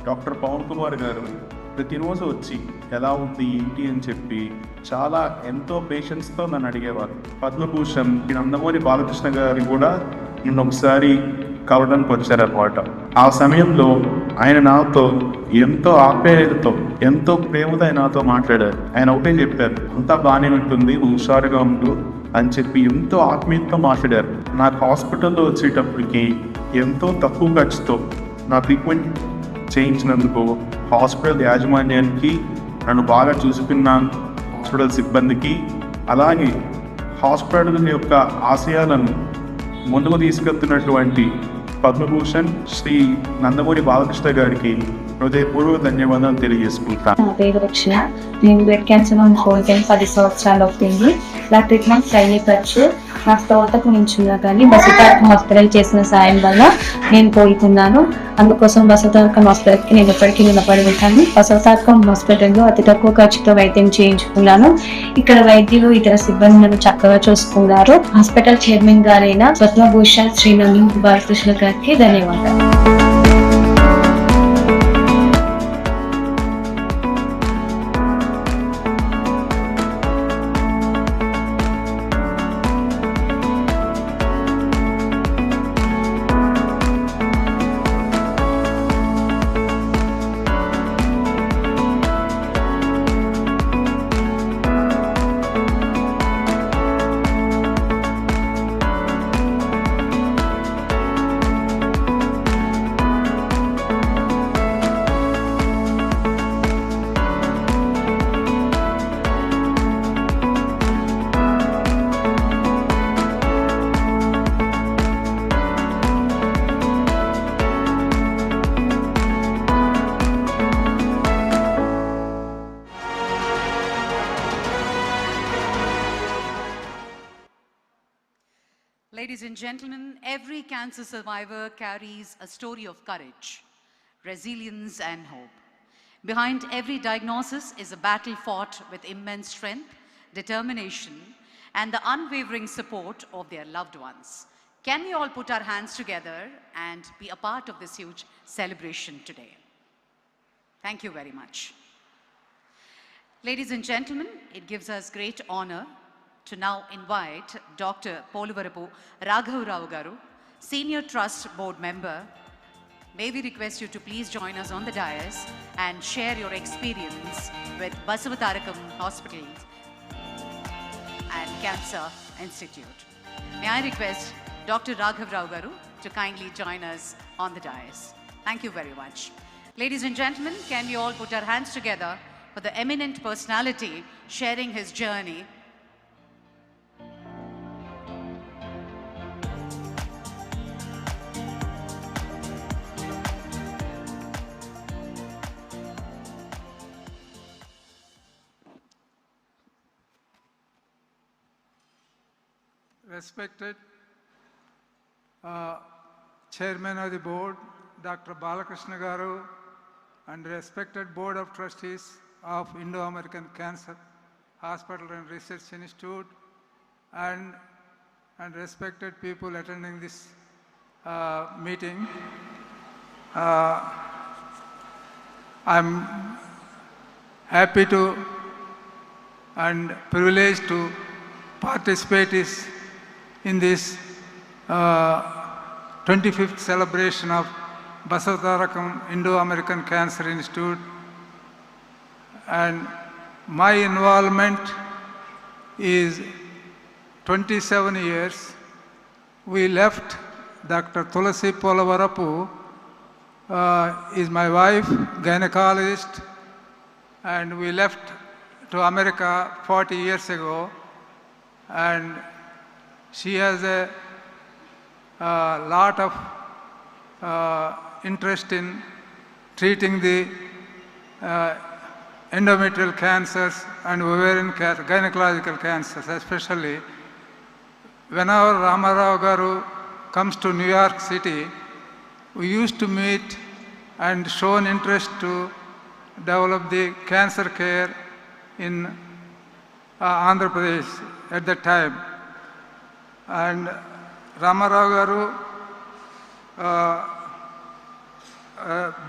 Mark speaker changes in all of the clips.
Speaker 1: Doctor Pawan Kumar గారు ప్రతిరోజు వచ్చి ఎలా ఉంది ఏంటి అని చెప్పి చాలా ఎంతో పేషెన్స్తో నన్ను అడిగేవారు. పద్మభూషణ్ నందమూరి బాలకృష్ణ గారు కూడా నిన్న ఒకసారి కలవడానికి వచ్చారనమాట. ఆ సమయంలో ఆయన నాతో ఎంతో ఆప్యాయతతో ఎంతో ప్రేమతో ఆయన నాతో మాట్లాడారు. ఆయన ఒకటే చెప్పారు, అంతా బాగానే ఉంటుంది, హుషారుగా ఉండు అని చెప్పి ఎంతో ఆత్మీయతతో మాట్లాడారు. నాకు హాస్పిటల్లో వచ్చేటప్పటికి ఎంతో తక్కువ ఖర్చుతో నా ట్రీట్మెంట్ చేయించినందుకు హాస్పిటల్ యాజమాన్యానికి, నన్ను బాగా చూసుకున్న హాస్పిటల్ సిబ్బందికి, అలాగే హాస్పిటల్ యొక్క ఆశయాలను ముందుకు తీసుకెళ్తున్నటువంటి పద్మభూషణ్ శ్రీ నందమూరి బాలకృష్ణ గారికి హృదయపూర్వక ధన్యవాదాలు తెలియజేసుకుంటాను.
Speaker 2: నా పేరు రక్షణ. నేను బ్లడ్ క్యాన్సర్ కోల్పోయిన 10 సంవత్సరాలు అవుతుంది. నా ట్రీట్మెంట్ అయ్యే ఖర్చు నా స్తోతకు మించున్నా కానీ బసవతారకం హాస్పిటల్ చేసిన సాయం వల్ల నేను కోలుకున్నాను. అందుకోసం బసవతారకం హాస్పిటల్కి నేను ఎప్పటికీ నిలబడి ఉంటాను. బసవతారకం హాస్పిటల్లో అతి తక్కువ ఖర్చుతో వైద్యం చేయించుకున్నాను. ఇక్కడ వైద్యులు ఇతర సిబ్బంది నన్ను చక్కగా చూసుకున్నారు. హాస్పిటల్ చైర్మన్ గారైన పద్మభూషణ్ శ్రీ నందమూరి బాలకృష్ణ గారికి ధన్యవాదాలు.
Speaker 3: Ladies and gentlemen, every cancer survivor carries a story of courage, resilience and hope. Behind every diagnosis is a battle fought with immense strength, determination, and the unwavering support of their loved ones. Can we all put our hands together and be a part of this huge celebration today? Thank you very much. Ladies and gentlemen, it gives us great honor to now invite Dr. Poluvarapu Raghavarao Garu, Senior Trust Board Member. May we request you to please join us on the dais and share your experience with Basavatarakam Hospital and Cancer Institute. May I request Dr. Raghavarao Garu to kindly join us on the dais. Thank you very much. Ladies and gentlemen, can we all put our hands together for the eminent personality sharing his journey.
Speaker 4: Respected Chairman of the Board, Dr. Balakrishna Garu, and respected Board of Trustees of Indo-American Cancer Hospital and Research Institute, and respected people attending this meeting. I'm happy to and privileged to participate in this 25th celebration of Basavatarakam Indo-American Cancer Institute, and my involvement is 27 years. We left Dr. Tulasi Poluvarapu, is my wife, gynecologist, and we left to America 40 years ago, and she has a lot of interest in treating the endometrial cancers and ovarian cancer, gynecological cancers especially. Whenever Ramarao Garu comes to New York City, we used to meet and show an interest to develop the cancer care in Andhra Pradesh at that time. And Ramarao Garu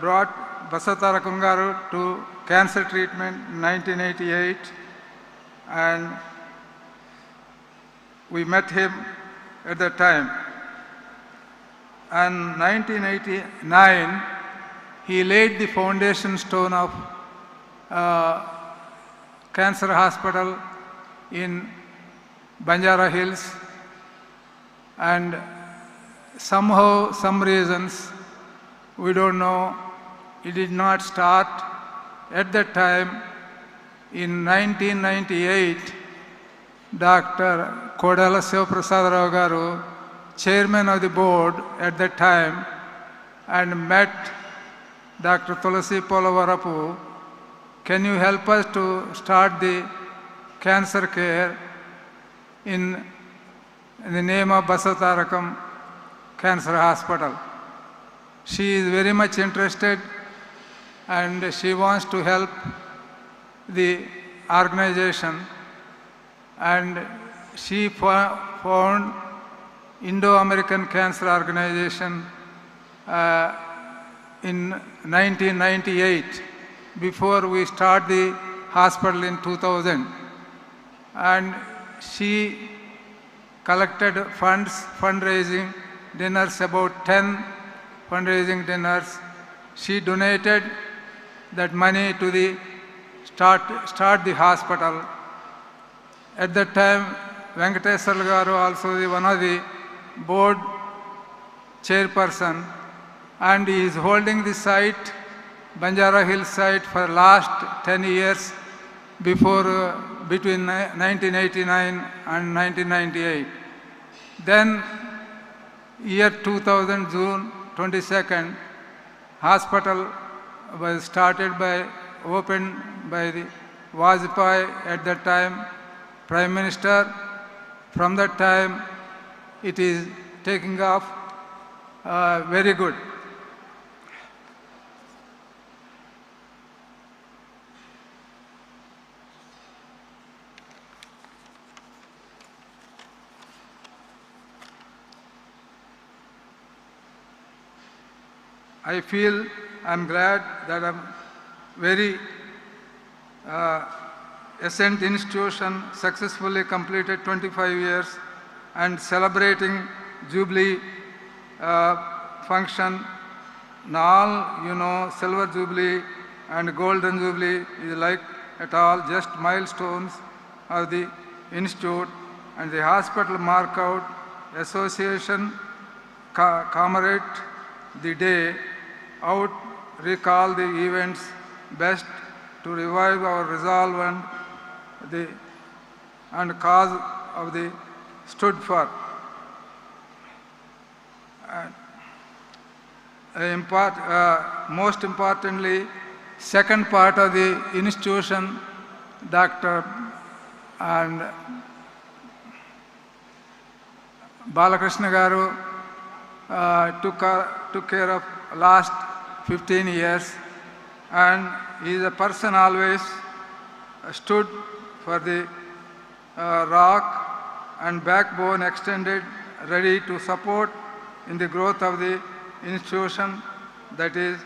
Speaker 4: brought Basavatarakam garu to cancer treatment in 1988, and we met him at that time. And 1989, he laid the foundation stone of cancer hospital in Banjara Hills, and somehow, some reasons, we don't know, it did not start. At that time, in 1998, Dr. Kodala Sivaprasad garu, chairman of the board at that time, and met Dr. Tulasi Polavarapu, can you help us to start the cancer care in the name of Basavatarakam Cancer Hospital? She is very much interested and she wants to help the organization, and she found Indo-American Cancer Organization in 1998, before we start the hospital in 2000. And she collected funds, fundraising dinners, about 10 fundraising dinners. She donated that money to the start the hospital. At that time, Venkateswar garu also one of the board chairperson, and he is holding the site, Banjara Hill site, for last 10 years before between 1989 and 1998. Then year 2000, June 22nd, hospital was opened by the Vajpayee at that time, Prime Minister. From that time, it is taking off very good. I feel, I'm glad that I'm very Ascent institution successfully completed 25 years and celebrating Jubilee function. Now, you know, Silver Jubilee and Golden Jubilee is like at all just milestones of the institute, and the hospital mark out association commemorate the day out, recall the events best to revive our resolve and cause of the stood for. Most importantly, second part of the institution, Dr. and Balakrishna Garu took care of last 15 years, and he is a person always stood for the rock and backbone extended, ready to support in the growth of the institution. That is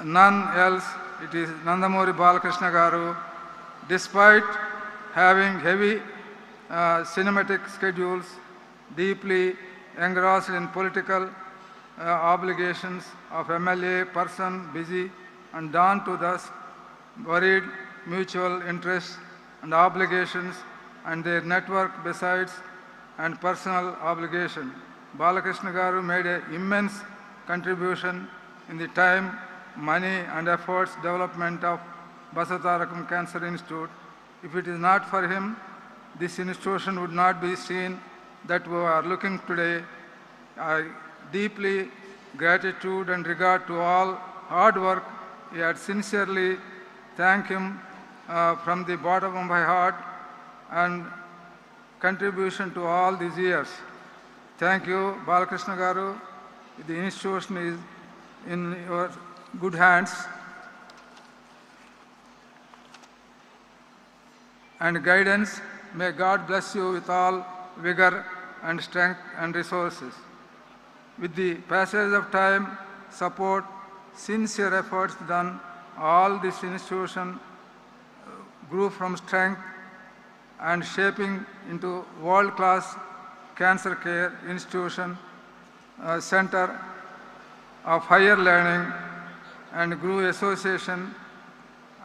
Speaker 4: none else, it is Nandamuri Balakrishna Garu. Despite having heavy cinematic schedules, deeply engrossed in political obligations of MLA, person busy and down to thus worried mutual interests and obligations and their network besides and personal obligation. Balakrishna Garu made an immense contribution in the time, money and efforts development of Basavatarakam Cancer Institute. If it is not for him, this institution would not be seen that we are looking today. I deeply gratitude and regard to all hard work. I had sincerely thank him from the bottom of my heart and contribution to all these years. Thank you, Balakrishna Garu. The institution is in your good hands. And guidance. May God bless you with all vigor and strength and resources. With the passage of time, support sincere efforts done, all this institution grew from strength and shaping into world-class cancer care institution, center of higher learning and grew association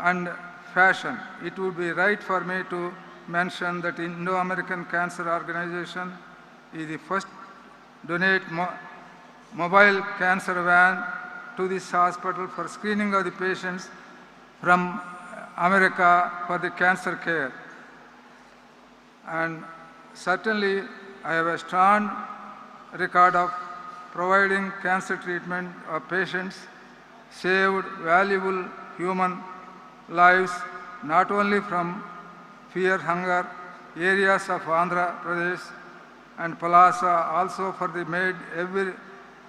Speaker 4: and fashion. It would be right for me to mention that Indo-American Cancer Organization is the first donate mobile cancer van to this hospital for screening of the patients from America for the cancer care. And certainly I have a strong record of providing cancer treatment of patients, saved valuable human lives, not only from fear, hunger, areas of Andhra Pradesh and Palasa, also for the made every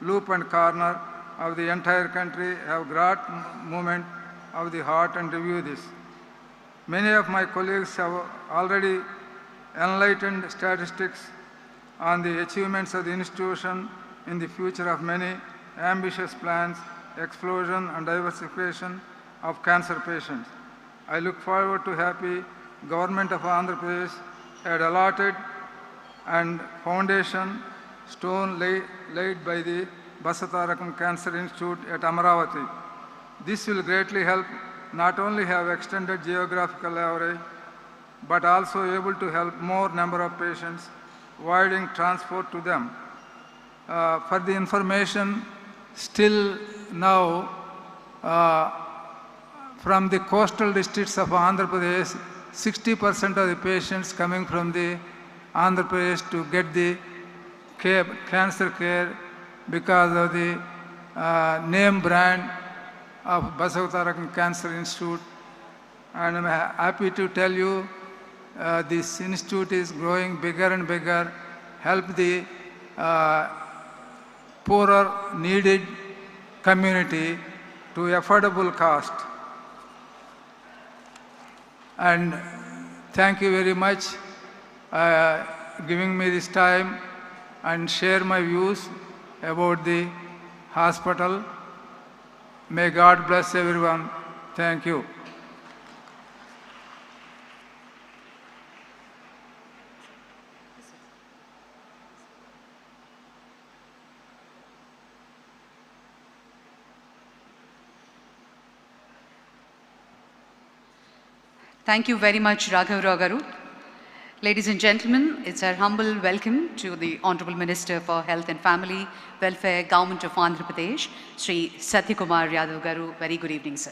Speaker 4: loop and corner of the entire country have great movement of the heart and review this. Many of my colleagues have already enlightened statistics on the achievements of the institution in the future of many ambitious plans, explosion and diversification of cancer patients. I look forward to happy Government of Andhra Pradesh had allotted and foundation stone laid by the Basavatarakam Cancer Institute at Amaravati. This will greatly help not only have extended geographical coverage, but also able to help more number of patients, avoiding transport to them. For the information, still now from the coastal districts of Andhra Pradesh, 60% of the patients coming from the Andhra Pradesh to get the cancer care because of the name brand of Basavatarakam Cancer Institute. And I'm happy to tell you this institute is growing bigger and bigger, help the poorer, needed community to affordable cost. And thank you very much giving me this time and share my views about the hospital. May God bless everyone. Thank you.
Speaker 3: Thank you very much, Raghav Rao garu. Ladies and gentlemen, it's our humble welcome to the Honorable Minister for Health and Family Welfare, Government of Andhra Pradesh, Sri Satyakumar Yadav garu. Very good evening, sir.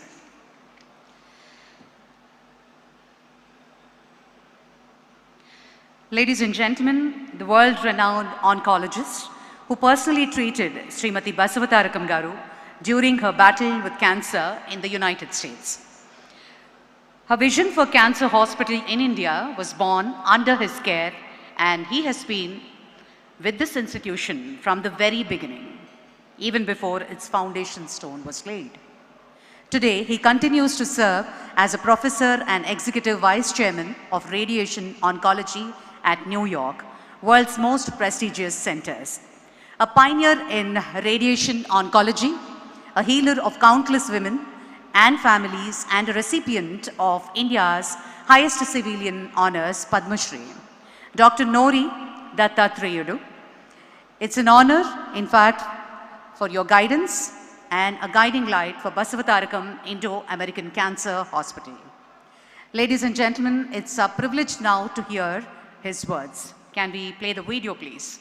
Speaker 3: Ladies and gentlemen, the world-renowned oncologist who personally treated Srimati Basavatarakam garu during her battle with cancer in the United States. Her vision for Cancer Hospital in India was born under his care, and he has been with this institution from the very beginning, even before its foundation stone was laid. Today, he continues to serve as a professor and executive vice chairman of radiation oncology at New York, world's most prestigious centers. A pioneer in radiation oncology, a healer of countless women and families, and a recipient of India's highest civilian honors, Padma Shri, Dr. Nori Dattatreyu. It's an honor, in fact, for your guidance and a guiding light for Basavatarakam Indo-American Cancer Hospital. Ladies and gentlemen, it's a privilege now to hear his words. Can we play the video, please?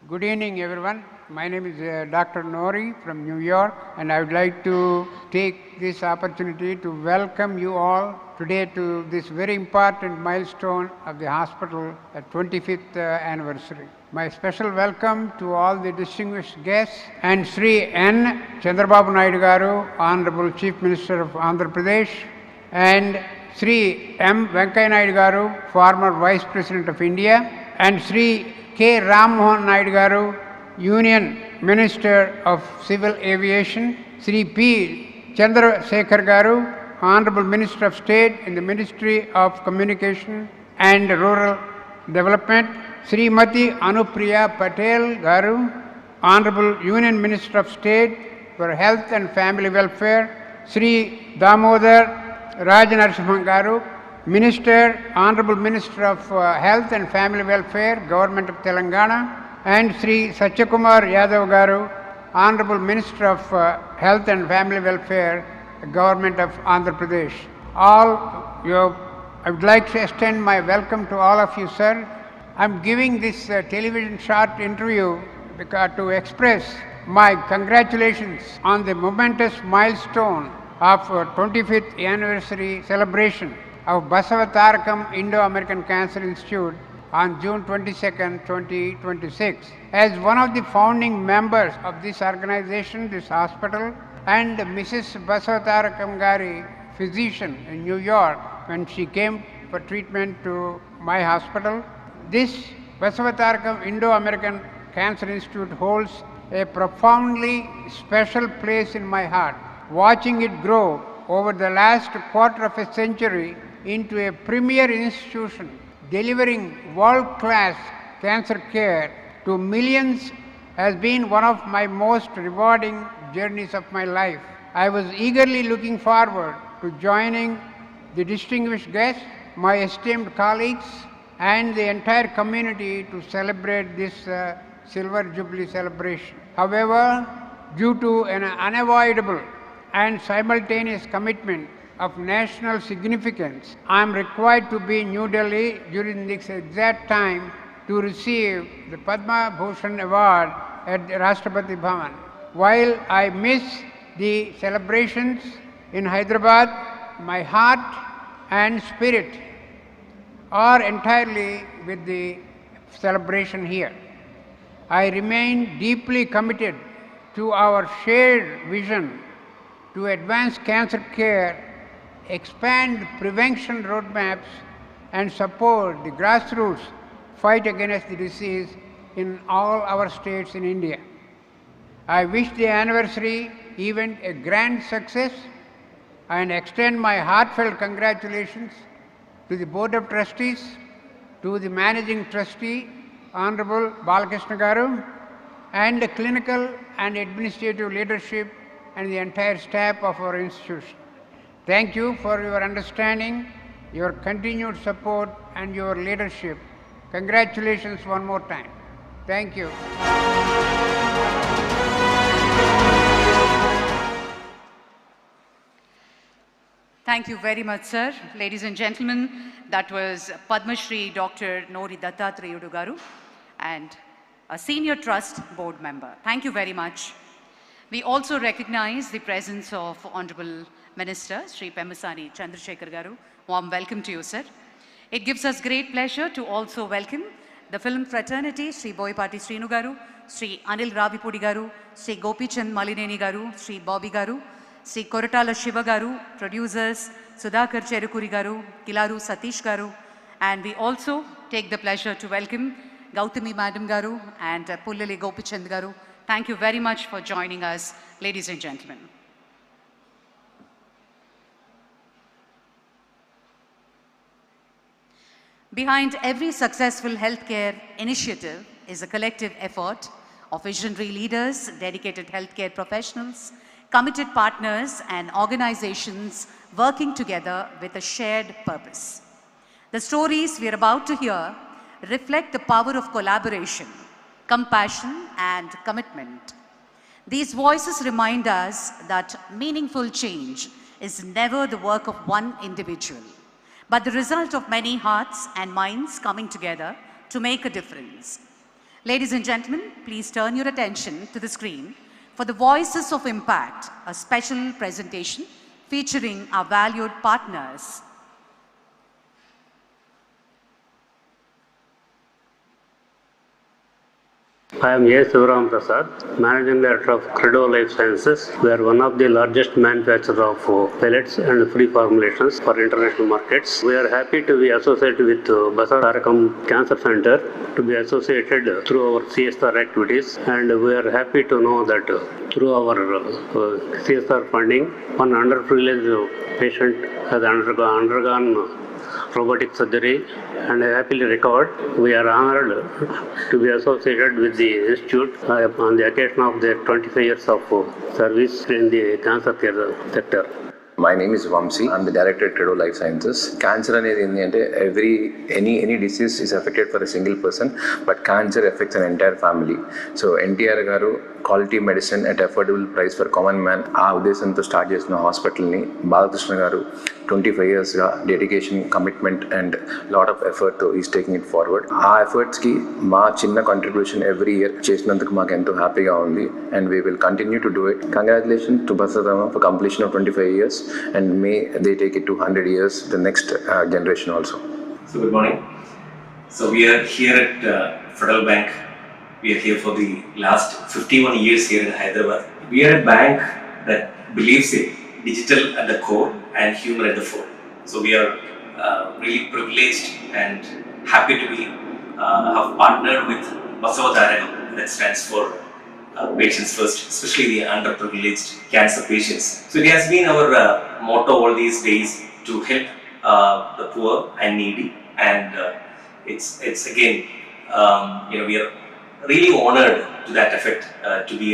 Speaker 5: Good evening, everyone. My name is Dr. Nori from New York, and I would like to take this opportunity to welcome you all today to this very important milestone of the hospital at 25th anniversary. My special welcome to all the distinguished guests and Sri N. Chandrababu Naidu garu, Honorable Chief Minister of Andhra Pradesh, and Sri M. Venkaiah Naidu garu, former Vice President of India, and Sri K. Ram Mohan Naidu garu, Union Minister of Civil Aviation, Sri P. Chandrasekhar garu, Honorable Minister of State in the Ministry of Communication and Rural Development, Srimati Anupriya Patel garu, Honorable Union Minister of State for Health and Family Welfare, Sri Damodar Rajanarasimhan Garu, Honorable Minister of Health and Family Welfare, Government of Telangana, and Sri Satyakumar Yadav Garu, Honorable Minister of Health and Family Welfare, Government of Andhra Pradesh. I would like to extend my welcome to all of you, sir. I am giving this television short interview to express my congratulations on the momentous milestone of 25th anniversary celebration of Basavatarakam Indo-American Cancer Institute on June 22nd, 2026. As one of the founding members of this organization, this hospital, and Mrs. Basavatarakam Gari, physician in New York, when she came for treatment to my hospital, this Basavatarakam Indo-American Cancer Institute holds a profoundly special place in my heart. Watching it grow over the last quarter of a century into a premier institution delivering world-class cancer care to millions has been one of my most rewarding journeys of my life. I was eagerly looking forward to joining the distinguished guests, my esteemed colleagues, and the entire community to celebrate this Silver Jubilee celebration. However, due to an unavoidable and simultaneous commitment of national significance, I am required to be in New Delhi during this exact time to receive the Padma Bhushan Award at the Rashtrapati Bhavan. While I miss the celebrations in Hyderabad, my heart and spirit are entirely with the celebration here. I remain deeply committed to our shared vision to advance cancer care, expand prevention roadmaps, and support the grassroots fight against the disease in all our states in India. I wish the anniversary event a grand success and extend my heartfelt congratulations to the Board of Trustees, to the Managing Trustee, Honorable Balakrishna Garu, and the clinical and administrative leadership and the entire staff of our institution. Thank you for your understanding, your continued support, and your leadership. Congratulations one more time. Thank you.
Speaker 3: Thank you very much, sir. Ladies and gentlemen, that was Padma Shri Dr. Nori Dattatreya Garu and a senior trust board member. Thank you very much. We also recognize the presence of Honorable Minister Sri Pemmasani Chandrasekhar Garu. Warm welcome to you, sir. It gives us great pleasure to also welcome the film fraternity, Sri Boyapati Srinu Garu, Sri Anil Ravipudi Garu, Sri Gopichand Malineni Garu, Sri Bobby Garu, Sri Koratala Shiva Garu, producers Sudhakar Cherukuri Garu, Kilaru Satish Garu, and we also take the pleasure to welcome Gautami Madam Garu and Pullali Gopichand Garu. Thank you very much for joining us, ladies and gentlemen. Behind every successful healthcare initiative is a collective effort of visionary leaders, dedicated healthcare professionals, committed partners, and organizations working together with a shared purpose. The stories we are about to hear reflect the power of collaboration, compassion, and commitment. These voices remind us that meaningful change is never the work of one individual, but the result of many hearts and minds coming together to make a difference. Ladies and gentlemen, please turn your attention to the screen for the Voices of Impact, a special presentation featuring our valued partners.
Speaker 6: I am A. Sivaram Prasad, Managing Director of Credo Life Sciences. We are one of the largest manufacturers of pellets and free formulations for international markets. We are happy to be associated with Basavatarakam Cancer Center, to be associated through our CSR activities, and we are happy to know that through our CSR funding, one underprivileged patient has undergone robotic surgery and happily recovered. We are honored to be associated with the institute on the occasion of their 25 years of service in the cancer care sector.
Speaker 7: My name is Vamsi. I'm the director at Credo Life Sciences. Cancer is any disease is affected for a single person, but cancer affects an entire family. So NTR garu quality medicine at affordable price for common man. ఆ ఉద్దేశంతో start చేసిన హాస్పిటల్ని బాలకృష్ణ గారు 25 yearsగా dedication, commitment and lot of effort is taking it forward. ఆ ఎఫర్ట్స్కి మా చిన్న contribution every year చేసినందుకు మాకు ఎంతో హ్యాపీగా ఉంది and we will continue to do it. Congratulation to Basavatarakam for completion of 25 years and may they take it to 100 years, the next generation also.
Speaker 8: So good morning. So we are here at Federal Bank. We are here for the last 51 years here in Hyderabad. We are a bank that believes in digital at the core and human at the fore. So we are really privileged and happy to be have partnered with Basavatarakam, that stands for patients first, especially the underprivileged cancer patients. So it has been our motto all these days to help the poor and needy, and it's again we are really honored to that effect to be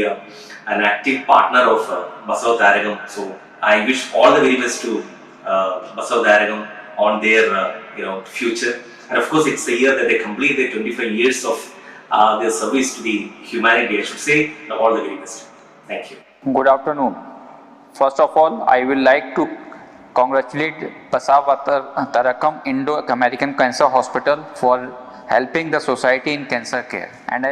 Speaker 8: an active partner of Basavatarakam. So I wish all the very best to Basavatarakam on their future, and of course it's the year that they complete their 25 years of their service to the humanity. I should say all the very best. Thank you.
Speaker 9: Good afternoon. First of all, I will like to congratulate Basavatarakam Indo-American Cancer Hospital for helping the society in cancer care, and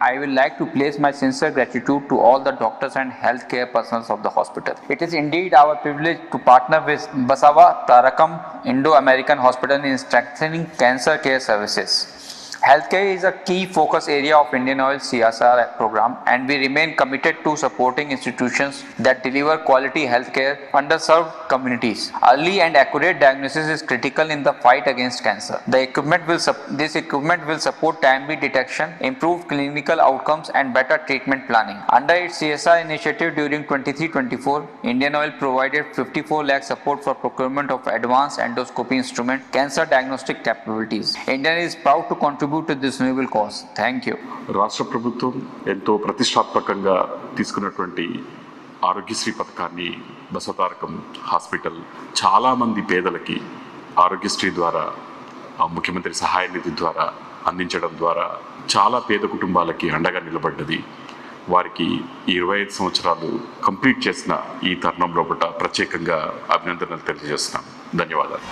Speaker 9: I will like to place my sincere gratitude to all the doctors and healthcare personnel of the hospital. It is indeed our privilege to partner with Basavatarakam Indo-American Hospital in strengthening cancer care services. Healthcare is a key focus area of Indian Oil CSR program, and we remain committed to supporting institutions that deliver quality healthcare underserved communities. Early and accurate diagnosis is critical in the fight against cancer. This equipment will support timely detection, improve clinical outcomes, and better treatment planning. Under its CSR initiative during 23-24, Indian Oil provided 54 lakh support for procurement of advanced endoscopy instrument, cancer diagnostic capabilities. Indian is proud to contribute to this noble cause. Thank you.
Speaker 10: రాష్ట్ర ప్రభుత్వం ఎంతో ప్రతిష్టాత్మకంగా తీసుకున్నటువంటి ఆరోగ్యశ్రీ పథకాన్ని Basavatarakam hospital చాలామంది పేదలకి ఆరోగ్యశ్రీ ద్వారా ముఖ్యమంత్రి సహాయ నిధి ద్వారా అందించడం ద్వారా చాలా పేద కుటుంబాలకి అండగా నిలబడ్డది. వారికి 25 సంవత్సరాలు కంప్లీట్ చేసిన ఈ తరుణంలో ప్రత్యేకంగా అభినందనలు తెలియజేస్తున్నాం. ధన్యవాదాలు.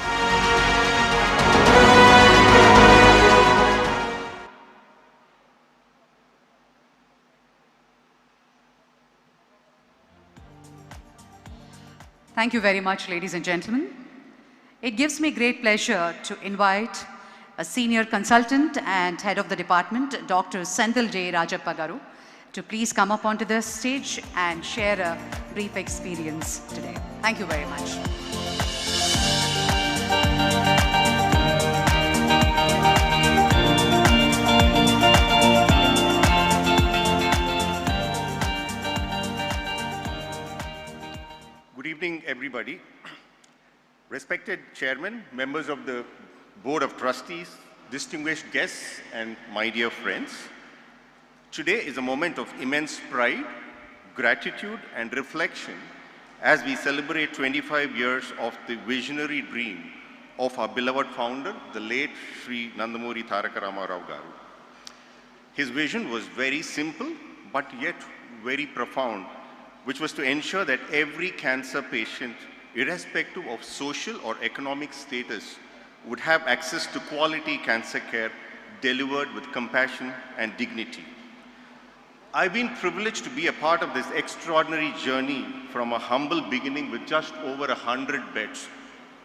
Speaker 3: Thank you very much, ladies and gentlemen. It gives me great pleasure to invite a senior consultant and head of the department, Dr. Senthil J. Rajappa Garu, to please come up onto the stage and share a brief experience today. Thank you very much.
Speaker 11: Good evening, everybody. Respected Chairman, members of the Board of Trustees, distinguished guests, and my dear friends. Today is a moment of immense pride, gratitude, and reflection as we celebrate 25 years of the visionary dream of our beloved founder, the late Sri Nandamuri Taraka Ramarao Garu. His vision was very simple, but yet very profound, which was to ensure that every cancer patient, irrespective of social or economic status, would have access to quality cancer care delivered with compassion and dignity. I've been privileged to be a part of this extraordinary journey from a humble beginning with just over 100 beds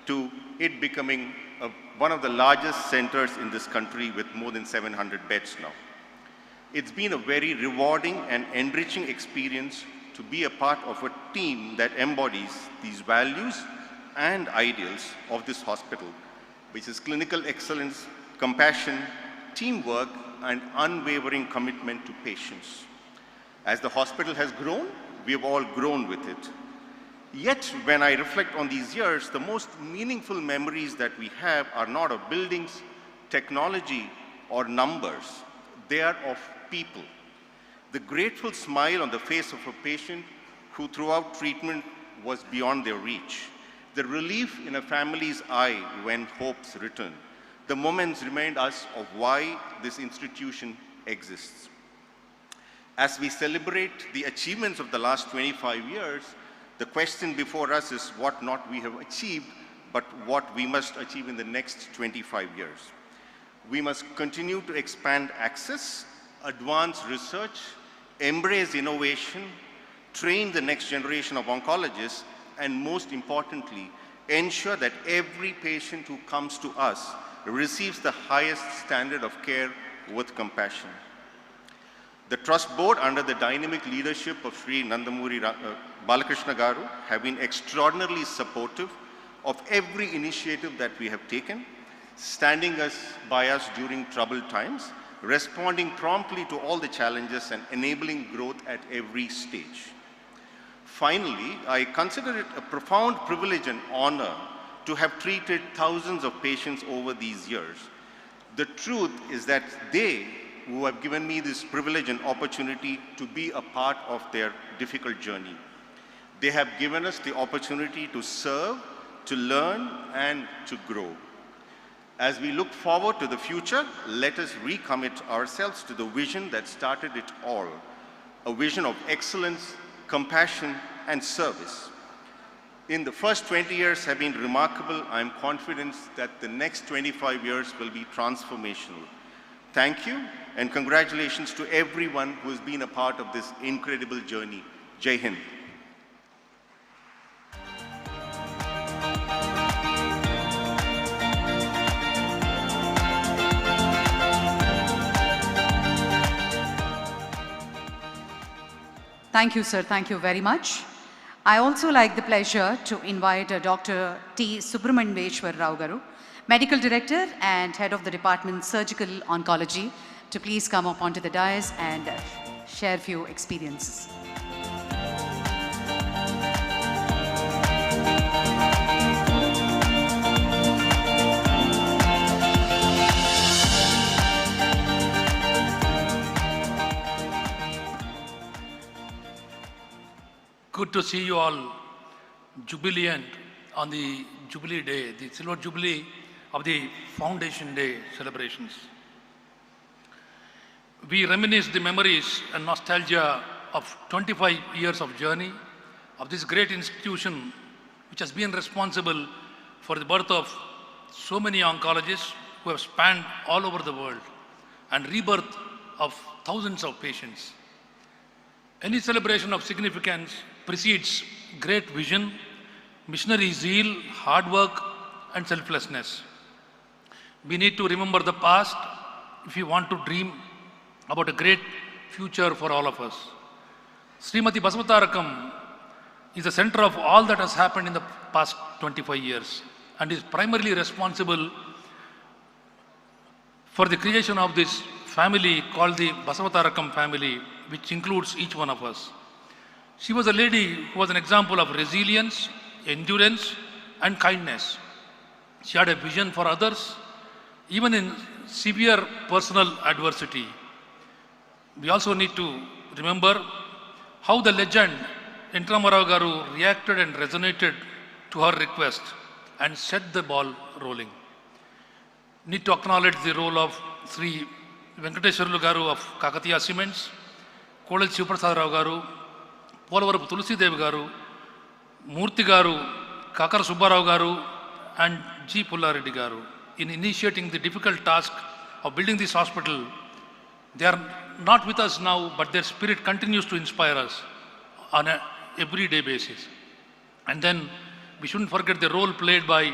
Speaker 11: to it becoming one of the largest centers in this country with more than 700 beds now. It's been a very rewarding and enriching experience to be a part of a team that embodies these values and ideals of this hospital, which is clinical excellence, compassion, teamwork, and unwavering commitment to patients. As the hospital has grown, We have all grown with it. Yet, when I reflect on these years, the most meaningful memories that we have are not of buildings, technology, or numbers. They are of people. The grateful smile on the face of a patient who throughout treatment was beyond their reach. The relief in a family's eye when hopes return. The moments remind us of why this institution exists. As we celebrate the achievements of the last 25 years, the question before us is what not we have achieved, but what we must achieve in the next 25 years. We must continue to expand access, advance research, embrace innovation, train the next generation of oncologists, and most importantly, ensure that every patient who comes to us receives the highest standard of care with compassion. The Trust Board, under the dynamic leadership of Sri Nandamuri Balakrishna Garu, have been extraordinarily supportive of every initiative that we have taken, standing by us during troubled times, responding promptly to all the challenges and enabling growth at every stage. Finally, I consider it a profound privilege and honor to have treated thousands of patients over these years. The truth is that they who have given me this privilege and opportunity to be a part of their difficult journey. They have given us the opportunity to serve, to learn, and to grow. As we look forward to the future, let us recommit ourselves to the vision that started it all, a vision of excellence, compassion, and service. In the first 20 years have been remarkable. I am confident that the next 25 years will be transformational. Thank you, and congratulations to everyone who has been a part of this incredible journey. Jai Hind.
Speaker 3: Thank you, sir. Thank you very much. I also like the pleasure to invite Dr. T. Subramanyeshwar Rao Garu, Medical Director and Head of the Department Surgical Oncology, to please come up onto the dais and share a few experiences.
Speaker 12: Good to see you all jubilant on the Jubilee Day, the Silver Jubilee of the Foundation Day celebrations. We reminisce the memories and nostalgia of 25 years of journey of this great institution which has been responsible for the birth of so many oncologists who have spanned all over the world and rebirth of thousands of patients. Any celebration of significance precedes great vision, missionary zeal, hard work, and selflessness. We need to remember the past if we want to dream about a great future for all of us. Srimati Basavatarakam is the center of all that has happened in the past 25 years and is primarily responsible for the creation of this family called the Basavatarakam family, which includes each one of us. She was a lady who was an example of resilience, endurance, and kindness. She had a vision for others, even in severe personal adversity. We also need to remember how the legend Ramarao Garu reacted and resonated to her request and set the ball rolling. Need to acknowledge the role of Sri Venkateswarlu Garu of Kakatiya Cements, Kodal Shivaprasad Rao Garu, Polavarupu Tulsi Devi Garu, Murthy Garu, Kakara Subbarao Garu, and G. Pullareddy Garu in initiating the difficult task of building this hospital. They are not with us now, but their spirit continues to inspire us on an everyday basis. And then we shouldn't forget the role played by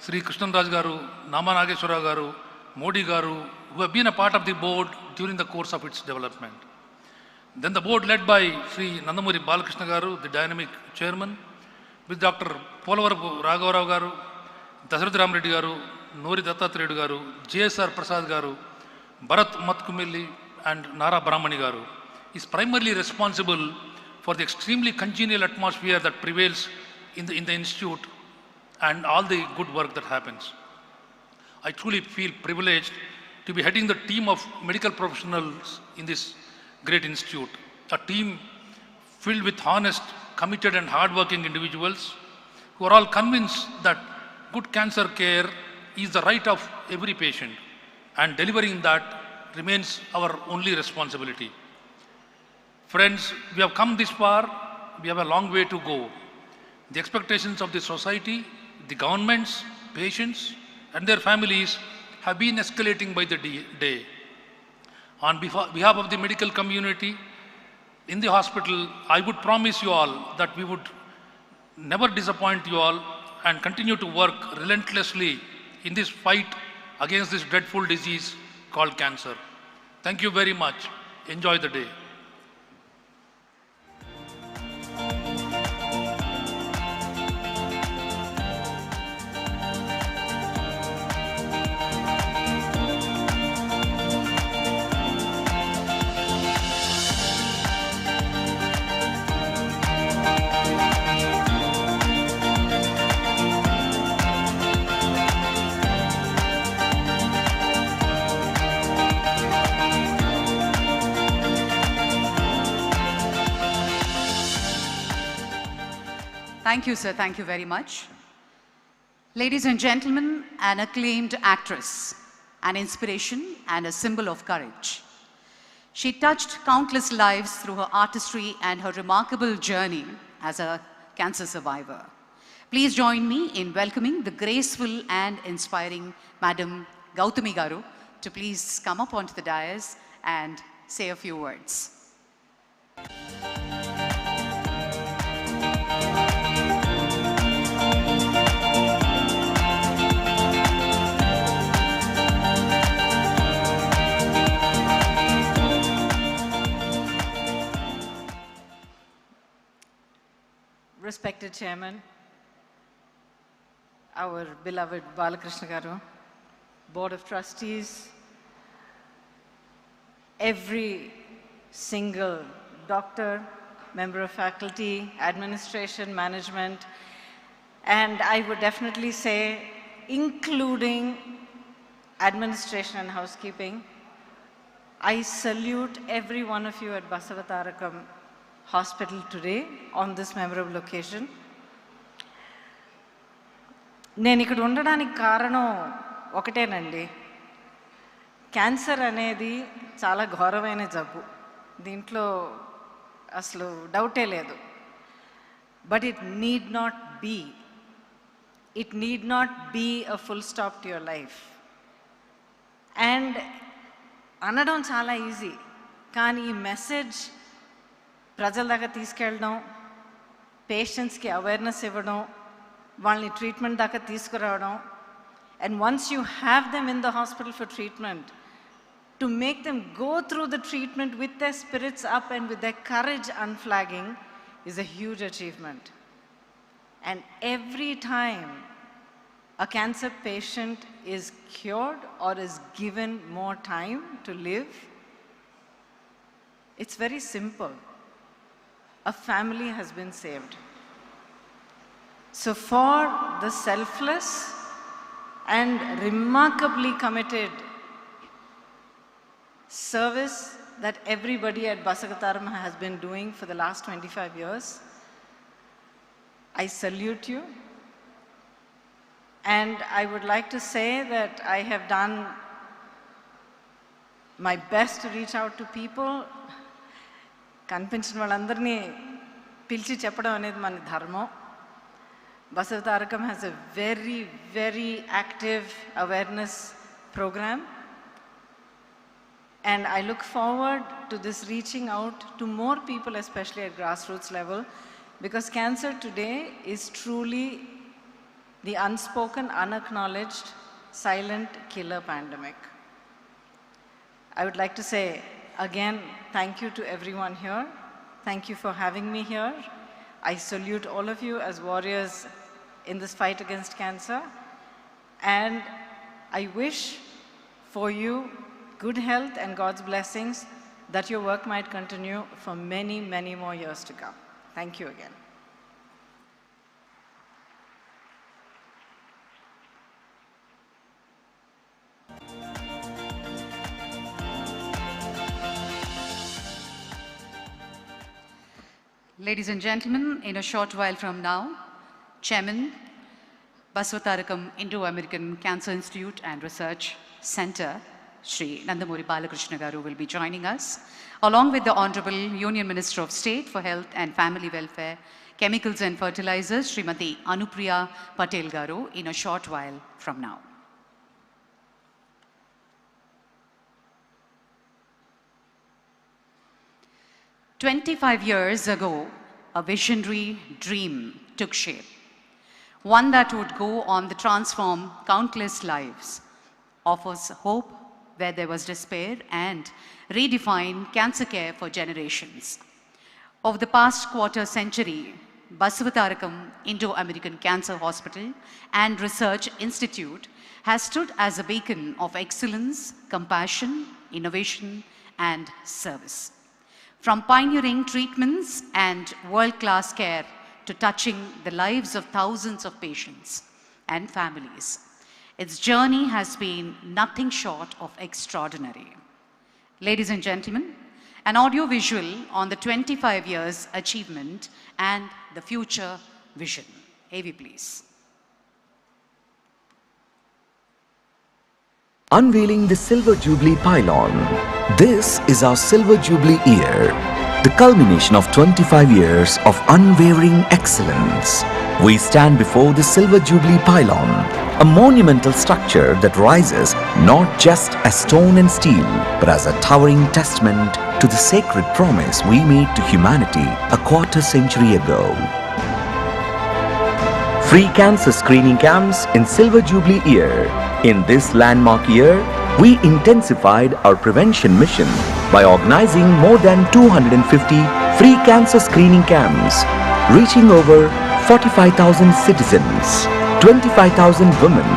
Speaker 12: Sri Krishnanraj Garu, Nama Nageshwara Garu, Modi Garu, who have been a part of the board during the course of its development. Then the board led by Sri Nandamuri Balakrishna Garu, the dynamic chairman, with Dr. Polavarupu Raghavarao Garu, Dasarathi Ramareddy Garu, Nori Dattatreya Garu, JSR Prasad Garu, Bharat Matkumilli, and Nara Brahmani Garu, is primarily responsible for the extremely congenial atmosphere that prevails in the institute and all the good work that happens. I truly feel privileged to be heading the team of medical professionals in this great institute, a team filled with honest, committed and hardworking individuals who are all convinced that good cancer care is the right of every patient, and delivering that remains our only responsibility. Friends, we have come this far, we have a long way to go. The expectations of the society, the governments, patients and their families have been escalating by the day. On behalf of the medical community in the hospital, I would promise you all that we would never disappoint you all and continue to work relentlessly in this fight against this dreadful disease called cancer. Thank you very much. Enjoy the day.
Speaker 3: Thank you, sir. Thank you very much. Ladies and gentlemen, an acclaimed actress, an inspiration and a symbol of courage. She touched countless lives through her artistry and her remarkable journey as a cancer survivor. Please join me in welcoming the graceful and inspiring Madam Gautami Garu to please come up onto the dais and say a few words.
Speaker 13: Respected Chairman, our beloved Balakrishna Garu, Board of Trustees, every single doctor, member of faculty, administration, management, and I would definitely say including administration and housekeeping, I salute every one of you at Basavatarakam Hospital today on this memorable occasion. నేను ఇక్కడ ఉండడానికి కారణం ఒకటేనండి. Cancer అనేది చాలా ఘోరమైన జబ్బు, దీంట్లో అసలు డౌటే లేదు. But it need not be a full stop to your life. And అనడం చాలా ఈజీ, కానీ ఈ మెసేజ్ ప్రజల దాకా తీసుకెళ్ళడం, పేషెంట్స్కి అవేర్నెస్ ఇవ్వడం, వాళ్ళని ట్రీట్మెంట్ దాకా తీసుకురావడం, and once you have them in the hospital for treatment, to make them go through the treatment with their spirits up and with their courage unflagging is a huge achievement. And every time a cancer patient is cured or is given more time to live, it's very simple. A family has been saved. So for the selfless and remarkably committed service that everybody at Basavatarakam has been doing for the last 25 years, I salute you. And I would like to say that I have done my best to reach out to people. కనిపించిన వాళ్ళందరినీ పిలిచి చెప్పడం అనేది మన ధర్మం. Basavatarakam has a very, very active awareness program. And I look forward to this reaching out to more people, especially at grassroots level, because cancer today is truly the unspoken, unacknowledged, silent killer pandemic. I would like to say again, thank you to everyone here. Thank you for having me here. I salute all of you as warriors in this fight against cancer. And I wish for you good health and God's blessings that your work might continue for many, many more years to come. Thank you again.
Speaker 3: Ladies and gentlemen, in a short while from now, Chairman, Basavatarakam Indo-American Cancer Institute and Research Center, Shri Nandamuri Balakrishna Garu, will be joining us, along with the Honorable Union Minister of State for Health and Family Welfare, Chemicals and Fertilizers, Srimati Anupriya Patel Garu, in a short while from now. "25 years ago, a visionary dream took shape, one that would go on to transform countless lives, offers hope where there was despair, and redefine cancer care for generations. Over the past quarter century, Basavatarakam Indo-American Cancer Hospital and Research Institute has stood as a beacon of excellence, compassion, innovation, and service. From pioneering treatments and world-class care to touching the lives of thousands of patients and families, its journey has been nothing short of extraordinary. Ladies and gentlemen, an audio visual on the 25 years achievement and the future vision. AV, please.
Speaker 14: Unveiling the Silver Jubilee pylon. This is our Silver Jubilee year, the culmination of 25 years of unwavering excellence. We stand before the Silver Jubilee pylon, a monumental structure that rises not just as stone and steel, but as a towering testament to the sacred promise we made to humanity a quarter century ago. Free cancer screening camps in Silver Jubilee year. In this landmark year, we intensified our prevention mission by organizing more than 250 free cancer screening camps, reaching over 45,000 citizens, 25,000 women.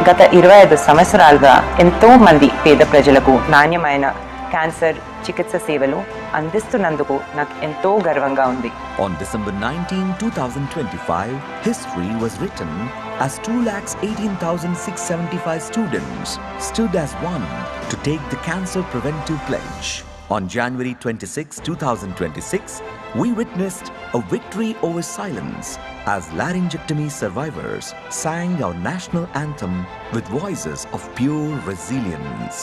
Speaker 15: గత 25 సంవత్సరాలుగా ఎంతో మంది పేద ప్రజలకు నాణ్యమైన cancer చికిత్స సేవలు అందిస్తున్నందుకు నాకు ఎంతో గర్వంగా ఉంది.
Speaker 14: On December 19, 2025, history was written as 218,675 students stood as one to take the cancer preventive pledge. On January 26, 2026, we witnessed a victory over silence as laryngectomy survivors sang our national anthem with voices of pure resilience.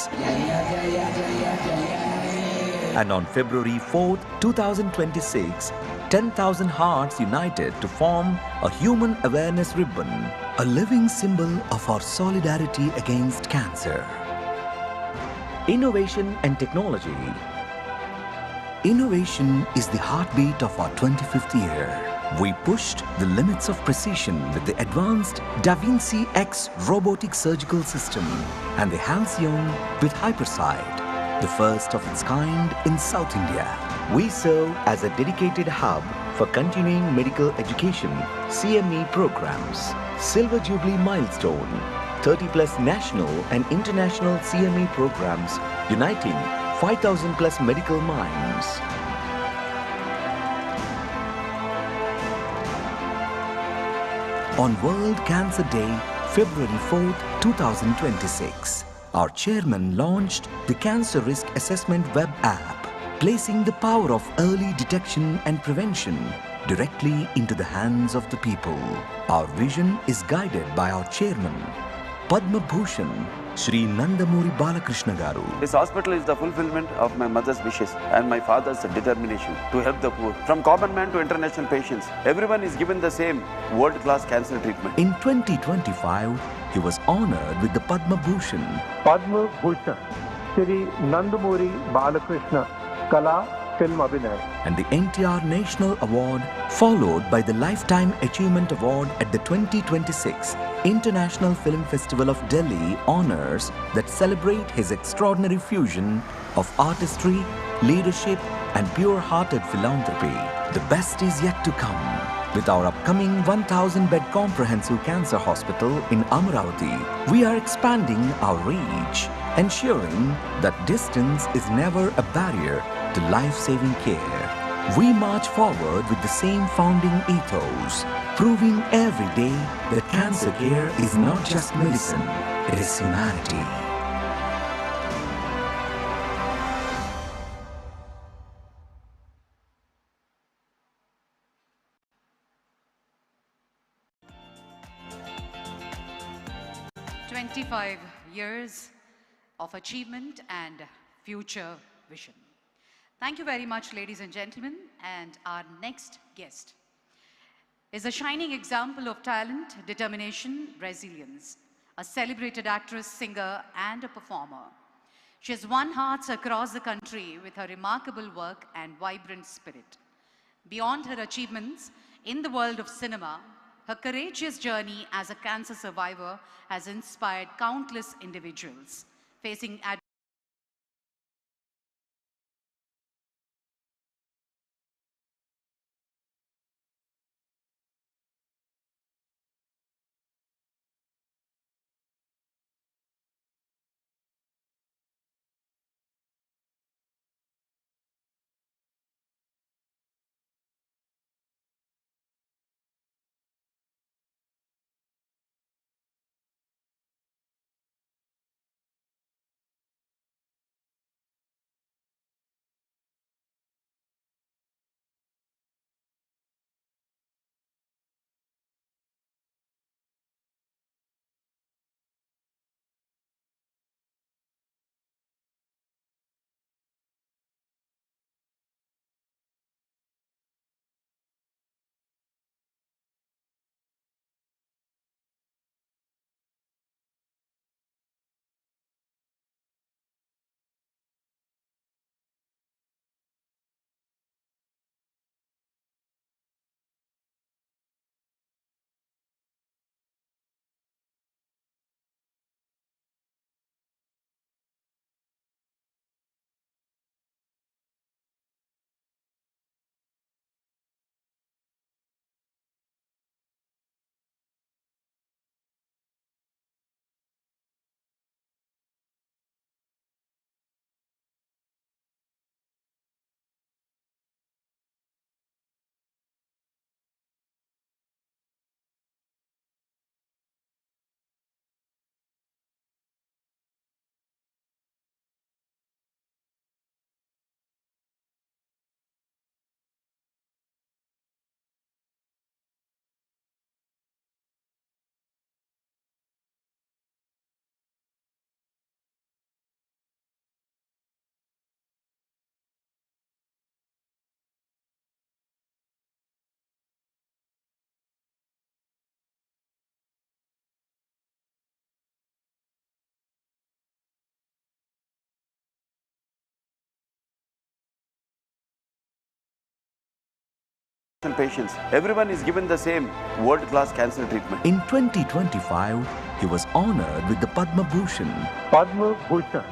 Speaker 14: And on February 4th, 2026, 10,000 hearts united to form a human awareness ribbon, a living symbol of our solidarity against cancer. Innovation and technology. Innovation is the heartbeat of our 25th year. We pushed the limits of precision with the advanced Da Vinci X robotic surgical system and the Halcyon with Hypersight, the first of its kind in South India. We serve as a dedicated hub for continuing medical education, CME programs, Silver Jubilee milestone, 30+ national and international CME programs uniting 5,000+ medical minds. On World Cancer Day, February 4th, 2026, our chairman launched the Cancer Risk Assessment web app, placing the power of early detection and prevention directly into the hands of the people. Our vision is guided by our chairman, Padma Bhushan, Shri Nandamuri Balakrishna Garu.
Speaker 16: This hospital is the fulfillment of my mother's wishes and my father's determination to help the poor. From common man to international patients, everyone is given the same world-class cancer treatment.
Speaker 14: In 2025, he was honored with the Padma Bhushan.
Speaker 17: Padma Bhushan, Shri Nandamuri Balakrishna, Kala Film Abhinay.
Speaker 14: And the NTR National Award, followed by the Lifetime Achievement Award at the 2026 International Film Festival of Delhi honors that celebrate his extraordinary fusion of artistry, leadership, and pure-hearted philanthropy. The best is yet to come. With our upcoming 1,000-bed comprehensive cancer hospital in Amaravati, we are expanding our reach. ensuring that distance is never a barrier to life-saving care. We march forward with the same founding ethos, proving every day that cancer care is not just medicine, it is humanity.
Speaker 3: "25 years of achievement and future vision." Thank you very much, ladies and gentlemen. And our next guest is a shining example of talent, determination, resilience, a celebrated actress, singer, and a performer. She has won hearts across the country with her remarkable work and vibrant spirit. Beyond her achievements in the world of cinema, her courageous journey as a cancer survivor has inspired countless individuals facing
Speaker 16: patients. Everyone is given the same world-class cancer treatment.
Speaker 14: In 2025, he was honored with the Padma Bhushan.
Speaker 17: Padma Bhushan,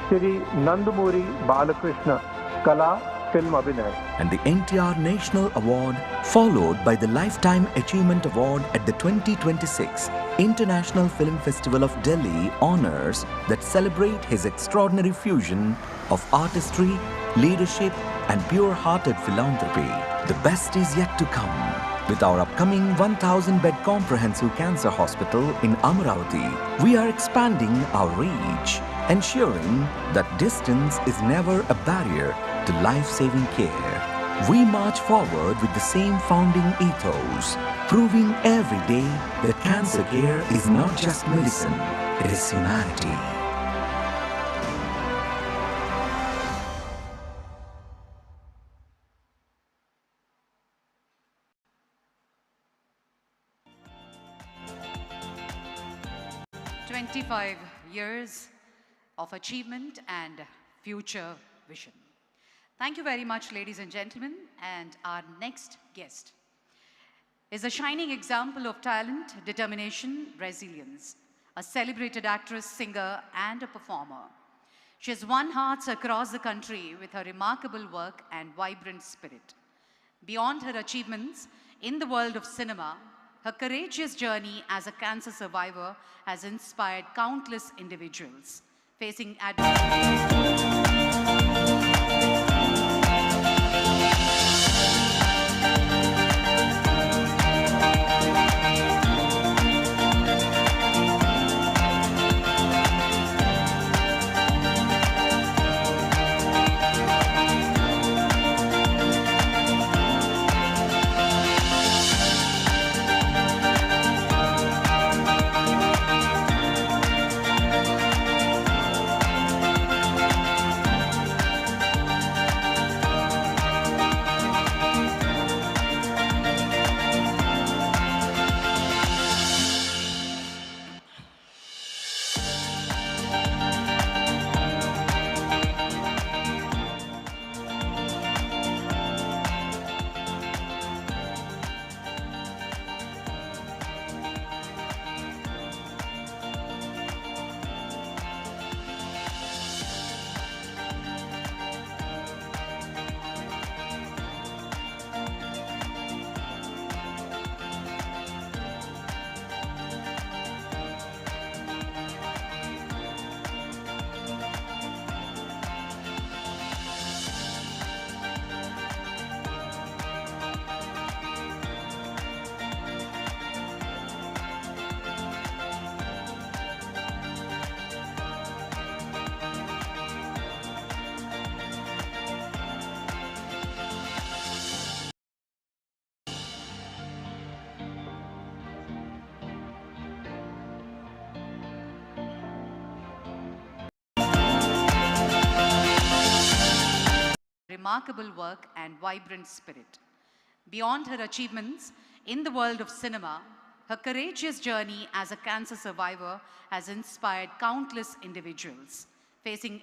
Speaker 17: Shri Nandamuri Balakrishna, Kala Film Abhinay.
Speaker 14: And the NTR National Award, followed by the Lifetime Achievement Award at the 2026 International Film Festival of Delhi honors that celebrate his extraordinary fusion of artistry, leadership, and pure-hearted philanthropy. The best is yet to come. With our upcoming 1,000-bed comprehensive cancer hospital in Amaravati, we are expanding our reach, ensuring that distance is never a barrier to life-saving care. We march forward with the same founding ethos, proving every day that cancer care is not just medicine, it is humanity.
Speaker 3: "25 years of achievement and future vision." Thank you very much, ladies and gentlemen. And our next guest is a shining example of talent, determination, resilience, a celebrated actress, singer, and a performer. She has won hearts across the country with her remarkable work and vibrant spirit. Beyond her achievements in the world of cinema, her courageous journey as a cancer survivor has inspired countless individuals facing remarkable work and vibrant spirit. Beyond her achievements in the world of cinema, her courageous journey as a cancer survivor has inspired countless individuals facing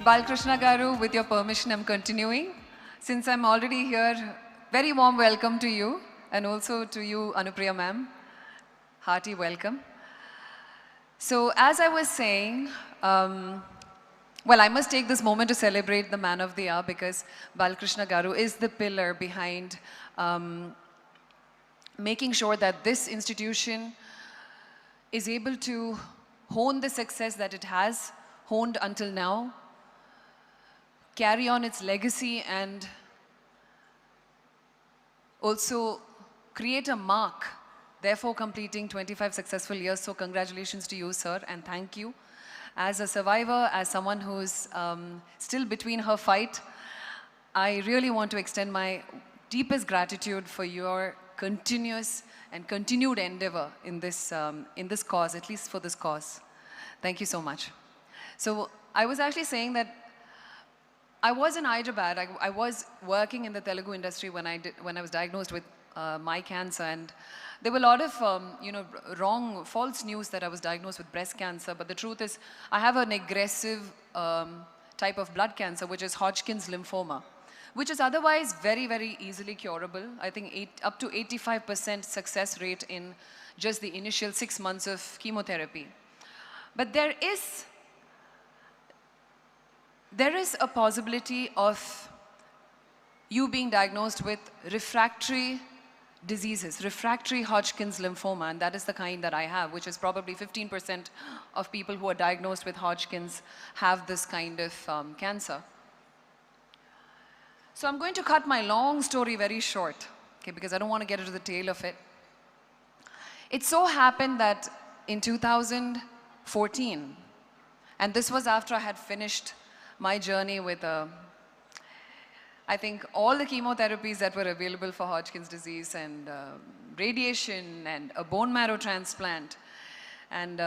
Speaker 18: Balkrishna Garu, with your permission, I'm continuing. Since I'm already here, very warm welcome to you, and also to you, Anupriya ma'am. Hearty welcome. So as I was saying, well, I must take this moment to celebrate the man of the hour, because Balkrishna Garu is the pillar behind making sure that this institution is able to hone the success that it has honed until now, carry on its legacy, and also create a mark, therefore completing 25 successful years. So congratulations to you, sir, and thank you. As a survivor, as someone who's still between her fight, I really want to extend my deepest gratitude for your continuous and continued endeavor in this cause, at least for this cause. Thank you so much. So I was actually saying that I was in Hyderabad. I was working in the Telugu industry when I was diagnosed with my cancer, and there were a lot of wrong, false news that I was diagnosed with breast cancer. But the truth is, I have an aggressive type of blood cancer, which is Hodgkin's lymphoma, which is otherwise very, very easily curable. I think up to 85% success rate in just the initial 6 months of chemotherapy. But there is a possibility of you being diagnosed with refractory diseases, refractory Hodgkin's lymphoma, and that is the kind that I have, which is probably 15% of people who are diagnosed with Hodgkin's have this kind of cancer. So I'm going to cut my long story very short, okay, because I don't want to get into the tail of it. It so happened that in 2014, and this was after I had finished my journey with I think all the chemotherapies that were available for Hodgkin's disease, and radiation, and a bone marrow transplant, and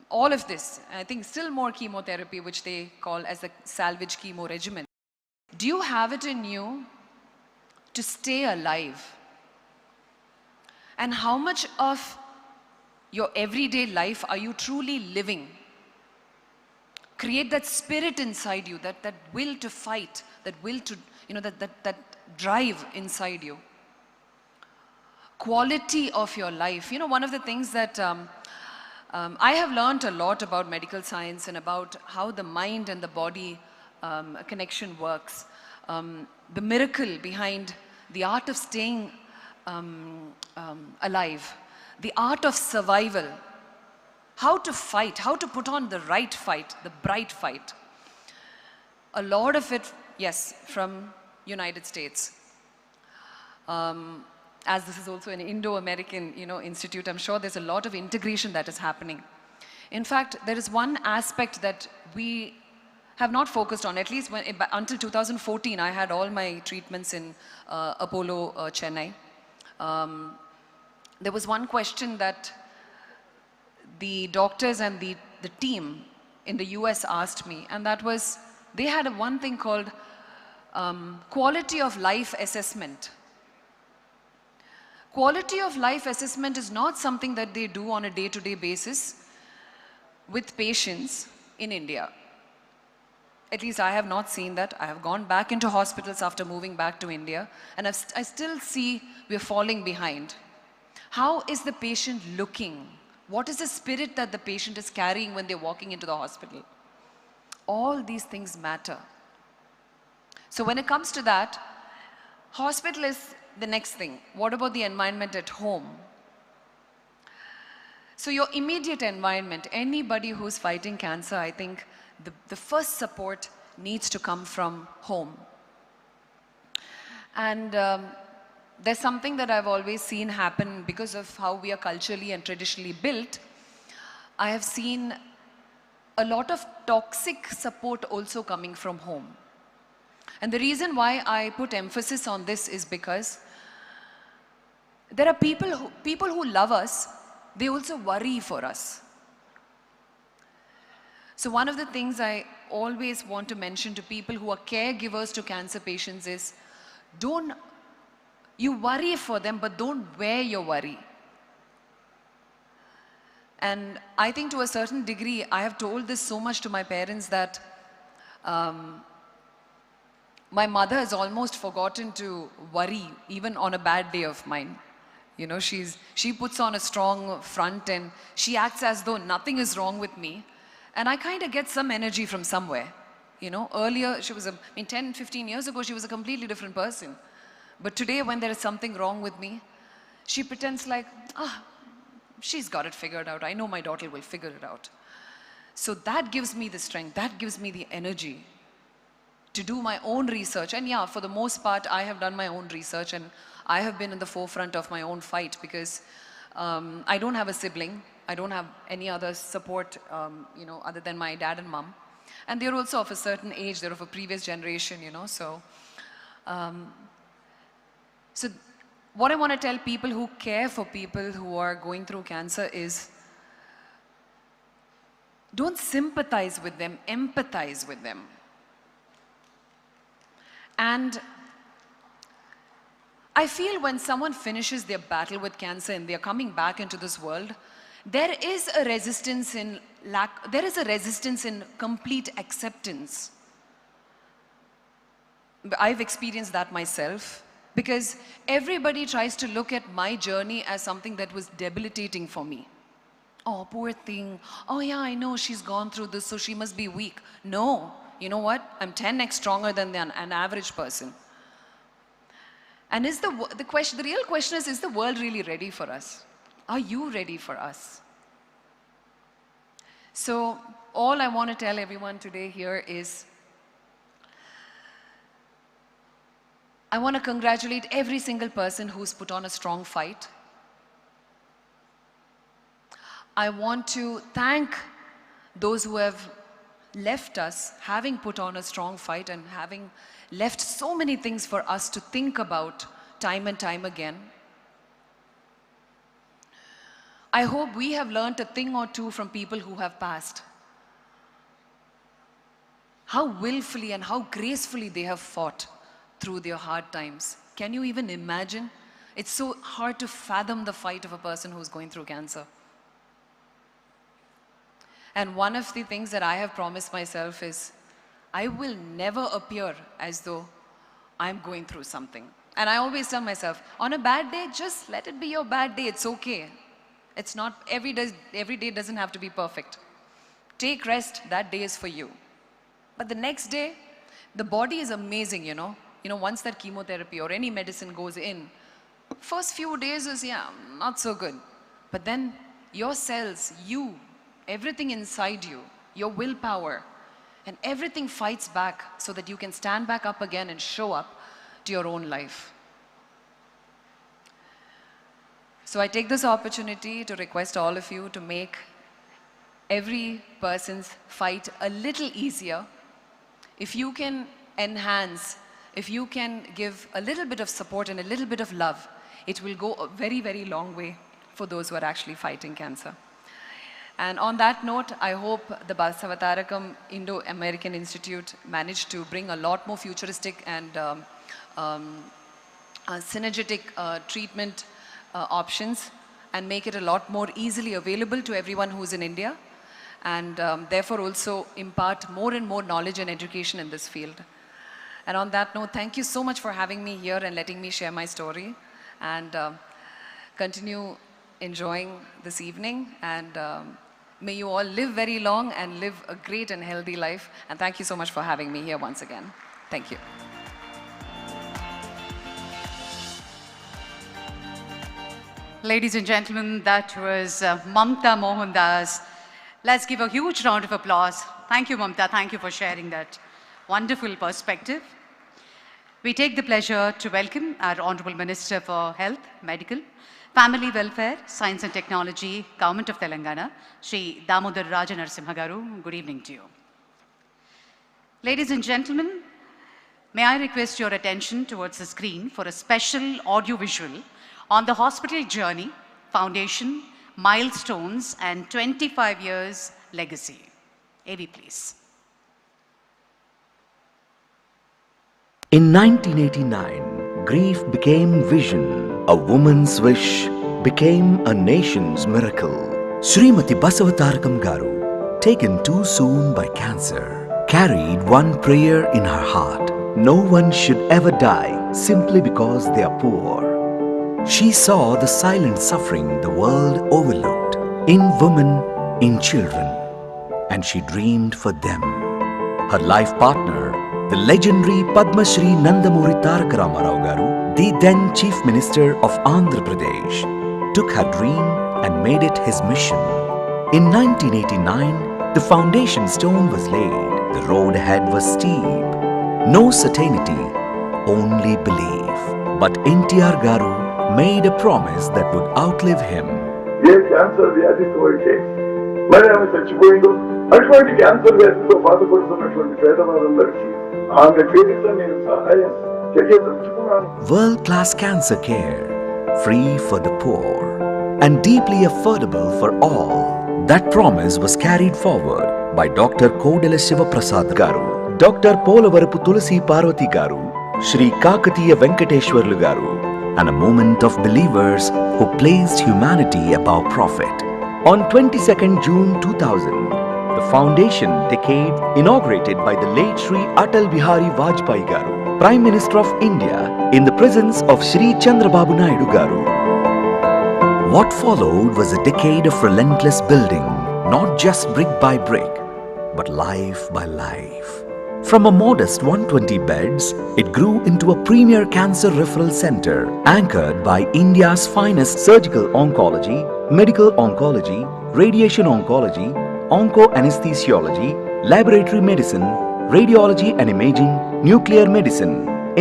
Speaker 18: all of this. I think still more chemotherapy, which they call as the salvage chemo regimen. Do you have it in you to stay alive? And how much of your everyday life are you truly living? Create that spirit inside you, that will to fight, that will to, that drive inside you. Quality of your life. One of the things that I have learned a lot about medical science and about how the mind and the body connection works. The miracle behind the art of staying alive, the art of survival. How to fight, how to put on the right fight, the bright fight. A lot of it, yes, from United States. As this is also an Indo-American, institute, I'm sure there's a lot of integration that is happening. In fact, there is one aspect that we have not focused on, at least until 2014, I had all my treatments in Apollo, Chennai. There was one question that the doctors and the team in the US asked me, and that was, they had one thing called quality of life assessment. Quality of life assessment is not something that they do on a day-to-day basis with patients in India. At least I have not seen that. I have gone back into hospitals after moving back to India, and I still see we're falling behind. How is the patient looking? What is the spirit that the patient is carrying when they're walking into the hospital? All these things matter. So when it comes to that, hospital is the next thing. What about the environment at home? So your immediate environment, anybody who's fighting cancer, I think the first support needs to come from home. And there's something that I've always seen happen because of how we are culturally and traditionally built. I have seen a lot of toxic support also coming from home. And the reason why I put emphasis on this is because there are people who love us, they also worry for us. So one of the things I always want to mention to people who are caregivers to cancer patients is, you worry for them, but don't wear your worry. And I think to a certain degree, I have told this so much to my parents that My mother has almost forgotten to worry even on a bad day of mine. You know, she puts on a strong front and she acts as though nothing is wrong with me. And I kind of get some energy from somewhere. You know, earlier she was 10, 15 years ago, she was a completely different person. But today when there is something wrong with me, she pretends like, she's got it figured out. I know my daughter will figure it out. So that gives me the strength, that gives me the energy to do my own research. And yeah, for the most part, I have done my own research and I have been in the forefront of my own fight because I don't have a sibling. I don't have any other support, you know, other than my dad and mom. And they're also of a certain age, they're of a previous generation, you know, so. So what I want to tell people who care for people who are going through cancer is, don't sympathize with them, empathize with them. And I feel when someone finishes their battle with cancer and they're coming back into this world, there is a resistance in complete acceptance. I've experienced that myself because everybody tries to look at my journey as something that was debilitating for me. Oh, poor thing. Oh yeah, I know she's gone through this, so she must be weak. No, you know what? I'm 10x stronger than an average person. And the real question is the world really ready for us? Are you ready for us? So all I want to tell everyone today here is, I want to congratulate every single person who's put on a strong fight. I want to thank those who have left us, having put on a strong fight and having left so many things for us to think about time and time again. I hope we have learned a thing or two from people who have passed. How willfully and how gracefully they have fought through their hard times. Can you even imagine? It's so hard to fathom the fight of a person who's going through cancer. And one of the things that I have promised myself is, I will never appear as though I'm going through something. And I always tell myself, on a bad day, just let it be your bad day, it's okay. It's not, every day doesn't have to be perfect. Take rest, that day is for you. But the next day, the body is amazing, you know. Once that chemotherapy or any medicine goes in, first few days is, not so good. But then your cells, everything inside you, your willpower, and everything fights back so that you can stand back up again and show up to your own life. So I take this opportunity to request all of you to make every person's fight a little easier. If you can enhance, if you can give a little bit of support and a little bit of love, it will go a very, very long way for those who are actually fighting cancer. And on that note, I hope the Basavatarakam Indo-American Institute managed to bring a lot more futuristic and synergetic treatment options and make it a lot more easily available to everyone who's in India, and therefore also impart more and more knowledge and education in this field. And on that note, thank you so much for having me here and letting me share my story, and continue enjoying this evening, and may you all live very long and live a great and healthy life. And thank you so much for having me here once again. Thank you.
Speaker 3: Ladies and gentlemen, that was Mamta Mohandas. Let's give a huge round of applause. Thank you, Mamta. Thank you for sharing that wonderful perspective. We take the pleasure to welcome our Honorable Minister for Health, Medical, Family Welfare, Science and Technology, Government of Telangana, Shri Damodar Rajanarasimha Garu. Good evening to you. Ladies and gentlemen, may I request your attention towards the screen for a special audio-visual on the hospital journey, foundation, milestones, and 25 years legacy. AV, please.
Speaker 14: In 1989, grief became vision. A woman's wish became a nation's miracle. Srimati Basavatarakam Garu, taken too soon by cancer, carried one prayer in her heart. No one should ever die simply because they are poor. She saw the silent suffering the world overlooked in women, in children, and she dreamed for them. Her life partner, the legendary Padma Shri Nandamuri Tarak Ramarao Garu, the then Chief Minister of Andhra Pradesh, took her dream and made it his mission. In 1989, the foundation stone was laid. The road ahead was steep. No certainty, only belief. But NTR Garu made a promise that would outlive him.
Speaker 19: A cancer వ్యాధితో అయితే మరి ఆమె చచ్చిపోయిందో అటువంటి cancer వ్యాధితో బాధపడుతున్నటువంటి పేదవారందరికీ ఆమె పేరిట నేను సహాయం చేయదలుచుకున్నాను.
Speaker 14: World-class cancer care, free for the poor and deeply affordable for all. That promise was carried forward by Dr. Kodala Shiva Prasad Garu, Dr. Polavarapu Tulasi Parvati Garu, Shri Kakatiya Venkateshwarlu Garu, and a movement of believers who placed humanity above profit. On 22nd June 2000, the foundation decade inaugurated by the late Shri Atal Bihari Vajpayee Garu, Prime Minister of India, in the presence of Shri Chandrababu Naidu Garu. What followed was a decade of relentless building, not just brick by brick, but life by life. From a modest 120 beds, it grew into a premier cancer referral center anchored by India's finest surgical oncology, medical oncology, radiation oncology, onco-anesthesiology, laboratory medicine, radiology and imaging, nuclear medicine,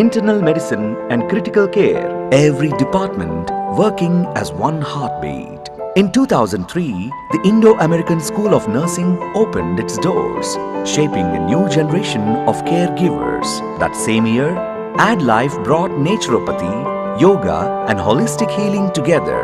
Speaker 14: internal medicine and critical care. Every department working as one heartbeat. In 2003, the Indo-American School of Nursing opened its doors, shaping a new generation of caregivers. That same year, AdLife brought naturopathy, yoga and holistic healing together,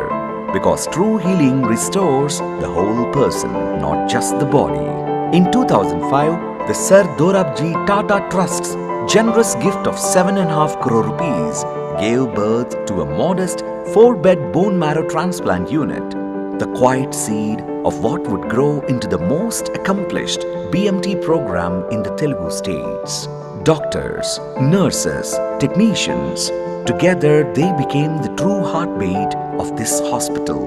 Speaker 14: because true healing restores the whole person, not just the body. In 2005, the Sir Dorabji Tata Trust's generous gift of 7.5 crore rupees gave birth to a modest 4-bed bone marrow transplant unit, the quiet seed of what would grow into the most accomplished BMT program in the Telugu states. Doctors, nurses, technicians, together they became the true heartbeat of this hospital,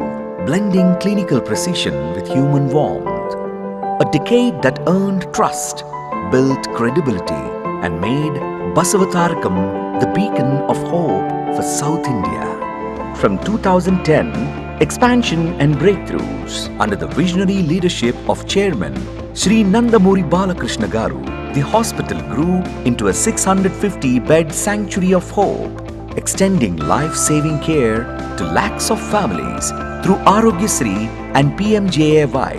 Speaker 14: blending clinical precision with human warmth. A decade that earned trust, built credibility, and made Basavatarakam the beacon of hope for South India. From 2010, expansion and breakthroughs under the visionary leadership of Chairman Shri Nandamuri Balakrishna Garu, the hospital grew into a 650-bed sanctuary of hope, extending life-saving care to lakhs of families through Arogyasri and PMJAY,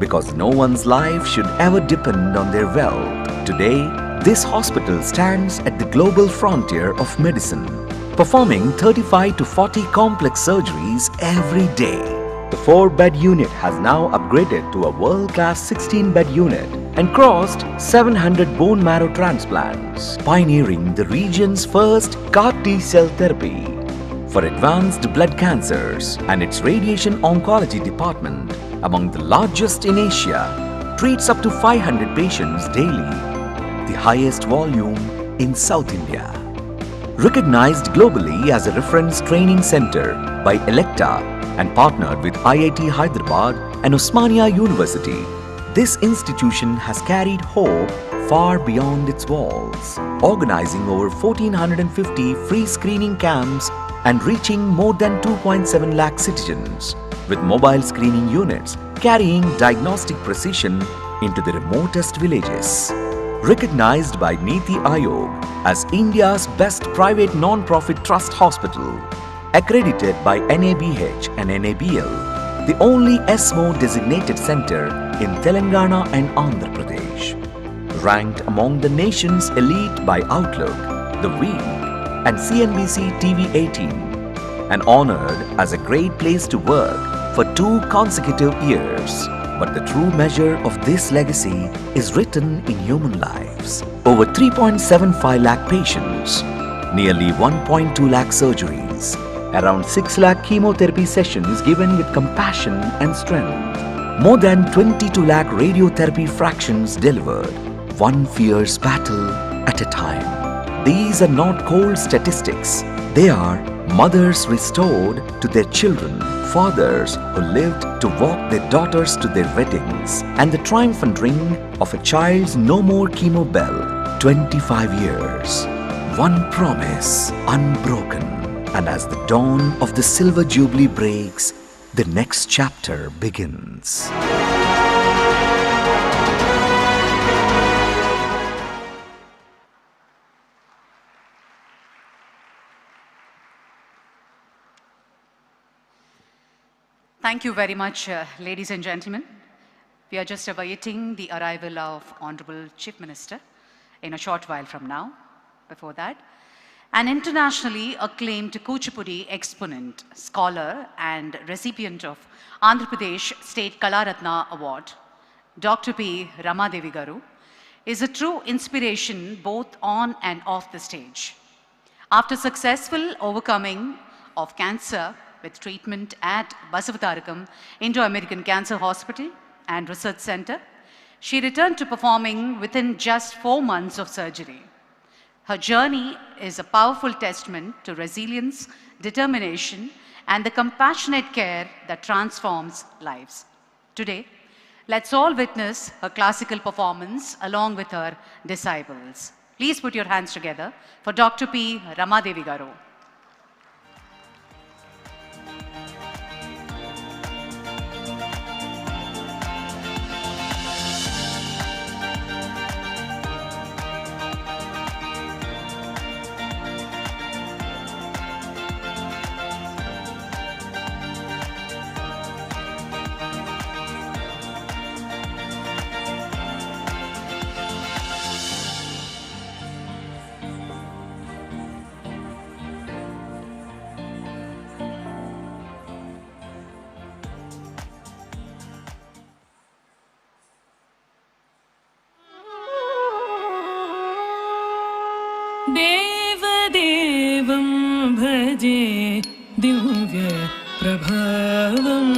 Speaker 14: because no one's life should ever depend on their wealth. Today, this hospital stands at the global frontier of medicine, performing 35 to 40 complex surgeries every day. The 4-bed unit has now upgraded to a world-class 16-bed unit and crossed 700 bone marrow transplants, pioneering the region's first CAR T-cell therapy for advanced blood cancers, and its radiation oncology department, among the largest in Asia, treats up to 500 patients daily, the highest volume in South India. Recognized globally as a reference training center by Electa and partnered with IIT Hyderabad and Osmania University, this institution has carried hope far beyond its walls, organizing over 1,450 free screening camps and reaching more than 2.7 lakh citizens, with mobile screening units carrying diagnostic precision into the remotest villages. Recognized by Niti Aayog as India's best private non-profit trust hospital, accredited by NABH and NABL, the only ESMO designated center in Telangana and Andhra Pradesh, ranked among the nation's elite by Outlook, The Week and CNBC TV 18, and honored as a great place to work for 2 consecutive years. But the true measure of this legacy is written in human lives. Over 3.75 lakh patients, nearly 1.2 lakh surgeries, around 6 lakh chemotherapy sessions given with compassion and strength, more than 22 lakh radiotherapy fractions delivered, one fierce battle at a time. These are not cold statistics. They are mothers restored to their children, fathers who lived to walk their daughters to their weddings, and the triumphant ring of a child's no more chemo bell. 25 years. One promise unbroken. And as the dawn of the silver jubilee breaks, the next chapter begins.
Speaker 3: Thank you very much, ladies and gentlemen. We are just awaiting the arrival of Honorable Chief Minister in a short while from now. Before that, an internationally acclaimed Kuchipudi exponent, scholar, and recipient of Andhra Pradesh State Kalaratna Award, Dr. P. Ramadevi Garu, is a true inspiration both on and off the stage. After successful overcoming of cancer with treatment at Basavatarakam Indo-American Cancer Hospital and Research Center, she returned to performing within just 4 months of surgery. Her journey is a powerful testament to resilience, determination, and the compassionate care that transforms lives. Today, let's all witness her classical performance along with her disciples. Please put your hands together for Dr. P. Ramadevi Garu.
Speaker 20: देवदेवं भजे Divya प्रभावम्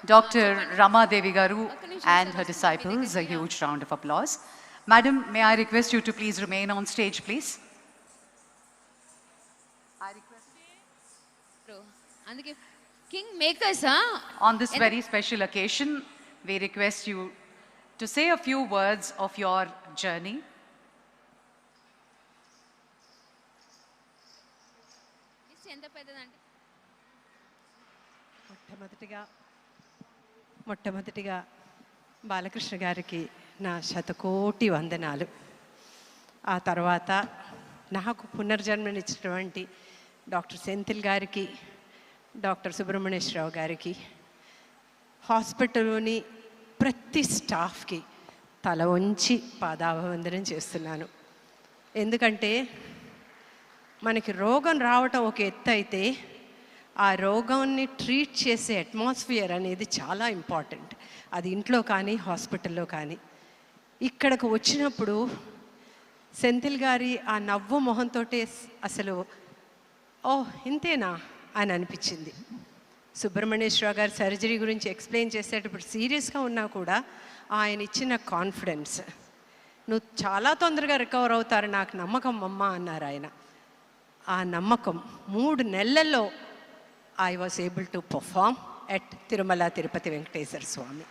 Speaker 3: Dr. Rama Devi Garu and her disciples, a huge round of applause. Madam, may I request you to please remain on stage, please?
Speaker 21: King makers,
Speaker 3: On this very special occasion, we request you to say a few words of your journey.
Speaker 22: మొట్టమొదటిగా బాలకృష్ణ గారికి నా శతకోటి వందనాలు. ఆ తర్వాత నాకు పునర్జన్మనిచ్చినటువంటి doctor Senthil గారికి, doctor Subrahmanyeswara Rao గారికి, హాస్పిటల్లోని ప్రతి స్టాఫ్కి తల వంచి పాదాభివందనం చేస్తున్నాను. ఎందుకంటే మనకి రోగం రావటం ఒక ఎత్తు అయితే ఆ రోగాన్ని ట్రీట్ చేసే అట్మాస్ఫియర్ అనేది చాలా ఇంపార్టెంట్. అది ఇంట్లో కానీ హాస్పిటల్లో కానీ. ఇక్కడికి వచ్చినప్పుడు సెంథిల్ గారి ఆ నవ్వు మొహంతో అసలు ఓహ్ ఇంతేనా అని అనిపించింది. సుబ్రహ్మణ్యేశ్వరరావు గారు సర్జరీ గురించి ఎక్స్ప్లెయిన్ చేసేటప్పుడు సీరియస్గా ఉన్నా కూడా ఆయన ఇచ్చిన కాన్ఫిడెన్స్, నువ్వు చాలా తొందరగా రికవర్ అవుతారు, నాకు నమ్మకం అమ్మ అన్నారు ఆయన. ఆ నమ్మకం 3 నెలల్లో I was able to perform at Tirumala Tirupati Venkateswara Swami.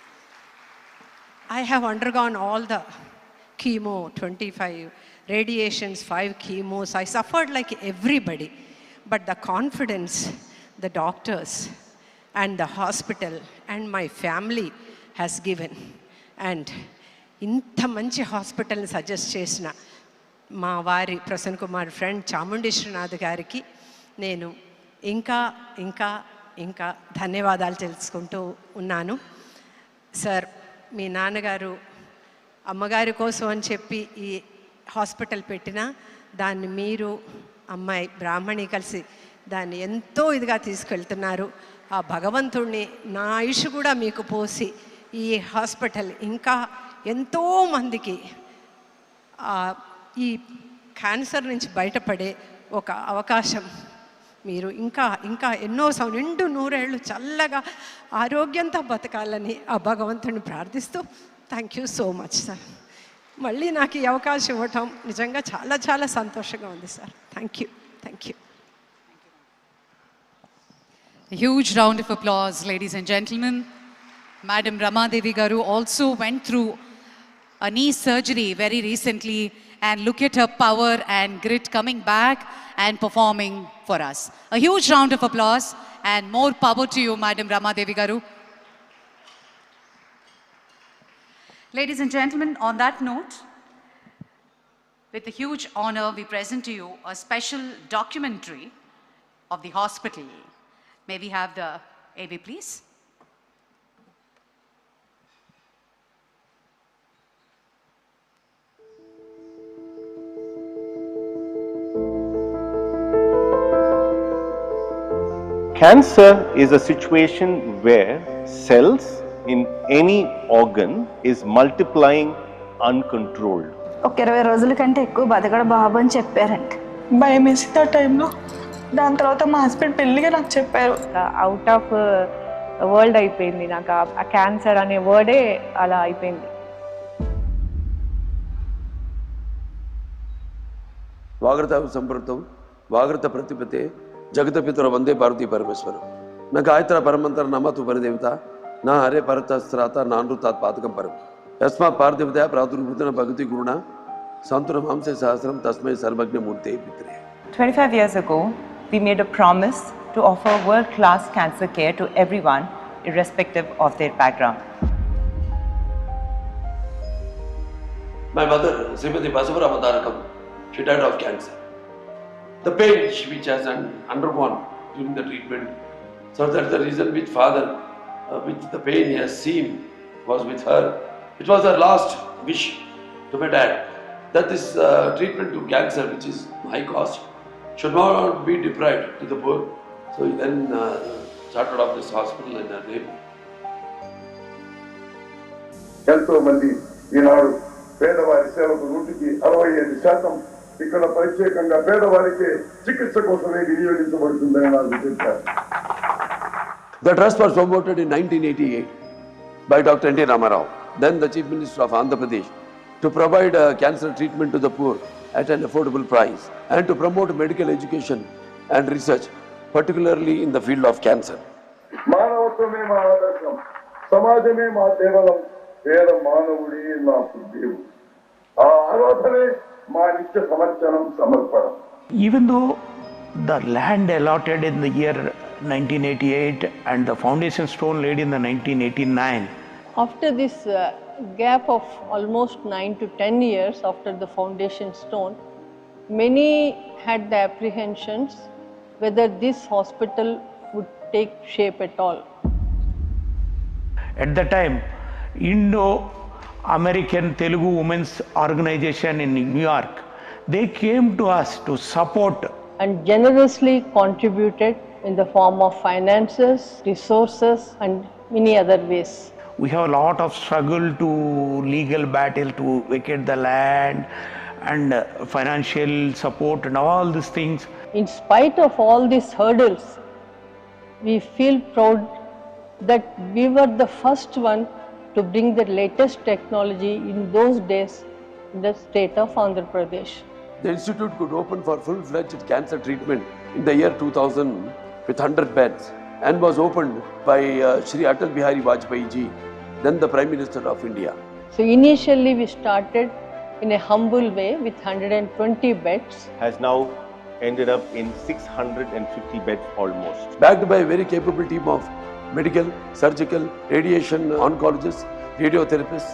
Speaker 22: I have undergone all the chemo, 25 radiations, 5 chemos. I suffered like everybody. But the confidence the doctors and the hospital and my family has given. And ఇంత మంచి హాస్పిటల్ని suggest చేసిన మా వారి Prasanna Kumar friend Chamundeswaranath గారికి నేను ఇంకా ఇంకా ఇంకా ధన్యవాదాలు తెలుసుకుంటూ ఉన్నాను. సార్, మీ నాన్నగారు అమ్మగారి కోసం అని చెప్పి ఈ హాస్పిటల్ పెట్టినా దాన్ని మీరు అమ్మాయి బ్రాహ్మణి కలిసి దాన్ని ఎంతో ఇదిగా తీసుకెళ్తున్నారు. ఆ భగవంతుడిని నా ఆయుష్ కూడా మీకు పోసి ఈ హాస్పిటల్ ఇంకా ఎంతోమందికి ఈ క్యాన్సర్ నుంచి బయటపడే ఒక అవకాశం మీరు ఇంకా ఇంకా ఎన్నో నిండు 100 ఏళ్ళు చల్లగా ఆరోగ్యంతో బతకాలని ఆ భగవంతుడిని ప్రార్థిస్తూ thank you so much sir. మళ్ళీ నాకు ఈ అవకాశం ఇవ్వటం నిజంగా చాలా చాలా సంతోషంగా ఉంది sir. Thank you, thank you.
Speaker 3: A huge round of applause, ladies and gentlemen. Madam Rama Devi Garu also went through a knee surgery very recently, and look at her power and grit coming back and performing for us. A huge round of applause and more power to you, Madam Rama Devi Garu. Ladies and gentlemen, on that note, with a huge honor, we present to you a special documentary of the hospital. May we have the AV, please?
Speaker 23: Cancer is a situation where cells in any organ is multiplying uncontrolled.
Speaker 24: ఒక 20 రోజుల కంటే ఎక్కువ బతకడం బాబు అని చెప్పారంట.
Speaker 25: భయం వేసింది ఆ టైంలో. దాని తర్వాత మా హస్బెండ్ పెళ్ళిగా నాకు చెప్పారు.
Speaker 26: అవుట్ ఆఫ్ వరల్డ్ అయిపోయింది నాకు ఆ క్యాన్సర్ అనే వర్డే అలా అయిపోయింది.
Speaker 16: వాగ్రత సంపృక్తం వాగ్రత ప్రతిపతే జగత పితర వందే పార్వతీ పరమేశ్వరం నా గాయత్ర పరమంతర నమతు పరిదేవత నా హరే పరతస్త్రాత నానృతాత్ పాతకం పరం యస్మాత్ పార్థివతయా ప్రాదుర్భూతన భగతి గురుణ సంతున మాంసే సహస్రం తస్మై సర్వజ్ఞ మూర్తే Pitre.
Speaker 15: 25 years ago, we made a promise to offer world-class cancer care to everyone, irrespective of their background.
Speaker 16: My mother, Srimati Basavatarakam, she died of cancer. The pain which has undergone during the treatment. So that's the reason which father, which the pain he has seen was with her. It was her last wish to my dad that this treatment to cancer, which is high cost, should not be deprived to the poor. So he then started off this hospital in her name.
Speaker 19: ఎంతో మంది ఈనాడు పేదవారి సేవకు 65% ఇక్కడ ప్రత్యేకంగా పేదవారికి చికిత్స కోసమే వినియోగించబడుతుందని నాకు చెప్పారు.
Speaker 16: The trust was promoted in 1988 by Dr. N.T. Ramarao, then the Chief Minister of Andhra Pradesh, to provide cancer treatment to the poor at an affordable price and to promote medical education and research, particularly in the field of cancer.
Speaker 19: మానవత్వమే మా ఆదర్శం, సమాజమే మా దేవాలయం, పేద మానవుడే నాకు దేవుడు. ఆ ఆరాధనే మా నిత్య సమర్చనం సమర్పణం.
Speaker 1: Even though the land allotted in the year 1988 and the foundation stone laid in the 1989.
Speaker 2: After this gap of almost 9 to 10 years after the foundation stone, many had the apprehensions whether this hospital would take shape at all.
Speaker 1: At the time, Indo-American Telugu Women's Organization in New York, they came to us to support
Speaker 2: and generously contributed in the form of finances, resources and many other ways.
Speaker 1: We have a lot of struggle to legal battle to vacate the land and financial support and all these things.
Speaker 2: In spite of all these hurdles, we feel proud that we were the first one to bring the latest technology in those days in the state of Andhra Pradesh.
Speaker 16: The institute could open for full-fledged cancer treatment in the year 2000 with 100 beds and was opened by Shri Atal Bihari Vajpayee ji, then the Prime Minister of India.
Speaker 2: So initially we started in a humble way with 120 beds.
Speaker 23: Has now ended up in 650 beds almost.
Speaker 16: Backed by a very capable team of medical, surgical, radiation oncologists, radiotherapists,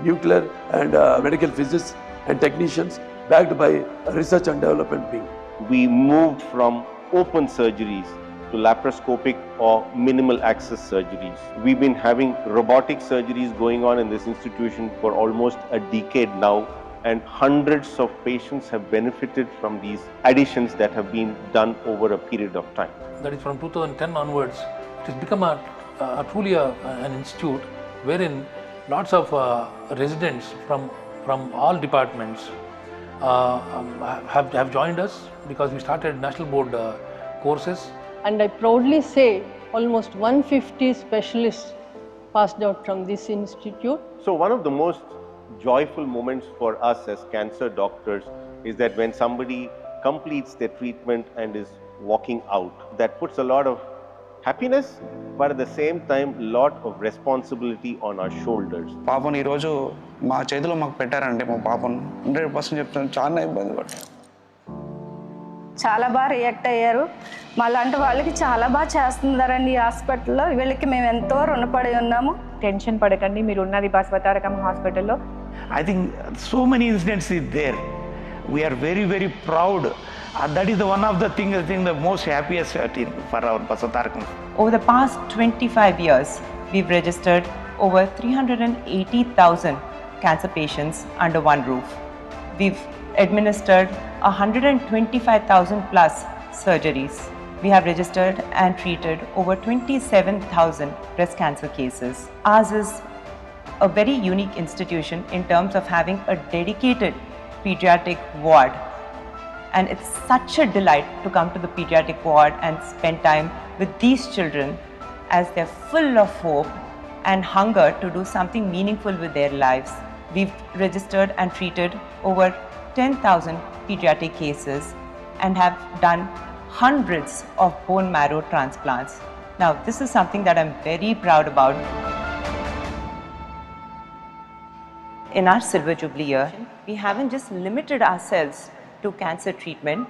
Speaker 16: nuclear and medical physicists and technicians, backed by a research and development wing.
Speaker 23: We moved from open surgeries to laparoscopic or minimal access surgeries. We've been having robotic surgeries going on in this institution for almost a decade now, and hundreds of patients have benefited from these additions that have been done over a period of time.
Speaker 12: That is from 2010 onwards, it has become truly an institute wherein lots of residents from all departments have joined us because we started national board courses.
Speaker 2: And I proudly say almost 150 specialists passed out from this institute.
Speaker 23: So one of the most joyful moments for us as cancer doctors is that when somebody completes their treatment and is walking out, that puts a lot of happiness, but at the same time lot of responsibility on our shoulders.
Speaker 4: పాపను ఈరోజు మా చేతిలో మాకు పెట్టారంటే మా పాపను 100% చెప్తాను, చాలా ఇబ్బంది పడ్డాను.
Speaker 24: చాలా బాగా రియాక్ట్ అయ్యారు. మాలాంటి వాళ్ళకి చాలా బాగా చేస్తున్నారండి ఈ హాస్పిటల్లో. వీళ్ళకి మేము ఎంతో రుణపడి ఉన్నాము.
Speaker 15: టెన్షన్ పడకండి, మీరు ఉన్నది బసవతారకం హాస్పిటల్లో.
Speaker 1: I think so many incidents is there. We are very, very proud. That is the one of the things, I think, the most happiest thing for our Basavatarakam.
Speaker 15: Over the past 25 years, we've registered over 380,000 cancer patients under one roof. We've administered 125,000 plus surgeries. We have registered and treated over 27,000 breast cancer cases. Ours is a very unique institution in terms of having a dedicated pediatric ward. And it's such a delight to come to the pediatric ward and spend time with these children as they're full of hope and hunger to do something meaningful with their lives. We've registered and treated over 10,000 pediatric cases and have done hundreds of bone marrow transplants. Now, this is something that I'm very proud about. In our Silver Jubilee year, we haven't just limited ourselves to cancer treatment,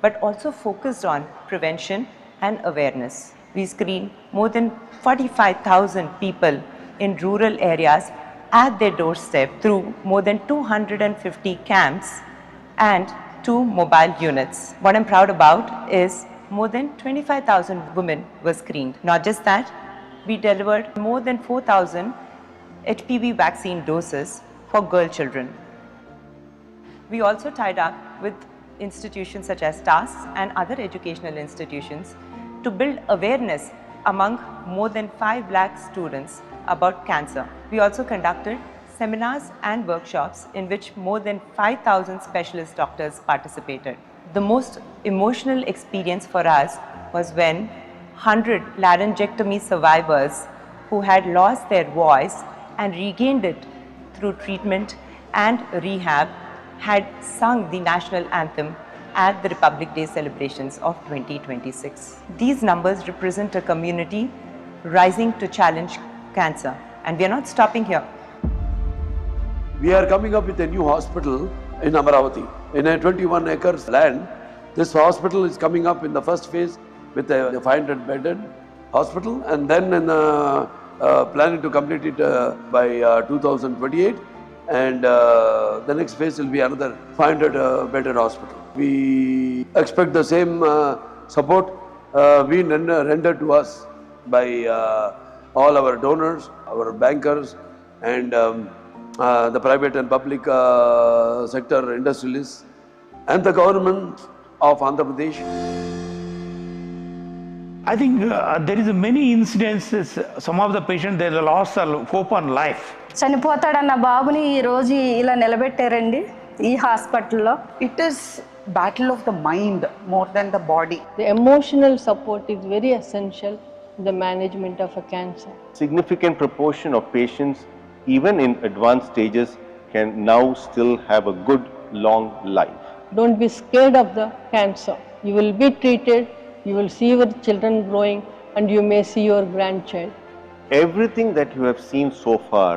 Speaker 15: but also focused on prevention and awareness. We screen more than 45,000 people in rural areas at their doorstep through more than 250 camps and 2 mobile units. What I'm proud about is more than 25,000 women were screened. Not just that, we delivered more than 4,000 HPV vaccine doses for girl children. We also tied up with institutions such as TAS and other educational institutions to build awareness among more than 5 lakh students about cancer. We also conducted seminars and workshops in which more than 5,000 specialist doctors participated. The most emotional experience for us was when 100 laryngectomy survivors who had lost their voice and regained it through treatment and rehab had sung the national anthem at the Republic Day celebrations of 2026. These numbers represent a community rising to challenge cancer, and we are not stopping here.
Speaker 16: We are coming up with a new hospital in Amaravati. In a 21 acres land, this hospital is coming up in the first phase with a 500-bedded hospital, and then planning to complete it by 2028. And the next phase will be another 500-bedded hospital. We expect the same support being rendered to us by all our donors, our bankers, and the private and public sector industrialists, and the government of Andhra Pradesh.
Speaker 1: I think there is many incidences, some of the patients, they lost hope on life.
Speaker 24: చనిపోతాడన్న బాబుని ఈ రోజు ఇలా నిలబెట్టారండి ఈ హాస్పిటల్లో.
Speaker 5: It is battle of the mind more than the body.
Speaker 2: The emotional support is very essential in the management of a cancer.
Speaker 23: Significant proportion of patients, even in advanced stages, can now still have a good long life.
Speaker 2: Don't be scared of the cancer. You will be treated, you will see your children growing, and you may see your grandchild.
Speaker 23: Everything that you have seen so far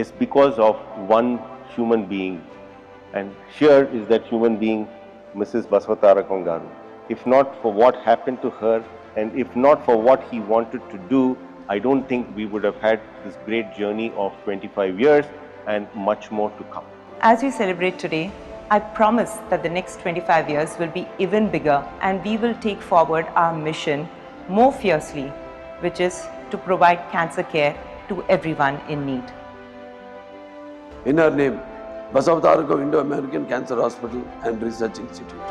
Speaker 23: is because of one human being, and here is that human being, Mrs. Basavatarakam garu. If not for what happened to her, and if not for what he wanted to do, I don't think we would have had this great journey of 25 years and much more to come.
Speaker 15: As we celebrate today, I promise that the next 25 years will be even bigger, and we will take forward our mission more fiercely, which is to provide cancer care to everyone in need.
Speaker 16: In our name, Basavatarakam Indo-American Cancer Hospital and Research Institute.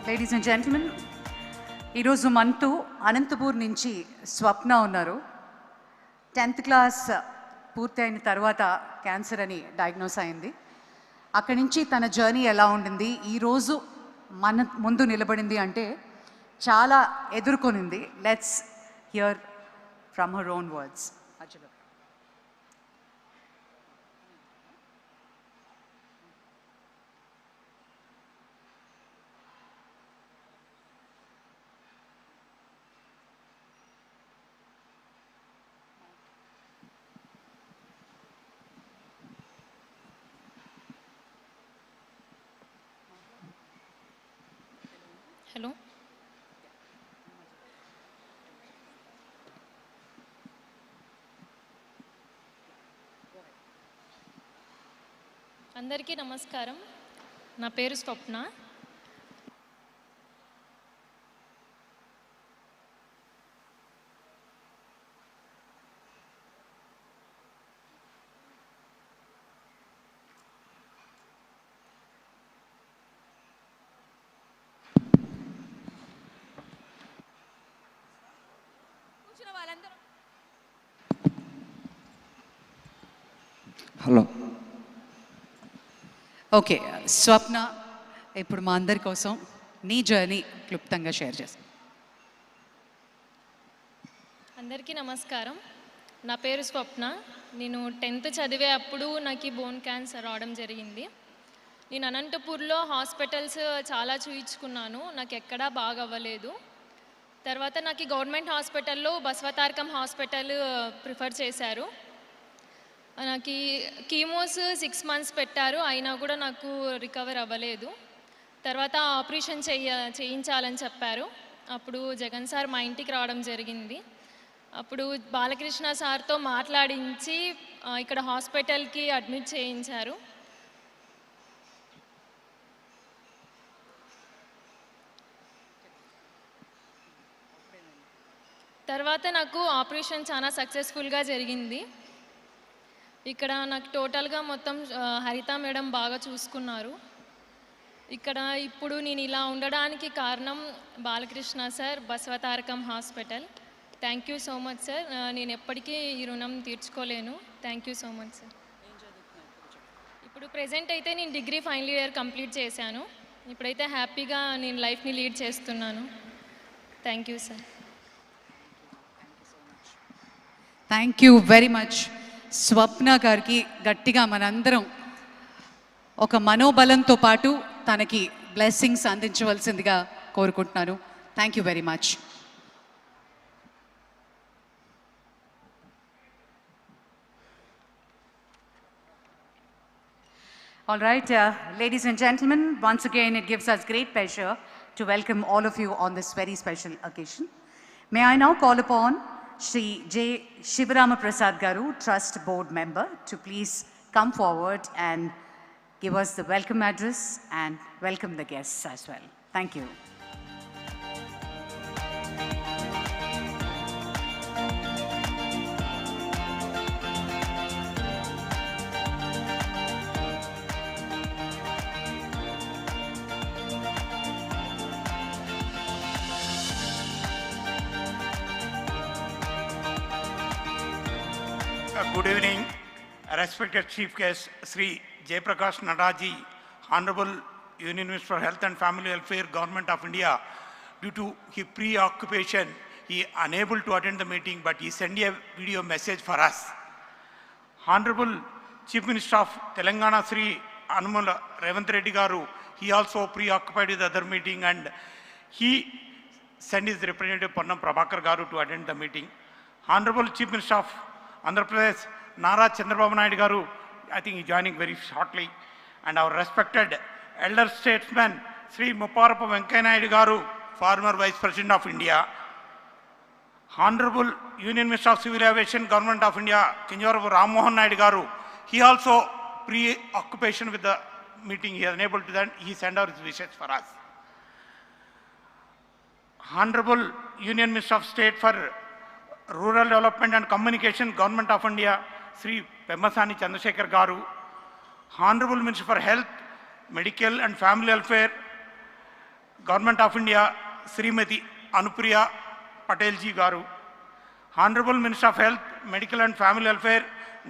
Speaker 3: Ladies and gentlemen, ఈరోజు మనతో అనంతపూర్ నుంచి స్వప్న ఉన్నారు. 10th class పూర్తయిన తర్వాత cancer అని diagnose అయింది. అక్కడి నుంచి తన జర్నీ ఎలా ఉండింది, ఈరోజు మన ముందు నిలబడింది అంటే చాలా ఎదుర్కొనింది. Let's hear from her own words.
Speaker 6: Hello, అందరికీ నమస్కారం. నా పేరు స్వప్న.
Speaker 7: హలో.
Speaker 3: ఓకే స్వప్న, ఇప్పుడు మా అందరి కోసం నీ జర్నీ క్లుప్తంగా షేర్ చేస్తాను.
Speaker 6: అందరికీ నమస్కారం. నా పేరు స్వప్న. నేను 10th చదివే అప్పుడు నాకు ఈ బోన్ క్యాన్సర్ రావడం జరిగింది. నేను అనంతపూర్లో హాస్పిటల్స్ చాలా చూయించుకున్నాను, నాకు ఎక్కడా బాగా అవ్వలేదు. తర్వాత నాకు గవర్నమెంట్ హాస్పిటల్లో బసవతారకం హాస్పిటల్ ప్రిఫర్ చేశారు. నాకు కీమోస్ 6 months పెట్టారు, అయినా కూడా నాకు రికవర్ అవ్వలేదు. తర్వాత ఆపరేషన్ చేయించాలని చెప్పారు. అప్పుడు జగన్ సార్ మా ఇంటికి రావడం జరిగింది. అప్పుడు బాలకృష్ణ సార్తో మాట్లాడించి ఇక్కడ హాస్పిటల్కి అడ్మిట్ చేయించారు. తర్వాత నాకు ఆపరేషన్ చాలా సక్సెస్ఫుల్గా జరిగింది. ఇక్కడ నాకు టోటల్గా మొత్తం హరిత మేడం బాగా చూసుకున్నారు. ఇక్కడ ఇప్పుడు నేను ఇలా ఉండడానికి కారణం Balakrishna sir, Basavatarakam hospital. Thank you so much sir. నేను ఎప్పటికీ ఈ రుణం తీర్చుకోలేను. Thank you so much sir. ఇప్పుడు ప్రెజెంట్ అయితే నేను డిగ్రీ ఫైనల్ ఇయర్ కంప్లీట్ చేశాను. ఇప్పుడైతే హ్యాపీగా నేను లైఫ్ని లీడ్ చేస్తున్నాను. Thank you sir.
Speaker 3: Thank you very much. Swapna గారికి గట్టిగా మనందరం ఒక మనోబలంతో పాటు తనకి బ్లెస్సింగ్స్ అందించవలసిందిగా కోరుకుంటున్నాను. Thank you very much. All right, ladies and gentlemen, once again it gives us great pleasure to welcome all of you on this very special occasion. May I now call upon Shri J. Shivarama Prasad Garu, Trust Board Member, to please come forward and give us the welcome address and welcome the guests as well. Thank you.
Speaker 1: Good evening, respected Chief Guest Sri Jayaprakash Nadaji, Honorable Union Minister for Health and Family Welfare, Government of India. Due to his preoccupation, he unable to attend the meeting, but he sent a video message for us. Honorable Chief Minister of Telangana Sri Anumala Revanth Reddy Garu, he also preoccupied with other meeting and he sent his representative Ponnam Prabhakar Garu to attend the meeting. Honorable Chief Minister of Andhra Pradesh, Nara Chandrababu Naidu Garu, I think he's joining very shortly. And our respected elder statesman, Sri Mupparappu Venkaiah Naidu Garu, former Vice President of India. Honorable Union Minister of Civil Aviation, Government of India, Kinjarapu Ram Mohan Naidu Garu, he also preoccupation with the meeting, he is unable to then, he sent out his wishes for us. Honorable Union Minister of State for Rural Development and Communication, Government of India, Sri Pemmasani Chandrasekhar Garu. Honorable Minister for Health, Medical and Family Welfare, Government of India, Srimati Anupriya Patel Ji Garu. Honorable Minister of Health, Medical and Family Welfare,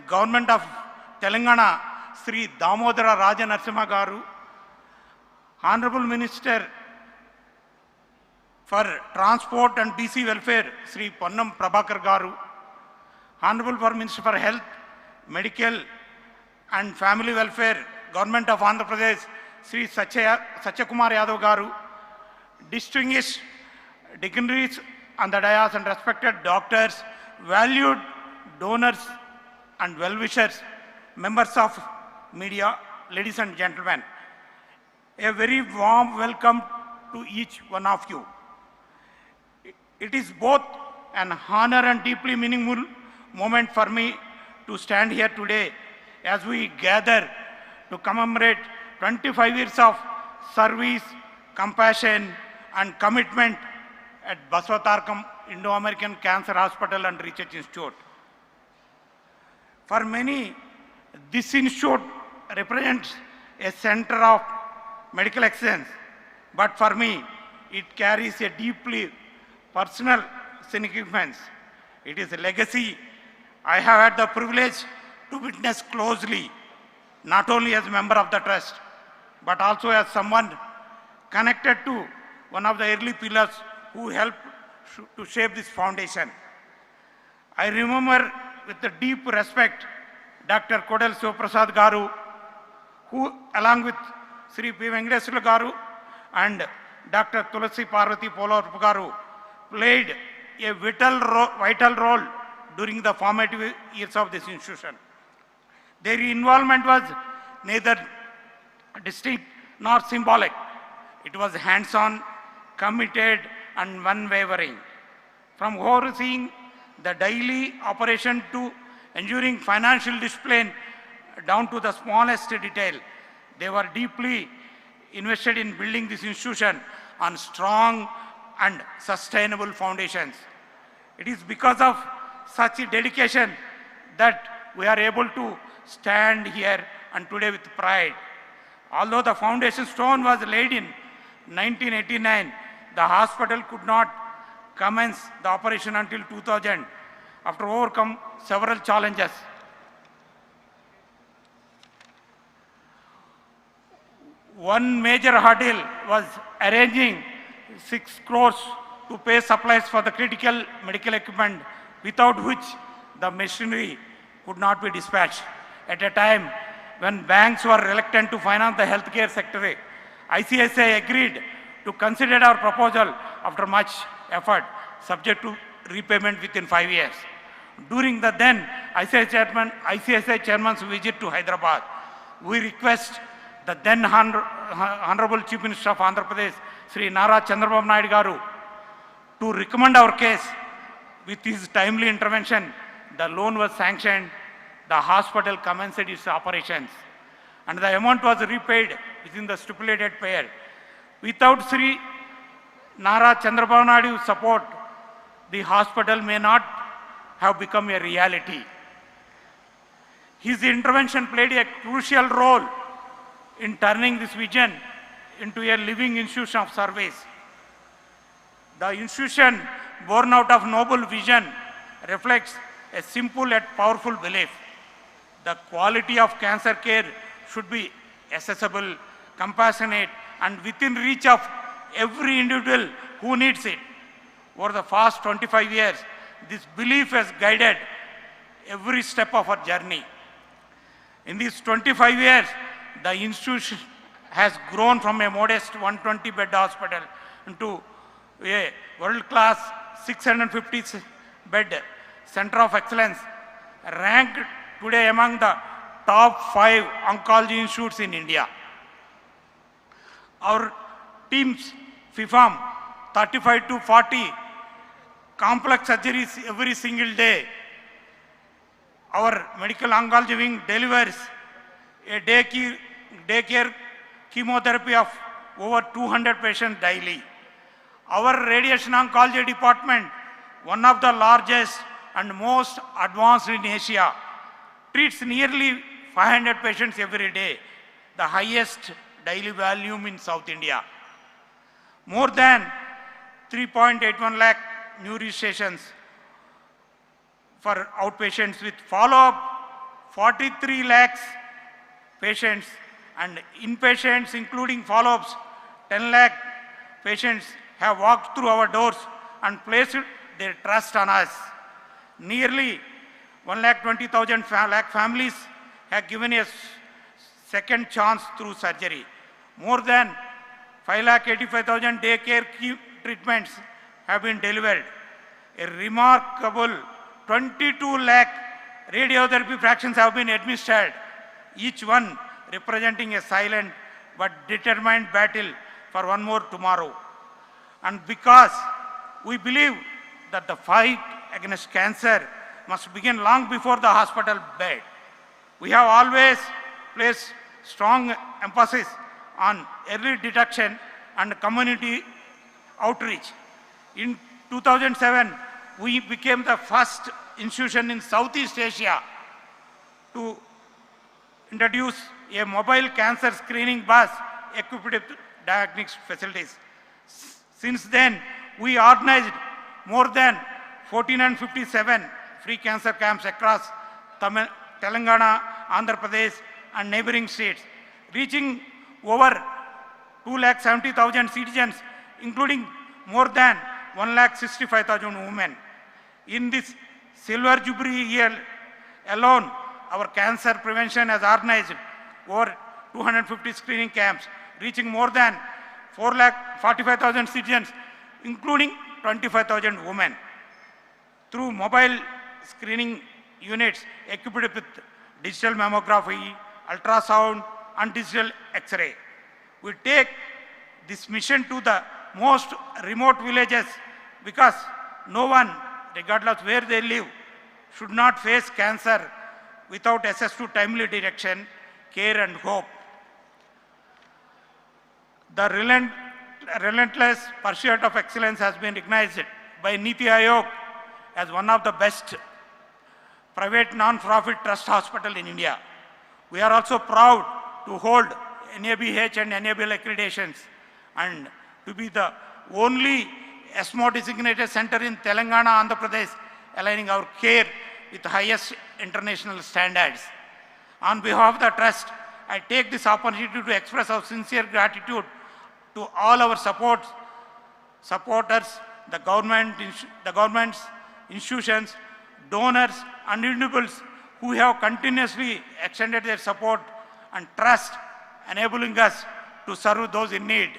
Speaker 1: Government of Telangana, Sri Damodara Raja Narasimha Garu. Honorable Minister for Transport and BC Welfare, Sri Ponnam Prabhakar Garu. Honorable for Minister for Health, Medical and Family Welfare, Government of Andhra Pradesh, Sri Satyakumar Yadav Garu. Distinguished dignitaries on the dais and respected doctors, valued donors and well-wishers, members of media, ladies and gentlemen, a very warm welcome to each one of you. It is both an honor and deeply meaningful moment for me to stand here today as we gather to commemorate 25 years of service, compassion and commitment at Basavatarakam Indo-American Cancer Hospital and Research Institute. For many, this institute represents a center of medical excellence, but for me, it carries a deeply personal significance. It is a legacy I have had the privilege to witness closely, not only as a member of the trust, but also as someone connected to one of the early pillars who helped to shape this foundation. I remember with the deep respect Dr. Kodal Sivaprasad Garu, who along with Sri P. Venkateswara Garu and Dr. Tulasi Parvati Polarpu Garu played a vital role during the formative years of this institution. Their involvement was neither distinct nor symbolic. It was hands-on, committed, and unwavering. From overseeing the daily operation to ensuring financial discipline down to the smallest detail, they were deeply invested in building this institution on strong and sustainable foundations. It is because of such dedication that we are able to stand here and today with pride. Although the foundation stone was laid in 1989, the hospital could not commence the operation until 2000 after overcome several challenges. One major hurdle was arranging 6 crores to pay supplies for the critical medical equipment without which the machinery could not be dispatched. At a time when banks were reluctant to finance the healthcare sector, ICICI agreed to consider our proposal after much effort, subject to repayment within 5 years. During the then ICICI chairman's visit to Hyderabad, we request the then Honorable Chief Minister of Andhra Pradesh, Sri Nara Chandrababu Naidu Garu, to recommend our case. With his timely intervention, the loan was sanctioned, the hospital commenced its operations, and the amount was repaid within the stipulated period. Without Sri Nara Chandrababu Naidu's support, the hospital may not have become a reality. His intervention played a crucial role in turning this vision into a living institution of service. The institution, born out of noble vision, reflects a simple yet powerful belief. The quality of cancer care should be accessible, compassionate, and within reach of every individual who needs it. Over the past 25 years, this belief has guided every step of our journey. In these 25 years, the institution has grown from a modest 120-bed hospital into a world-class 650-bed center of excellence, ranked today among the top 5 oncology institutes in India. Our teams perform 35 to 40 complex surgeries every single day. Our medical oncology wing delivers a daycare chemotherapy of over 200 patients daily. Our radiation oncology department, one of the largest and most advanced in Asia, treats nearly 500 patients every day, the highest daily volume in South India. More than 3.81 lakh new registrations for outpatients with follow-up, 43 lakhs patients, and inpatients including follow-ups, 10 lakh patients have walked through our doors and placed their trust on us. Nearly 1,20,000 families have given a second chance through surgery. More than 5,85,000 daycare treatments have been delivered. A remarkable 22 lakh radiotherapy fractions have been administered, each one representing a silent but determined battle for one more tomorrow. And because we believe that the fight against cancer must begin long before the hospital bed, we have always placed strong emphasis on early detection and community outreach. In 2007, we became the first institution in Southeast Asia to introduce a mobile cancer screening bus equipped with diagnostic facilities. Since then, we organized more than 1,457 free cancer camps across Telangana, Andhra Pradesh, and neighboring states, reaching over 270,000 citizens, including more than 165,000 women. In this Silver Jubilee year alone, our cancer prevention has organized over 250 screening camps, reaching more than 445,000 citizens, including 25,000 women through mobile screening units equipped with digital mammography, ultrasound, and digital X-ray. We take this mission to the most remote villages because no one, regardless where they live, should not face cancer without access to timely detection, care, and hope. The relentless pursuit of excellence has been recognized by Niti Aayog as one of the best private non-profit trust hospital in India. We are also proud to hold NABH and NABL accreditations and to be the only ESMO designated center in Telangana, Andhra Pradesh, aligning our care with the highest international standards. On behalf of the trust, I take this opportunity to express our sincere gratitude to all our supporters, the governments, institutions, donors, and individuals who have continuously extended their support and trust, enabling us to serve those in need.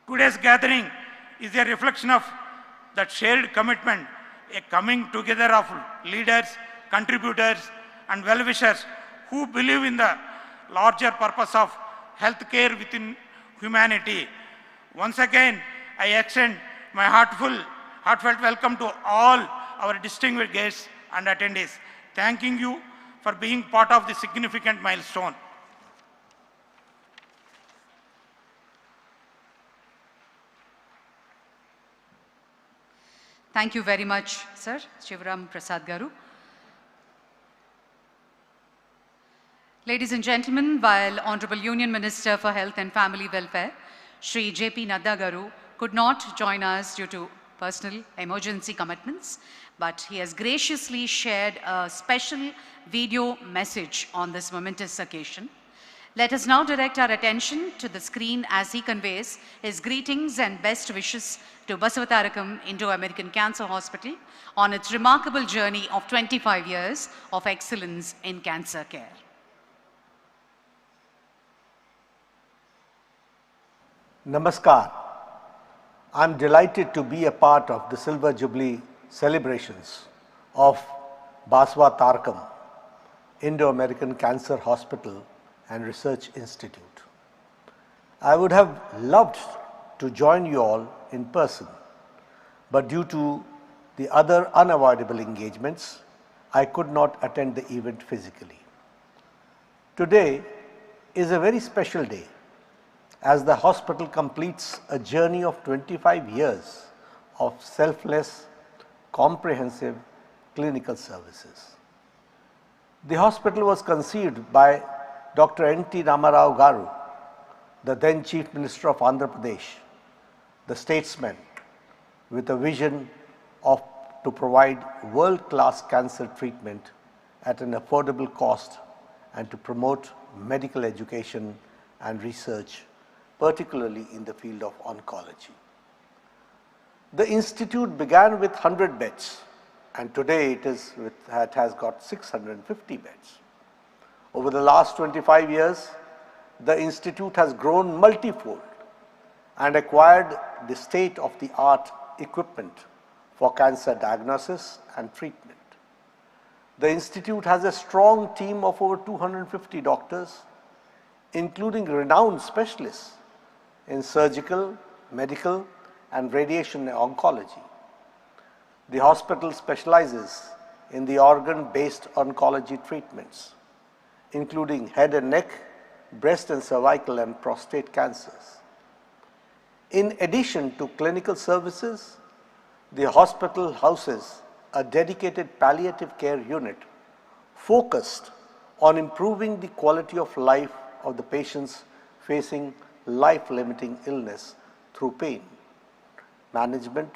Speaker 1: Today's gathering is a reflection of that shared commitment, a coming together of leaders, contributors, and well-wishers who believe in the larger purpose of healthcare within humanity. Once again, I extend my heartfelt welcome to all our distinguished guests and attendees, thanking you for being part of this significant milestone.
Speaker 3: Thank you very much, sir, Shivaram Prasad Garu. Ladies and gentlemen, while Honorable Union Minister for Health and Family Welfare, Shri J.P. Nadda Garu, could not join us due to personal emergency commitments, but he has graciously shared a special video message on this momentous occasion. Let us now direct our attention to the screen as he conveys his greetings and best wishes to Basavatarakam Indo-American Cancer Hospital on its remarkable journey of 25 years of excellence in cancer care.
Speaker 8: Namaskar. I'm delighted to be a part of the Silver Jubilee celebrations of Basavatarakam Indo-American Cancer Hospital and Research Institute. I would have loved to join you all in person, but due to the other unavoidable engagements, I could not attend the event physically. Today is a very special day as the hospital completes a journey of 25 years of selfless, comprehensive clinical services. The hospital was conceived by Dr. N.T. Ramarao Garu, the then Chief Minister of Andhra Pradesh, the statesman, with a vision to provide world-class cancer treatment at an affordable cost and to promote medical education and research, particularly in the field of oncology. The institute began with 100 beds and today it has got 650 beds. Over the last 25 years, the institute has grown multifold and acquired the state-of-the-art equipment for cancer diagnosis and treatment. The institute has a strong team of over 250 doctors, including renowned specialists in surgical, medical, and radiation oncology. The hospital specializes in the organ-based oncology treatments, including head and neck, breast and cervical and prostate cancers. In addition to clinical services, the hospital houses a dedicated palliative care unit focused on improving the quality of life of the patients facing life-limiting illness through pain management,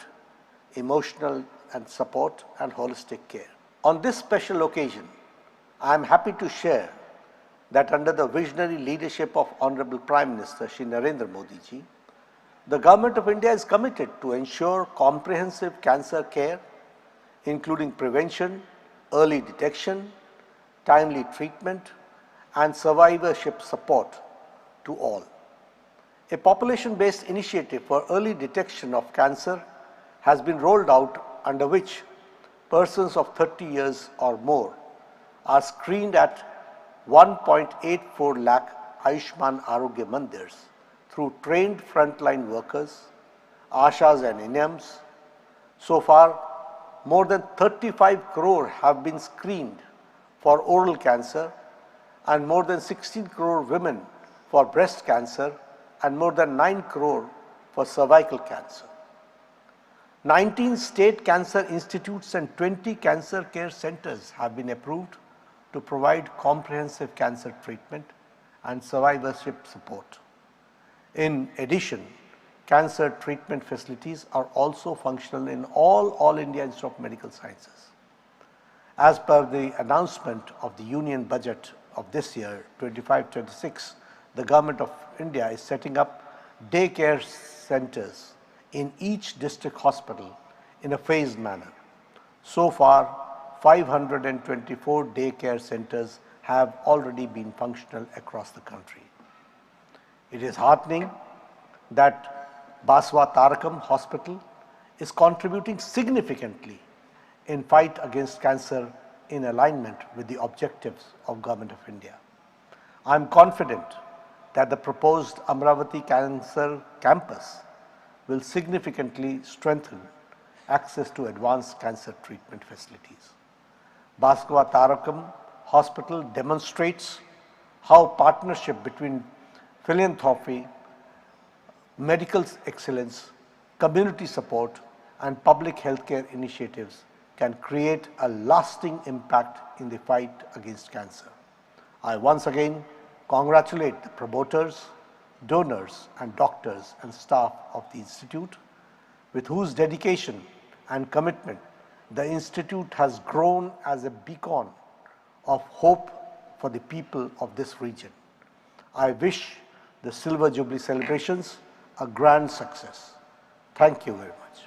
Speaker 8: emotional and support, and holistic care. On this special occasion, I am happy to share that under the visionary leadership of Honorable Prime Minister Shri Narendra Modi ji, the Government of India is committed to ensure comprehensive cancer care, including prevention, early detection, timely treatment, and survivorship support to all. A population-based initiative for early detection of cancer has been rolled out, under which persons of 30 years or more are screened at 1.84 lakh Ayushman Arogya Mandirs through trained frontline workers, Ashas and INEMs. So far, more than 35 crore have been screened for oral cancer and more than 16 crore women for breast cancer and more than 9 crore for cervical cancer. 19 state cancer institutes and 20 cancer care centers have been approved to provide comprehensive cancer treatment and survivorship support. In addition, cancer treatment facilities are also functional in all India Institute of Medical Sciences. As per the announcement of the Union Budget of this year, 25-26, the Government of India is setting up daycare centers in each district hospital in a phased manner. So far, 524 daycare centers have already been functional across the country. It is heartening that Basavatarakam Hospital is contributing significantly in fight against cancer in alignment with the objectives of Government of India. I am confident that the proposed Amravati Cancer Campus will significantly strengthen access to advanced cancer treatment facilities. Basavatarakam Hospital demonstrates how partnership between philanthropy, medical excellence, community support, and public healthcare initiatives can create a lasting impact in the fight against cancer. I once again congratulate the promoters, donors, and doctors and staff of the Institute, with whose dedication and commitment the Institute has grown as a beacon of hope for the people of this region. I wish the Silver Jubilee celebrations a grand success. Thank you very much.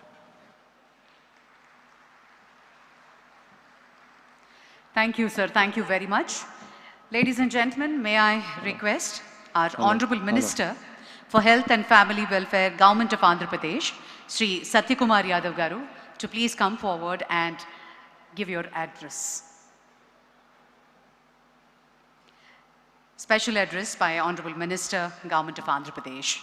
Speaker 3: Thank you, sir. Thank you very much. Ladies and gentlemen, may I request our Honorable Minister for Health and Family Welfare, Government of Andhra Pradesh, Sri Satyakumar Yadav Garu, to please come forward and give your address. Special address by Honorable Minister, Government of Andhra Pradesh.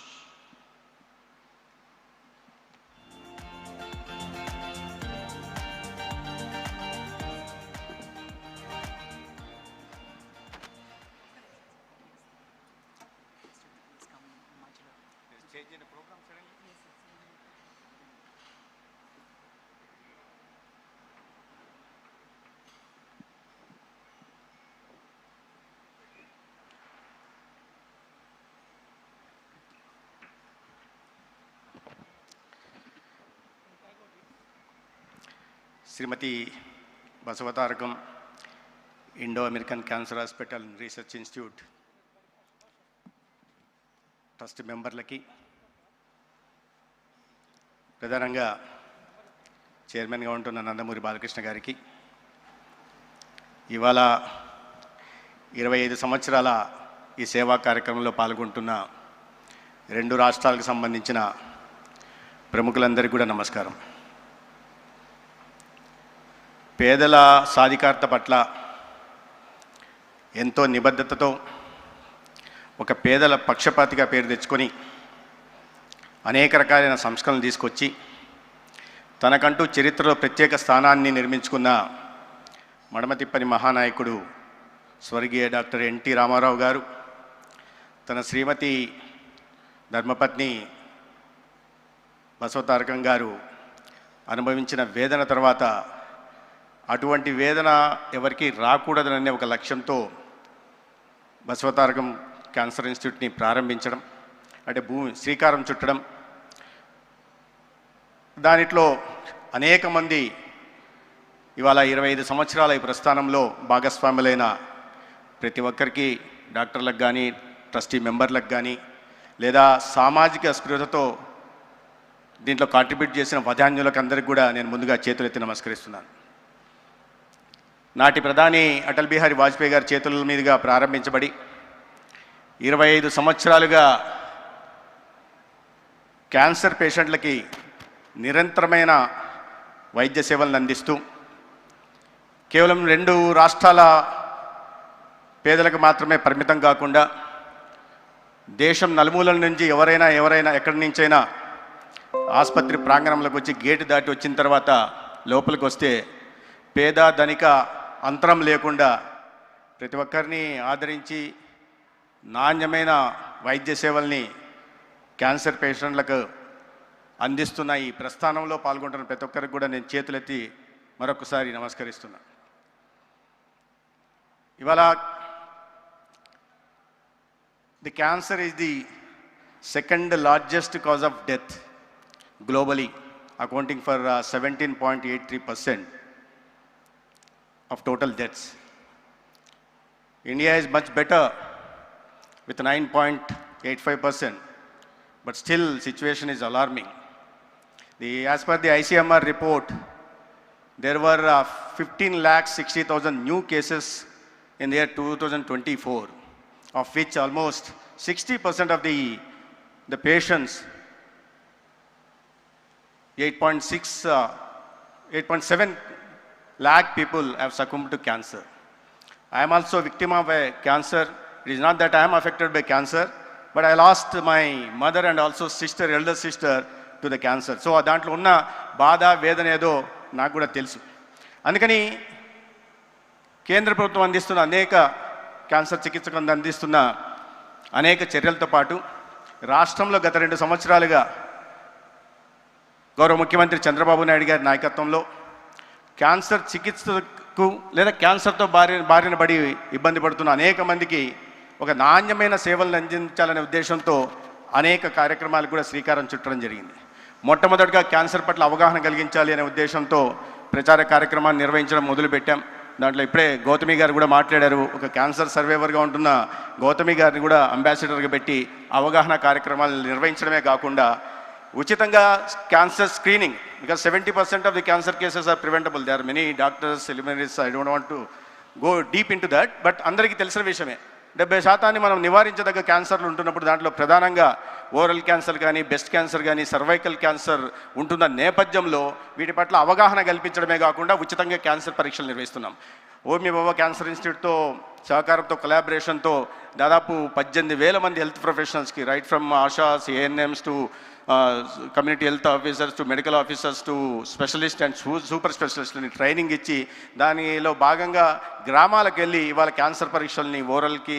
Speaker 9: Srimati Basavatarakam Indo-American Cancer Hospital and Research Institute trust మెంబర్లకి, ప్రధానంగా చైర్మన్గా ఉంటున్న నందమూరి బాలకృష్ణ గారికి, ఇవాళ 25 సంవత్సరాల ఈ సేవా కార్యక్రమంలో పాల్గొంటున్న 2 రాష్ట్రాలకు సంబంధించిన ప్రముఖులందరికీ కూడా నమస్కారం. పేదల సాధికారత పట్ల ఎంతో నిబద్ధతతో ఒక పేదల పక్షపాతిగా పేరు తెచ్చుకొని అనేక రకాలైన సంస్కరణలు తీసుకొచ్చి తనకంటూ చరిత్రలో ప్రత్యేక స్థానాన్ని నిర్మించుకున్న మడమతిప్పని మహానాయకుడు స్వర్గీయ డాక్టర్ ఎన్టీ రామారావు గారు తన శ్రీమతి ధర్మపత్ని బసవతారకం గారు అనుభవించిన వేదన తర్వాత అటువంటి వేదన ఎవరికి రాకూడదనే ఒక లక్ష్యంతో బసవతారకం క్యాన్సర్ ఇన్స్టిట్యూట్ని ప్రారంభించడం, అంటే శ్రీకారం చుట్టడం, దానిట్లో అనేక మంది ఇవాళ 25 సంవత్సరాల ఈ ప్రస్థానంలో భాగస్వాములైన ప్రతి ఒక్కరికి, డాక్టర్లకు కానీ, ట్రస్టీ మెంబర్లకు కానీ, లేదా సామాజిక స్పృహతో దీంట్లో కాంట్రిబ్యూట్ చేసిన వధాన్యులకు అందరికీ కూడా నేను ముందుగా చేతులెత్తి నమస్కరిస్తున్నాను. నాటి ప్రధాని అటల్ బిహారీ వాజ్పేయి గారి చేతుల మీదుగా ప్రారంభించబడి 25 సంవత్సరాలుగా క్యాన్సర్ పేషెంట్లకి నిరంతరమైన వైద్య సేవలను అందిస్తూ కేవలం 2 రాష్ట్రాల పేదలకు మాత్రమే పరిమితం కాకుండా దేశం నలుమూలల నుంచి ఎవరైనా ఎక్కడి నుంచైనా ఆసుపత్రి ప్రాంగణంలోకి వచ్చి గేటు దాటి వచ్చిన తర్వాత లోపలికి వస్తే పేద ధనిక అంతరం లేకుండా ప్రతి ఒక్కరిని ఆదరించి నాణ్యమైన వైద్య సేవల్ని క్యాన్సర్ పేషెంట్లకు అందిస్తున్న ఈ ప్రస్థానంలో పాల్గొంటున్న ప్రతి ఒక్కరికి కూడా నేను చేతులెత్తి మరొకసారి నమస్కరిస్తున్నా. ఇవాళ the cancer is the second largest cause of death globally, accounting for 17.83% of total deaths. India is much better with 9.85%, but still situation is alarming. As per the ICMR report, there were 15,60,000 new cases in the year 2024, of which almost 60% of the patients, 8.7 lakh people have succumbed to cancer. I am also a victim of a cancer. It is not that I am affected by cancer, but I lost my mother and also sister, elder sister, to the cancer. So దాంట్లో ఉన్న బాధ వేదన ఏదో నాకు కూడా తెలుసు. అందుకని కేంద్ర ప్రభుత్వం అందిస్తున్న అనేక క్యాన్సర్ చికిత్సకు అందిస్తున్న అనేక చర్యలతో పాటు రాష్ట్రంలో గత 2 సంవత్సరాలుగా గౌరవ ముఖ్యమంత్రి చంద్రబాబు నాయుడు గారి నాయకత్వంలో క్యాన్సర్ చికిత్సకు లేదా క్యాన్సర్తో బారిన పడి ఇబ్బంది పడుతున్న అనేక మందికి ఒక నాణ్యమైన సేవలను అందించాలనే ఉద్దేశంతో అనేక కార్యక్రమాలకు కూడా శ్రీకారం చుట్టడం జరిగింది. మొట్టమొదటిగా క్యాన్సర్ పట్ల అవగాహన కలిగించాలి అనే ఉద్దేశంతో ప్రచార కార్యక్రమాన్ని నిర్వహించడం మొదలుపెట్టాం. దాంట్లో ఇప్పుడే గౌతమి గారు కూడా మాట్లాడారు. ఒక క్యాన్సర్ సర్వైవర్గా ఉంటున్న గౌతమి గారిని కూడా అంబాసిడర్గా పెట్టి అవగాహన కార్యక్రమాలు నిర్వహించడమే కాకుండా ఉచితంగా cancer screening, because 70% of the cancer cases are preventable. They are many doctors, preliminaries, I don't want to go deep into that, but అందరికీ తెలిసిన విషయమే. 70% మనం నివారించదగ్గ క్యాన్సర్లు ఉంటున్నప్పుడు దాంట్లో ప్రధానంగా ఓరల్ క్యాన్సర్ కానీ, బ్రెస్ట్ క్యాన్సర్ కానీ, సర్వైకల్ క్యాన్సర్ ఉంటున్న నేపథ్యంలో వీటి పట్ల అవగాహన కల్పించడమే కాకుండా ఉచితంగా క్యాన్సర్ పరీక్షలు నిర్వహిస్తున్నాం. ఓమి బాబా క్యాన్సర్ ఇన్స్టిట్యూట్తో సహకారంతో, కొలాబరేషన్తో దాదాపు 18,000 మంది హెల్త్ ప్రొఫెషనల్స్కి, right from ASHAs, ANMs to community health officers to medical officers to specialist and super స్పెషలిస్ట్ని ట్రైనింగ్ ఇచ్చి దానిలో భాగంగా గ్రామాలకు వెళ్ళి ఇవాళ క్యాన్సర్ పరీక్షల్ని ఓరల్కి,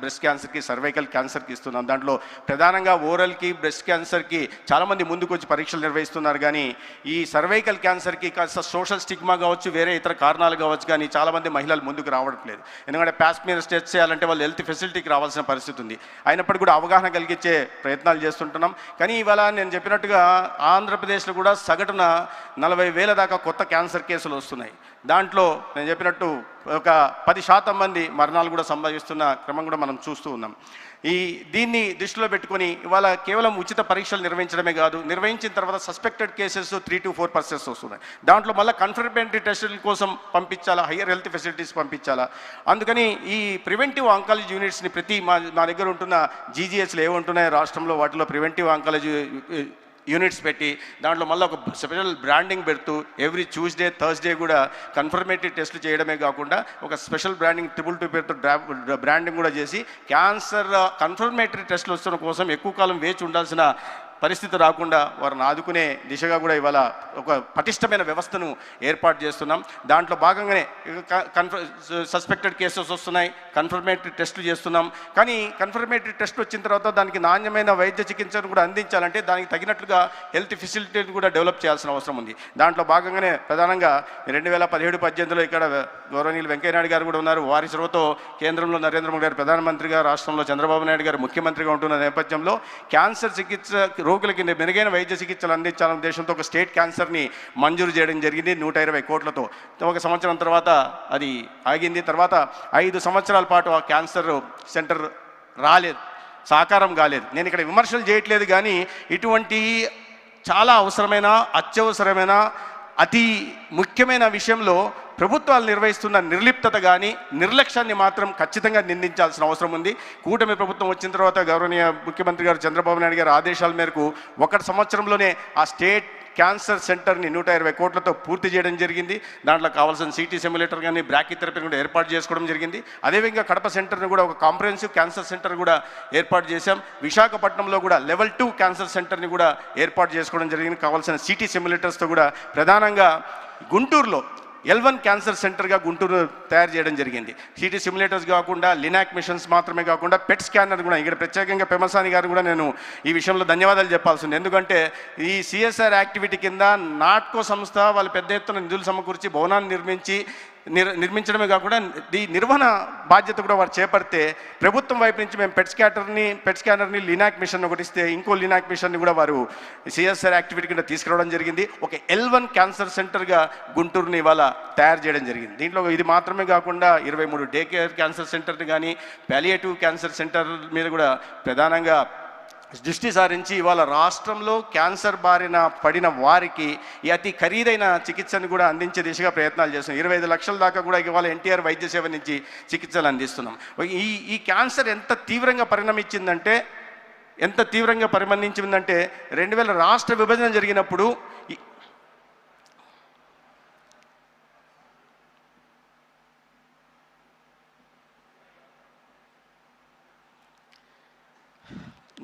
Speaker 9: బ్రెస్ట్ క్యాన్సర్కి, సర్వైకల్ క్యాన్సర్కి ఇస్తున్నాం. దాంట్లో ప్రధానంగా ఓరల్కి, బ్రెస్ట్ క్యాన్సర్కి చాలామంది ముందుకు వచ్చి పరీక్షలు నిర్వహిస్తున్నారు. కానీ ఈ సర్వైకల్ క్యాన్సర్కి కాస్త సోషల్ స్టిగ్మా కావచ్చు, వేరే ఇతర కారణాలు కావచ్చు, కానీ చాలామంది మహిళలు ముందుకు రావట్లేదు. ఎందుకంటే ప్యాస్ మీద టెస్ట్ చేయాలంటే వాళ్ళు హెల్త్ ఫెసిలిటీకి రావాల్సిన పరిస్థితి ఉంది. అయినప్పటికీ కూడా అవగాహన కలిగించే ప్రయత్నాలు చేస్తుంటున్నాం. కానీ ఇవాళ నేను చెప్పినట్టుగా ఆంధ్రప్రదేశ్లో కూడా సగటున 40,000 దాకా కొత్త క్యాన్సర్ కేసులు వస్తున్నాయి. దాంట్లో నేను చెప్పినట్టు ఒక 10% మంది మరణాలు కూడా సంభవిస్తున్న క్రమం కూడా మనం చూస్తూ ఉన్నాం. దీన్ని దృష్టిలో పెట్టుకొని ఇవాళ కేవలం ఉచిత పరీక్షలు నిర్వహించడమే కాదు, నిర్వహించిన తర్వాత సస్పెక్టెడ్ కేసెస్ 3 to 4% వస్తున్నాయి. దాంట్లో మళ్ళీ కన్ఫర్మేటరీ టెస్టుల కోసం పంపించాలా, హయ్యర్ హెల్త్ ఫెసిలిటీస్ పంపించాలా. అందుకని ఈ ప్రివెంటివ్ ఆంకాలజీ యూనిట్స్ని ప్రతి మా దగ్గర ఉంటున్న జీజీహెచ్లు ఏముంటున్నాయో రాష్ట్రంలో వాటిలో ప్రివెంటివ్ ఆంకాలజీ యూనిట్స్ పెట్టి దాంట్లో మళ్ళీ ఒక స్పెషల్ బ్రాండింగ్ పెడుతూ ఎవ్రీ ట్యూస్డే, థర్స్డే కూడా కన్ఫర్మేటరీ టెస్టులు చేయడమే కాకుండా ఒక స్పెషల్ బ్రాండింగ్ 222 పేరుతో బ్రాండింగ్ కూడా చేసి క్యాన్సర్ కన్ఫర్మేటరీ టెస్టులు వస్తున్న కోసం ఎక్కువ కాలం వేచి ఉండాల్సిన పరిస్థితి రాకుండా వారిని ఆదుకునే దిశగా కూడా ఇవాళ ఒక పటిష్టమైన వ్యవస్థను ఏర్పాటు చేస్తున్నాం. దాంట్లో భాగంగానే సస్పెక్టెడ్ కేసెస్ వస్తున్నాయి, కన్ఫర్మేటరీ టెస్టులు చేస్తున్నాం. కానీ కన్ఫర్మేటరీ టెస్ట్ వచ్చిన తర్వాత దానికి నాణ్యమైన వైద్య చికిత్సను కూడా అందించాలంటే దానికి తగినట్లుగా హెల్త్ ఫెసిలిటీని కూడా డెవలప్ చేయాల్సిన అవసరం ఉంది. దాంట్లో భాగంగానే ప్రధానంగా 2017-18లో ఇక్కడ గౌరవనీయులు వెంకయ్యనాయుడు గారు కూడా ఉన్నారు. వారి చొరవతో కేంద్రంలో నరేంద్ర మోడీ గారు ప్రధానమంత్రిగా, రాష్ట్రంలో చంద్రబాబు నాయుడు గారు ముఖ్యమంత్రిగా ఉంటున్న నేపథ్యంలో క్యాన్సర్ చికిత్స రోగులకి మెరుగైన వైద్య చికిత్సలు అందించాలనే ఉద్దేశంతో ఒక స్టేట్ క్యాన్సర్ని మంజూరు చేయడం జరిగింది 120 కోట్లతో. 1 సంవత్సరం తర్వాత అది ఆగింది. తర్వాత 5 సంవత్సరాల పాటు ఆ క్యాన్సర్ సెంటర్ రాలేదు, సాకారం కాలేదు. నేను ఇక్కడ విమర్శలు చేయట్లేదు, కానీ ఇటువంటి చాలా అవసరమైన, అత్యవసరమైన, అతి ముఖ్యమైన విషయంలో ప్రభుత్వాలు నిర్వహిస్తున్న నిర్లిప్తత కానీ నిర్లక్ష్యాన్ని మాత్రం ఖచ్చితంగా నిందించాల్సిన అవసరం ఉంది. కూటమి ప్రభుత్వం వచ్చిన తర్వాత గౌరవనీయ ముఖ్యమంత్రి గారు చంద్రబాబు నాయుడు గారి ఆదేశాల మేరకు 1 సంవత్సరంలోనే ఆ స్టేట్ క్యాన్సర్ సెంటర్ని 120 కోట్లతో పూర్తి చేయడం జరిగింది. దాంట్లో కావాల్సిన సిటీ సిమ్యులేటర్ కానీ బ్రాకీథెరపీని కూడా ఏర్పాటు చేసుకోవడం జరిగింది. అదేవిధంగా కడప సెంటర్ని కూడా ఒక కాంప్రహెన్సివ్ క్యాన్సర్ సెంటర్ కూడా ఏర్పాటు చేశాం. విశాఖపట్నంలో కూడా లెవెల్ 2 క్యాన్సర్ సెంటర్ని కూడా ఏర్పాటు చేసుకోవడం జరిగింది. కావాల్సిన సిటీ సిమ్యులేటర్స్తో కూడా ప్రధానంగా గుంటూరులో L1 క్యాన్సర్ సెంటర్గా గుంటూరు తయారు చేయడం జరిగింది. సిటీ సిమ్యులేటర్స్ కాకుండా లినాక్ మిషన్స్ మాత్రమే కాకుండా పెట్ స్కానర్ కూడా ఇక్కడ ప్రత్యేకంగా పెమసాని గారు కూడా నేను ఈ విషయంలో ధన్యవాదాలు చెప్పాల్సింది. ఎందుకంటే ఈ CSR యాక్టివిటీ కింద నాట్కో సంస్థ వాళ్ళు పెద్ద ఎత్తున నిధులు సమకూర్చి భవనాన్ని నిర్మించడమే కాకుండా ఈ నిర్వహణ బాధ్యత కూడా వారు చేపడితే ప్రభుత్వం వైపు నుంచి మేము పెట్ స్కానర్ని లినాక్ మిషన్ ఒకటి ఇస్తే ఇంకో లినాక్ మిషన్ని కూడా వారు CSR యాక్టివిటీ కింద తీసుకురావడం జరిగింది. ఒక L1 క్యాన్సర్ సెంటర్గా గుంటూరుని ఇవాళ తయారు చేయడం జరిగింది. దీంట్లో ఇది మాత్రమే కాకుండా 23 డే కేర్ క్యాన్సర్ సెంటర్ని కానీ పాలియేటివ్ క్యాన్సర్ సెంటర్ మీద కూడా ప్రధానంగా దృష్టి సారించి ఇవాళ రాష్ట్రంలో క్యాన్సర్ బారిన పడిన వారికి ఈ అతి ఖరీదైన చికిత్సను కూడా అందించే దిశగా ప్రయత్నాలు చేస్తున్నాం. 25 లక్షల దాకా కూడా ఇవాళ NTR వైద్య సేవ నుంచి చికిత్సలు అందిస్తున్నాం. ఈ క్యాన్సర్ ఎంత తీవ్రంగా పరిణమించిందంటే 2000 రాష్ట్ర విభజన జరిగినప్పుడు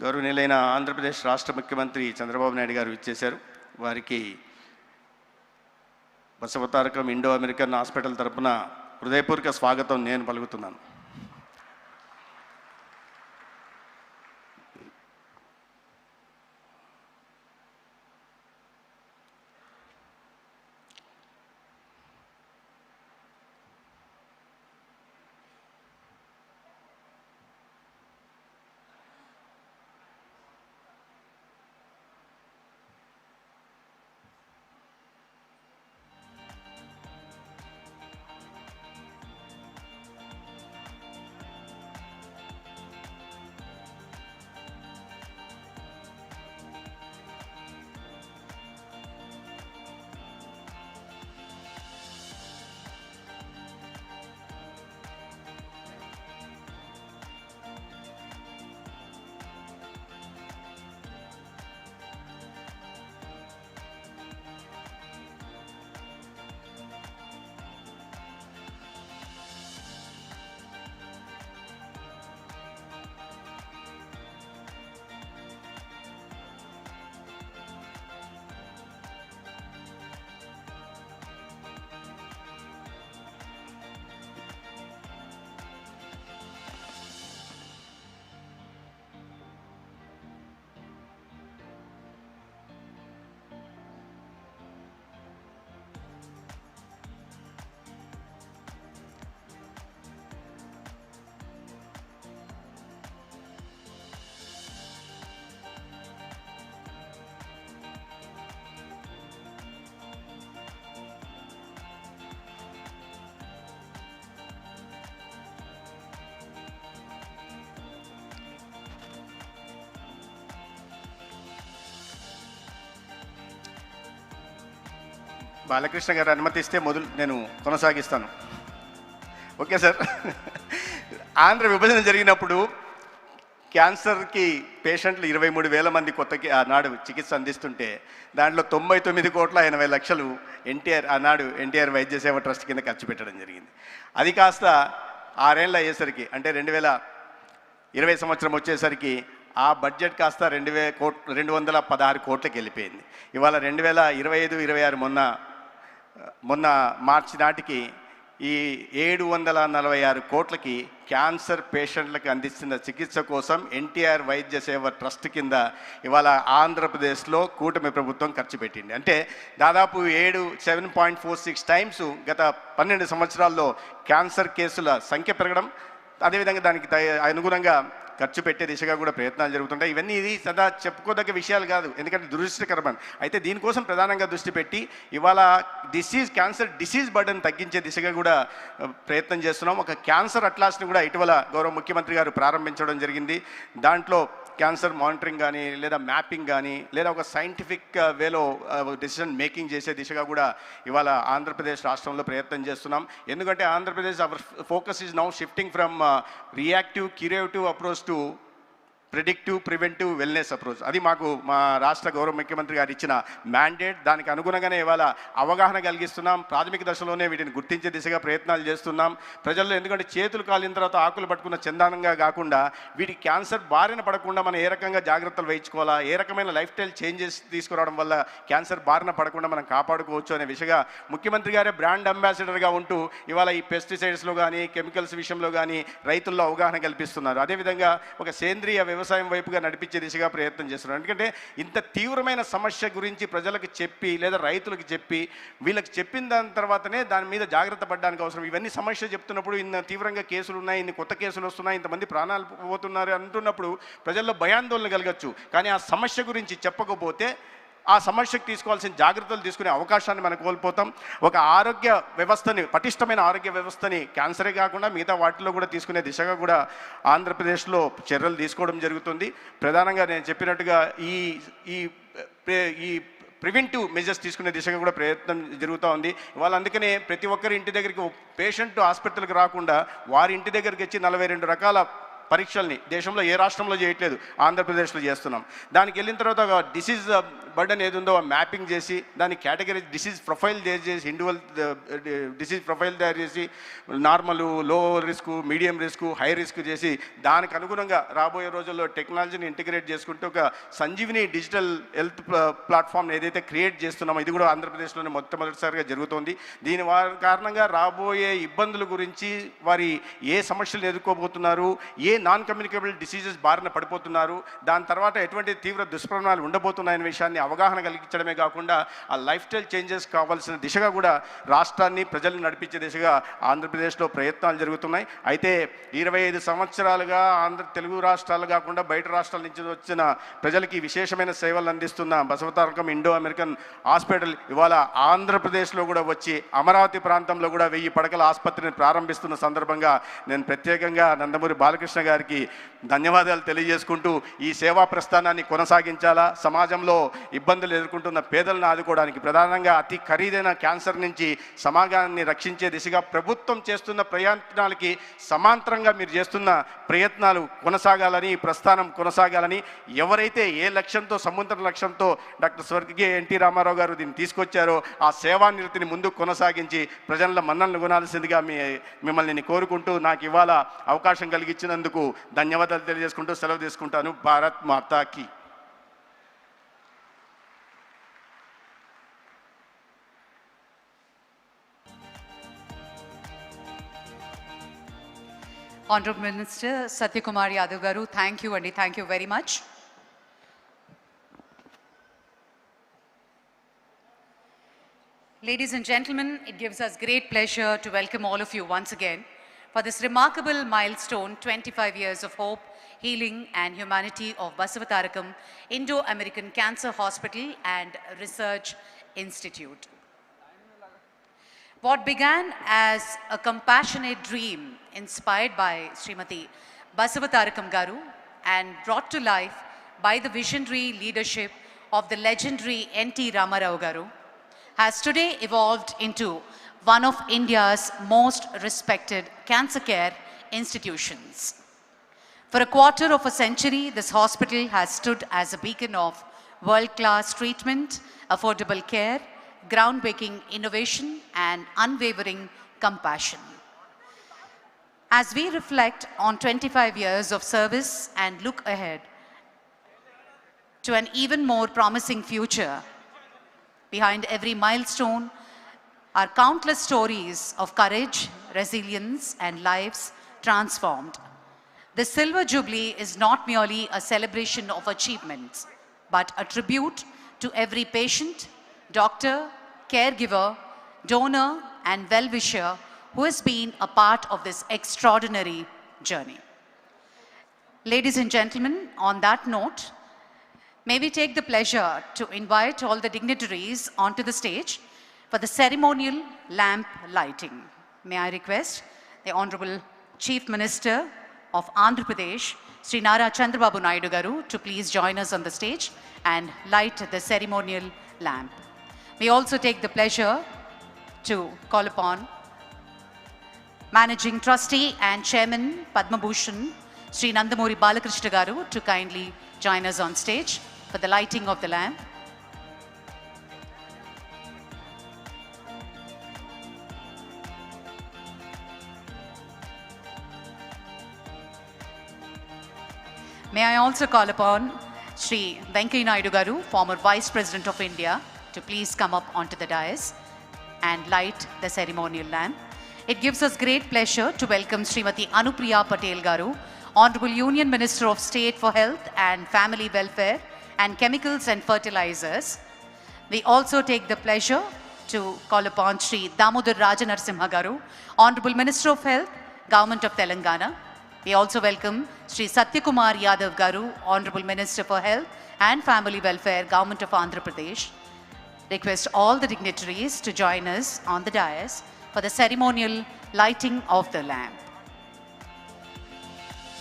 Speaker 9: గౌరవనీయులైన ఆంధ్రప్రదేశ్ రాష్ట్ర ముఖ్యమంత్రి చంద్రబాబు నాయుడు గారు ఇచ్చేశారు. వారికి బసవతారకం ఇండో అమెరికన్ హాస్పిటల్ తరపున హృదయపూర్వక స్వాగతం నేను పలుకుతున్నాను. బాలకృష్ణ గారు అనుమతిస్తే నేను కొనసాగిస్తాను. Okay sir. ఆంధ్ర విభజన జరిగినప్పుడు క్యాన్సర్కి పేషెంట్లు 23,000 మంది కొత్తకి ఆనాడు చికిత్స అందిస్తుంటే దాంట్లో 99,80,00,000 ఆనాడు ఎన్టీఆర్ వైద్య సేవ ట్రస్ట్ కింద ఖర్చు పెట్టడం జరిగింది. అది కాస్త 6 ఏళ్ళు అయ్యేసరికి అంటే 2020 సంవత్సరం వచ్చేసరికి ఆ బడ్జెట్ కాస్త 216 కోట్లకి వెళ్ళిపోయింది. ఇవాళ 2025-26 మొన్న మార్చి నాటికి ఈ 746 కోట్లకి క్యాన్సర్ పేషెంట్లకు అందిస్తున్న చికిత్స కోసం ఎన్టీఆర్ వైద్య సేవ ట్రస్ట్ కింద ఇవాళ ఆంధ్రప్రదేశ్లో కూటమి ప్రభుత్వం ఖర్చు పెట్టింది. అంటే దాదాపు 7.46 టైమ్స్ గత 12 సంవత్సరాల్లో క్యాన్సర్ కేసుల సంఖ్య పెరగడం, అదేవిధంగా దానికి అనుగుణంగా ఖర్చు పెట్టే దిశగా కూడా ప్రయత్నాలు జరుగుతుంటాయి. ఇవన్నీ ఇది సదా చెప్పుకోదగ్గ విషయాలు కాదు, ఎందుకంటే దురదృష్టకరమని. అయితే దీనికోసం ప్రధానంగా దృష్టి పెట్టి ఇవాళ క్యాన్సర్ డిసీజ్ బర్డన్ తగ్గించే దిశగా కూడా ప్రయత్నం చేస్తున్నాం. ఒక క్యాన్సర్ అట్లాస్ని కూడా ఇటీవల గౌరవ ముఖ్యమంత్రి గారు ప్రారంభించడం జరిగింది. దాంట్లో క్యాన్సర్ మానిటరింగ్ కానీ లేదా మ్యాపింగ్ కానీ లేదా ఒక సైంటిఫిక్ వేలో డెసిషన్ మేకింగ్ చేసే దిశగా కూడా ఇవాళ ఆంధ్రప్రదేశ్ రాష్ట్రంలో ప్రయత్నం చేస్తున్నాం. ఎందుకంటే Andhra Pradesh our focus is now shifting from reactive curative approach to predictive preventive wellness approach. అది మాకు మా రాష్ట్ర గౌరవ ముఖ్యమంత్రి గారు ఇచ్చిన మ్యాండేట్. దానికి అనుగుణంగానే ఇవాళ అవగాహన కలిగిస్తున్నాం. ప్రాథమిక దశలోనే వీటిని గుర్తించే దిశగా ప్రయత్నాలు చేస్తున్నాం ప్రజల్లో. ఎందుకంటే చేతులు కాలిన తర్వాత ఆకులు పట్టుకున్న చందానంగా కాకుండా వీటికి క్యాన్సర్ బారిన పడకుండా మనం ఏ రకంగా జాగ్రత్తలు వహించుకోవాలా, ఏ రకమైన లైఫ్ స్టైల్ చేంజెస్ తీసుకురావడం వల్ల క్యాన్సర్ బారిన పడకుండా మనం కాపాడుకోవచ్చు అనే విషయంగా ముఖ్యమంత్రి గారే బ్రాండ్ అంబాసిడర్గా ఉంటూ ఇవాళ ఈ పెస్టిసైడ్స్లో కానీ కెమికల్స్ విషయంలో కానీ రైతుల్లో అవగాహన కల్పిస్తున్నారు. అదేవిధంగా ఒక సేంద్రియ వ్యవసాయం వైపుగా నడిపించే దిశగా ప్రయత్నం చేస్తున్నారు. ఎందుకంటే ఇంత తీవ్రమైన సమస్య గురించి ప్రజలకు చెప్పి లేదా రైతులకు చెప్పి వీళ్ళకి చెప్పిన దాని తర్వాతనే దాని మీద జాగ్రత్త పడడానికి అవసరం. ఇవన్నీ సమస్య చెప్తున్నప్పుడు ఇన్ని తీవ్రంగా కేసులు ఉన్నాయి, ఇన్ని కొత్త కేసులు వస్తున్నాయి, ఇంతమంది ప్రాణాలు పోతున్నారు అంటున్నప్పుడు ప్రజల్లో భయాందోళన కలగచ్చు. కానీ ఆ సమస్య గురించి చెప్పకపోతే ఆ సమస్యకు తీసుకోవాల్సిన జాగ్రత్తలు తీసుకునే అవకాశాన్ని మనం కోల్పోతాం. ఒక ఆరోగ్య వ్యవస్థని, పటిష్టమైన ఆరోగ్య వ్యవస్థని క్యాన్సరే కాకుండా మిగతా వాటిలో కూడా తీసుకునే దిశగా కూడా ఆంధ్రప్రదేశ్లో చర్యలు తీసుకోవడం జరుగుతుంది. ప్రధానంగా నేను చెప్పినట్టుగా ఈ ప్రివెంటివ్ మెజర్స్ తీసుకునే దిశగా కూడా ప్రయత్నం జరుగుతూ ఉంది. ఇవాళ అందుకనే ప్రతి ఒక్కరి ఇంటి దగ్గరికి పేషెంట్ హాస్పిటల్కి రాకుండా వారి ఇంటి దగ్గరికి వచ్చి 42 రకాల పరీక్షల్ని దేశంలో ఏ రాష్ట్రంలో చేయట్లేదు, ఆంధ్రప్రదేశ్లో చేస్తున్నాం. దానికి వెళ్ళిన తర్వాత ఒక డిసీజ్ బర్డన్ ఏది ఉందో మ్యాపింగ్ చేసి దాని కేటగిరీ డిసీజ్ ప్రొఫైల్ చేసి ఇండివిజువల్ డిసీజ్ ప్రొఫైల్ తయారు చేసి నార్మల్, లో risk, medium risk, high risk చేసి దానికి అనుగుణంగా రాబోయే రోజుల్లో టెక్నాలజీని ఇంటిగ్రేట్ చేసుకుంటూ ఒక సంజీవిని డిజిటల్ హెల్త్ ప్లాట్ఫామ్ ఏదైతే క్రియేట్ చేస్తున్నామో ఇది కూడా ఆంధ్రప్రదేశ్లోనే మొట్టమొదటిసారిగా జరుగుతోంది. దీని కారణంగా రాబోయే ఇబ్బందుల గురించి, వారి ఏ సమస్యలు ఎదుర్కోబోతున్నారు, ఏ నాన్ కమ్యూనికేబుల్ డిసీజెస్ బారిన పడిపోతున్నారు, దాని తర్వాత ఎటువంటి తీవ్ర దుష్పరిణామాలు ఉండబోతున్నాయనే విషయాన్ని అవగాహన కలిగించడమే కాకుండా ఆ లైఫ్ స్టైల్ చేంజెస్ కావాల్సిన దిశగా కూడా రాష్ట్రాన్ని, ప్రజల్ని నడిపించే దిశగా ఆంధ్రప్రదేశ్లో ప్రయత్నాలు జరుగుతున్నాయి. అయితే 25 సంవత్సరాలుగా తెలుగు రాష్ట్రాలు కాకుండా బయట రాష్ట్రాల నుంచి వచ్చిన ప్రజలకి విశేషమైన సేవలు అందిస్తున్న బసవతారకం ఇండో అమెరికన్ హాస్పిటల్ ఇవాళ ఆంధ్రప్రదేశ్లో కూడా వచ్చి అమరావతి ప్రాంతంలో కూడా 1000 పడకల ఆసుపత్రిని ప్రారంభిస్తున్న సందర్భంగా నేను ప్రత్యేకంగా నందమూరి బాలకృష్ణ గారికి ధన్యవాదాలు తెలియజేసుకుంటూ ఈ సేవా ప్రస్థానాన్ని కొనసాగించాలా, సమాజంలో ఇబ్బందులు ఎదుర్కొంటున్న పేదలను ఆదుకోవడానికి, ప్రధానంగా అతి ఖరీదైన క్యాన్సర్ నుంచి సమాజాన్ని రక్షించే దిశగా ప్రభుత్వం చేస్తున్న ప్రయత్నాలకి సమాంతరంగా మీరు చేస్తున్న ప్రయత్నాలు కొనసాగాలని, ఈ ప్రస్థానం కొనసాగాలని, ఎవరైతే ఏ లక్ష్యంతో, సముద్ర లక్ష్యంతో డాక్టర్ స్వర్గీయ ఎన్టీ రామారావు గారు దీన్ని తీసుకొచ్చారో ఆ సేవానిరతిని ముందుకు కొనసాగించి ప్రజల మన్ననలు కొనాల్సిందిగా మిమ్మల్ని కోరుకుంటూ నాకు ఇవాళ అవకాశం కలిగించినందుకు ధన్యవాదాలు తెలియజేసుకుంటూ సెలవు తీసుకుంటాను. భారత్ మాతాకి.
Speaker 3: Honorable Minister Satyakumar Yadav garu, thank you Andi, thank you very much. Ladies and gentlemen, it gives us great pleasure to welcome all of you once again for this remarkable milestone, 25 years of hope, healing and humanity of Basavatarakam Indo-American Cancer Hospital and Research Institute. What began as a compassionate dream inspired by Srimati Basavatarakam garu and brought to life by the visionary leadership of the legendary N.T. Ramarao garu has today evolved into one of India's most respected cancer care institutions. For a quarter of a century, this hospital has stood as a beacon of world-class treatment, affordable care, groundbreaking innovation, and unwavering compassion. As we reflect on 25 years of service and look ahead to an even more promising future, behind every milestone are countless stories of courage, resilience, and lives transformed. The Silver Jubilee is not merely a celebration of achievements, but a tribute to every patient, doctor, caregiver, donor, and well-wisher who has been a part of this extraordinary journey. Ladies and gentlemen, on that note, may we take the pleasure to invite all the dignitaries onto the stage for the ceremonial lamp lighting. May I request the Honorable Chief Minister of Andhra Pradesh, Sri Nara Chandrababu Naidu garu, to please join us on the stage and light the ceremonial lamp. We also take the pleasure to call upon Managing Trustee and Chairman Padma Bhushan, Sri Nandamuri Balakrishna Garu to kindly join us on stage for the lighting of the lamp. May I also call upon Sri Venkaiah Naidu Garu, former Vice President of India, to please come up onto the dais and light the ceremonial lamp. It gives us great pleasure to welcome Srimati Anupriya Patel Garu, Honorable Union Minister of State for Health and Family Welfare and Chemicals and Fertilizers. We also take the pleasure to call upon Sri Damodar Rajanarasimha Garu, Honorable Minister of Health, Government of Telangana. We also welcome Sri Satyakumar Yadav Garu, Honorable Minister for Health and Family Welfare, Government of Andhra Pradesh. Request all the dignitaries to join us on the dais for the ceremonial lighting of the lamp.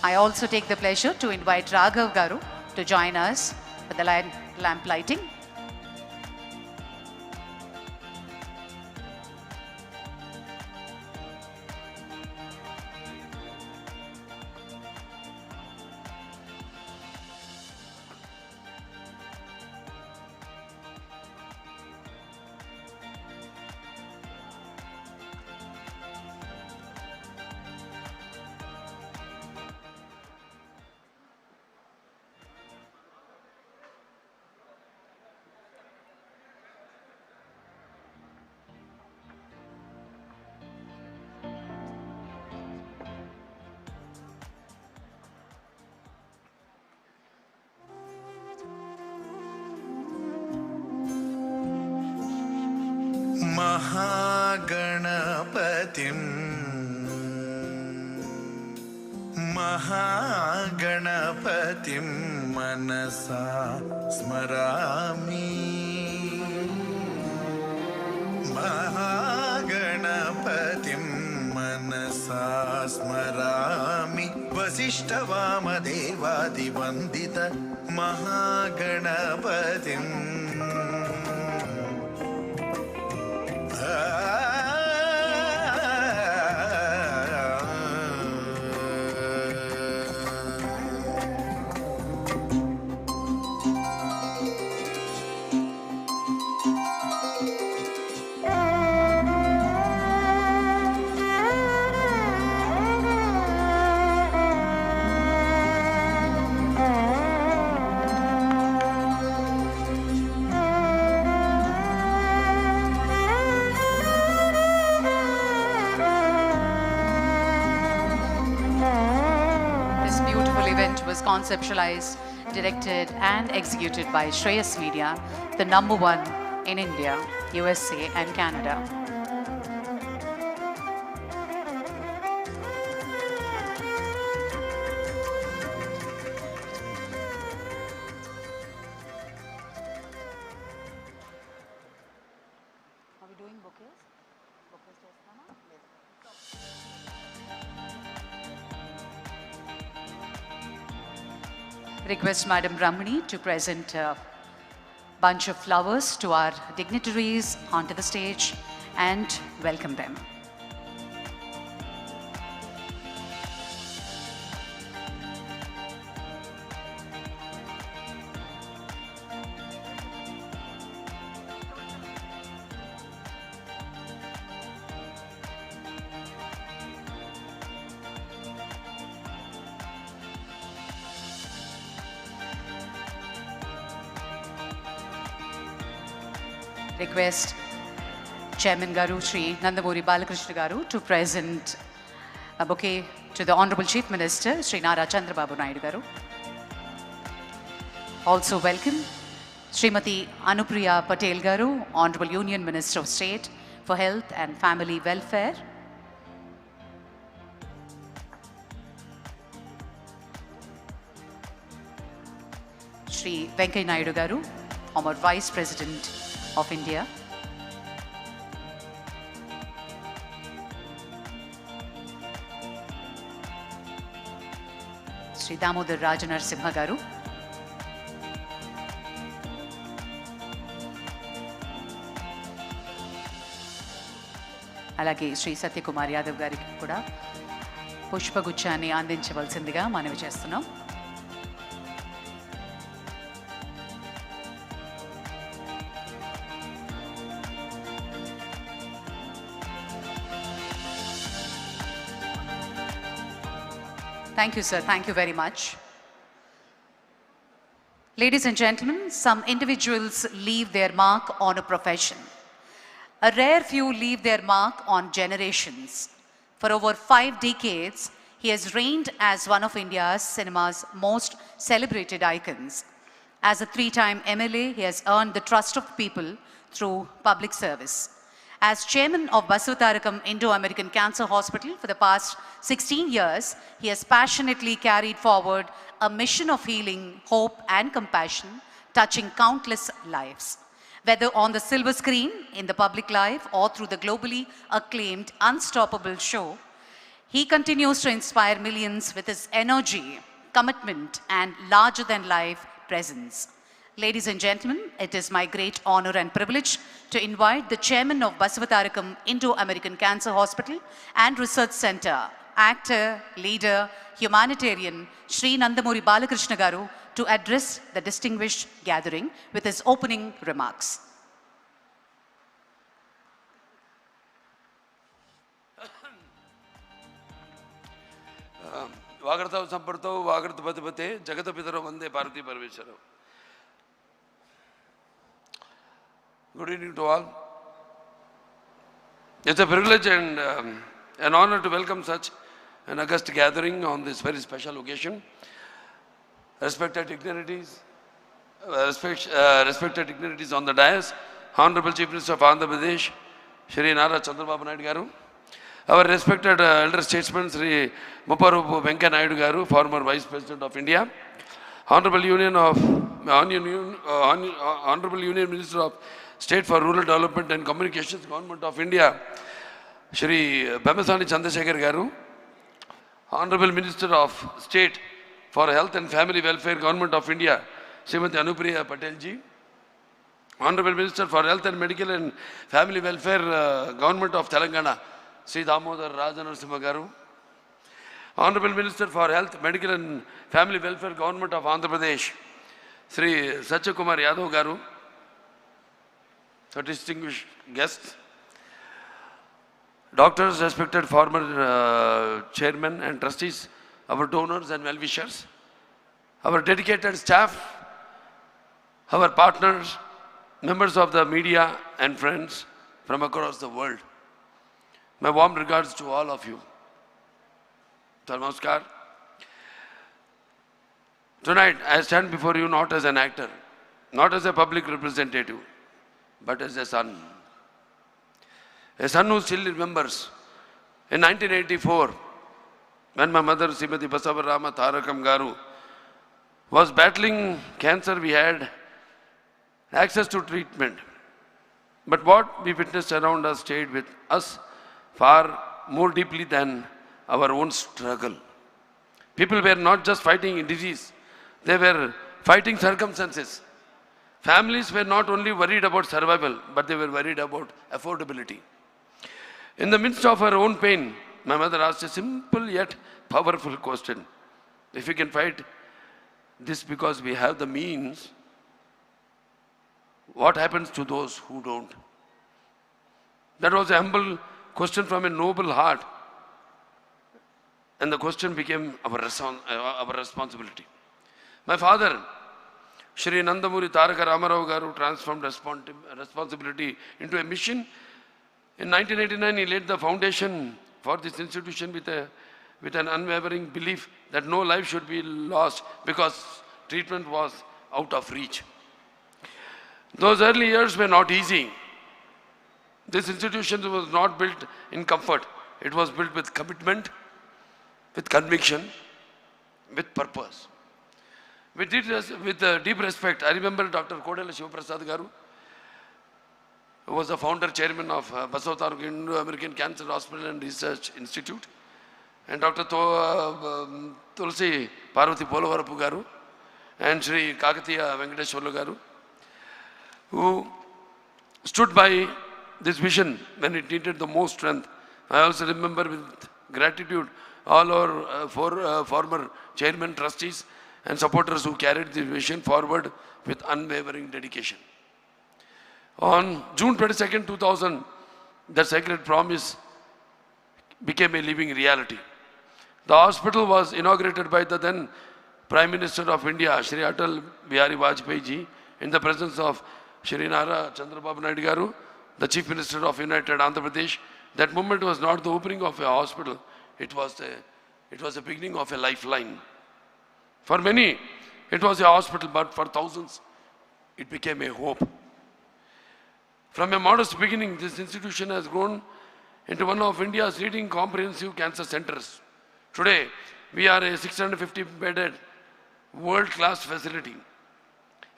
Speaker 3: I also take the pleasure to invite Raghav Garu to join us for the lamp lighting.
Speaker 10: महागणपतिं महागणपतिं मनसा स्मरामि महागणपतिं मनसा स्मरामि वसिष्ठवामदेवादिवन्दित महागणपतिं
Speaker 3: was conceptualized, directed and executed by Shreyas Media, the #1 in India, USA and Canada. Are we doing bouquets? Request Madam Ramani to present a bunch of flowers to our dignitaries onto the stage and welcome them. Request Chairman Garu, Sri Nandamuri Balakrishna Garu, to present a bouquet to the Honorable Chief Minister, Sri Nara Chandrababu Naidu Garu. Also welcome Srimati Anupriya Patel Garu, Honorable Union Minister of State for Health and Family Welfare. Sri Venkaiah Naidu Garu, former Vice President of India. Sri Damodar Rajanarasimha Garu. అలాగే శ్రీ సత్యకుమార్ యాదవ్ గారికి కూడా పుష్పగుచ్చాన్ని అందించవలసిందిగా మనవి చేస్తున్నాం. Thank you, sir. Thank you very much. Ladies and gentlemen, some individuals leave their mark on a profession. A rare few leave their mark on generations. For over 5 decades, he has reigned as one of India's cinema's most celebrated icons. As a 3-time MLA, he has earned the trust of the people through public service. As chairman of Basavatarakam Indo-American Cancer Hospital for the past 16 years, he has passionately carried forward a mission of healing, hope and compassion, touching countless lives. Whether on the silver screen, in the public life, or through the globally acclaimed Unstoppable show, he continues to inspire millions with his energy, commitment and larger-than-life presence. Ladies and gentlemen, it is my great honor and privilege to invite the chairman of Basavatarakam Indo-American Cancer Hospital and Research Center, actor, leader, humanitarian, Shri Nandamuri Balakrishna Garu, to address the distinguished gathering with his opening remarks.
Speaker 16: వాగర్తవ సంపర్తో వాగర్త పతిపతే జగత పితరో వందే Bharati Parameswaram. Good evening to all. It's a privilege and an honor to welcome such an august gathering on this very special occasion. Respected dignitaries, on the dais, Honorable Chief Minister of Andhra Pradesh, Shri Nara Chandrababu Naidu Garu, our respected elder statesman, Shri Mupparupu Venkaiah Naidu Garu, former Vice President of India, Honorable Union Minister of State for Rural Development and Communications, Government of India, Shri Pemasani Chandrasekhar Garu, Honorable Minister of State for Health and Family Welfare, Government of India, Srimati Anupriya Patel ji, Honorable Minister for Health and Medical and Family Welfare, Government of Telangana, Sri Damodar Rajanarasimha Garu, Honorable Minister for Health, Medical and Family Welfare, Government of Andhra Pradesh, Sri Satyakumar Yadav Garu, distinguished guests, doctors, respected former chairmen and trustees, our donors and well-wishers, our dedicated staff, our partners, members of the media and friends from across the world. My warm regards to all of you. Namaskar. Tonight, I stand before you not as an actor, not as a public representative, but as a son. A son who still remembers in 1984, when my mother, Srimati Basavatarakam Garu, was battling cancer, we had access to treatment. But what we witnessed around us stayed with us far more deeply than our own struggle. People were not just fighting disease, they were fighting circumstances. Families were not only worried about survival, but they were worried about affordability. In the midst of her own pain, my mother asked a simple yet powerful question. If we can fight this because we have the means, what happens to those who don't? That was a humble question from a noble heart. And the question became our responsibility. My father, Shri Nandamuri Taraka Ramarao Garu, transformed responsibility into a mission. In 1989, he laid the foundation for this institution with an unwavering belief that no life should be lost because treatment was out of reach. Those early years were not easy. This institution was not built in comfort. It was built with commitment, with conviction, with purpose. With deep respect, I remember Dr. Kodela Shivaprasad Garu, who was the founder chairman of Basavatarakam Indo-American Cancer Hospital and Research Institute, and Dr. Tulsi Parvati Polavarapu Garu, and Shri Kakatiya Venkateshwarlu Garu, who stood by this vision when it needed the most strength. I also remember with gratitude all our four former chairman, trustees, and supporters who carried the vision forward with unwavering dedication. On June 22nd, 2000, the sacred promise became a living reality. The hospital was inaugurated by the then Prime Minister of India, Shri Atal Bihari Vajpayee ji, in the presence of Shri Nara Chandrababu Naidu Garu, the Chief Minister of United Andhra Pradesh. That moment was not the opening of a hospital, it was the beginning of a lifeline. For many, it was a hospital, but for thousands, it became a hope. From a modest beginning, this institution has grown into one of India's leading comprehensive cancer centers. Today, we are a 650-bedded world-class facility.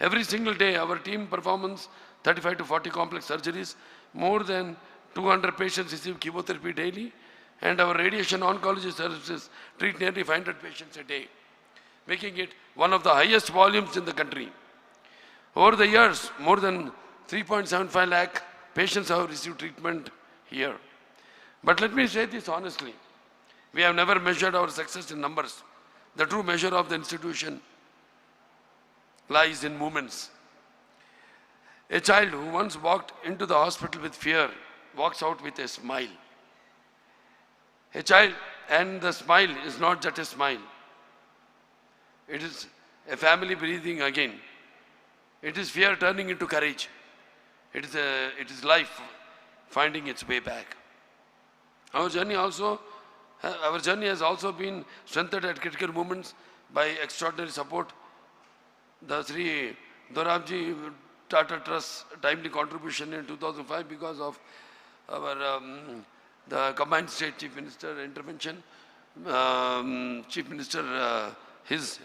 Speaker 16: Every single day, our team performs 35 to 40 complex surgeries. More than 200 patients receive chemotherapy daily, and our radiation oncology services treat nearly 500 patients a day, making it one of the highest volumes in the country. Over the years, more than 3.75 lakh patients have received treatment here. But let me say this honestly, we have never measured our success in numbers. The true measure of the institution lies in moments. A child who once walked into the hospital with fear walks out with a smile. A child, and the smile is not just a smile. It is a family breathing again. It is fear turning into courage. It is life finding its way back. Our journey has also been strengthened at critical moments by extraordinary support. The Sri Dorabji Tata Trust timely contribution in 2005 because of our the combined state chief minister intervention, chief minister his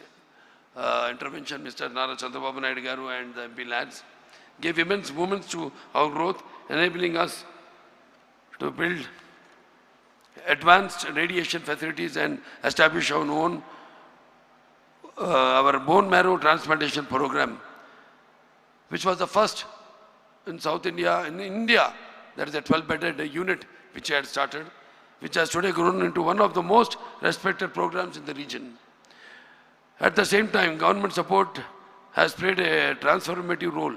Speaker 16: intervention, Mr. Nara Chandrababu Naidu Garu and the MP lads gave immense movements to our growth, enabling us to build advanced radiation facilities and establish our own our bone marrow transplantation program, which was the first in South India, in India. That is a 12-bedded unit which had started, which has today grown into one of the most respected programs in the region. At the same time, government support has played a transformative role.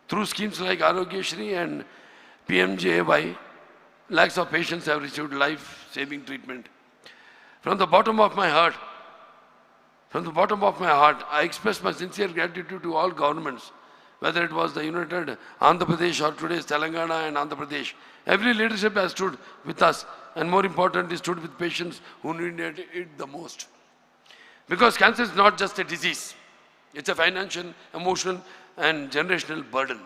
Speaker 16: Through schemes like Arogya Shri and PMJAY, lakhs of patients have received life-saving treatment. From the bottom of my heart, I express my sincere gratitude to all governments, whether it was the United Andhra Pradesh or today's Telangana and Andhra Pradesh. Every leadership has stood with us, and more importantly, stood with patients who needed it the most. Because cancer is not just a disease, it's a financial, emotional, and generational burden.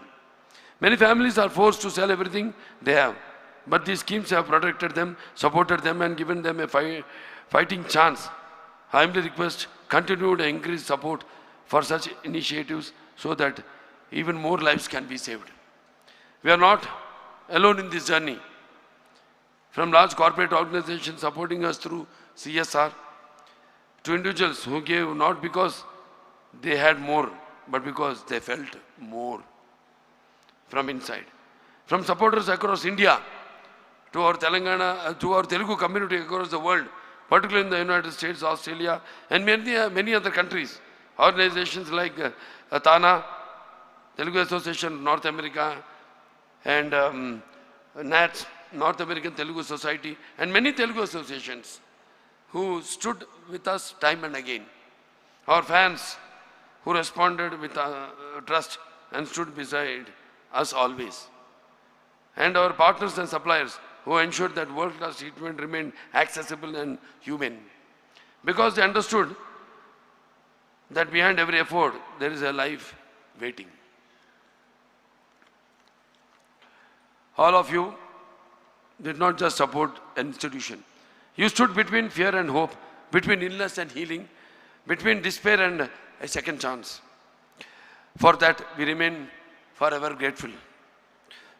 Speaker 16: Many families are forced to sell everything they have, but these schemes have protected them, supported them, and given them a fighting chance. I humbly request continued and increased support for such initiatives so that even more lives can be saved. We are not alone in this journey. From large corporate organizations supporting us through CSR, to individuals who gave not because they had more, but because they felt more from inside. From supporters across India to our Telangana, to our Telugu community across the world, particularly in the United States, Australia, and many other countries. Organizations like TANA, Telugu Association North America, and NATS, North American Telugu Society, and many Telugu associations who stood with us time and again. Our fans who responded with trust and stood beside us always. And our partners and suppliers who ensured that world-class treatment remained accessible and humane. Because they understood that behind every effort, there is a life waiting. All of you did not just support an institution. You stood between fear and hope, between illness and healing, between despair and a second chance. For that, we remain forever grateful.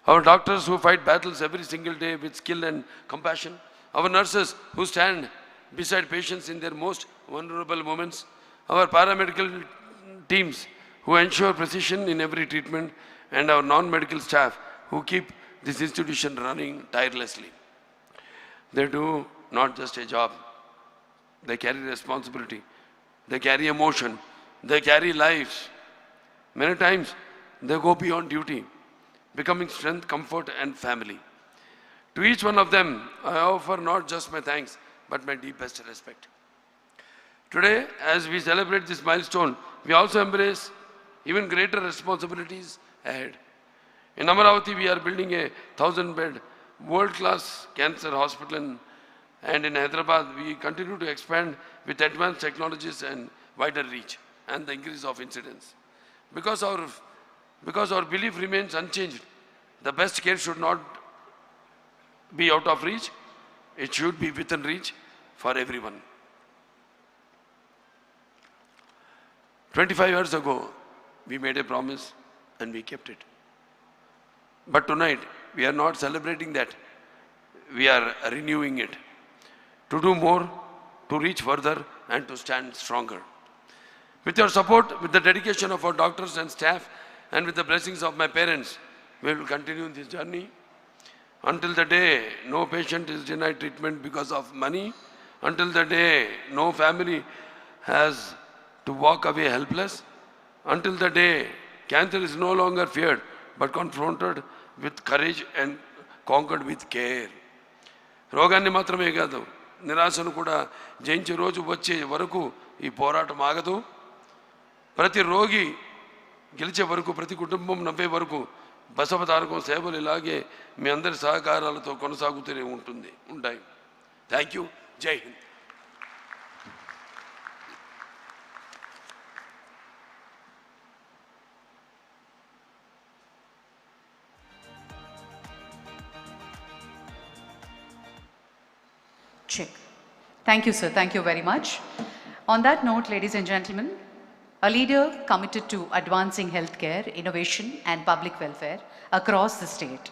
Speaker 16: Our doctors who fight battles every single day with skill and compassion, our nurses who stand beside patients in their most vulnerable moments, our paramedical teams who ensure precision in every treatment, and our non-medical staff who keep this institution running tirelessly. They do not just a job, they carry responsibility, they carry emotion, they carry lives. Many times they go beyond duty, becoming strength, comfort and family. To each one of them, I offer not just my thanks, but my deepest respect. Today, as we celebrate this milestone, we also embrace even greater responsibilities ahead. In Amaravati, we are building a 1,000-bed world-class cancer hospital, and in Hyderabad, we continue to expand with advanced technologies and wider reach and the increase of incidence. Because our belief remains unchanged, the best care should not be out of reach, it should be within reach for everyone. 25 years ago, we made a promise and we kept it. But tonight, we are not celebrating that. We are renewing it. To do more, to reach further, and to stand stronger. With your support, with the dedication of our doctors and staff, and with the blessings of my parents, we will continue this journey until the day no patient is denied treatment because of money, until the day no family has to walk away helpless, until the day cancer is no longer feared but confronted with courage and conquered with care. రోగాన్ని మాత్రమే కాదు, నిరాశను కూడా జయించే రోజు వచ్చే వరకు ఈ పోరాటం ఆగదు. ప్రతి రోగి గెలిచే వరకు, ప్రతి కుటుంబం నవ్వే వరకు బసవతారకం సేవలు ఇలాగే మీ అందరి సహకారాలతో కొనసాగుతూనే ఉంటాయి. Thank you. జై Hind.
Speaker 3: Check. Thank you, sir. Thank you very much. On that note, ladies and gentlemen, a leader committed to advancing healthcare, innovation and public welfare across the state.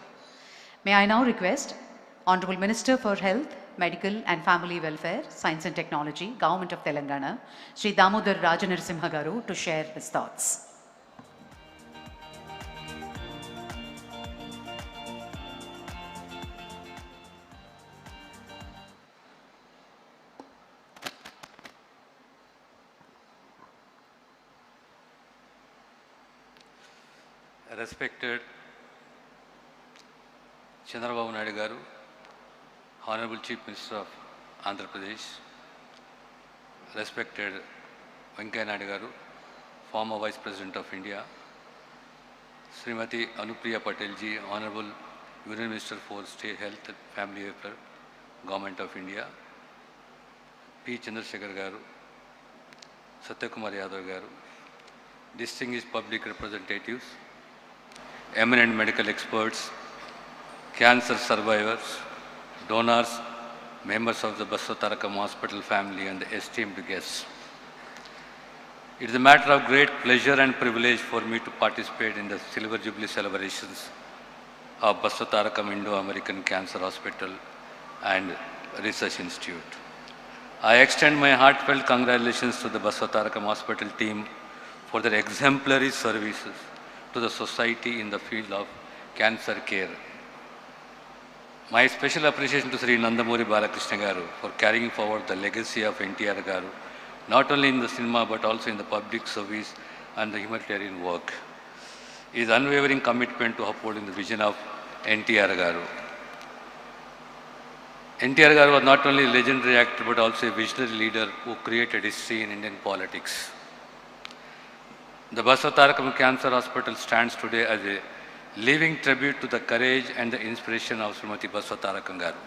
Speaker 3: May I now request Honorable Minister for Health, Medical and Family Welfare, Science and Technology, Government of Telangana, Sri Damodar Rajanarasimha Garu to share his thoughts.
Speaker 11: Respected Chandrababu Naidu Garu, Honorable Chief Minister of Andhra Pradesh, respected Venkaiah Naidu Garu, former Vice President of India, Srimati Anupriya Patel ji, Honorable Union Minister for State Health and Family Welfare, Government of India, P. Chandrasekhar Garu, Satyakumar Yadav Garu, distinguished public representatives, eminent medical experts, cancer survivors, donors, members of the Basavatarakam Hospital family and the esteemed guests. It is a matter of great pleasure and privilege for me to participate in the Silver Jubilee celebrations of Basavatarakam Indo-American Cancer Hospital and Research Institute. I extend my heartfelt congratulations to the Basavatarakam Hospital team for their exemplary services to the society in the field of cancer care. My special appreciation to Sri Nandamuri Balakrishna Garu for carrying forward the legacy of NTR Garu, not only in the cinema but also in the public service and the humanitarian work. His unwavering commitment to upholding the vision of NTR Garu. NTR Garu was not only a legendary actor but also a visionary leader who created history in Indian politics. The Basavatarakam Cancer Hospital stands today as a living tribute to the courage and the inspiration of Srimati Basavatarakam Garu.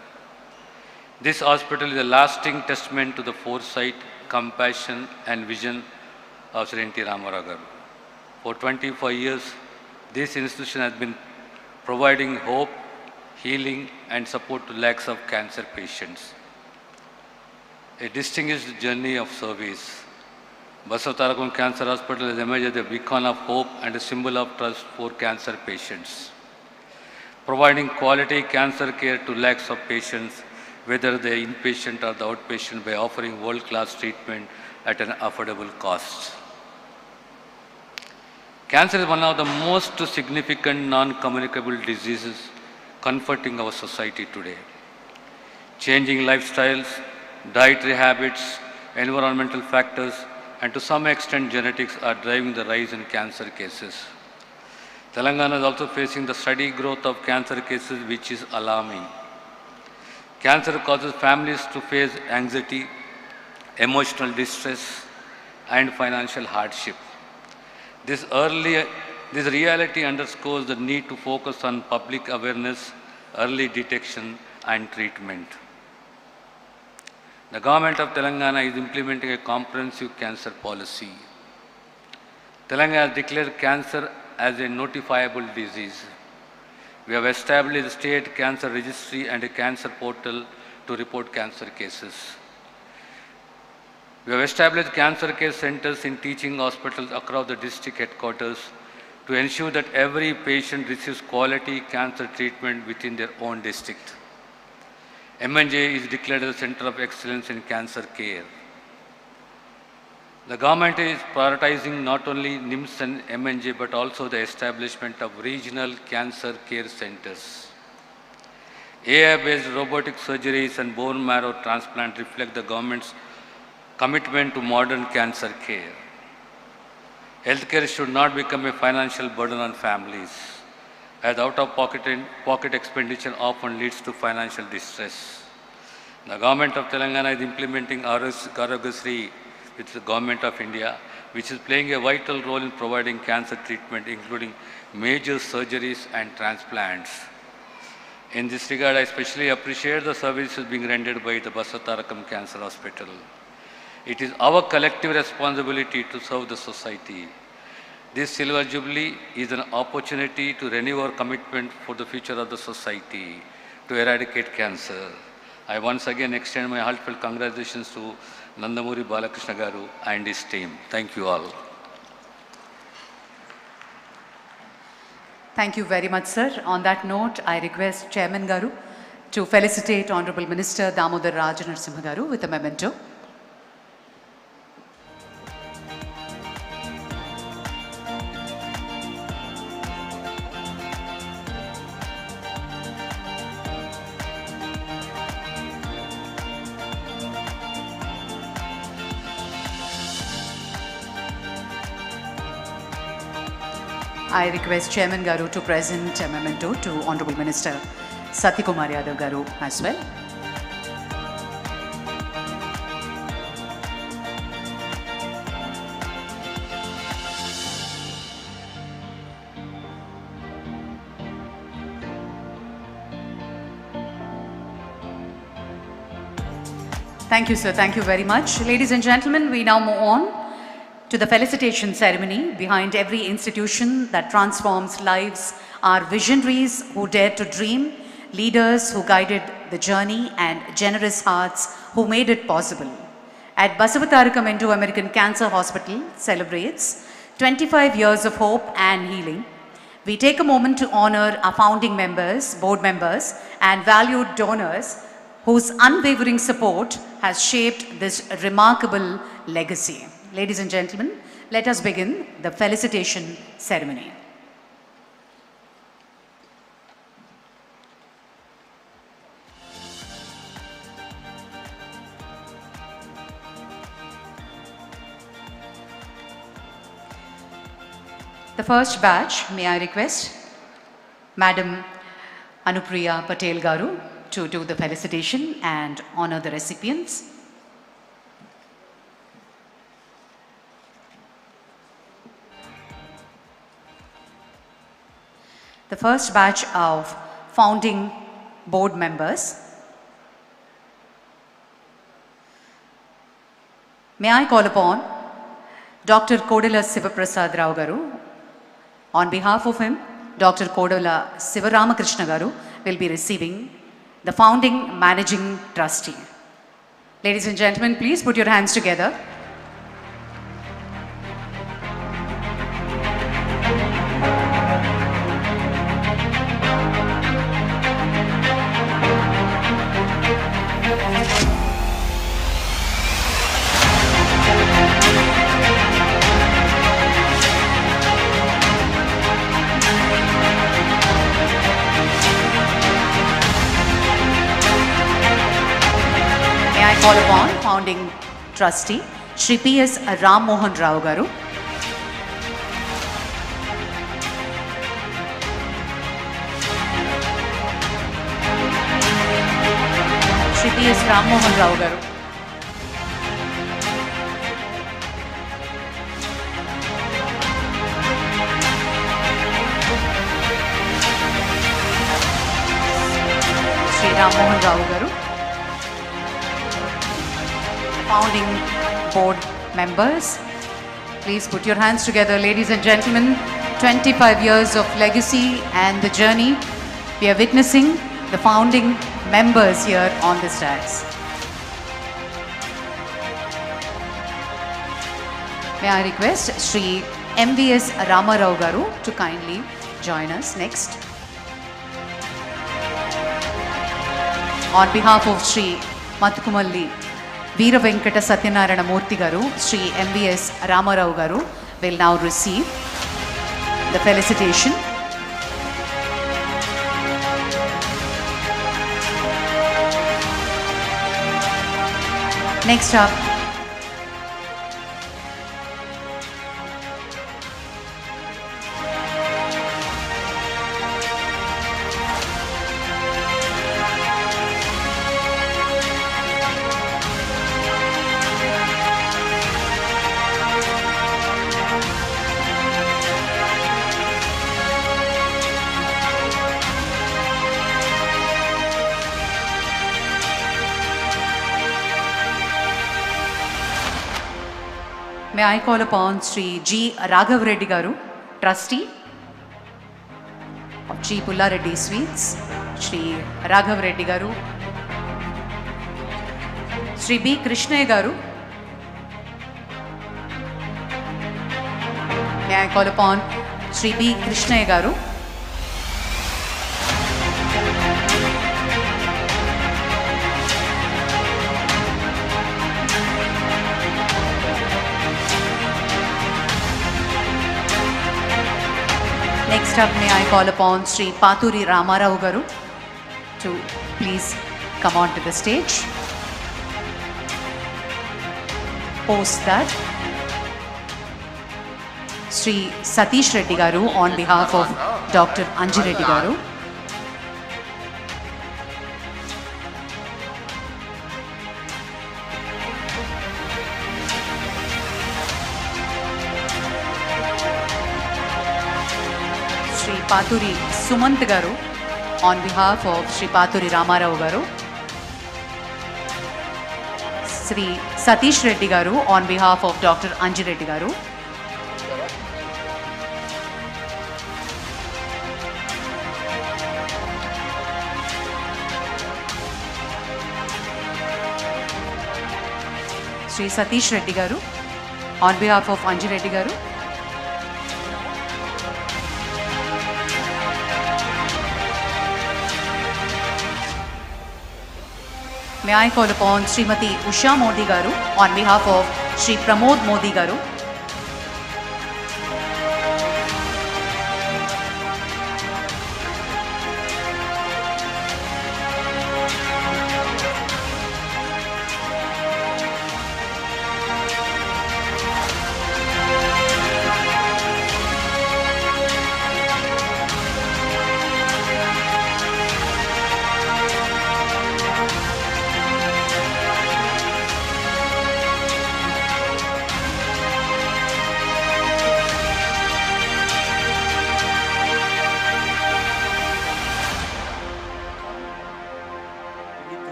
Speaker 11: This hospital is a lasting testament to the foresight, compassion and vision of Sri N.T. Ramarao Garu. For 25 years, this institution has been providing hope, healing and support to lakhs of cancer patients. A distinguished journey of service. Basavatarakam Cancer Hospital has emerged as a beacon of hope and a symbol of trust for cancer patients, providing quality cancer care to lakhs of patients, whether they are inpatient or the outpatient, by offering world-class treatment at an affordable cost. Cancer is one of the most significant non-communicable diseases confronting our society today. Changing lifestyles, dietary habits, environmental factors, and to some extent genetics are driving the rise in cancer cases. Telangana is also facing the steady growth of cancer cases, which is alarming. Cancer causes families to face anxiety, emotional distress, and financial hardship. This reality underscores the need to focus on public awareness, early detection, and treatment. The government of Telangana is implementing a comprehensive cancer policy. Telangana has declared cancer as a notifiable disease. We have established a state cancer registry and a cancer portal to report cancer cases. We have established cancer care centers in teaching hospitals across the district headquarters to ensure that every patient receives quality cancer treatment within their own district. MNJ is declared as a center of excellence in cancer care. The government is prioritizing not only NIMS and MNJ but also the establishment of regional cancer care centers. AI-based robotic surgeries and bone marrow transplant reflect the government's commitment to modern cancer care. Healthcare should not become a financial burden on families, as out-of-pocket expenditure often leads to financial distress. The government of Telangana is implementing Arogyasri with the government of India, which is playing a vital role in providing cancer treatment, including major surgeries and transplants. In this regard, I especially appreciate the services being rendered by the Basavatarakam Cancer Hospital. It is our collective responsibility to serve the society. This Silver Jubilee is an opportunity to renew our commitment for the future of the society, to eradicate cancer. I once again extend my heartfelt congratulations to Nandamuri Balakrishna Garu and his team. Thank you all.
Speaker 3: Thank you very much, sir. On that note, I request Chairman Garu to felicitate Honorable Minister Damodar Raj Narasimha Garu with a memento. I request Chairman Garu to present a memento to Honorable Minister Satyakumar Yadav Garu as well. Thank you, sir. Thank you very much. Ladies and gentlemen, we now move on to the felicitation ceremony. Behind every institution that transforms lives are visionaries who dared to dream, leaders who guided the journey, and generous hearts who made it possible. At Basavatarakam Indo-American Cancer Hospital celebrates 25 years of hope and healing. We take a moment to honor our founding members, board members, and valued donors whose unwavering support has shaped this remarkable legacy. Ladies and gentlemen, let us begin the felicitation ceremony. The first batch, may I request Madam Anupriya Patel Garu to do the felicitation and honor the recipients. The first batch of founding board members. May I call upon Dr. Kodala Sivaprasad Rao Garu. On behalf of him, Dr. Kodala Sivaramakrishna Garu will be receiving the founding managing trustee. Ladies and gentlemen, please put your hands together. Call upon founding trustee, Shri P.S. Ram Mohan Rao garu. Shri P.S. Ram Mohan Rao garu. Shri Ram Mohan Rao garu. Founding board members, please put your hands together, ladies and gentlemen. 25 years of legacy and the journey we are witnessing the founding members here on this dais. May I request Shri M.V.S. Ramarao garu to kindly join us next. On behalf of Shri Matkumalli Veera Venkata Satyanarayana Murthy garu, Shri M.V.S. Ramarao garu will now receive the felicitation. Next up, may I call upon Sri G. Raghav Reddy garu, trustee of G. Pulla Reddy Sweets, Sri Raghav Reddy garu, Sri B. Krishna garu, may I call upon Sri B. Krishna garu, next up, may I call upon Sri Paturi Ramarao garu to please come on to the stage. Post that, Sri Satish Reddy garu on behalf of Dr. Anji Reddy garu. Paturi Sumant garu on behalf of Sri Paturi Ramarao garu. Sri Satish Reddy garu on behalf of Dr. Anji Reddy garu. Sri Satish Reddy garu on behalf of Anji Reddy garu. May I call upon Srimati Usha Modi garu on behalf of Sri Pramod Modi garu.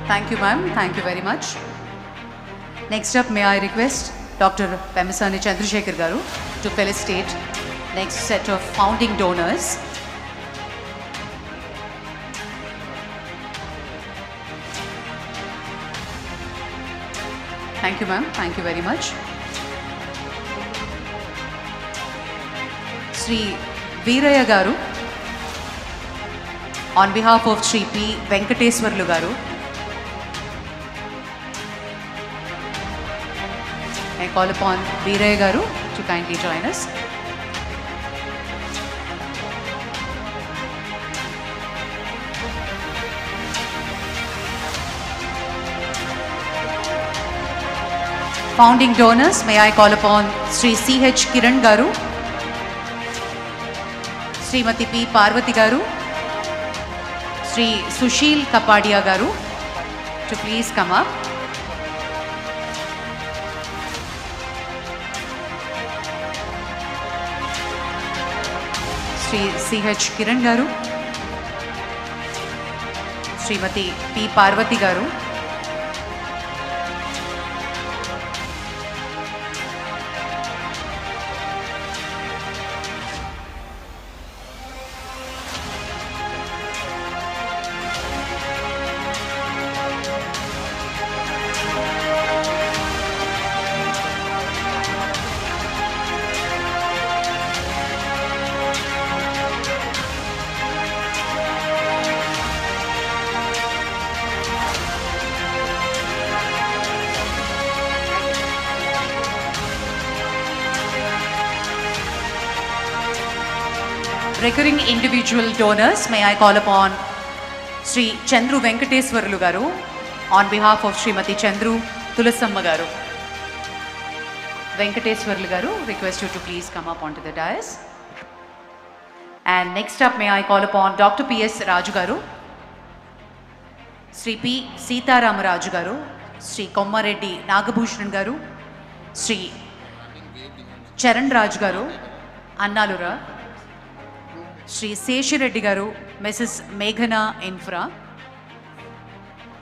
Speaker 3: Thank you, ma'am. Thank you very much. Next up, may I request Dr. Pemasani Chandrasekhar garu to felicitate next set of founding donors. Thank you, ma'am. Thank you very much. Sri Veeraya garu on behalf of Sri P. Venkateswarlu garu. call upon Veeraya Garu to kindly join us. Founding donors, may I call upon Sri C.H. Kiran Garu, Srimati P. Parvati Garu, Sri Sushil Kapadia Garu to please come up. Sri C.H. Kiran Garu, Srimati P. Parvati Garu, recurring individual donors, may I call upon Sri Chandru Venkateswarlu Garu on behalf of Srimati Chandru Tulasamma Garu. Venkateswarlu Garu, request you to please come up onto the dais. And next up, may I call upon Dr. P.S. Raju Garu, Sri P. Sitaram Raju Garu, Sri Kommareddy Nagabhushan Garu, Sri Charan Raj Garu, Annalura, Sri Seshireddy Garu, Mrs. Meghana Infra,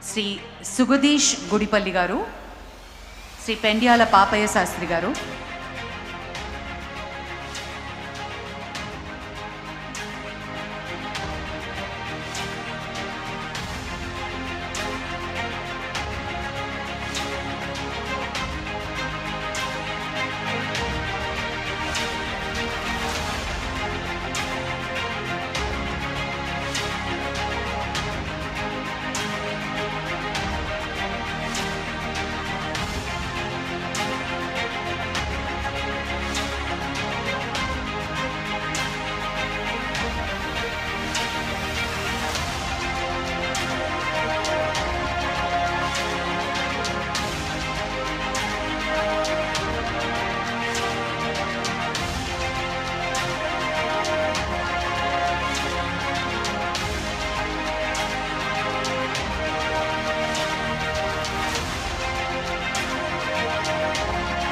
Speaker 3: Sri Sugadish Gudipalli Garu, Sri Pendyala Papaya Sastri Garu,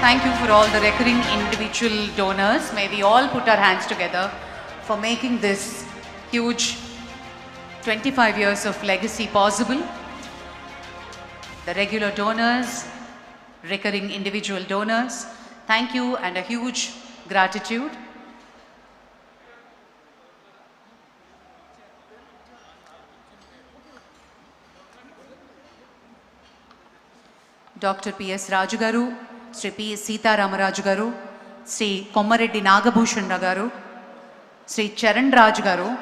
Speaker 3: Thank you for all the recurring individual donors. May we all put our hands together for making this huge 25 years of legacy possible. The regular donors, recurring individual donors, thank you and a huge gratitude. Dr. P.S. Raju Garu, Sri P. Sitaram Raju Garu, Sri Kommareddy Nagabhushan Garu, Sri Charan Raj Garu,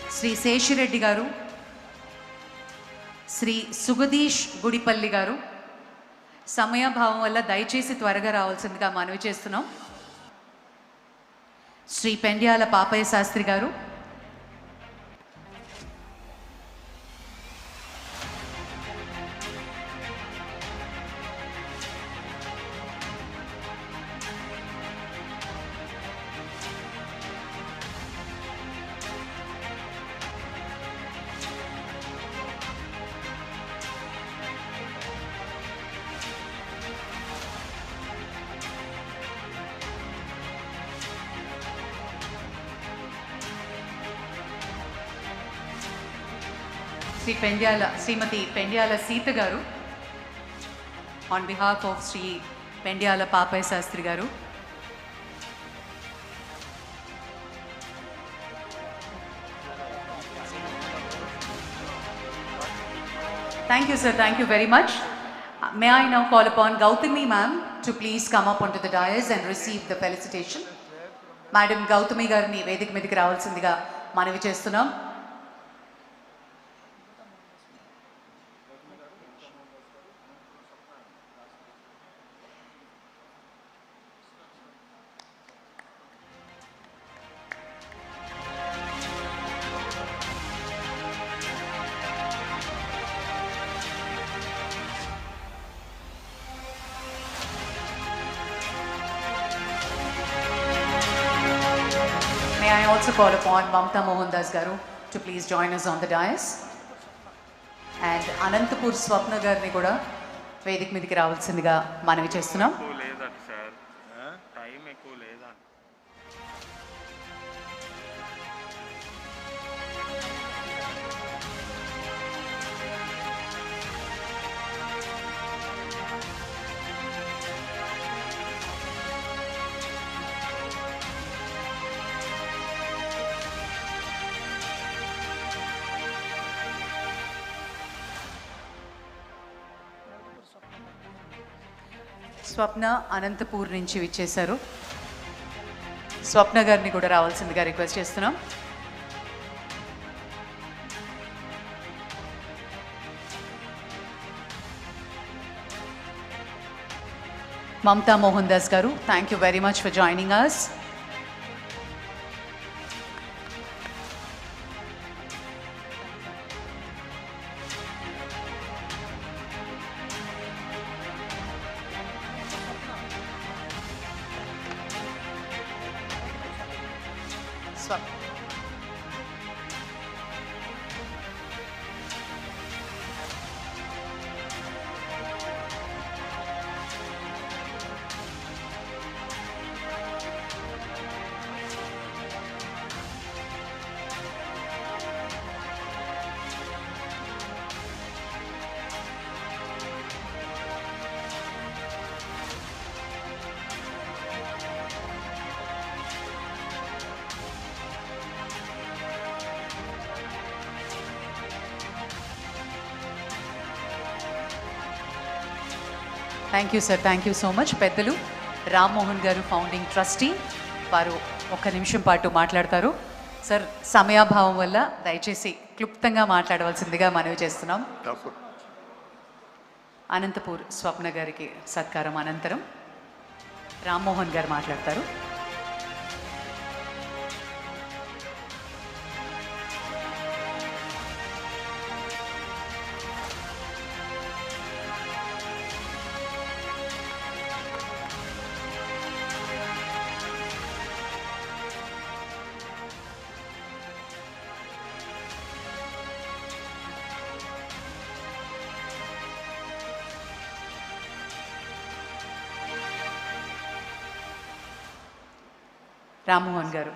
Speaker 3: Sri Seshireddy Garu, Sri Sugadish Gudipalli Garu. Samaya bhavam valla dayachesi twaraga ravalsindiga manavi chestunam. Sri Pendyala Papaya Sastri Garu, Srimati Pendyala Sita Garu, on behalf of Sri Pendyala Papaya Sastri Garu. Thank you, sir. Thank you very much. May I now call upon Gautami ma'am to please come up onto the dais and receive the felicitation. Madam Gautami Garni Vedik Midiki ravalsindiga manavi chestunam. May I also call upon Mamta Mohandas Garu to please join us on the dais. And Anantapur Swapna Garni kuda వేదిక మీదకి రావాల్సిందిగా మనవి చేస్తున్నాం. స్వప్న అనంతపూర్ నుంచి విచ్చేశారు. స్వప్న గారిని కూడా రావాల్సిందిగా రిక్వెస్ట్ చేస్తున్నాం. Mamata Mohan Das garu, thank you very much for joining us. Thank you sir, thank you so much. పెద్దలు రామ్మోహన్ గారు, ఫౌండింగ్ ట్రస్టీ, వారు ఒక్క నిమిషం పాటు మాట్లాడతారు. సార్, సమయాభావం వల్ల దయచేసి క్లుప్తంగా మాట్లాడవలసిందిగా మనవి చేస్తున్నాం. అనంతపూర్ స్వప్న గారికి సత్కారం అనంతరం రామ్మోహన్ గారు మాట్లాడతారు. రామ్మోహన్ గారు.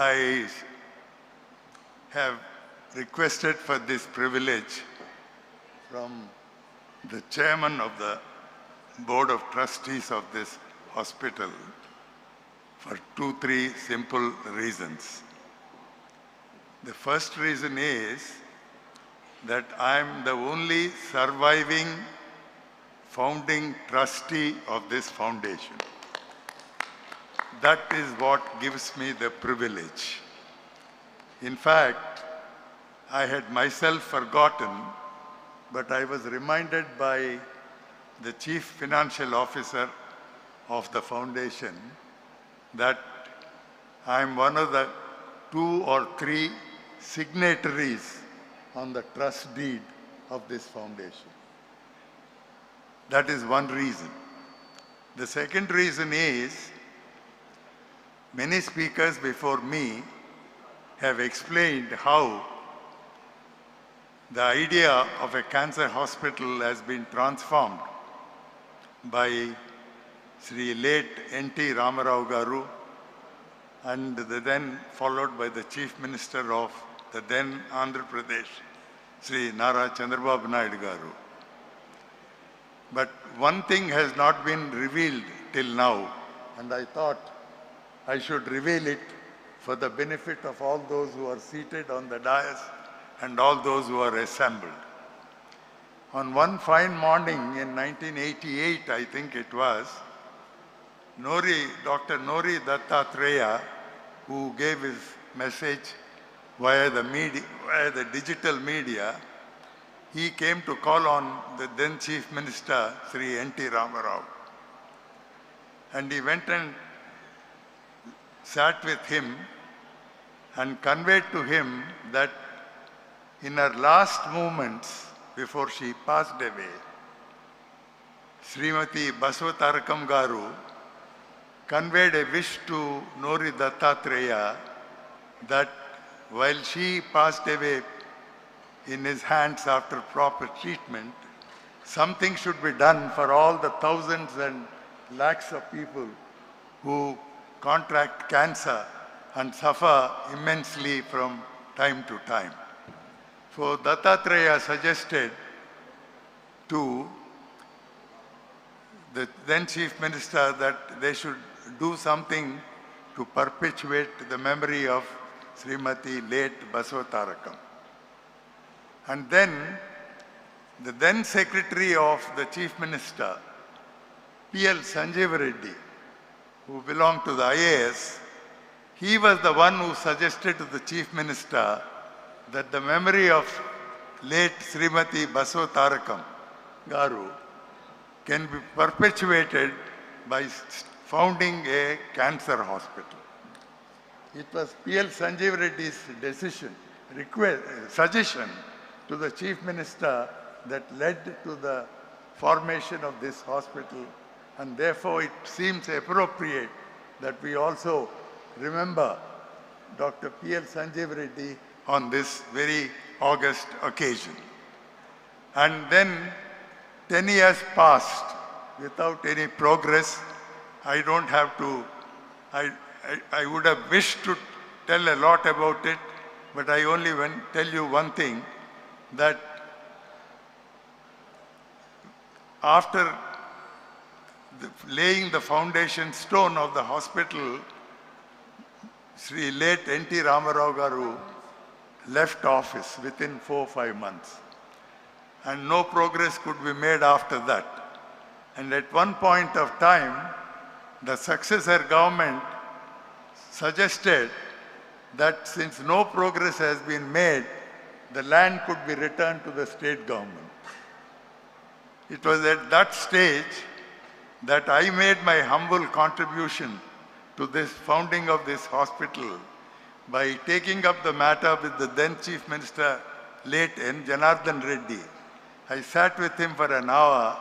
Speaker 13: I have requested for this privilege from the chairman of the board of trustees of this hospital for 2-3 simple reasons. The first reason is that I am the only surviving founding trustee of this foundation. That is what gives me the privilege. In fact, I had myself forgotten, but I was reminded by the chief financial officer of the foundation that I am one of the 2 or 3 signatories on the trust deed of this foundation. That is one reason. The second reason is many speakers before me have explained how the idea of a cancer hospital has been transformed by Sri late N.T. Ramarao Garu and then followed by the Chief Minister of the then Andhra Pradesh, Sri Nara Chandrababu Naidu Garu. But one thing has not been revealed till now, and I thought I should reveal it for the benefit of all those who are seated on the dais and all those who are assembled. On one fine morning in 1988, I think it was, Dr. Nori Dattatreya, who gave his message via the digital media, he came to call on the then Chief Minister, Sri N.T. Ramarao. And he went and sat with him and conveyed to him that in her last moments before she passed away, Srimati Basavatarakam Garu conveyed a wish to Nori Dattatreya that while she passed away in his hands after proper treatment, something should be done for all the thousands and lakhs of people who contract cancer and suffer immensely from time to time. So Dattatreya suggested to the then Chief Minister that they should do something to perpetuate the memory of Srimati late Basavatarakam. And then the then Secretary of the Chief Minister, P.L. Sanjeev Reddy, who belonged to the IAS, he was the one who suggested to the Chief Minister that the memory of late Srimati Basavatarakam Garu can be perpetuated by founding a cancer hospital. It was P.L. Sanjeev Reddy's suggestion to the Chief Minister that led to the formation of this hospital, and therefore it seems appropriate that we also remember Dr. P.L. Sanjeev Reddy on this very august occasion. And then 10 years passed without any progress. I don't have to, I would have wished to tell a lot about it, but I only tell you one thing, that after laying the foundation stone of the hospital, Sri late N.T. Ramarao Garu left office within 4 or 5 months. And no progress could be made after that. And at one point of time, the successor government suggested that since no progress has been made, the land could be returned to the state government. It was at that stage that I made my humble contribution to this founding of this hospital by taking up the matter with the then Chief Minister, late N. Janardhan Reddy. I sat with him for an hour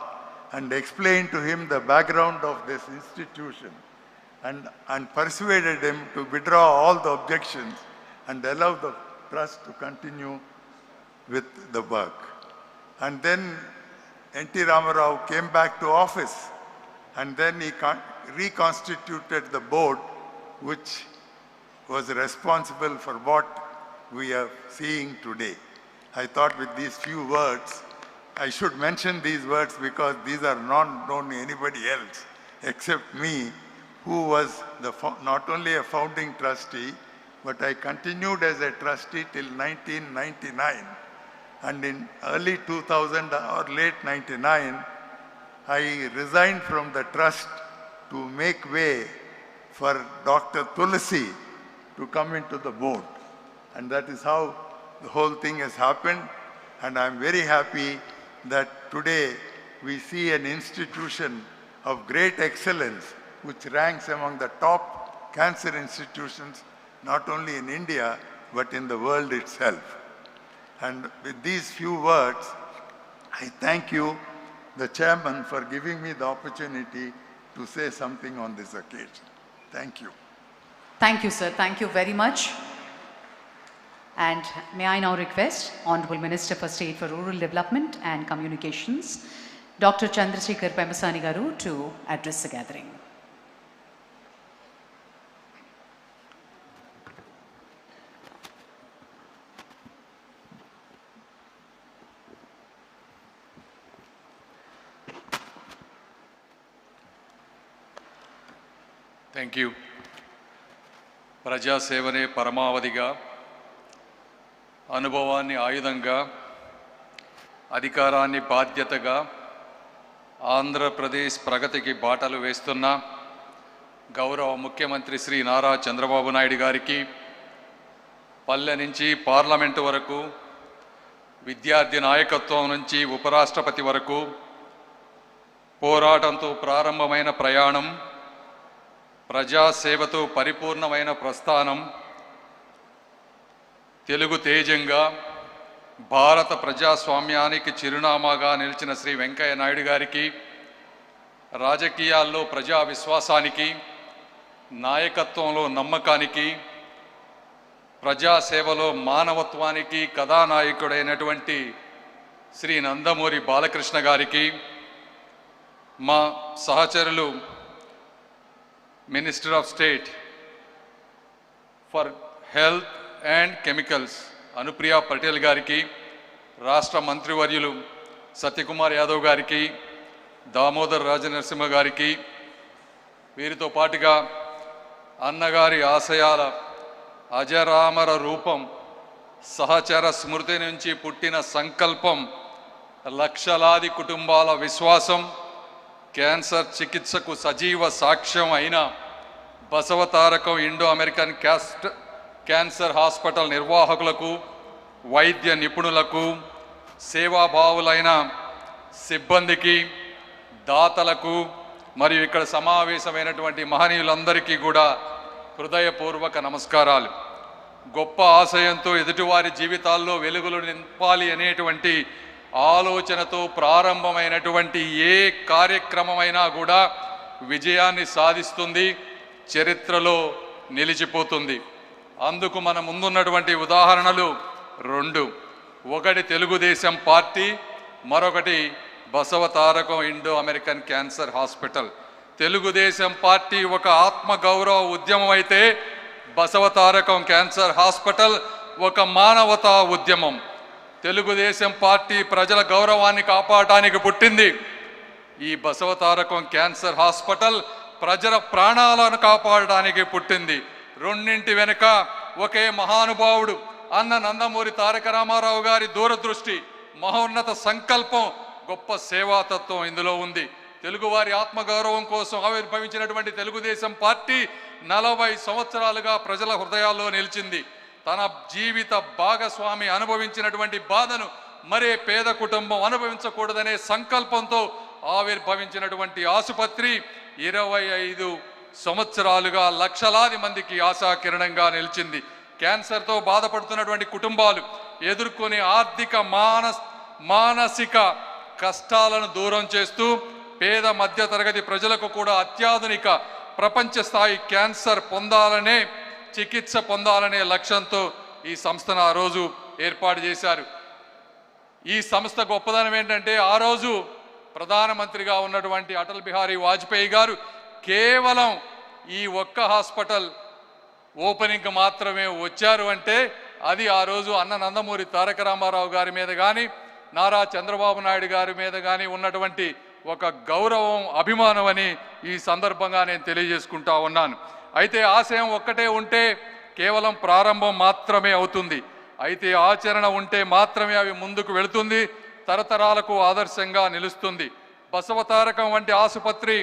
Speaker 13: and explained to him the background of this institution and persuaded him to withdraw all the objections and allow the trust to continue with the work. And then N.T. Ramarao came back to office, and then he reconstituted the board which was responsible for what we are seeing today. I thought with these few words, I should mention these words because these are not known to anybody else except me, who was not only a founding trustee, but I continued as a trustee till 1999. And in early 2000 or late 99, I resigned from the trust to make way for Dr. Tulsi to come into the board. And that is how the whole thing has happened. And I'm very happy that today we see an institution of great excellence which ranks among the top cancer institutions, not only in India, but in the world itself. And with these few words, I thank you, the chairman, for giving me the opportunity to say something on this occasion. Thank you.
Speaker 3: Thank you, sir. Thank you very much. And may I now request Honorable Minister for State for Rural Development and Communications, Dr. Chandrasekhar Pemasani Garu, to address the gathering.
Speaker 14: Thank you. ప్రజాసేవనే పరమావధిగా, అనుభవాన్ని ఆయుధంగా, అధికారాన్ని బాధ్యతగా ఆంధ్రప్రదేశ్ ప్రగతికి బాటలు వేస్తున్న గౌరవ ముఖ్యమంత్రి శ్రీ నారా చంద్రబాబు నాయుడు గారికి, పల్లె నుంచి పార్లమెంటు వరకు, విద్యార్థి నాయకత్వం నుంచి ఉపరాష్ట్రపతి వరకు పోరాటంతో ప్రారంభమైన ప్రయాణం, ప్రజాసేవతో పరిపూర్ణమైన ప్రస్థానం, తెలుగు తేజంగా భారత ప్రజాస్వామ్యానికి చిరునామాగా నిలిచిన శ్రీ వెంకయ్య నాయుడు గారికి రాజకీయాల్లో ప్రజా విశ్వాసానికి, నాయకత్వంలో నమ్మకానికి, ప్రజాసేవలో మానవత్వానికి కథానాయకుడైనటువంటి శ్రీ నందమూరి బాలకృష్ణ గారికి, మా సహచరులు minister of state for health and chemicals Anupriya Patel గారికి, రాష్ట్ర మంత్రివర్యులు సత్యకుమార్ యాదవ్ గారికి, దామోదర్ రాజనరసింహ గారికి, వీరితో పాటుగా అన్నగారి ఆశయాల అజరామర రూపం, సహచర స్మృతి నుంచి పుట్టిన సంకల్పం, లక్షలాది కుటుంబాల విశ్వాసం, క్యాన్సర్ చికిత్సకు సజీవ సాక్ష్యం అయిన Basavatarakam Indo American cancer hospital నిర్వాహకులకు, వైద్య నిపుణులకు, సేవాభావులైన సిబ్బందికి, దాతలకు మరియు ఇక్కడ సమావేశమైనటువంటి మహనీయులందరికీ కూడా హృదయపూర్వక నమస్కారాలు. గొప్ప ఆశయంతో ఎదుటివారి జీవితాల్లో వెలుగులు నింపాలి అనేటువంటి ఆలోచనతో ప్రారంభమైనటువంటి ఏ కార్యక్రమమైనా కూడా విజయాన్ని సాధిస్తుంది, చరిత్రలో నిలిచిపోతుంది. అందుకు మన ముందున్నటువంటి ఉదాహరణలు రెండు. ఒకటి తెలుగుదేశం పార్టీ, మరొకటి Basavatarakam Indo American cancer hospital. Telugu Desam party ఒక ఆత్మగౌరవ ఉద్యమం అయితే బసవతారకం క్యాన్సర్ హాస్పిటల్ ఒక మానవతా ఉద్యమం. తెలుగుదేశం పార్టీ ప్రజల గౌరవాన్ని కాపాడటానికి పుట్టింది. ఈ బసవతారకం క్యాన్సర్ హాస్పిటల్ ప్రజల ప్రాణాలను కాపాడడానికి పుట్టింది. రెండింటి వెనుక ఒకే మహానుభావుడు అన్న నందమూరి తారక రామారావు గారి దూరదృష్టి, మహోన్నత సంకల్పం, గొప్ప సేవాతత్వం ఇందులో ఉంది. తెలుగువారి ఆత్మగౌరవం కోసం ఆవిర్భవించినటువంటి తెలుగుదేశం పార్టీ 40 సంవత్సరాలుగా ప్రజల హృదయాల్లో నిలిచింది. తన జీవిత భాగస్వామి అనుభవించినటువంటి బాధను మరే పేద కుటుంబం అనుభవించకూడదనే సంకల్పంతో ఆవిర్భవించినటువంటి ఆసుపత్రి 25 సంవత్సరాలుగా లక్షలాది మందికి ఆశాకిరణంగా నిలిచింది. క్యాన్సర్తో బాధపడుతున్నటువంటి కుటుంబాలు ఎదుర్కొనే ఆర్థిక మానసిక కష్టాలను దూరం చేస్తూ పేద మధ్యతరగతి ప్రజలకు కూడా అత్యాధునిక ప్రపంచ స్థాయి క్యాన్సర్ పొందాలనే, చికిత్స పొందాలనే లక్ష్యంతో ఈ సంస్థను ఆ రోజు ఏర్పాటు చేశారు. ఈ సంస్థ గొప్పదనం ఏంటంటే, ఆ రోజు ప్రధానమంత్రిగా ఉన్నటువంటి అటల్ బిహారీ వాజ్పేయి గారు కేవలం ఈ ఒక్క హాస్పిటల్ ఓపెనింగ్కి మాత్రమే వచ్చారు అంటే అది ఆ రోజు అన్న నందమూరి తారక రామారావు గారి మీద కానీ, నారా చంద్రబాబు నాయుడు గారి మీద కానీ ఉన్నటువంటి ఒక గౌరవం, అభిమానం అని ఈ సందర్భంగా నేను తెలియజేసుకుంటా ఉన్నాను. అయితే ఆశయం ఒక్కటే ఉంటే కేవలం ప్రారంభం మాత్రమే అవుతుంది. అయితే ఆచరణ ఉంటే మాత్రమే అవి ముందుకు వెళుతుంది, తరతరాలకు ఆదర్శంగా నిలుస్తుంది. బసవతారకం వంటి ఆసుపత్రి,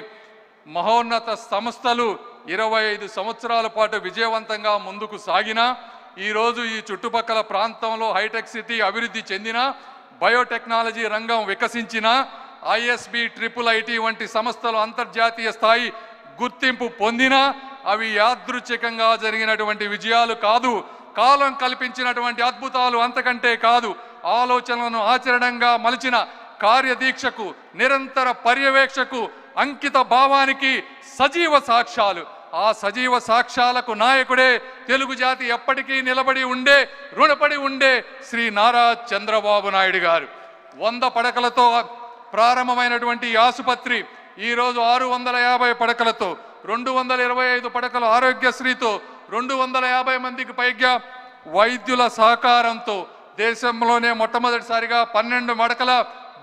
Speaker 14: మహోన్నత సంస్థలు 25 సంవత్సరాల పాటు విజయవంతంగా ముందుకు సాగినా, ఈరోజు ఈ చుట్టుపక్కల ప్రాంతంలో హైటెక్ సిటీ అభివృద్ధి చెందిన, బయోటెక్నాలజీ రంగం వికసించిన, ISB IIIT వంటి సంస్థలు అంతర్జాతీయ స్థాయి గుర్తింపు పొందినా అవి యాదృచ్ఛికంగా జరిగినటువంటి విజయాలు కాదు, కాలం కల్పించినటువంటి అద్భుతాలు అంతకంటే కాదు. ఆలోచనలను ఆచరణంగా మలిచిన కార్యదీక్షకు, నిరంతర పర్యవేక్షకు, అంకిత భావానికి సజీవ సాక్ష్యాలు. ఆ సజీవ సాక్ష్యాలకు నాయకుడే తెలుగు జాతి ఎప్పటికీ నిలబడి ఉండే, రుణపడి ఉండే శ్రీ నారా చంద్రబాబు నాయుడు గారు. 100 పడకలతో ప్రారంభమైనటువంటి ఈ ఆసుపత్రి ఈరోజు 650 పడకలతో, 225 పడకల ఆరోగ్యశ్రీతో, 250 మందికి పైగా వైద్యుల సహకారంతో, దేశంలోనే మొట్టమొదటిసారిగా 12 మడకల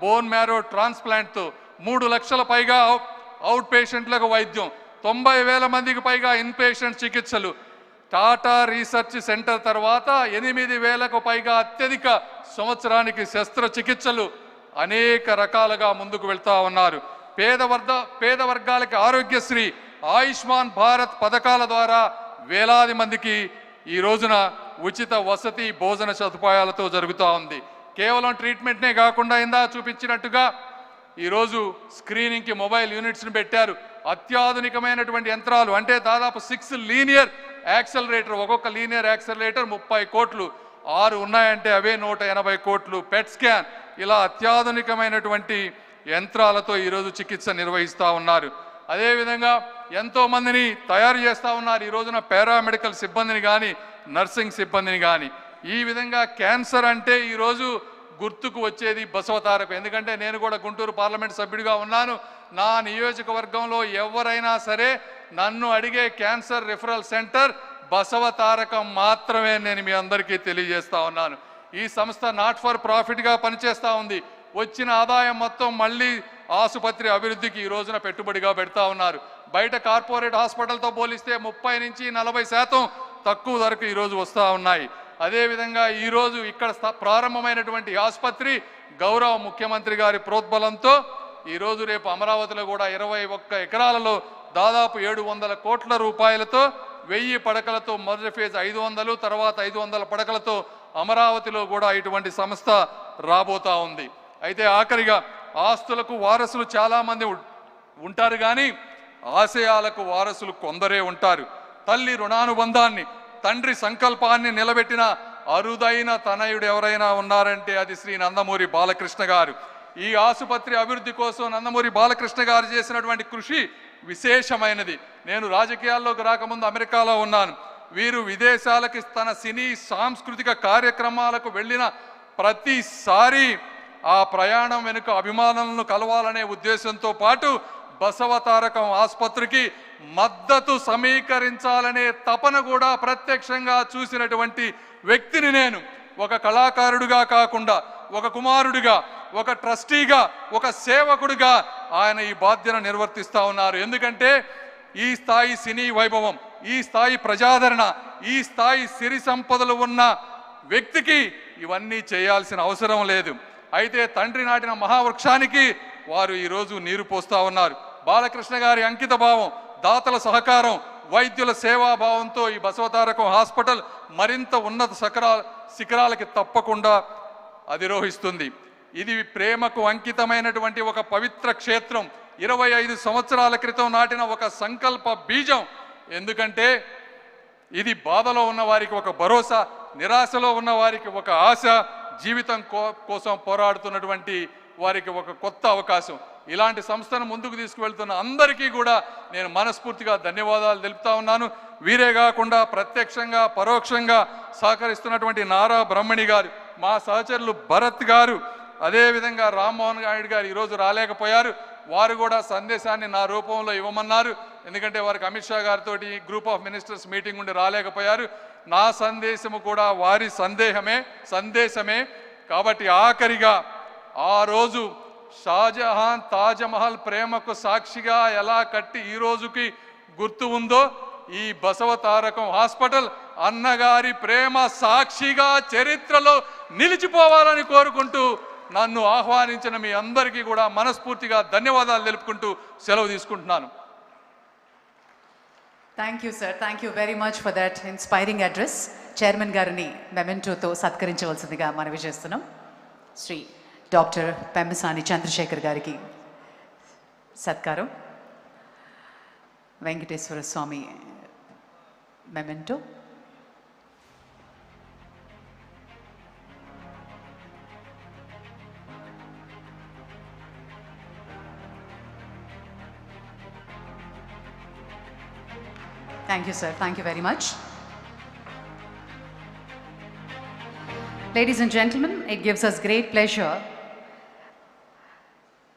Speaker 14: బోన్ మ్యారో ట్రాన్స్ప్లాంట్తో, 3 లక్షల పైగా అవుట్ పేషెంట్లకు వైద్యం, 90,000 మందికి పైగా ఇన్ పేషెంట్ చికిత్సలు, టాటా రీసెర్చ్ సెంటర్ తర్వాత 8,000కు పైగా అత్యధిక సంవత్సరానికి శస్త్రచికిత్సలు, అనేక రకాలుగా ముందుకు వెళ్తా ఉన్నారు. పేద వర్గాలకి ఆరోగ్యశ్రీ, ఆయుష్మాన్ భారత్ పథకాల ద్వారా వేలాది మందికి ఈ రోజున ఉచిత వసతి, భోజన సదుపాయాలతో జరుగుతూ ఉంది. కేవలం ట్రీట్మెంట్నే కాకుండా ఇందా చూపించినట్టుగా ఈరోజు స్క్రీనింగ్కి మొబైల్ యూనిట్స్ని పెట్టారు. అత్యాధునికమైనటువంటి యంత్రాలు, అంటే దాదాపు 6 లీనియర్ యాక్సలరేటర్, ఒక్కొక్క లీనియర్ యాక్సలరేటర్ 30 కోట్లు, 6 ఉన్నాయంటే అవే 180 కోట్లు. పెట్ స్కాన్, ఇలా అత్యాధునికమైనటువంటి యంత్రాలతో ఈరోజు చికిత్స నిర్వహిస్తూ ఉన్నారు. అదేవిధంగా ఎంతోమందిని తయారు చేస్తూ ఉన్నారు. ఈ రోజున పారామెడికల్ సిబ్బందిని కానీ నర్సింగ్ సిబ్బందిని కానీ. ఈ విధంగా క్యాన్సర్ అంటే ఈరోజు గుర్తుకు వచ్చేది బసవతారకం. ఎందుకంటే నేను కూడా గుంటూరు పార్లమెంట్ సభ్యుడిగా ఉన్నాను. నా నియోజకవర్గంలో ఎవరైనా సరే నన్ను అడిగే క్యాన్సర్ రిఫరల్ సెంటర్ బసవతారకం మాత్రమే నేను మీ అందరికీ తెలియజేస్తా ఉన్నాను. ఈ సంస్థ నాట్ ఫర్ ప్రాఫిట్గా పనిచేస్తూ ఉంది. వచ్చిన ఆదాయం మొత్తం మళ్ళీ ఆసుపత్రి అభివృద్ధికి ఈ రోజున పెట్టుబడిగా పెడతా ఉన్నారు. బయట కార్పొరేట్ హాస్పిటల్తో పోలిస్తే 30 నుంచి 40% తక్కువ ధరకు ఈరోజు వస్తూ ఉన్నాయి. అదేవిధంగా ఈరోజు ఇక్కడ ప్రారంభమైనటువంటి ఆసుపత్రి గౌరవ ముఖ్యమంత్రి గారి ప్రోద్బలంతో ఈరోజు రేపు అమరావతిలో కూడా 21 ఎకరాలలో దాదాపు 700 కోట్ల రూపాయలతో 1000 పడకలతో మొదటి ఫేజ్ 500, తర్వాత 500 పడకలతో అమరావతిలో కూడా ఇటువంటి సంస్థ రాబోతా ఉంది. అయితే ఆఖరిగా ఆస్తులకు వారసులు చాలామంది ఉంటారు, కానీ ఆశయాలకు వారసులు కొందరే ఉంటారు. తల్లి రుణానుబంధాన్ని, తండ్రి సంకల్పాన్ని నిలబెట్టిన అరుదైన తనయుడు ఎవరైనా ఉన్నారంటే అది శ్రీ నందమూరి బాలకృష్ణ గారు. ఈ ఆసుపత్రి అభివృద్ధి కోసం నందమూరి బాలకృష్ణ గారు చేసినటువంటి కృషి విశేషమైనది. నేను రాజకీయాల్లోకి రాకముందు అమెరికాలో ఉన్నాను. వీరు విదేశాలకి తన సినీ సాంస్కృతిక కార్యక్రమాలకు వెళ్ళిన ప్రతిసారి ఆ ప్రయాణం వెనుక అభిమానులను కలవాలనే ఉద్దేశంతో పాటు బసవతారకం ఆసుపత్రికి మద్దతు సమీకరించాలనే తపన కూడా ప్రత్యక్షంగా చూసినటువంటి వ్యక్తిని నేను. ఒక కళాకారుడిగా కాకుండా ఒక కుమారుడిగా, ఒక ట్రస్టీగా, ఒక సేవకుడిగా ఆయన ఈ బాధ్యత నిర్వర్తిస్తూ ఉన్నారు. ఎందుకంటే ఈ స్థాయి సినీ వైభవం, ఈ స్థాయి ప్రజాదరణ, ఈ స్థాయి సిరి సంపదలు ఉన్న వ్యక్తికి ఇవన్నీ చేయాల్సిన అవసరం లేదు. అయితే తండ్రి నాటిన మహావృక్షానికి వారు ఈరోజు నీరు పోస్తూ ఉన్నారు. బాలకృష్ణ గారి అంకిత భావం, దాతల సహకారం, వైద్యుల సేవాభావంతో ఈ బసవతారకం హాస్పిటల్ మరింత ఉన్నత శిఖరాలకి తప్పకుండా అధిరోహిస్తుంది. ఇది ప్రేమకు అంకితమైనటువంటి ఒక పవిత్ర క్షేత్రం. 25 సంవత్సరాల క్రితం నాటిన ఒక సంకల్ప బీజం. ఎందుకంటే ఇది బాధలో ఉన్న వారికి ఒక భరోసా, నిరాశలో ఉన్న వారికి ఒక ఆశ, జీవితం కోసం పోరాడుతున్నటువంటి వారికి ఒక కొత్త అవకాశం. ఇలాంటి సంస్థను ముందుకు తీసుకువెళ్తున్న అందరికీ కూడా నేను మనస్ఫూర్తిగా ధన్యవాదాలు తెలుపుతా ఉన్నాను. వీరే కాకుండా ప్రత్యక్షంగా పరోక్షంగా సహకరిస్తున్నటువంటి నారా బ్రహ్మణి గారు, మా సహచరులు భరత్ గారు, అదేవిధంగా రామ్మోహన్ నాయుడు గారు ఈరోజు రాలేకపోయారు. వారు కూడా సందేశాన్ని నా రూపంలో ఇవ్వమన్నారు. ఎందుకంటే వారికి అమిత్ షా గారితో గ్రూప్ ఆఫ్ మినిస్టర్స్ మీటింగ్ ఉండి రాలేకపోయారు. నా సందేశము కూడా వారి సందేశమే. కాబట్టి ఆఖరిగా ఆ రోజు షాజహాన్ తాజ్మహల్ ప్రేమకు సాక్షిగా ఎలా కట్టి ఈ రోజుకి గుర్తు ఉందో, ఈ బసవతారకం హాస్పిటల్ అన్నగారి ప్రేమ సాక్షిగా చరిత్రలో నిలిచిపోవాలని కోరుకుంటూ నన్ను ఆహ్వానించిన మీ అందరికీ కూడా మనస్ఫూర్తిగా ధన్యవాదాలు తెలుపుకుంటూ సెలవు తీసుకుంటున్నాను.
Speaker 3: Thank you sir, thank you very much for that inspiring address. Chairman గారిని మెమెంటోతో సత్కరించవలసిందిగా మనవి చేస్తున్నాం. శ్రీ డాక్టర్ పెమ్మసాని చంద్రశేఖర్ గారికి సత్కారం. వెంకటేశ్వర స్వామి memento. Thank you, sir. Thank you very much. Ladies and gentlemen, it gives us great pleasure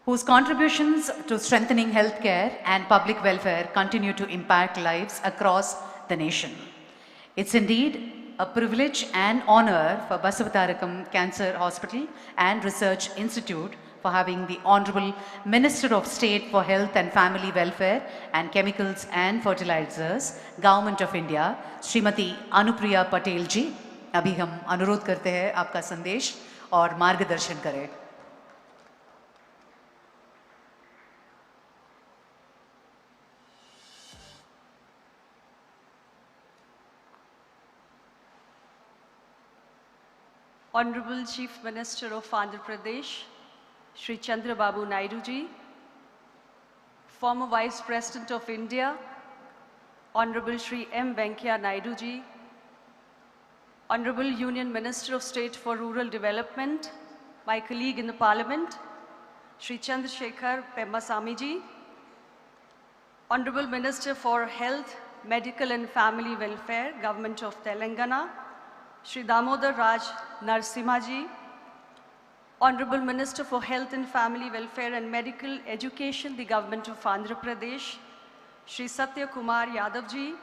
Speaker 3: whose contributions to strengthening healthcare and public welfare continue to impact lives across the nation. It's indeed a privilege and honor for Basavatarakam Cancer Hospital and Research Institute for having the Honorable Minister of State for Health and Family Welfare and Chemicals and Fertilizers, Government of India, Srimati Anupriya Patel ji. अभी हम अनुरोध करते हैं आपका संदेश और मार्गदर्शन करें.
Speaker 17: Honorable Chief Minister of Andhra Pradesh, Shri Chandrababu Naidu ji, former Vice President of India, Honorable Shri M. Venkaiah Naidu ji, Honorable Union Minister of State for Rural Development, my colleague in the Parliament, Shri Chandrasekhar Pemmasamiji, Honorable Minister for Health, Medical and Family Welfare, Government of Telangana, Shri Damodar Raj Narsimhaji, Honorable Minister for Health and Family Welfare and Medical Education, the Government of Andhra Pradesh, Shri Satya Kumar Yadavji,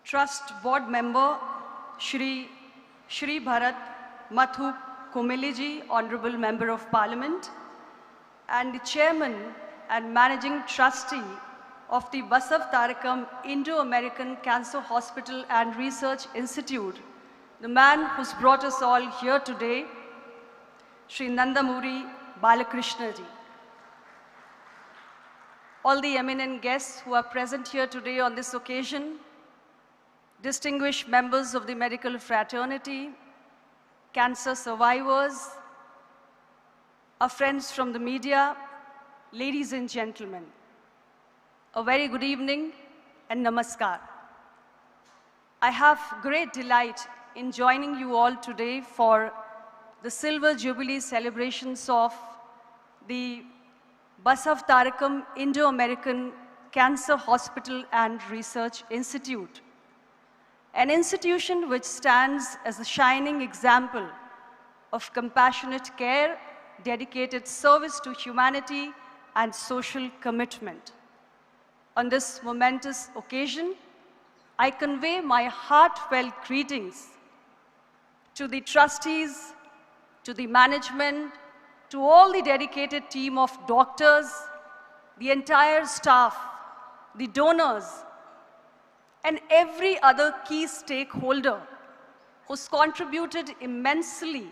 Speaker 17: Trust Board Member, Shri Bharat Mathu Kumiliji, Honorable Member of Parliament, and the Chairman and Managing Trustee of the Basavatarakam Indo-American Cancer Hospital and Research Institute, the man who's brought us all here today, Shri Nandamuri Balakrishnaji. All the eminent guests who are present here today on this occasion, distinguished members of the medical fraternity, cancer survivors, our friends from the media, ladies and gentlemen, a very good evening and namaskar. I have great delight in joining you all today for the Silver Jubilee celebrations of the Basavatarakam Indo-American Cancer Hospital and Research Institute, an institution which stands as a shining example of compassionate care, dedicated service to humanity, and social commitment. On this momentous occasion, I convey my heartfelt greetings to the trustees, to the management, to all the dedicated team of doctors, the entire staff, the donors, and every other key stakeholder who's contributed immensely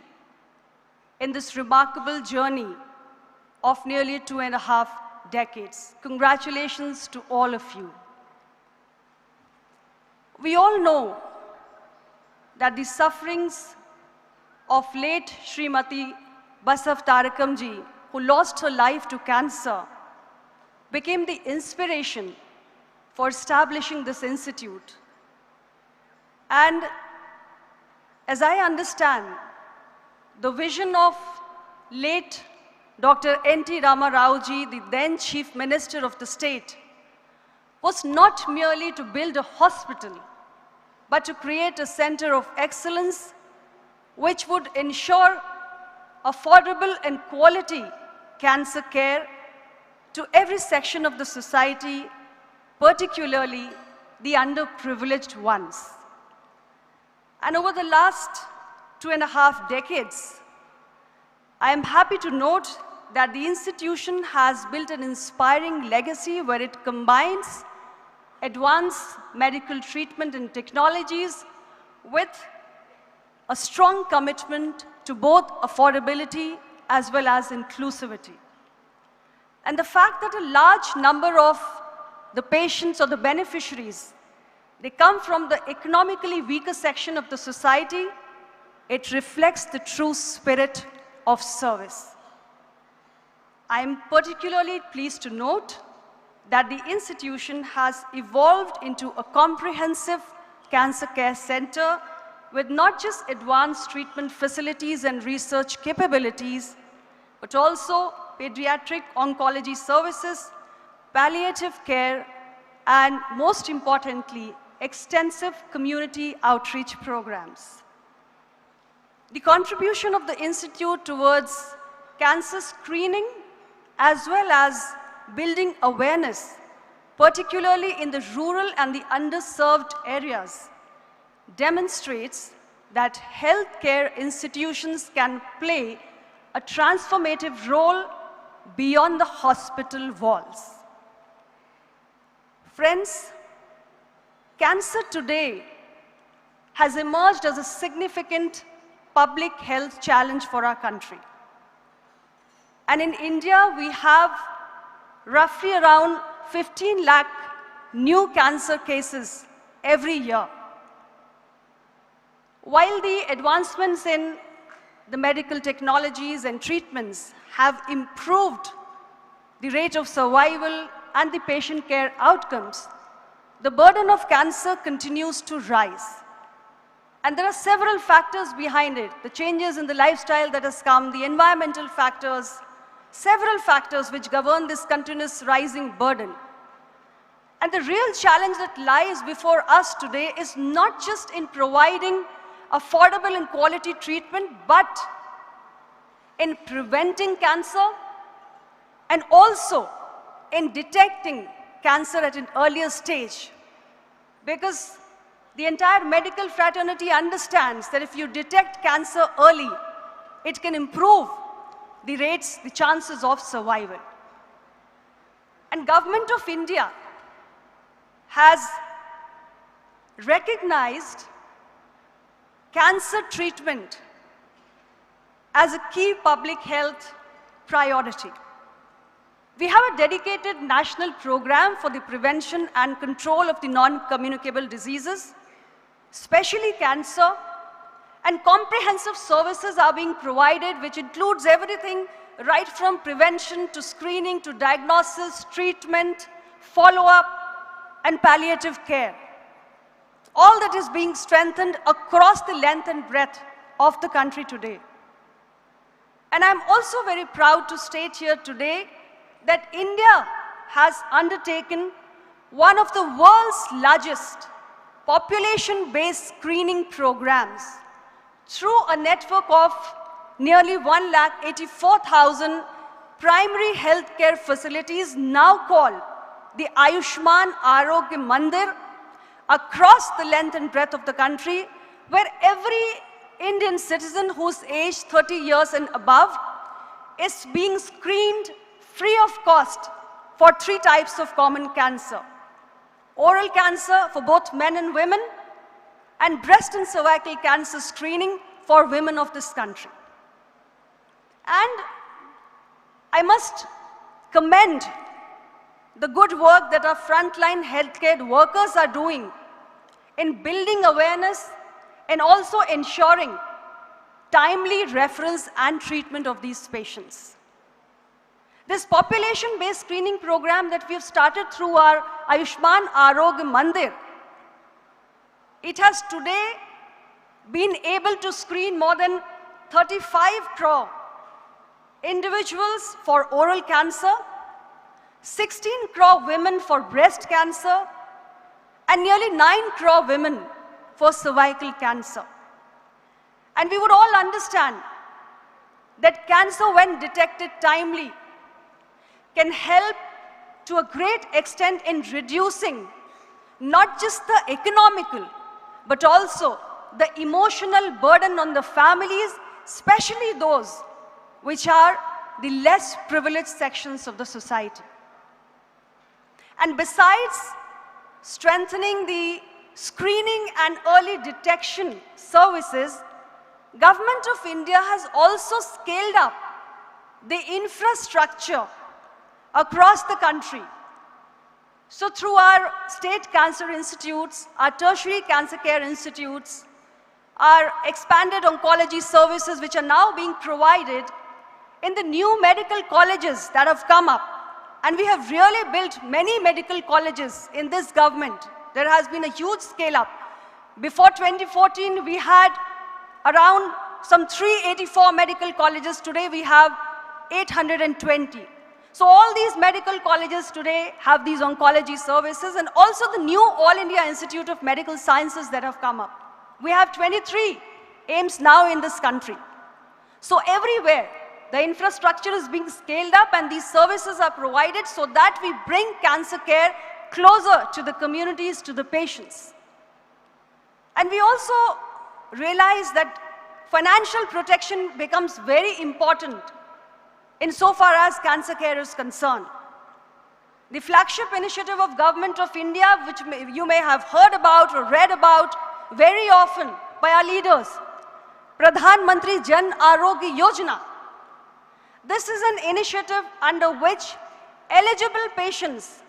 Speaker 17: in this remarkable journey of nearly 2.5 decades. Congratulations to all of you. We all know that the sufferings of late Srimati Basavatarakam ji, who lost her life to cancer, became the inspiration for establishing this institute. And as I understand, the vision of late Dr. N.T. Rama Rao ji, the then Chief Minister of the state, was not merely to build a hospital, but to create a center of excellence which would ensure affordable and quality cancer care to every section of the society, particularly the underprivileged ones. And over the last 2.5 decades, I am happy to note that the institution has built an inspiring legacy where it combines advanced medical treatment and technologies with a strong commitment to both affordability as well as inclusivity. And the fact that a large number of the patients or the beneficiaries, they come from the economically weaker section of the society, it reflects the true spirit of service. I am particularly pleased to note that the institution has evolved into a comprehensive cancer care center with not just advanced treatment facilities and research capabilities, but also pediatric oncology services, palliative care, and most importantly, extensive community outreach programs. The contribution of the Institute towards cancer screening as well as building awareness, particularly in the rural and the underserved areas, demonstrates that healthcare institutions can play a transformative role beyond the hospital walls. Friends, cancer today has emerged as a significant public health challenge for our country. And in India, we have roughly around 15 lakh new cancer cases every year. While the advancements in the medical technologies and treatments have improved the rate of survival and the patient care outcomes, the burden of cancer continues to rise. And there are several factors behind it. The changes in the lifestyle that has come, the environmental factors, several factors which govern this continuous rising burden. And the real challenge that lies before us today is not just in providing affordable and quality treatment, but in preventing cancer and also in detecting cancer at an earlier stage. Because the entire medical fraternity understands that if you detect cancer early, it can improve the rates, the chances of survival. And Government of India has recognized cancer treatment as a key public health priority. We have a dedicated national program for the prevention and control of the non-communicable diseases, especially cancer, and comprehensive services are being provided, which includes everything right from prevention to screening to diagnosis, treatment, follow-up, and palliative care. All that is being strengthened across the length and breadth of the country today. And I'm also very proud to state here today that India has undertaken one of the world's largest population-based screening programs through a network of nearly 184,000 primary healthcare facilities, now called the Ayushman Arogya Mandir, across the length and breadth of the country, where every Indian citizen who's aged 30 years and above is being screened free of cost for 3 types of common cancer: oral cancer for both men and women, and breast and cervical cancer screening for women of this country. And I must commend the good work that our frontline healthcare workers are doing in building awareness and also ensuring timely reference and treatment of these patients. This population-based screening program that we have started through our Ayushman Arogya Mandir, it has today been able to screen more than 35 crore individuals for oral cancer, 16 crore women for breast cancer, and nearly 9 crore women for cervical cancer. And we would all understand that cancer, when detected timely, can help to a great extent in reducing not just the economical, but also the emotional burden on the families, especially those which are the less privileged sections of the society. And besides strengthening the screening and early detection services, Government of India has also scaled up the infrastructure across the country. So through our state cancer institutes, our tertiary cancer care institutes, our expanded oncology services which are now being provided in the new medical colleges that have come up. And we have really built many medical colleges in this government. There has been a huge scale up. Before 2014, we had around some 384 medical colleges. Today we have 820. So all these medical colleges today have these oncology services, and also the new All India Institute of Medical Sciences that have come up. We have 23 AIIMS now in this country. So everywhere, the infrastructure is being scaled up and these services are provided so that we bring cancer care closer to the communities, to the patients. And we also realize that financial protection becomes very important insofar as cancer care is concerned. The flagship initiative of Government of India, which you may have heard about or read about very often by our leaders, Pradhan Mantri Jan Arogya Yojana. This is an initiative under which eligible patients,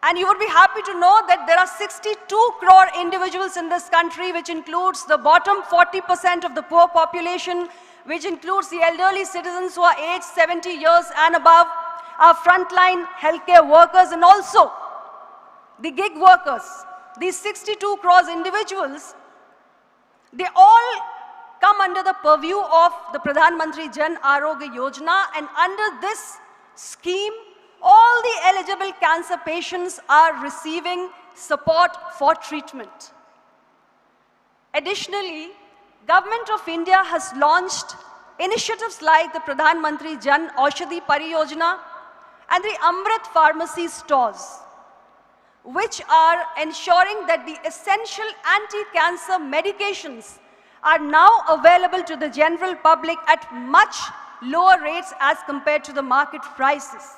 Speaker 17: and you would be happy to know that there are 62 crore individuals in this country, which includes the bottom 40% of the poor population, which includes the elderly citizens who are aged 70 years and above, our frontline healthcare workers, and also the gig workers. These 62 crores individuals They all come under the purview of the Pradhan Mantri Jan Arogya Yojana, and under this scheme, all the eligible cancer patients are receiving support for treatment. Additionally, Government of India has launched initiatives like the Pradhan Mantri Jan Aushadhi Pariyojana and the Amrit Pharmacy stores, which are ensuring that the essential anti-cancer medications are now available to the general public at much lower rates as compared to the market prices.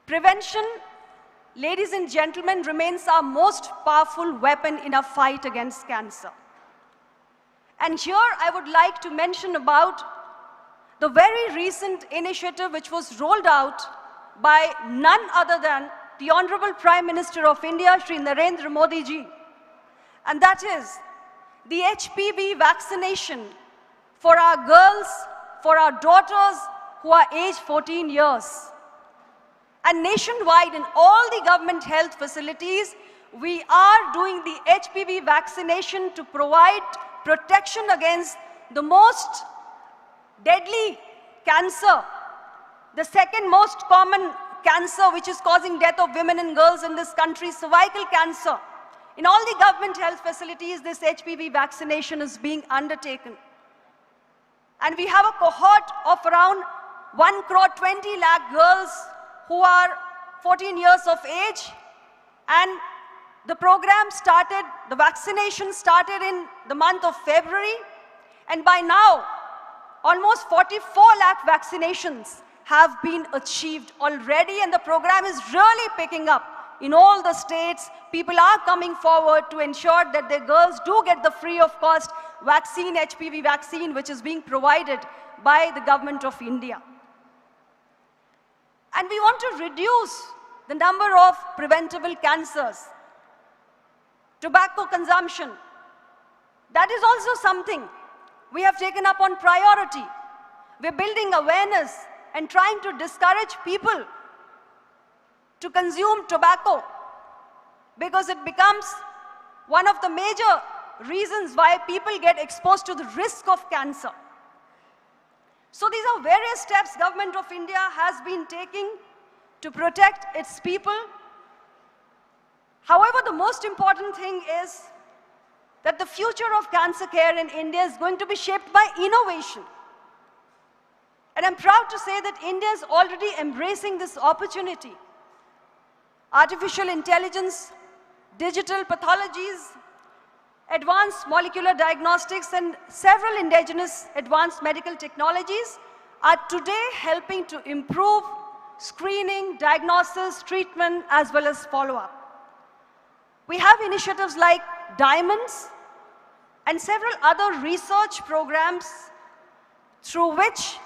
Speaker 17: Prevention, ladies and gentlemen, remains our most powerful weapon in our fight against cancer. And here I would like to mention about the very recent initiative which was rolled out by none other than the Honorable Prime Minister of India, Shri Narendra Modi ji. And that is the HPV vaccination for our girls, for our daughters who are aged 14 years. And nationwide in all the government health facilities, we are doing the HPV vaccination to provide protection against the most deadly cancer, the second most common cancer which is causing death of women and girls in this country, cervical cancer. In all the government health facilities, this HPV vaccination is being undertaken. And we have a cohort of around 1.20 lakh girls who are 14 years of age, and the program started, the vaccination started in the month of February, and by now, almost 44 lakh vaccinations have been achieved already, and the program is really picking up. In all the states, people are coming forward to ensure that their girls do get the free of cost vaccine, HPV vaccine, which is being provided by the Government of India. And we want to reduce the number of preventable cancers. Tobacco consumption, that is also something we have taken up on priority. We're building awareness and trying to discourage people to consume tobacco because it becomes one of the major reasons why people get exposed to the risk of cancer. So these are various steps Government of India has been taking to protect its people. However, the most important thing is that the future of cancer care in India is going to be shaped by innovation. And I'm proud to say that India is already embracing this opportunity. Artificial intelligence, digital pathologies, advanced molecular diagnostics, and several indigenous advanced medical technologies are today helping to improve screening, diagnosis, treatment, as well as follow-up. We have initiatives like Diamonds and several other research programs through which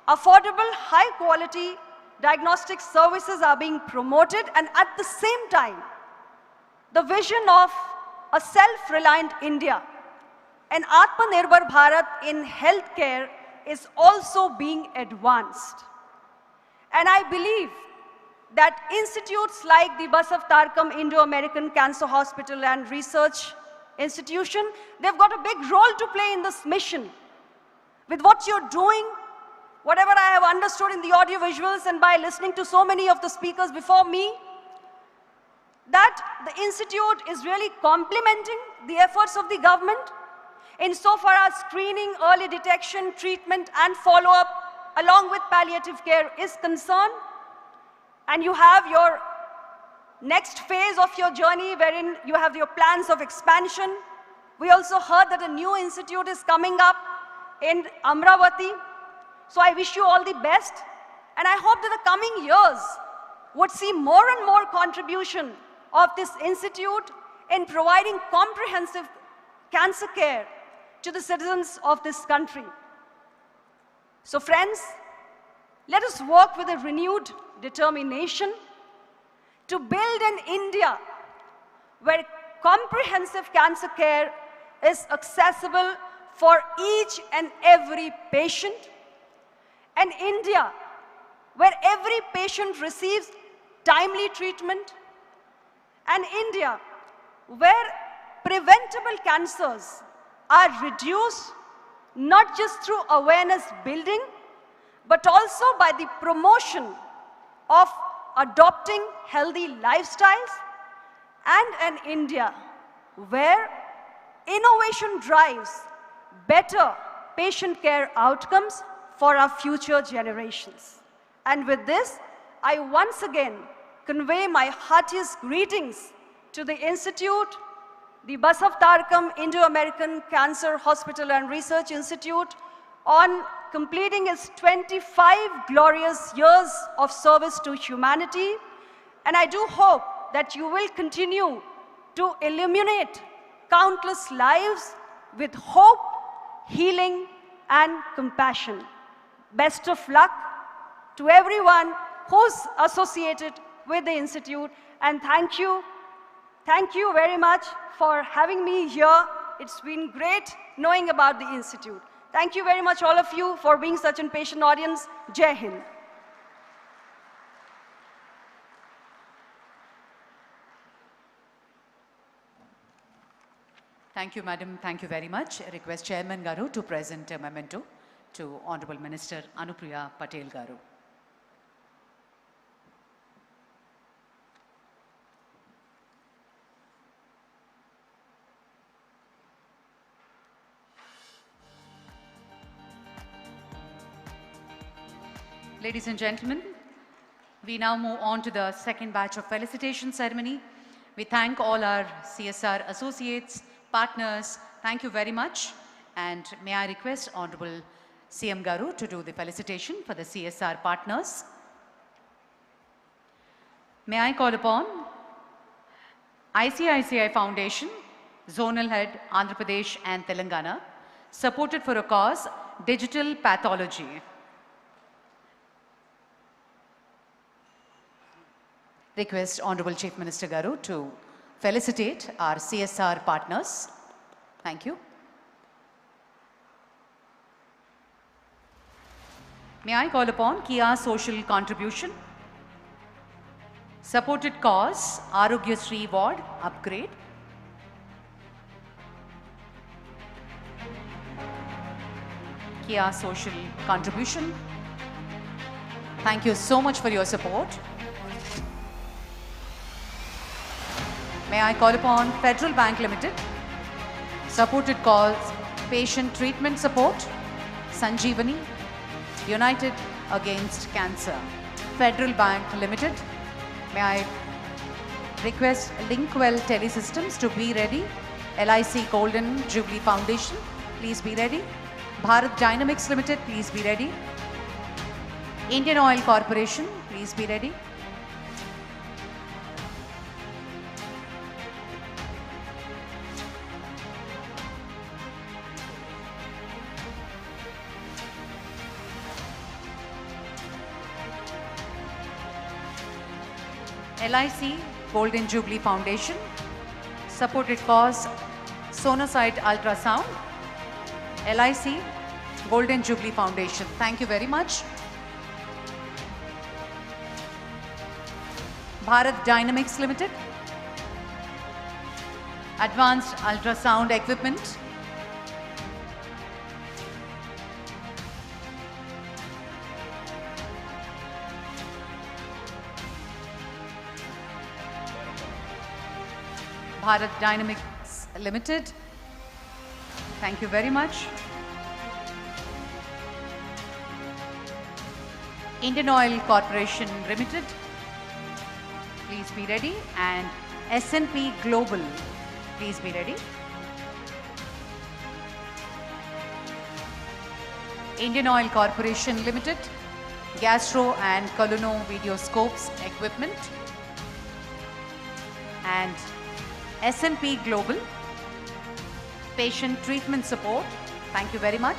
Speaker 17: affordable, high-quality diagnostic services are being promoted, and at the same time, the vision of a self-reliant India, an Atmanirbhar Bharat in healthcare is also being advanced. And I believe that institutes like the Basavatarakam Indo-American Cancer Hospital and Research Institution, they've got a big role to play in this mission. With what you're doing, whatever I have understood in the audio visuals and by listening to so many of the speakers before me, that the institute is really complementing the efforts of the government insofar as screening, early detection, treatment, and follow-up along with palliative care is concerned. And you have your next phase of your journey wherein you have your plans of expansion. We also heard that a new institute is coming up in Amravati. So I wish you all the best. And I hope that the coming years would see more and more contribution of this institute in providing comprehensive cancer care to the citizens of this country. So friends, let us work with a renewed determination to build an India where comprehensive cancer care is accessible for each and every patient, an India where every patient receives timely treatment, an India where preventable cancers are reduced not just through awareness building, but also by the promotion of adopting healthy lifestyles, and an India where innovation drives better patient care outcomes for our future generations. And with this, I once again convey my heartiest greetings to the Institute, the Basavatarakam Indo-American Cancer Hospital and Research Institute, on completing its 25 glorious years of service to humanity. And I do hope that you will continue to illuminate countless lives with hope, healing, and compassion. Best of luck to everyone who's associated with the Institute, and thank you very much for having me here. It's been great knowing about the Institute. Thank you very much, all of you, for being such a patient audience. Jai Hind.
Speaker 3: Thank you, Madam. Thank you very much. I request Chairman Garu to present a memento to Honorable Minister Anupriya Patel Garu. Ladies and gentlemen, we now move on to the second batch of felicitation ceremony. We thank all our CSR associates, partners. Thank you very much. And may I request Honorable CM Garu to do the felicitation for the CSR partners. May I call upon ICICI Foundation, Zonal Head, Andhra Pradesh and Telangana, supported for a cause, digital pathology. Request Honorable Chief Minister Garu to felicitate our CSR partners. Thank you. May I call upon Kia Social Contribution, supported cause, Arogya Sri Ward upgrade. Kia Social Contribution. Thank you so much for your support. May I call upon Federal Bank Limited, supported cause, patient treatment support, Sanjeevani, United Against Cancer. Federal Bank Limited. May I request Linkwell Telesystems to be ready. LIC Golden Jubilee Foundation, please be ready. Bharat Dynamics Limited, please be ready. Indian Oil Corporation, please be ready. LIC Golden Jubilee Foundation, supported cause, Sonosite Ultrasound. LIC Golden Jubilee Foundation. Thank you very much. Bharat Dynamics Limited, Advanced Ultrasound Equipment. Bharat Dynamics Limited. Thank you very much. Indian Oil Corporation Limited, please be ready. And S&P Global, please be ready. Indian Oil Corporation Limited, Gastro and Colono Videoscopes Equipment. And S&P Global, patient treatment support. Thank you very much.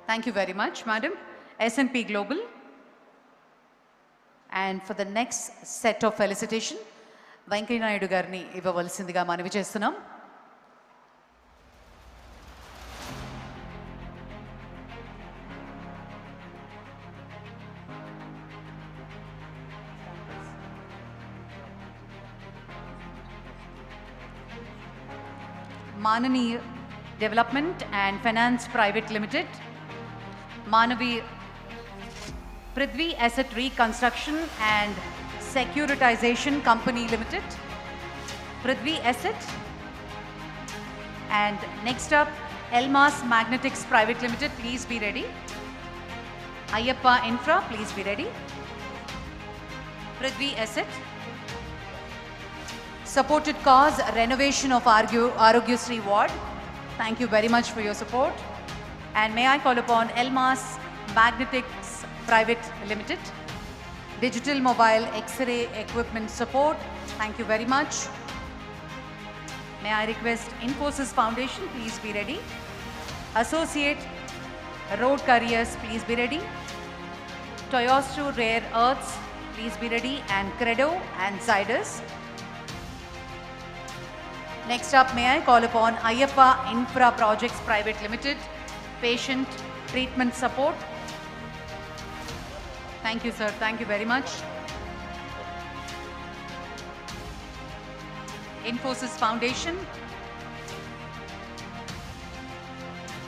Speaker 3: Thank you very much, Madam. S&P Global. And for the next set of felicitation, Venkaiah Naidu Garni ఇవ్వవలసిందిగా మనవి చేస్తున్నాం. Manani Development and Finance Private Limited, Manavi Prithvi Asset Reconstruction and Securitization Company Limited, Prithvi Asset. And next up, Elmas Magnetics Private Limited, please be ready. Ayyappa Infra, please be ready. Prithvi Asset. Supported cause, renovation of Arogyasri Ward. Thank you very much for your support. And may I call upon Elmas Magnetics Private Limited. Digital Mobile X-ray Equipment Support. Thank you very much. May I request Infosys Foundation, please be ready. Associate Road Carriers, please be ready. Toyosu Rare Earths, please be ready. And Credo and Zydus. Next up, may I call upon Ayyappa Infra Projects Private Limited, Patient Treatment Support. Thank you, sir. Thank you very much. Infosys Foundation.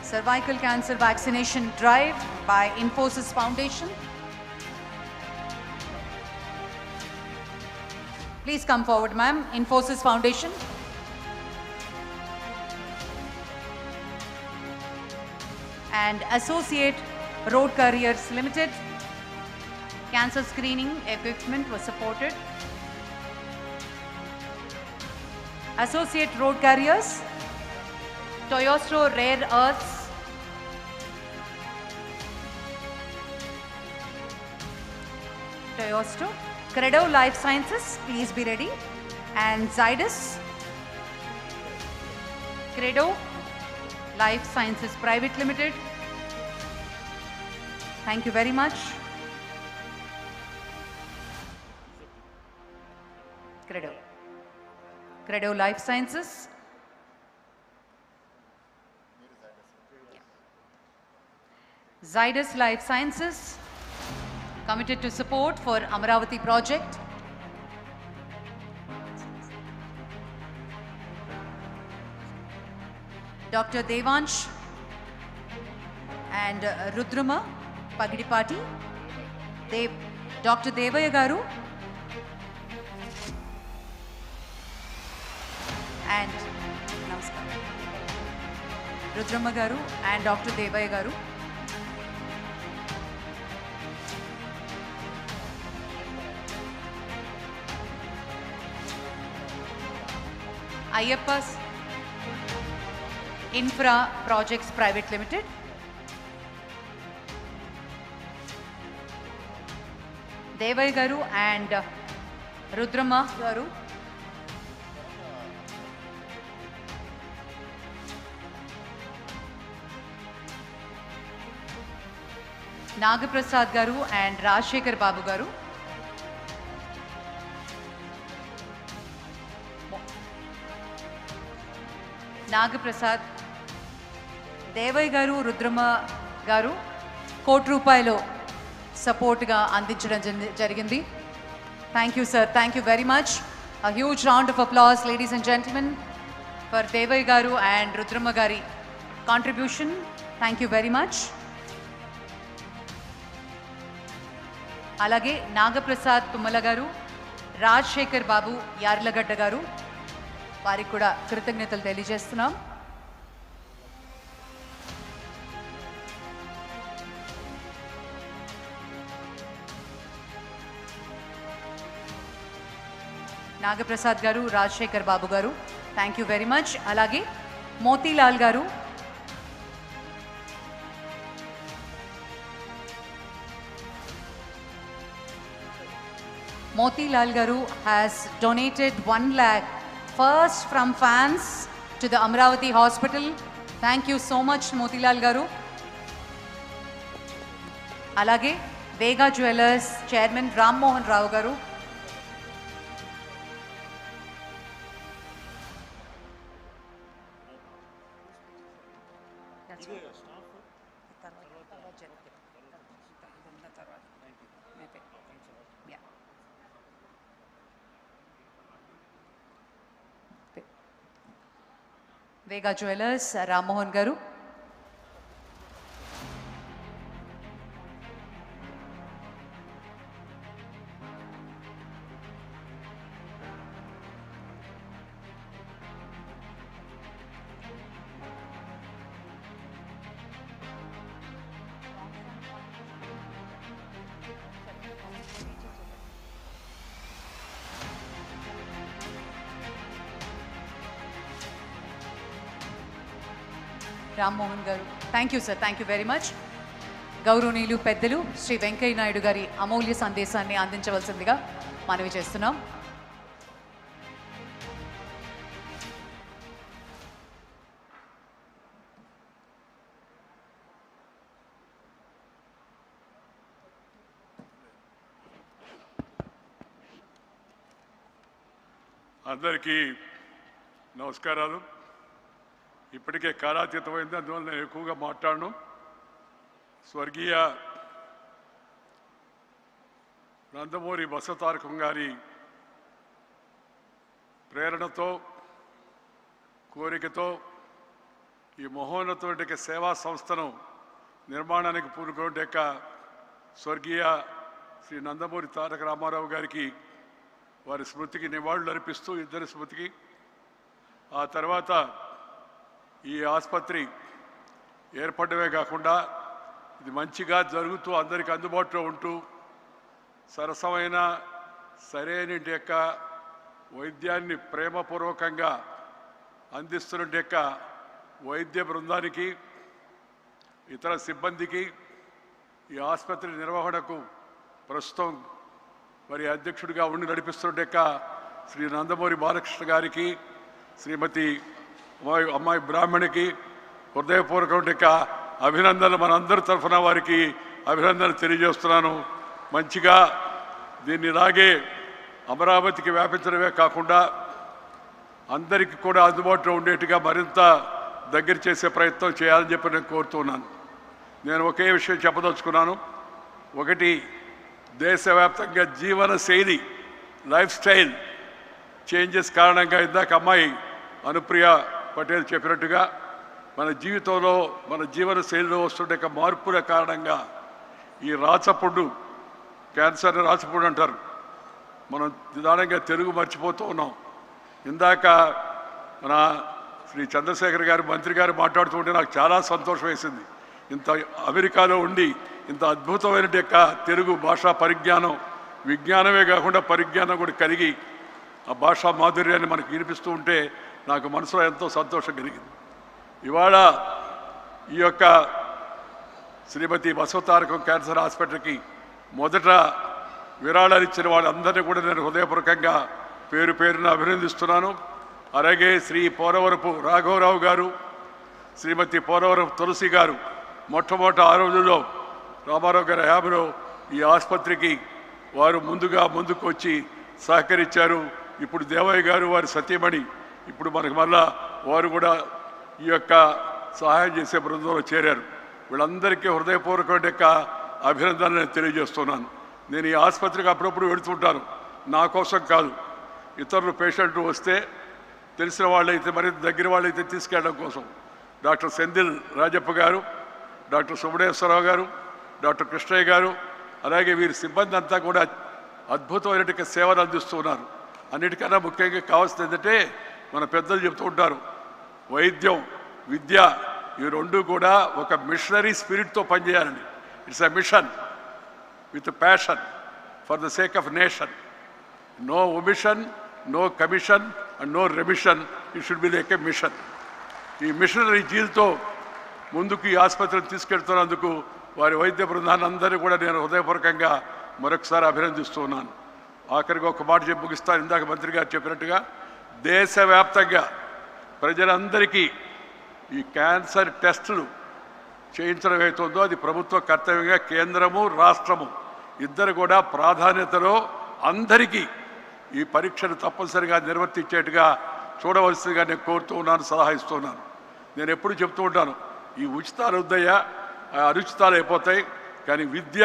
Speaker 3: Cervical Cancer Vaccination Drive by Infosys Foundation. Please come forward, ma'am. Infosys Foundation. And Associate Road Carriers Limited. Cancer screening equipment was supported. Associate Road Carriers, Toyosu Rare Earths, Toyosu, Credo Life Sciences, please be ready. And Zydus, Credo Life Sciences Private Limited. Thank you very much. Credo Life Sciences. Zydus Life Sciences, committed to support for Amaravati project. Dr. Devansh and Rudrama Pagidipati. Dr. Devaya Garu and Namaskar. Rudrama Garu and Dr. Devaya Garu. Ayyappa's Infra Projects Private Limited. Devaya Garu and Rudrama Garu. Nagaprasad Garu and Rajshekhar Babu Garu. Nagaprasad, Devaya Garu, Rudrama Garu, కోటి రూపాయలు సపోర్ట్గా అందించడం జరిగింది. Thank you, sir. Thank you very much. A huge round of applause, ladies and gentlemen, for Devaya Garu and Rudrama Gari contribution. Thank you very much. అలాగే నాగప్రసాద్ తుమ్మల గారు, రాజశేఖర్ బాబు యార్లగడ్డ గారు, వారికి కూడా కృతజ్ఞతలు తెలియజేస్తున్నాం. నాగప్రసాద్ గారు, రాజశేఖర్ బాబు గారు, థ్యాంక్ యూ వెరీ మచ్. అలాగే మోతీలాల్ గారు, Motilal Garu has donated 1 lakh first from fans to the Amaravati Hospital. Thank you so much, Motilal Garu. Alage Vega Jewellers Chairman Ram Mohan Rao Garu. Vega jewellers Rammohan గారు. రామ్మోహన్ గారు, thank you sir, thank you very much. గౌరవనీయులు పెద్దలు శ్రీ వెంకయ్య నాయుడు గారి అమూల్య సందేశాన్ని అందించవలసిందిగా మనవి చేస్తున్నాం.
Speaker 18: అందరికీ నమస్కారాలు. ఇప్పటికే కాలాతీతమైంది, అందువల్ల నేను ఎక్కువగా మాట్లాడను. స్వర్గీయ నందమూరి బసవతారకం గారి ప్రేరణతో, కోరికతో ఈ మహోన్నతమైన సేవా సంస్థను నిర్మాణానికి పూనుకునే స్వర్గీయ శ్రీ నందమూరి తారక రామారావు గారికి వారి స్మృతికి నివాళులు అర్పిస్తూ, ఇద్దరి స్మృతికి, ఆ తర్వాత ఈ ఆసుపత్రి ఏర్పడమే కాకుండా ఇది మంచిగా జరుగుతూ అందరికీ అందుబాటులో ఉంటూ సరసమైన సరైన యొక్క వైద్యాన్ని ప్రేమపూర్వకంగా అందిస్తున్న యొక్క వైద్య బృందానికి, ఇతర సిబ్బందికి, ఈ ఆసుపత్రి నిర్వహణకు ప్రస్తుతం మరి అధ్యక్షుడిగా ఉండి నడిపిస్తున్న యొక్క శ్రీ నందమూరి బాలకృష్ణ గారికి, శ్రీమతి అమ్మాయి బ్రాహ్మణికి హృదయపూర్వక అభినందనలు, మనందరి తరఫున వారికి అభినందనలు తెలియజేస్తున్నాను. మంచిగా దీన్ని ఇలాగే అమరావతికి వ్యాపించడమే కాకుండా అందరికీ కూడా అందుబాటులో ఉండేట్టుగా మరింత దగ్గర చేసే ప్రయత్నం చేయాలని చెప్పి నేను కోరుతున్నాను. నేను ఒకే విషయం చెప్పదలుచుకున్నాను. ఒకటి, దేశవ్యాప్తంగా జీవన శైలి, లైఫ్ స్టైల్ చేంజెస్ కారణంగా ఇందాక అమ్మాయి అనుప్రియ పటేల్ చెప్పినట్టుగా మన జీవితంలో, మన జీవన శైలిలో వస్తుండే మార్పుల కారణంగా ఈ రాచపుండు, క్యాన్సర్ రాచపుండు అంటారు, మనం నిదానంగా తెలుగు మర్చిపోతూ ఉన్నాం. ఇందాక మన శ్రీ చంద్రశేఖర్ గారు, మంత్రి గారు మాట్లాడుతూ ఉంటే నాకు చాలా సంతోషం వేసింది. ఇంత అమెరికాలో ఉండి ఇంత అద్భుతమైన యొక్క తెలుగు భాషా పరిజ్ఞానం, విజ్ఞానమే కాకుండా పరిజ్ఞానం కూడా కలిగి ఆ భాషా మాధుర్యాన్ని మనకు వినిపిస్తూ ఉంటే నాకు మనసులో ఎంతో సంతోషం కలిగింది. ఇవాళ ఈ యొక్క శ్రీమతి బసవతారకం క్యాన్సర్ హాస్పిటల్కి మొదట విరాళాలు ఇచ్చిన వాళ్ళందరినీ కూడా నేను హృదయపూర్వకంగా పేరు పేరున అభినందిస్తున్నాను. అలాగే శ్రీ పోలవరపు రాఘవరావు గారు, శ్రీమతి పోలవరపు తులసి గారు మొట్టమొదటి ఆ రోజుల్లో రామారావు గారి హయాంలో ఈ ఆసుపత్రికి వారు ముందుకు వచ్చి సహకరించారు. ఇప్పుడు దేవయ్య గారు, వారి సతీమణి ఇప్పుడు మనకు మళ్ళా వారు కూడా ఈ యొక్క సహాయం చేసే బృందంలో చేరారు. వీళ్ళందరికీ హృదయపూర్వకమైన యొక్క అభినందనలు నేను తెలియజేస్తున్నాను. నేను ఈ ఆసుపత్రికి అప్పుడప్పుడు వెళుతుంటాను, నా కోసం కాదు, ఇతరులు పేషెంట్లు వస్తే తెలిసిన వాళ్ళైతే, మరి దగ్గర వాళ్ళైతే తీసుకెళ్ళడం కోసం. డాక్టర్ సెందిల్ రాజప్ప గారు, డాక్టర్ సుబ్రహ్మణ్యేశ్వరరావు గారు, డాక్టర్ కృష్ణయ్య గారు, అలాగే వీరి సిబ్బంది అంతా కూడా అద్భుతమైనటువంటి సేవలు అందిస్తున్నారు. అన్నిటికన్నా ముఖ్యంగా కావాల్సింది ఏంటంటే, మన పెద్దలు చెప్తూ ఉంటారు, వైద్యం, విద్య ఈ రెండు కూడా ఒక మిషనరీ స్పిరిట్తో పనిచేయాలని. It's a mission with passion for the sake of nation. No omission, no commission and no remission. It should be like a mission. ఈ మిషనరీ జీల్తో ముందుకు ఈ ఆసుపత్రిని తీసుకెళ్తున్నందుకు వారి వైద్య బృందాన్ని అందరినీ కూడా నేను హృదయపూర్వకంగా మరొకసారి అభినందిస్తున్నాను. ఆఖరికి ఒక మాట చెప్పి ముగిస్తాను. ఇందాక మంత్రి గారు చెప్పినట్టుగా దేశవ్యాప్తంగా ప్రజలందరికీ ఈ క్యాన్సర్ టెస్టులు చేయించడం అవుతుందో అది ప్రభుత్వ కర్తవ్యంగా కేంద్రము, రాష్ట్రము ఇద్దరు కూడా ప్రాధాన్యతలో అందరికీ ఈ పరీక్షను తప్పనిసరిగా నిర్వర్తించేట్టుగా చూడవలసిందిగా నేను కోరుతూ ఉన్నాను, సలహా ఇస్తున్నాను. నేను ఎప్పుడు చెప్తూ ఉంటాను, ఈ ఉచితాలు వద్దయ్యా, అనుచితాలు అయిపోతాయి, కానీ విద్య,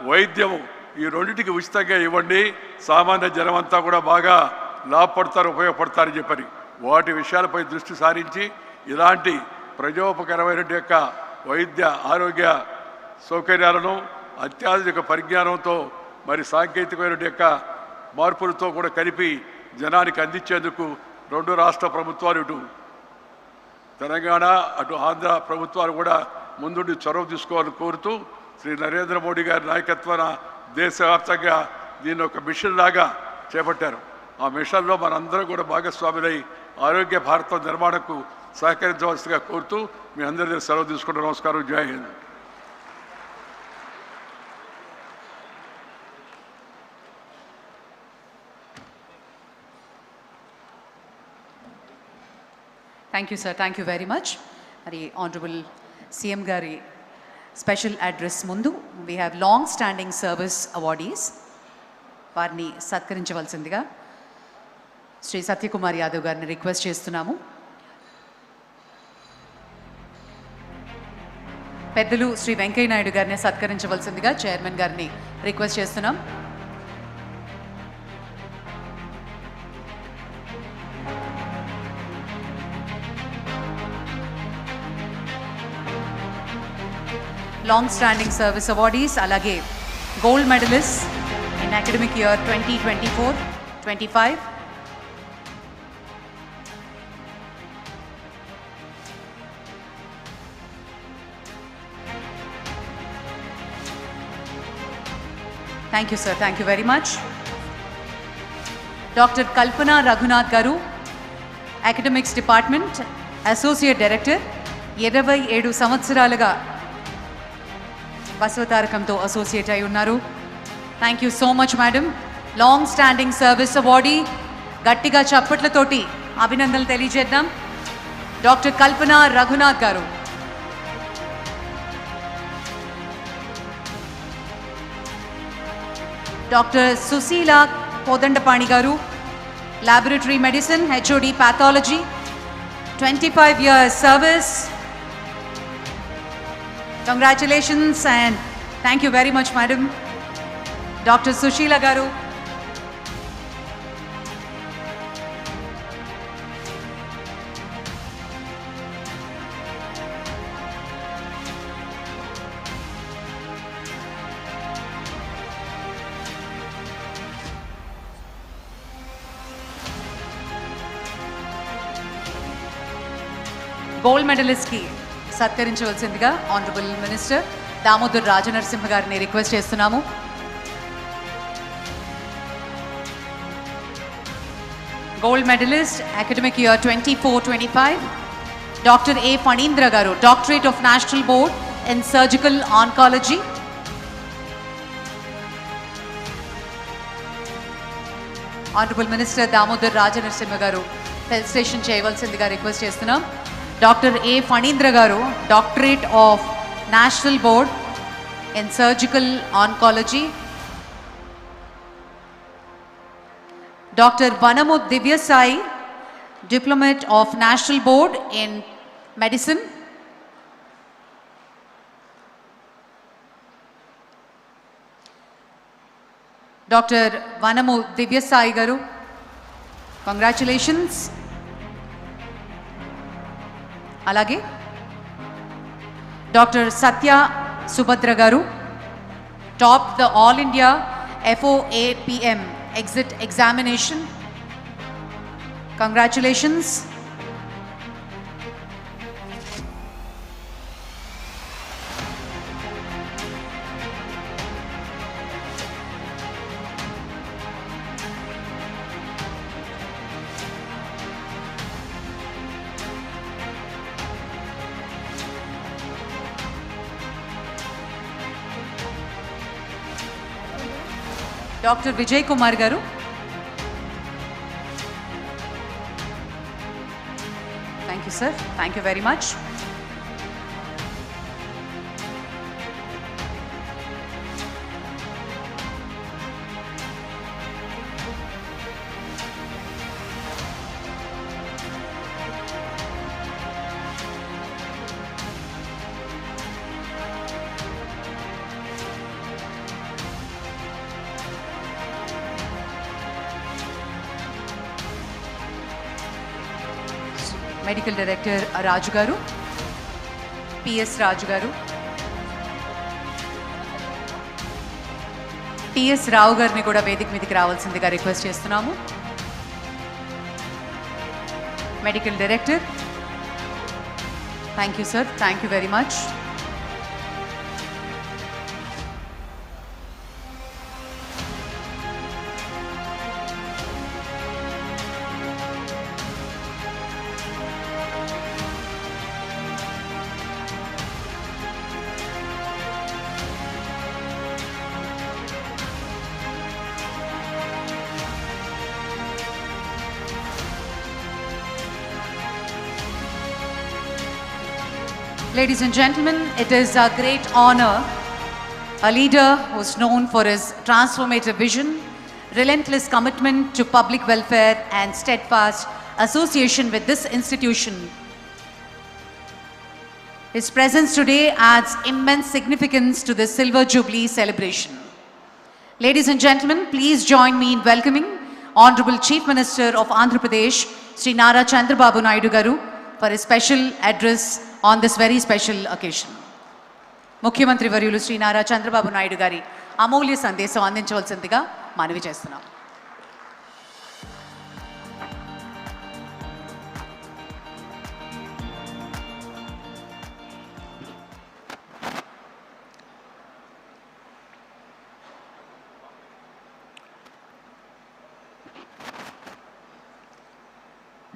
Speaker 18: వైద్యము ఈ రెండింటికి ఉచితంగా ఇవ్వండి, సామాన్య జనం అంతా కూడా బాగా లాభపడతారు, ఉపయోగపడతారని చెప్పని వాటి విషయాలపై దృష్టి సారించి ఇలాంటి ప్రజోపకరమైన యొక్క వైద్య ఆరోగ్య సౌకర్యాలను అత్యాధునిక పరిజ్ఞానంతో మరి సాంకేతికమైన యొక్క మార్పులతో కూడా కలిపి జనానికి అందించేందుకు రెండు రాష్ట్ర ప్రభుత్వాలు ఇటు తెలంగాణ అటు ఆంధ్ర ప్రభుత్వాలు కూడా ముందుండి చొరవ తీసుకోవాలని కోరుతూ శ్రీ నరేంద్ర మోడీ గారి నాయకత్వాన దేశవ్యాప్తంగా దీన్ని ఒక మిషన్ లాగా చేపట్టారు. ఆ మిషన్లో మనందరం కూడా భాగస్వాములై ఆరోగ్య భారత నిర్మాణకు సహకరించవలసిగా కోరుతూ మీ అందరి సెలవు తీసుకుంటూ నమస్కారం. జై Hind.
Speaker 3: Thank you, sir. Thank you very much. Hari Honorable CM Gari special address mundu we have long standing service awardees varni satkarinchavalindiga Sri Satyakumar Yadav garni request chestunamu. పెద్దలు శ్రీ వెంకయ్య నాయుడు గారిని సత్కరించవలసిందిగా చైర్మన్ గారిని రిక్వెస్ట్ చేస్తున్నాం. లాంగ్ స్టాండింగ్ సర్వీస్ అవార్డీస్ అలాగే gold medalist in academic year 2024-25 Thank you, sir. Thank you very much. Dr. Kalpana Raghunath Garu, Academics Department, Associate Director, 27 సంవత్సరాలుగా బసవతారకంతో associate అయి ఉన్నారు. Thank you so much madam. Long standing service awardee గట్టిగా చప్పట్లతోటి అభినందనలు తెలియజేద్దాం. Doctor కల్పన రఘునాథ్ గారు. Doctor Susheela Kodandapani గారు, laboratory medicine, HOD pathology, 25 years service. Congratulations and thank you very much, madam. Dr. Sushila Garu. Gold మెడలిస్ట్కి సత్కరించవలసిందిగా honourable minister Damodar Rajanarasimha గారిని request చేస్తున్నాము. Gold medalist academic year 24-25 doctor A Phanindra garu, doctorate of national board in surgical oncology. Honourable minister Damodar Rajanarasimha garu felicitation చేయవలసిందిగా request చేస్తున్నాం. Doctor A Phanindra garu, doctorate of national board in surgical oncology. Doctor Vanamu Divyasai, diplomate of national board in medicine. Doctor Vanamu Divyasai garu, congratulations. అలాగే doctor Satya Subhadra garu, top the all India FOAPM exit examination. Congratulations. Doctor Vijay Kumar garu, thank you sir. Thank you very much. Medical director Raju garu, PS రాజు గారు, TS రావు గారిని కూడా వేదిక మీదకి రావాల్సిందిగా request చేస్తున్నాము. Medical director, thank you sir, thank you very much. Ladies and gentlemen, it is a great honor, a leader who is known for his transformative vision, relentless commitment to public welfare and steadfast association with this institution. His presence today adds immense significance to the Silver Jubilee celebration. Ladies and gentlemen, please join me in welcoming Honorable Chief Minister of Andhra Pradesh, Sri Nara Chandrababu Naidu Garu, for a special address on this very special occasion. ముఖ్యమంత్రి వర్యులు శ్రీ నారా చంద్రబాబు నాయుడు గారి అమూల్య సందేశం అందించవలసిందిగా మనవి చేస్తున్నాం.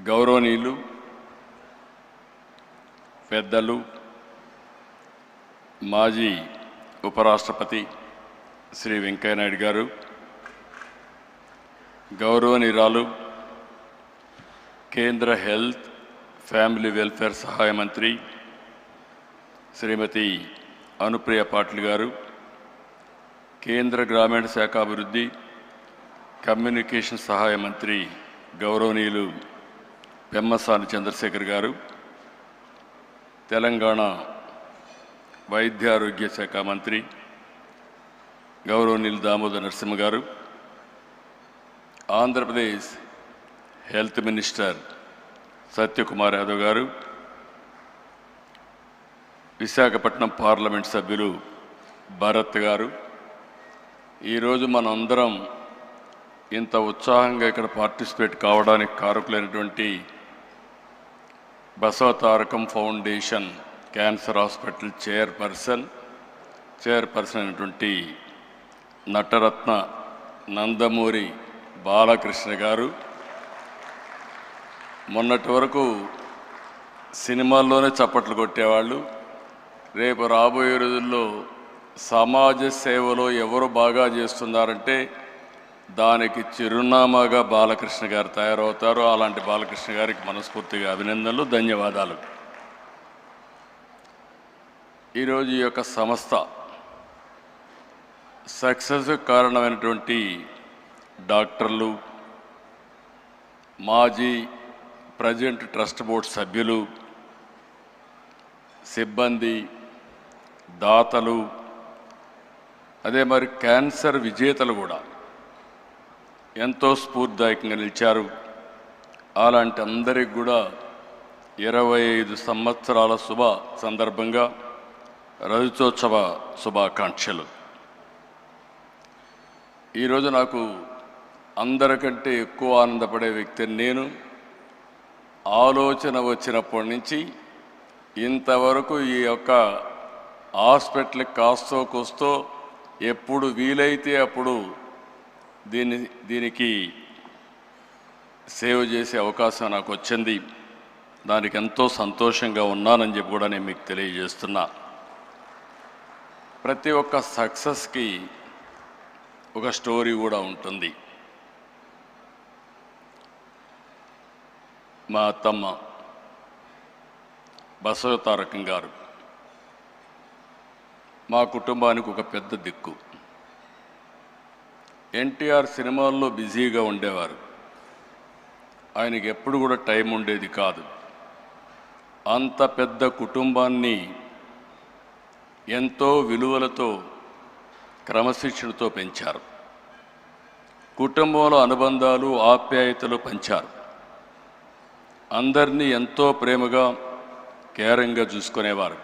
Speaker 19: గౌరవనీయులు, పెద్దలు, మాజీ ఉపరాష్ట్రపతి శ్రీ వెంకయ్యనాయుడు గారు, గౌరవనీయురాలు కేంద్ర హెల్త్ ఫ్యామిలీ వెల్ఫేర్ సహాయ మంత్రి శ్రీమతి అనుప్రియ పాటిల్ గారు, కేంద్ర గ్రామీణ శాఖాభివృద్ధి కమ్యూనికేషన్ సహాయ మంత్రి గౌరవనీయులు పెమ్మసాని చంద్రశేఖర్ గారు, తెలంగాణ వైద్య ఆరోగ్య శాఖ మంత్రి గౌరవనీయులు దామోదర్ నరసింహ గారు, ఆంధ్రప్రదేశ్ హెల్త్ మినిస్టర్ సత్యకుమార్ యాదవ్ గారు, విశాఖపట్నం పార్లమెంట్ సభ్యులు భరత్ గారు, ఈరోజు మనందరం ఇంత ఉత్సాహంగా ఇక్కడ పార్టిసిపేట్ కావడానికి కారకులైనటువంటి Basavatarakam foundation cancer hospital chairperson అయినటువంటి నటరత్న నందమూరి బాలకృష్ణ గారు, మొన్నటి వరకు సినిమాల్లోనే చప్పట్లు కొట్టేవాళ్ళు, రేపు రాబోయే రోజుల్లో సమాజ సేవలో ఎవరు బాగా చేస్తున్నారంటే దానికి చిరునామాగా బాలకృష్ణ గారు తయారవుతారు. అలాంటి బాలకృష్ణ గారికి మనస్ఫూర్తిగా అభినందనలు, ధన్యవాదాలు. ఈరోజు ఈ యొక్క సంస్థ సక్సెస్ కారణమైనటువంటి డాక్టర్లు, మాజీ ప్రజెంట్ ట్రస్ట్ బోర్డ్ సభ్యులు, సిబ్బంది, దాతలు, అదే మరి క్యాన్సర్ విజేతలు కూడా ఎంతో స్ఫూర్తిదాయకంగా నిలిచారు. అలాంటి అందరికి కూడా 25 సంవత్సరాల శుభ సందర్భంగా రజతోత్సవ శుభాకాంక్షలు. ఈరోజు నాకు అందరికంటే ఎక్కువ ఆనందపడే వ్యక్తిని నేను. ఆలోచన వచ్చినప్పటి నుంచి ఇంతవరకు ఈ యొక్క హాస్పిటల్కి కాస్తో కూస్తో ఎప్పుడు వీలైతే అప్పుడు దీనికి సేవ చేసే అవకాశం నాకు వచ్చింది. దానికి ఎంతో సంతోషంగా ఉన్నానని చెప్పి కూడా నేను మీకు తెలియజేస్తున్నా. ప్రతి ఒక్క సక్సెస్కి ఒక స్టోరీ కూడా ఉంటుంది. మా అత్తమ్మ బసవతారకం గారు మా కుటుంబానికి ఒక పెద్ద దిక్కు. ఎన్టీఆర్ సినిమాల్లో బిజీగా ఉండేవారు, ఆయనకి ఎప్పుడు కూడా టైం ఉండేది కాదు. అంత పెద్ద కుటుంబాన్ని ఎంతో విలువలతో క్రమశిక్షణతో పెంచారు. కుటుంబంలో అనుబంధాలు, ఆప్యాయతలు పంచారు. అందరినీ ఎంతో ప్రేమగా కేరింగ్గా చూసుకునేవారు.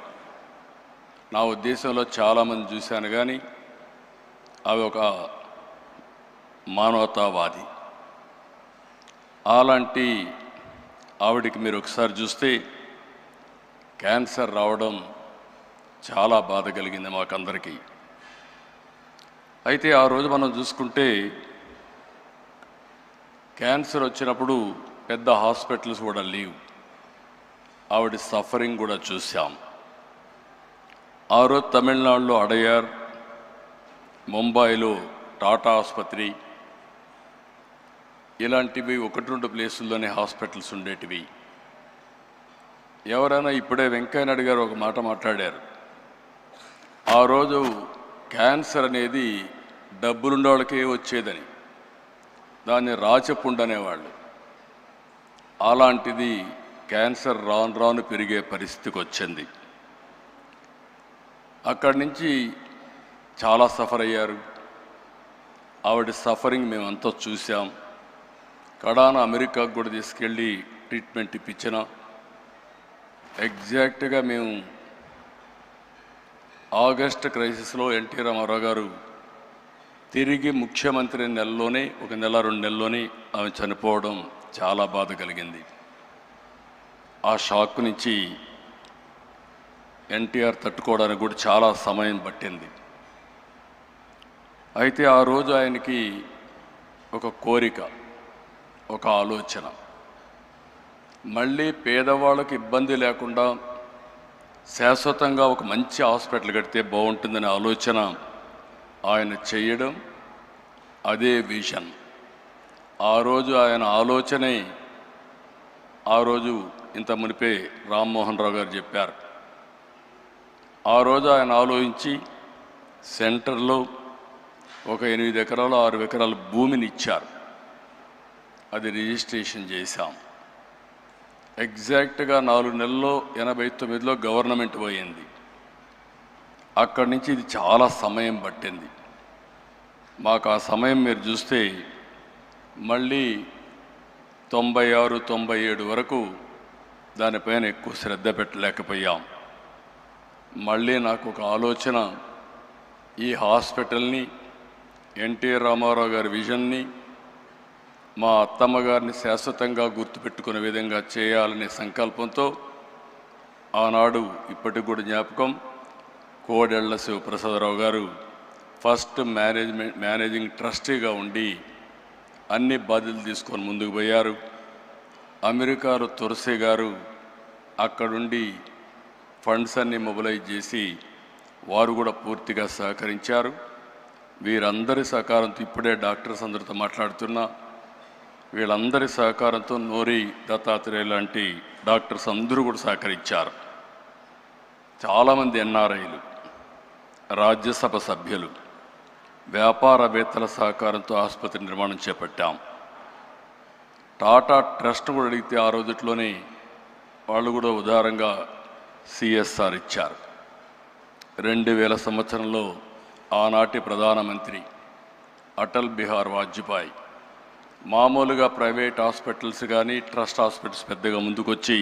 Speaker 19: నా ఉద్దేశంలో చాలామంది చూశాను, కానీ అవి ఒక మానవతావాది. అలాంటి ఆవిడికి మీరు ఒకసారి చూస్తే క్యాన్సర్ రావడం చాలా బాధ కలిగింది మాకందరికీ. అయితే ఆ రోజు మనం చూసుకుంటే క్యాన్సర్ వచ్చినప్పుడు పెద్ద హాస్పిటల్స్ కూడా లేవు. ఆవిడ సఫరింగ్ కూడా చూసాం. ఆ రోజు తమిళనాడులో అడయార్, ముంబైలో టాటా ఆసుపత్రి, ఇలాంటివి 1-2 ప్లేసుల్లోనే హాస్పిటల్స్ ఉండేటివి. ఎవరైనా ఇప్పుడే వెంకయ్యనాయుడు గారు ఒక మాట మాట్లాడారు. ఆ రోజు క్యాన్సర్ అనేది డబ్బులున్న వాళ్ళకే వచ్చేదని, దాన్ని రాచపుండు అనేవాళ్ళు. అలాంటిది క్యాన్సర్ రాను రాను పెరిగే పరిస్థితికి వచ్చింది. అక్కడి నుంచి చాలా సఫర్ అయ్యారు. ఆవిడ సఫరింగ్ మేమంతా చూసాం. కడాన అమెరికాకు కూడా తీసుకెళ్ళి ట్రీట్మెంట్ ఇప్పించిన. ఎగ్జాక్ట్గా మేము ఆగస్ట్ క్రైసిస్లో ఎన్టీ రామారావు గారు తిరిగి ముఖ్యమంత్రి నెలలోనే, 1-2 నెలల్లోనే ఆమె చనిపోవడం చాలా బాధ కలిగింది. ఆ షాక్ నుంచి ఎన్టీఆర్ తట్టుకోవడానికి కూడా చాలా సమయం పట్టింది. అయితే ఆ రోజు ఆయనకి ఒక కోరిక, ఒక ఆలోచన, మళ్ళీ పేదవాళ్ళకి ఇబ్బంది లేకుండా శాశ్వతంగా ఒక మంచి హాస్పిటల్ కడితే బాగుంటుందనే ఆలోచన ఆయన చేయడం, అదే విజన్. ఆ రోజు ఆయన ఆలోచనే ఆ రోజు ఇంత మునిపే రామ్మోహన్ రావు గారు చెప్పారు. ఆ రోజు ఆయన ఆలోచించి సెంటర్లో ఒక 8 ఎకరాలు 6 ఎకరాల భూమిని ఇచ్చారు. అది రిజిస్ట్రేషన్ చేశాం. ఎగ్జాక్ట్గా 4 నెలల్లో 89లో గవర్నమెంట్ పోయింది. అక్కడి నుంచి ఇది చాలా సమయం పట్టింది మాకు. ఆ సమయం మీరు చూస్తే మళ్ళీ 96, 97 వరకు దానిపైన ఎక్కువ శ్రద్ధ పెట్టలేకపోయాం. మళ్ళీ నాకు ఒక ఆలోచన, ఈ హాస్పిటల్ని, ఎన్టీ రామారావు గారి విజన్ని, మా అత్తమ్మ గారిని శాశ్వతంగా గుర్తుపెట్టుకునే విధంగా చేయాలనే సంకల్పంతో ఆనాడు ఇప్పటికి కూడా జ్ఞాపకం, కోడెళ్ల శివప్రసాదరావు గారు ఫస్ట్ మేనేజింగ్ ట్రస్టీగా ఉండి అన్ని బాధ్యతలు తీసుకొని ముందుకు పోయారు. అమెరికాలో తులసి గారు అక్కడుండి ఫండ్స్ అన్ని మొబిలైజ్ చేసి వారు కూడా పూర్తిగా సహకరించారు. వీరందరి సహకారంతో, ఇప్పుడే డాక్టర్స్ అందరితో మాట్లాడుతున్నా, వీళ్ళందరి సహకారంతో నోరి దత్తాత్రేయ లాంటి డాక్టర్స్ అందరూ కూడా సహకరించారు. చాలామంది ఎన్ఆర్ఐలు, రాజ్యసభ సభ్యులు, వ్యాపారవేత్తల సహకారంతో ఆసుపత్రి నిర్మాణం చేపట్టాం. టాటా ట్రస్ట్ కూడా అడిగితే ఆ రోజుట్లోనే వాళ్ళు కూడా ఉదారంగా సిఎస్ఆర్ ఇచ్చారు. 2000 సంవత్సరంలో ఆనాటి ప్రధానమంత్రి అటల్ బిహార్ వాజ్పేయి మామూలుగా ప్రైవేట్ హాస్పిటల్స్ కానీ ట్రస్ట్ హాస్పిటల్స్ పెద్దగా ముందుకొచ్చి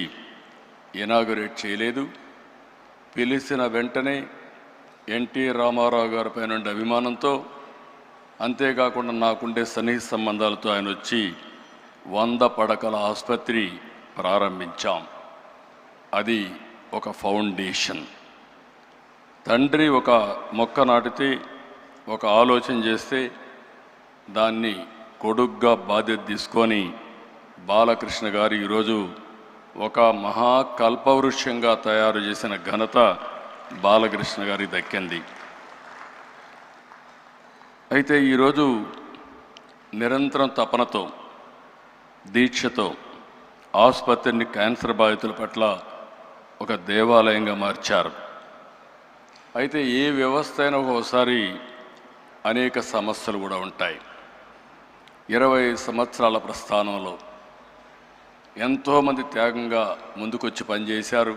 Speaker 19: ఇనాగరేట్ చేయలేదు. పిలిచిన వెంటనే ఎన్టీ రామారావు గారి పైన ఉండే అభిమానంతో, అంతేకాకుండా నాకుండే సన్నిహిత సంబంధాలతో ఆయన వచ్చి 100 పడకల ఆసుపత్రి ప్రారంభించాం. అది ఒక ఫౌండేషన్. తండ్రి ఒక మొక్క నాటితే, ఒక ఆలోచన చేస్తే దాన్ని కొడుగ్గా బాధ్యత తీసుకొని బాలకృష్ణ గారు ఈరోజు ఒక మహాకల్పవృక్షంగా తయారు చేసిన ఘనత బాలకృష్ణ గారికి దక్కింది. అయితే ఈరోజు నిరంతరం తపనతో, దీక్షతో ఆసుపత్రిని క్యాన్సర్ బాధితుల పట్ల ఒక దేవాలయంగా మార్చారు. అయితే ఏ వ్యవస్థ అయినా ఒకసారి అనేక సమస్యలు కూడా ఉంటాయి. 20 సంవత్సరాల ప్రస్థానంలో ఎంతోమంది త్యాగంగా ముందుకొచ్చి పనిచేశారు,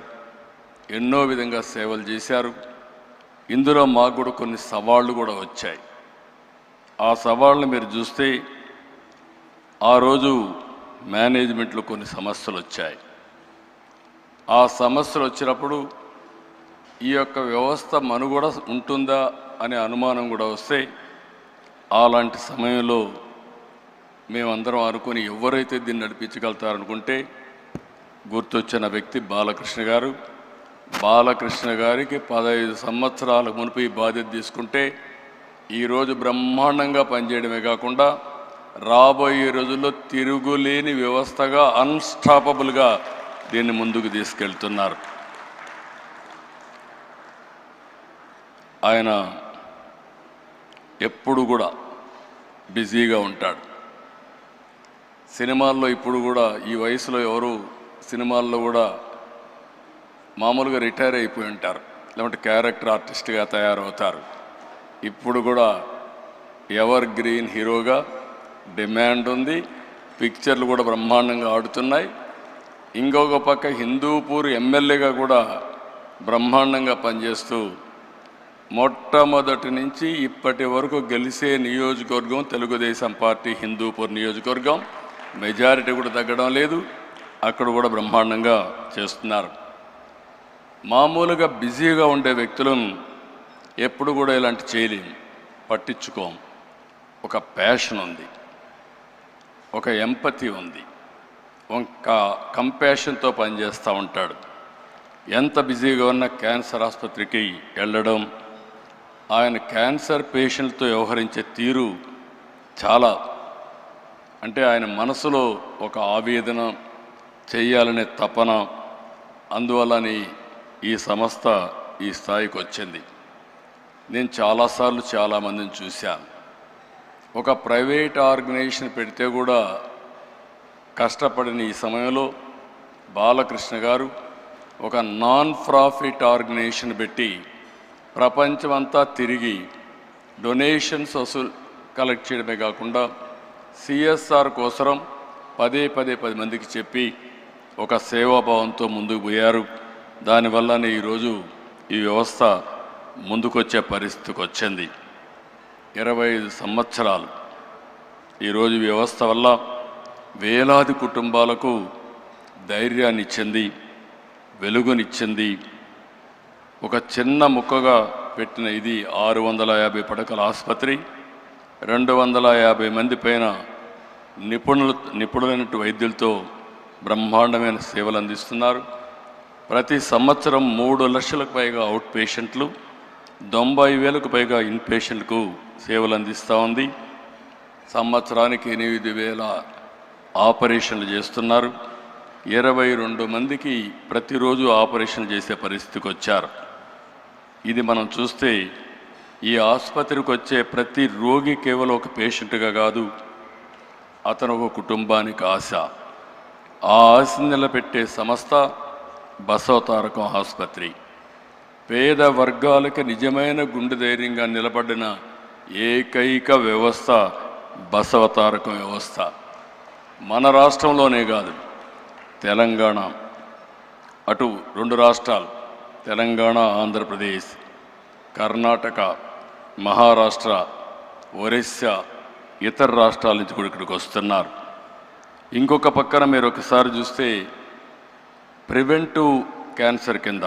Speaker 19: ఎన్నో విధంగా సేవలు చేశారు. ఇందులో మాకు కూడా కొన్ని సవాళ్ళు కూడా వచ్చాయి. ఆ సవాళ్ళను మీరు చూస్తే, ఆ రోజు మేనేజ్మెంట్లో కొన్ని సమస్యలు వచ్చాయి. ఆ సమస్యలు వచ్చినప్పుడు ఈ యొక్క వ్యవస్థ మనుగడ ఉంటుందా అనే అనుమానం కూడా వస్తే అలాంటి సమయంలో మేమందరం అనుకుని ఎవరైతే దీన్ని నడిపించగలుగుతారనుకుంటే గుర్తొచ్చిన వ్యక్తి బాలకృష్ణ గారు. బాలకృష్ణ గారికి 15 సంవత్సరాల మునుపు ఈ బాధ్యత తీసుకుంటే ఈరోజు బ్రహ్మాండంగా పనిచేయడమే కాకుండా రాబోయే రోజుల్లో తిరుగులేని వ్యవస్థగా అన్స్టాపబుల్గా దీన్ని ముందుకు తీసుకెళ్తున్నారు. ఆయన ఎప్పుడు కూడా బిజీగా ఉంటాడు. సినిమాల్లో ఇప్పుడు కూడా ఈ వయసులో ఎవరు సినిమాల్లో కూడా మామూలుగా రిటైర్ అయిపోయి ఉంటారు, లేకుంటే క్యారెక్టర్ ఆర్టిస్ట్గా తయారవుతారు. ఇప్పుడు కూడా ఎవర్ గ్రీన్ హీరోగా డిమాండ్ ఉంది. పిక్చర్లు కూడా బ్రహ్మాండంగా ఆడుతున్నాయి. ఇంకొక పక్క హిందూపూర్ ఎమ్మెల్యేగా కూడా బ్రహ్మాండంగా పనిచేస్తూ మొట్టమొదటి నుంచి ఇప్పటి వరకు గెలిచే నియోజకవర్గం తెలుగుదేశం పార్టీ హిందూపూర్ నియోజకవర్గం. మెజారిటీ కూడా తగ్గడం లేదు. అక్కడ కూడా బ్రహ్మాండంగా చేస్తున్నారు. మామూలుగా బిజీగా ఉండే వ్యక్తులను ఎప్పుడు కూడా ఇలాంటి చేయలేము, పట్టించుకోం. ఒక ప్యాషన్ ఉంది, ఒక ఎంపతి ఉంది, ఒక కంపాషన్తో పనిచేస్తూ ఉంటాడు. ఎంత బిజీగా ఉన్న క్యాన్సర్ ఆసుపత్రికి వెళ్ళడం, ఆయన క్యాన్సర్ పేషెంట్తో వ్యవహరించే తీరు చాలా, అంటే ఆయన మనసులో ఒక ఆవేదన, చేయాలనే తపన, అందువలని ఈ సంస్థ ఈ స్థాయికి వచ్చింది. నేను చాలాసార్లు చాలామందిని చూశాను. ఒక ప్రైవేట్ ఆర్గనైజేషన్ పెడితే కూడా కష్టపడిన ఈ సమయంలో బాలకృష్ణ గారు ఒక నాన్ ప్రాఫిట్ ఆర్గనైజేషన్ పెట్టి ప్రపంచమంతా తిరిగి డొనేషన్స్ కలెక్ట్ చేయడమే కాకుండా సిఎస్ఆర్ కోసం పదే 10 మందికి చెప్పి ఒక సేవాభావంతో ముందుకు పోయారు. దానివల్లనే ఈరోజు ఈ వ్యవస్థ ముందుకొచ్చే పరిస్థితికి వచ్చింది. 25 సంవత్సరాలు ఈరోజు వ్యవస్థ వల్ల వేలాది కుటుంబాలకు ధైర్యాన్ని ఇచ్చింది, వెలుగునిచ్చింది. ఒక చిన్న ముక్కగా పెట్టిన ఇది 650 పడకల ఆసుపత్రి, 250 మంది పైన నిపుణులైన వైద్యులతో బ్రహ్మాండమైన సేవలు అందిస్తున్నారు. ప్రతి సంవత్సరం 3 లక్షలకు పైగా అవుట్ పేషెంట్లు, 90,000కు పైగా ఇన్ పేషెంట్కు సేవలు అందిస్తూ ఉంది. సంవత్సరానికి 8,000 ఆపరేషన్లు చేస్తున్నారు. 22 మందికి ప్రతిరోజు ఆపరేషన్ చేసే పరిస్థితికి వచ్చారు. ఇది మనం చూస్తే ఈ ఆసుపత్రికి వచ్చే ప్రతి రోగి కేవలం ఒక పేషెంట్గా కాదు, అతను ఒక కుటుంబానికి ఆశ. ఆ ఆశ నిలబెట్టే సంస్థ బసవతారకం ఆసుపత్రి. పేద వర్గాలకు నిజమైన గుండె ధైర్యంగా నిలబడిన ఏకైక వ్యవస్థ బసవతారకం వ్యవస్థ. మన రాష్ట్రంలోనే కాదు, తెలంగాణ, అటు 2 రాష్ట్రాలు తెలంగాణ, ఆంధ్రప్రదేశ్, కర్ణాటక, మహారాష్ట్ర, ఒరిస్సా, ఇతర రాష్ట్రాల నుంచి కూడా ఇక్కడికి వస్తున్నారు. ఇంకొక పక్కన మీరు ఒకసారి చూస్తే ప్రివెంటివ్ క్యాన్సర్ కింద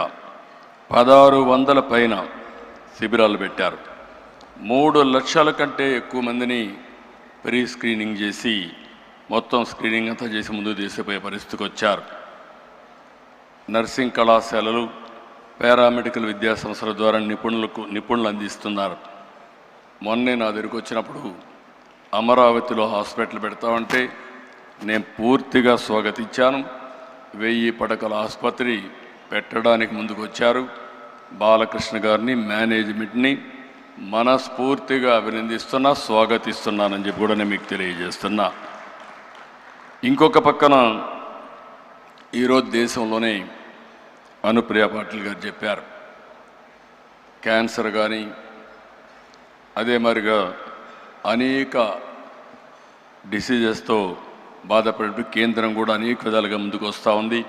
Speaker 19: 1600 పైన శిబిరాలు పెట్టారు. 3 లక్షల కంటే ఎక్కువ మందిని ప్రీ స్క్రీనింగ్ చేసి మొత్తం స్క్రీనింగ్ అంతా చేసి ముందుకు తీసుకుపోయే పరిస్థితికి వచ్చారు. నర్సింగ్ కళాశాలలు, పారామెడికల్ విద్యా సంస్థల ద్వారా నిపుణులు అందిస్తున్నారు. మొన్నే నా దగ్గరికి వచ్చినప్పుడు అమరావతిలో హాస్పిటల్ పెడతామంటే నేను పూర్తిగా స్వాగతించాను. 1000 పడకల ఆసుపత్రి పెట్టడానికి ముందుకు వచ్చారు. బాలకృష్ణ గారిని, మేనేజ్మెంట్ని మనస్ఫూర్తిగా అభినందిస్తున్నా, స్వాగతిస్తున్నానని చెప్పి కూడా నేను మీకు తెలియజేస్తున్నా. ఇంకొక పక్కన ఈరోజు దేశంలోనే అనుప్రియ పాటిల్ గారు చెప్పారు, క్యాన్సర్ కానీ అదే మరిగా అనేక డిసీజెస్తో బాధపడే కేంద్రం కూడా అనేక విధాలుగా ముందుకు వస్తూ ఉంది.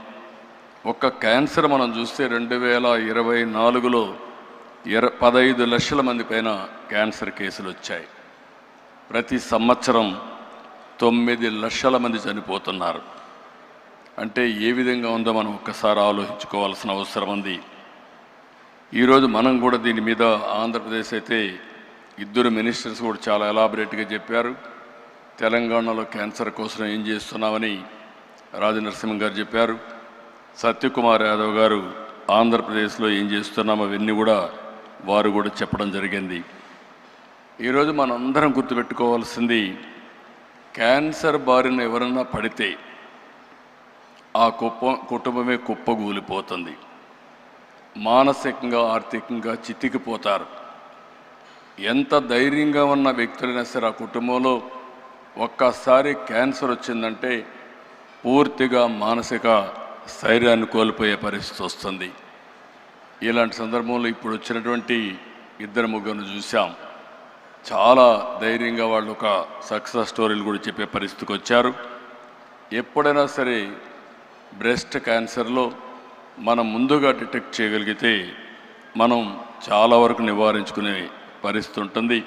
Speaker 19: ఒక్క క్యాన్సర్ మనం చూస్తే 2024లో 15 లక్షల మంది పైన క్యాన్సర్ కేసులు వచ్చాయి. ప్రతి సంవత్సరం 9 లక్షల మంది చనిపోతున్నారు. అంటే ఏ విధంగా ఉందో మనం ఒక్కసారి ఆలోచించుకోవాల్సిన అవసరం ఉంది. ఈరోజు మనం కూడా దీని మీద ఆంధ్రప్రదేశ్ అయితే 2 మినిస్టర్స్ కూడా చాలా ఎలాబరేట్గా చెప్పారు. తెలంగాణలో క్యాన్సర్ కోసం ఏం చేస్తున్నామని రాజనరసింహ గారు చెప్పారు. సత్యకుమార్ యాదవ్ గారు ఆంధ్రప్రదేశ్లో ఏం చేస్తున్నామో అవన్నీ కూడా వారు కూడా చెప్పడం జరిగింది. ఈరోజు మనందరం గుర్తుపెట్టుకోవాల్సింది, క్యాన్సర్ బారిన ఎవరన్నా పడితే ఆ కుటుంబమే కుప్పగూలిపోతుంది. మానసికంగా ఆర్థికంగా చితికిపోతారు. ఎంత ధైర్యంగా ఉన్న వ్యక్తులైనా సరే ఆ కుటుంబంలో ఒక్కసారి క్యాన్సర్ వచ్చిందంటే పూర్తిగా మానసిక స్థైర్యాన్ని కోల్పోయే పరిస్థితి వస్తుంది. ఇలాంటి సందర్భంలో ఇప్పుడు వచ్చినటువంటి 2-3 చూసాం. చాలా ధైర్యంగా వాళ్ళు ఒక సక్సెస్ స్టోరీలు కూడా చెప్పే పరిస్థితికి వచ్చారు. ఎప్పుడైనా సరే బ్రెస్ట్ క్యాన్సర్లో మనం ముందుగా డిటెక్ట్ చేయగలిగితే మనం చాలా వరకు నివారించుకునే పరిస్థితి ఉంటుంది.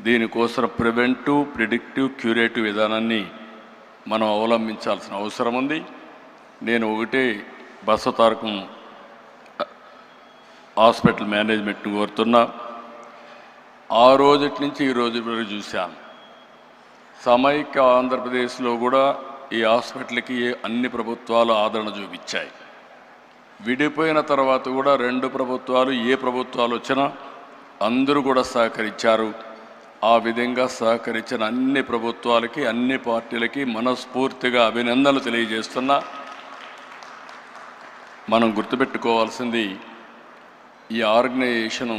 Speaker 19: దీనికోసం ప్రివెంటివ్, ప్రిడిక్టివ్, క్యూరేటివ్ విధానాన్ని మనం అవలంబించాల్సిన అవసరం ఉంది. నేను ఒకటే బసవతారకం హాస్పిటల్ మేనేజ్మెంట్ని కోరుతున్నా. ఆ రోజు నుంచి ఈ రోజు వరకు చూశాను. సమైక్య ఆంధ్రప్రదేశ్లో కూడా ఈ హాస్పిటల్కి అన్ని ప్రభుత్వాలు ఆదరణ చూపించాయి. విడిపోయిన తర్వాత కూడా 2 ప్రభుత్వాలు, ఏ ప్రభుత్వాలు వచ్చినా అందరూ కూడా సహకరించారు. ఆ విధంగా సహకరించిన అన్ని ప్రభుత్వాలకి, అన్ని పార్టీలకి మనస్ఫూర్తిగా అభినందనలు తెలియజేస్తున్నా. మనం గుర్తుపెట్టుకోవాల్సింది, ఈ ఆర్గనైజేషను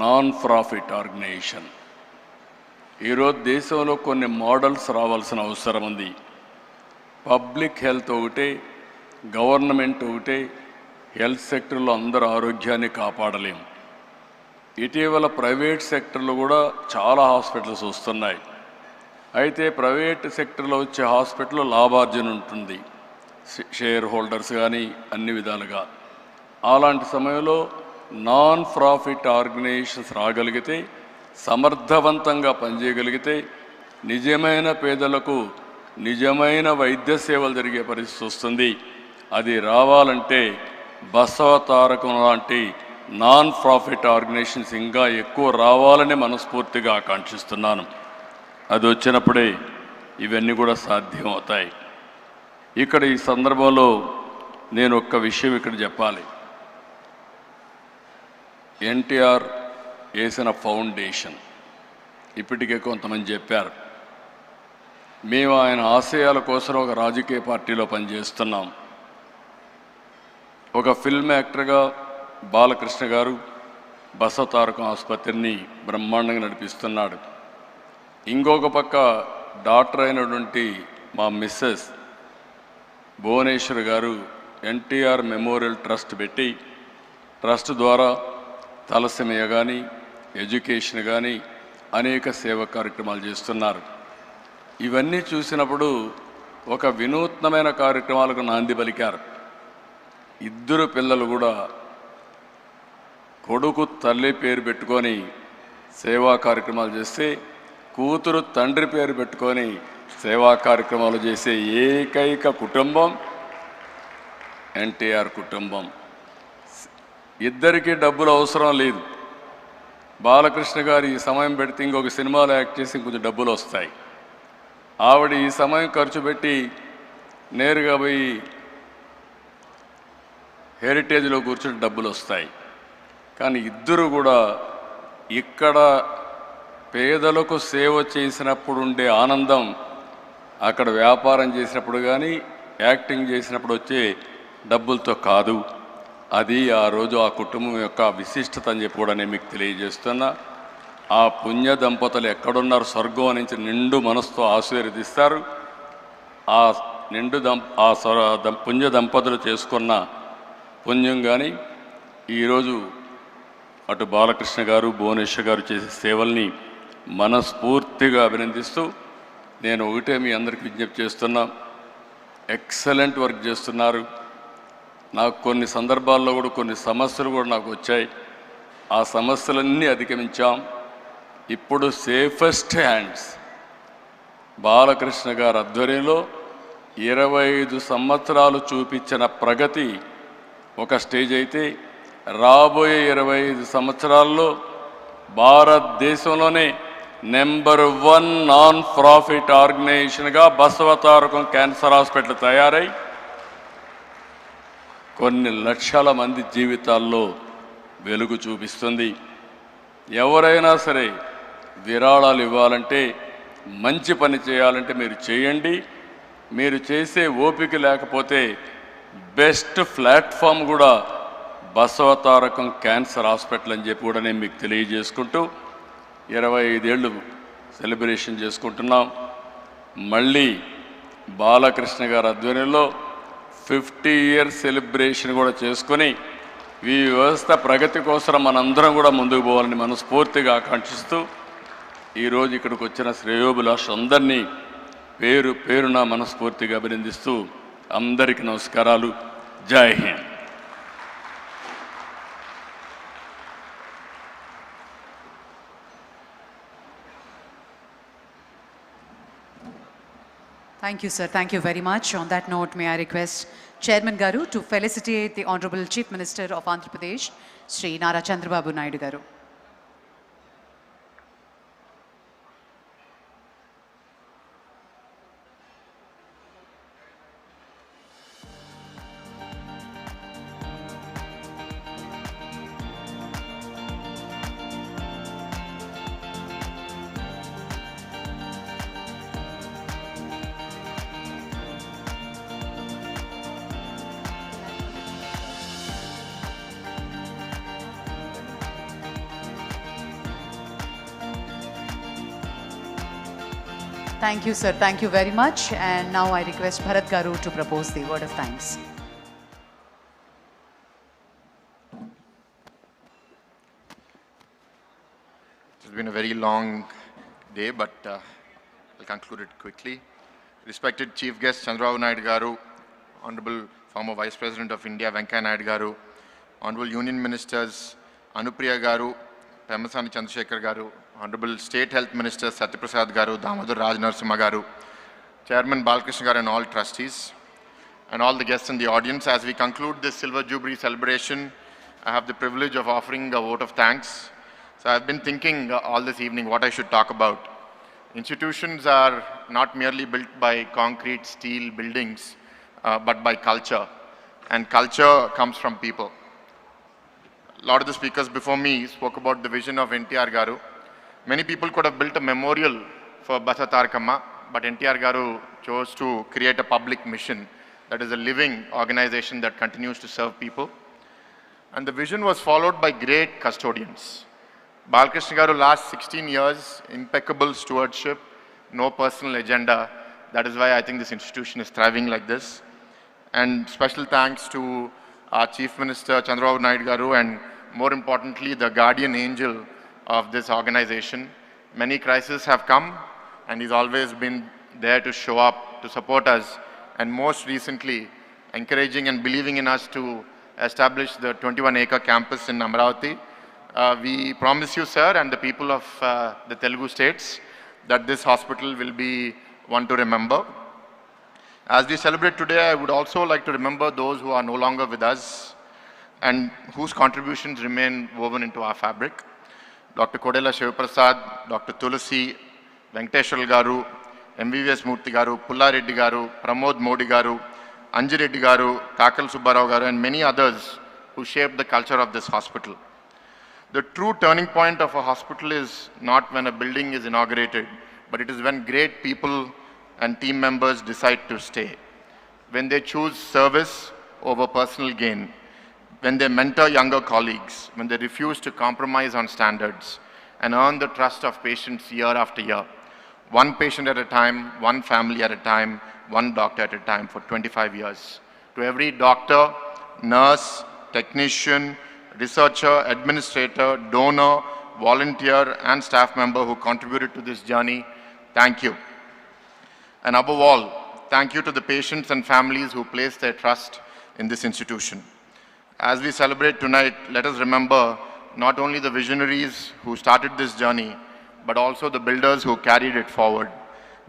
Speaker 19: నాన్ ప్రాఫిట్ ఆర్గనైజేషన్. ఈరోజు దేశంలో కొన్ని మోడల్స్ రావాల్సిన అవసరం ఉంది. పబ్లిక్ హెల్త్ ఒకటే, గవర్నమెంట్ ఒకటే, హెల్త్ సెక్టర్లో అందరూ ఆరోగ్యాన్ని కాపాడలేము. ఇటీవల ప్రైవేట్ సెక్టర్లో కూడా చాలా హాస్పిటల్స్ వస్తున్నాయి. అయితే ప్రైవేట్ సెక్టర్లో వచ్చే హాస్పిటల్లో లాభార్జన ఉంటుంది, షేర్ హోల్డర్స్ కానీ అన్ని విధాలుగా. అలాంటి సమయంలో నాన్ ప్రాఫిట్ ఆర్గనైజేషన్స్ రాగలిగితే, సమర్థవంతంగా పనిచేయగలిగితే నిజమైన పేదలకు నిజమైన వైద్య సేవలు జరిగే పరిస్థితి వస్తుంది. అది రావాలంటే బసవతారకం లాంటి నాన్ ప్రాఫిట్ ఆర్గనైజేషన్స్ ఇంకా ఎక్కువ రావాలని మనస్ఫూర్తిగా ఆకాంక్షిస్తున్నాను. అది వచ్చినప్పుడే ఇవన్నీ కూడా సాధ్యం అవుతాయి. ఇక్కడ ఈ సందర్భంలో నేను ఒక్క విషయం ఇక్కడ చెప్పాలి. ఎన్టీఆర్ వేసిన ఫౌండేషన్ ఇప్పటికే కొంతమంది చెప్పారు. మేము ఆయన ఆశయాల కోసం ఒక రాజకీయ పార్టీలో పనిచేస్తున్నాం. ఒక ఫిల్మ్ యాక్టర్గా బాలకృష్ణ గారు బసవతారకం ఆసుపత్రిని బ్రహ్మాండంగా నడిపిస్తున్నాడు. ఇంకొక పక్క డాక్టర్ అయినటువంటి మా మిస్సెస్ భువనేశ్వర్ గారు ఎన్టీఆర్ మెమోరియల్ ట్రస్ట్ పెట్టి, ట్రస్ట్ ద్వారా తలసేమియా కానీ, ఎడ్యుకేషన్ కానీ అనేక సేవా కార్యక్రమాలు చేస్తున్నారు. ఇవన్నీ చూసినప్పుడు ఒక వినూత్నమైన కార్యక్రమాలకు నాంది పలికారు. 2 పిల్లలు కూడా కొడుకు తల్లి పేరు పెట్టుకొని సేవా కార్యక్రమాలు చేస్తే, కూతురు తండ్రి పేరు పెట్టుకొని సేవా కార్యక్రమాలు చేసే ఏకైక కుటుంబం ఎన్టీఆర్ కుటుంబం. ఇద్దరికీ డబ్బులు అవసరం లేదు. బాలకృష్ణ గారు ఈ సమయం పెడితే ఇంకొక సినిమాలో యాక్ట్ చేసి ఇంకొంచెం డబ్బులు వస్తాయి. ఆవిడ ఈ సమయం ఖర్చు పెట్టి నేరుగా పోయి హెరిటేజ్లో కూర్చుని డబ్బులు వస్తాయి. కానీ ఇద్దరు కూడా ఇక్కడ పేదలకు సేవ చేసినప్పుడు ఉండే ఆనందం అక్కడ వ్యాపారం చేసినప్పుడు కానీ, యాక్టింగ్ చేసినప్పుడు వచ్చే డబ్బులతో కాదు. అది ఆ రోజు ఆ కుటుంబం యొక్క విశిష్టత అని చెప్పి కూడా నేను మీకు తెలియజేస్తున్నా. ఆ పుణ్య దంపతులు ఎక్కడున్నారు, స్వర్గం నుంచి నిండు మనసుతో ఆశీర్వదిస్తారు. ఆ పుణ్య దంపతులు చేసుకున్న పుణ్యం కానీ ఈరోజు అటు బాలకృష్ణ గారు, భువనేశ్వర్ గారు చేసే సేవల్ని మనస్ఫూర్తిగా అభినందిస్తూ నేను ఒకటే మీ అందరికీ విజ్ఞప్తి చేస్తున్నా. ఎక్సలెంట్ వర్క్ చేస్తున్నారు. నాకు కొన్ని సందర్భాల్లో కూడా కొన్ని సమస్యలు కూడా నాకు వచ్చాయి. ఆ సమస్యలన్నీ అధిగమించాం. ఇప్పుడు సేఫెస్ట్ హ్యాండ్స్ బాలకృష్ణ గారి ఆధ్వర్యంలో 25 సంవత్సరాలు చూపించిన ప్రగతి ఒక స్టేజ్ అయితే, రాబోయే 25 సంవత్సరాల్లో భారతదేశంలోనే నెంబర్ 1 నాన్ ప్రాఫిట్ ఆర్గనైజేషన్గా బసవతారకం క్యాన్సర్ హాస్పిటల్ తయారై కొన్ని లక్షల మంది జీవితాల్లో వెలుగు చూపిస్తుంది. ఎవరైనా సరే విరాళాలు ఇవ్వాలంటే, మంచి పని చేయాలంటే మీరు చేయండి. మీరు చేసే ఓపిక లేకపోతే బెస్ట్ ప్లాట్ఫామ్ కూడా బసవతారకం క్యాన్సర్ హాస్పిటల్ అని చెప్పి కూడా నేను మీకు తెలియజేసుకుంటూ 25 ఏళ్ళు సెలబ్రేషన్ చేసుకుంటున్నాం. మళ్ళీ బాలకృష్ణ గారి ఆధ్వర్యంలో 50 ఇయర్స్ సెలబ్రేషన్ కూడా చేసుకొని ఈ వ్యవస్థ ప్రగతి కోసం మనందరం కూడా ముందుకు పోవాలని మనస్ఫూర్తిగా ఆకాంక్షిస్తూ ఈరోజు ఇక్కడికి వచ్చిన శ్రేయోభిలాషులందరినీ పేరు పేరున మనస్ఫూర్తిగా అభినందిస్తూ అందరికీ నమస్కారాలు. జై Hind.
Speaker 3: Thank you, sir. Thank you very much. On that note, may I request Chairman Garu to felicitate the Honorable Chief Minister of Andhra Pradesh, Sri Nara Chandrababu Naidu Garu. Thank you, sir. Thank you very much. And now I request Bharat Garu to propose the word of thanks.
Speaker 12: It's been a very long day, but I'll conclude it quickly. Respected Chief Guest Chandrababu Naidu Garu, Honorable former Vice President of India Venkaiah Naidu Garu, Honorable Union Ministers Anupriya Garu, Pemasani Chandrasekhar Garu, Honorable State Health Minister Satyaprasad Garu, Damodar Raj Narasimha Garu, Chairman Balakrishna Garu and all trustees, and all the guests in the audience. As we conclude this Silver Jubilee celebration, I have the privilege of offering a vote of thanks. So I've been thinking all this evening what I should talk about. Institutions are not merely built by concrete, steel buildings, but by culture. And culture comes from people. A lot of the speakers before me spoke about the vision of NTR Garu. Many people could have built a memorial for Basavatarakam, but NTR Garu chose to create a public mission that is a living organization that continues to serve people. And the vision was followed by great custodians. Balakrishna Garu last 16 years, impeccable stewardship, no personal agenda. That is why I think this institution is thriving like this. And special thanks to our Chief Minister Chandrababu Naidu Garu, and more importantly, the guardian angel of this organization. Many crises have come, and he's always been there to show up, to support us, and most recently, encouraging and believing in us to establish the 21-acre campus in Amravati. We promise you, sir, and the people of the Telugu states, that this hospital will be one to remember. As we celebrate today, I would also like to remember those who are no longer with us and whose contributions remain woven into our fabric. Dr. Kodela Shivaprasad, Dr. Tulasi, Venkateshwar Garu, MVVS Murthy Garu, Pulla Reddy Garu, Pramod Modi Garu, Anji Reddy Garu, Kakal Subbarao Garu, and many others who shaped the culture of this hospital. The true turning point of a hospital is not when a building is inaugurated, but it is when great people and team members decide to stay. When they choose service over personal gain, when they mentor younger colleagues, when they refuse to compromise on standards and earn the trust of patients year after year. One patient at a time, one family at a time, one doctor at a time for 25 years. To every doctor, nurse, technician, researcher, administrator, donor, volunteer and staff member who contributed to this journey, thank you. And above all, thank you to the patients and families who placed their trust in this institution. As we celebrate tonight, let us remember not only the visionaries who started this journey, but also the builders who carried it forward.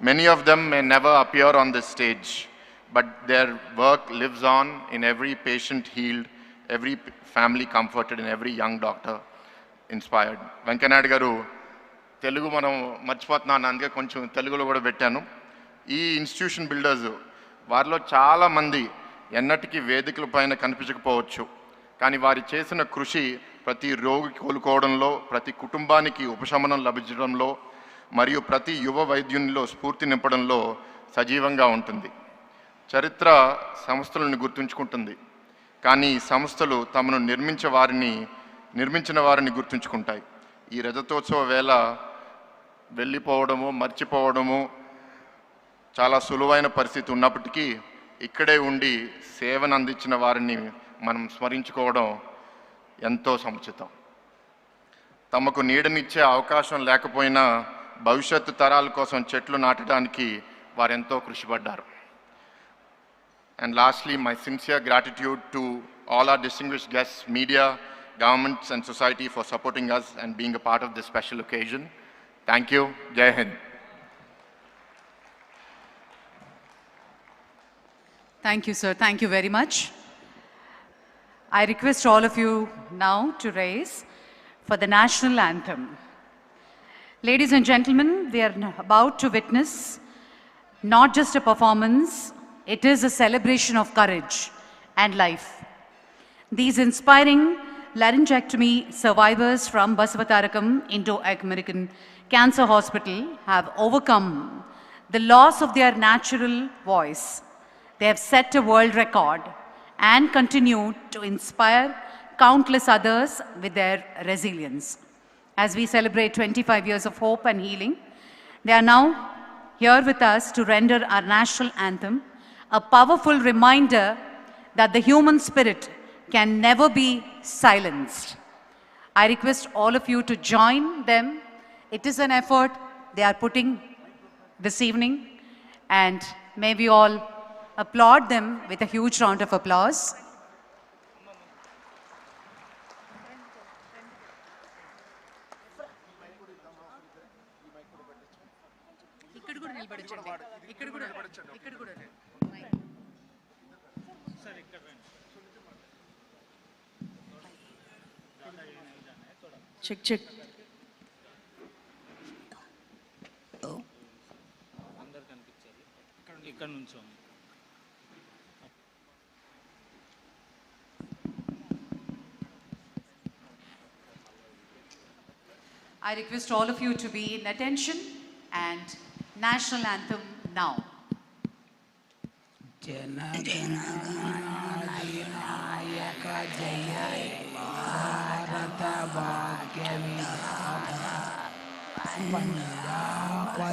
Speaker 12: Many of them may never appear on this stage, but their work lives on in every patient healed, every family comforted, and every young doctor inspired. Venkaiah Naidu గారు తెలుగు మనం మర్చిపోతున్నాను, అందుకే కొంచెం తెలుగులో కూడా పెట్టాను. ఈ institution builders వారిలో చాలామంది ఎన్నటికీ వేదికల పైన కనిపించకపోవచ్చు, కానీ వారి చేసిన కృషి ప్రతి రోగి కోలుకోవడంలో, ప్రతి కుటుంబానికి ఉపశమనం లభించడంలో మరియు ప్రతి యువ వైద్యునిలో స్ఫూర్తి నింపడంలో సజీవంగా ఉంటుంది. చరిత్ర సంస్థలను గుర్తుంచుకుంటుంది, కానీ సంస్థలు తమను నిర్మించిన వారిని గుర్తుంచుకుంటాయి. ఈ రజతోత్సవ వేళ వెళ్ళిపోవడము, మర్చిపోవడము చాలా సులువైన పరిస్థితి ఉన్నప్పటికీ ఇక్కడే ఉండి సేవను అందించిన వారిని మనం స్మరించుకోవడం ఎంతో సముచితం. తమకు నీడనిచ్చే అవకాశం లేకపోయినా భవిష్యత్తు తరాల కోసం చెట్లు నాటడానికి వారెంతో కృషిపడ్డారు. And lastly, my sincere gratitude to all our distinguished guests, media, governments and society for supporting us and being a part of this special occasion. Thank you. Jai Hind.
Speaker 3: Thank you, sir. Thank you very much. I request all of you now to raise for the national anthem. Ladies and gentlemen, we are about to witness not just a performance, it is a celebration of courage and life. These inspiring laryngectomy survivors from Basavatarakam Indo-American Cancer Hospital have overcome the loss of their natural voice. They have set a world record and continue to inspire countless others with their resilience. As we celebrate 25 years of hope and healing, they are now here with us to render our national anthem, a powerful reminder that the human spirit can never be silenced. I request all of you to join them. It is an effort they are putting this evening, and may we all applaud them with a huge round of applause.
Speaker 4: Check.
Speaker 3: I request all of you to be in attention and national anthem now.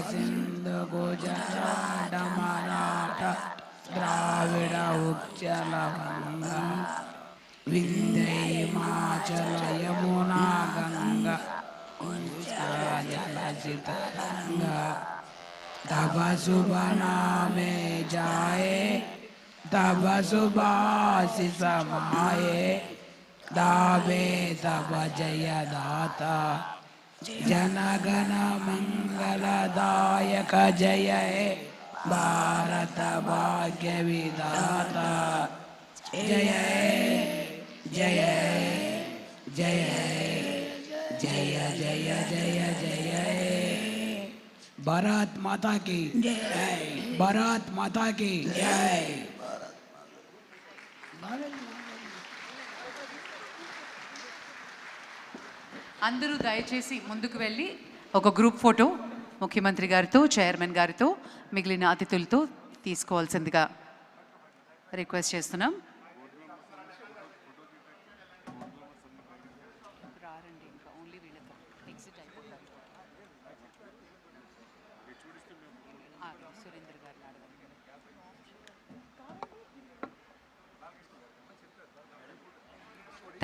Speaker 20: Sindhu గుజరాట Maratha ద్రావిడ ఉచ్చల వింధ్య హిమాచల యమునా గంగా జలసితరంగా तब शुभ नामे जाए तब सुभाषिष समाये दावे तब जय दाता जनगण मंगलदायक जय भारत भाग्य विधाता जय जय जय जय जय जय जय भारत माता की जय भारत माता की जय
Speaker 3: అందరూ దయచేసి ముందుకు వెళ్ళి ఒక గ్రూప్ ఫోటో ముఖ్యమంత్రి గారితో చైర్మన్ గారితో మిగిలిన అతిథులతో తీసుకోవాల్సిందిగా రిక్వెస్ట్ చేస్తున్నాం.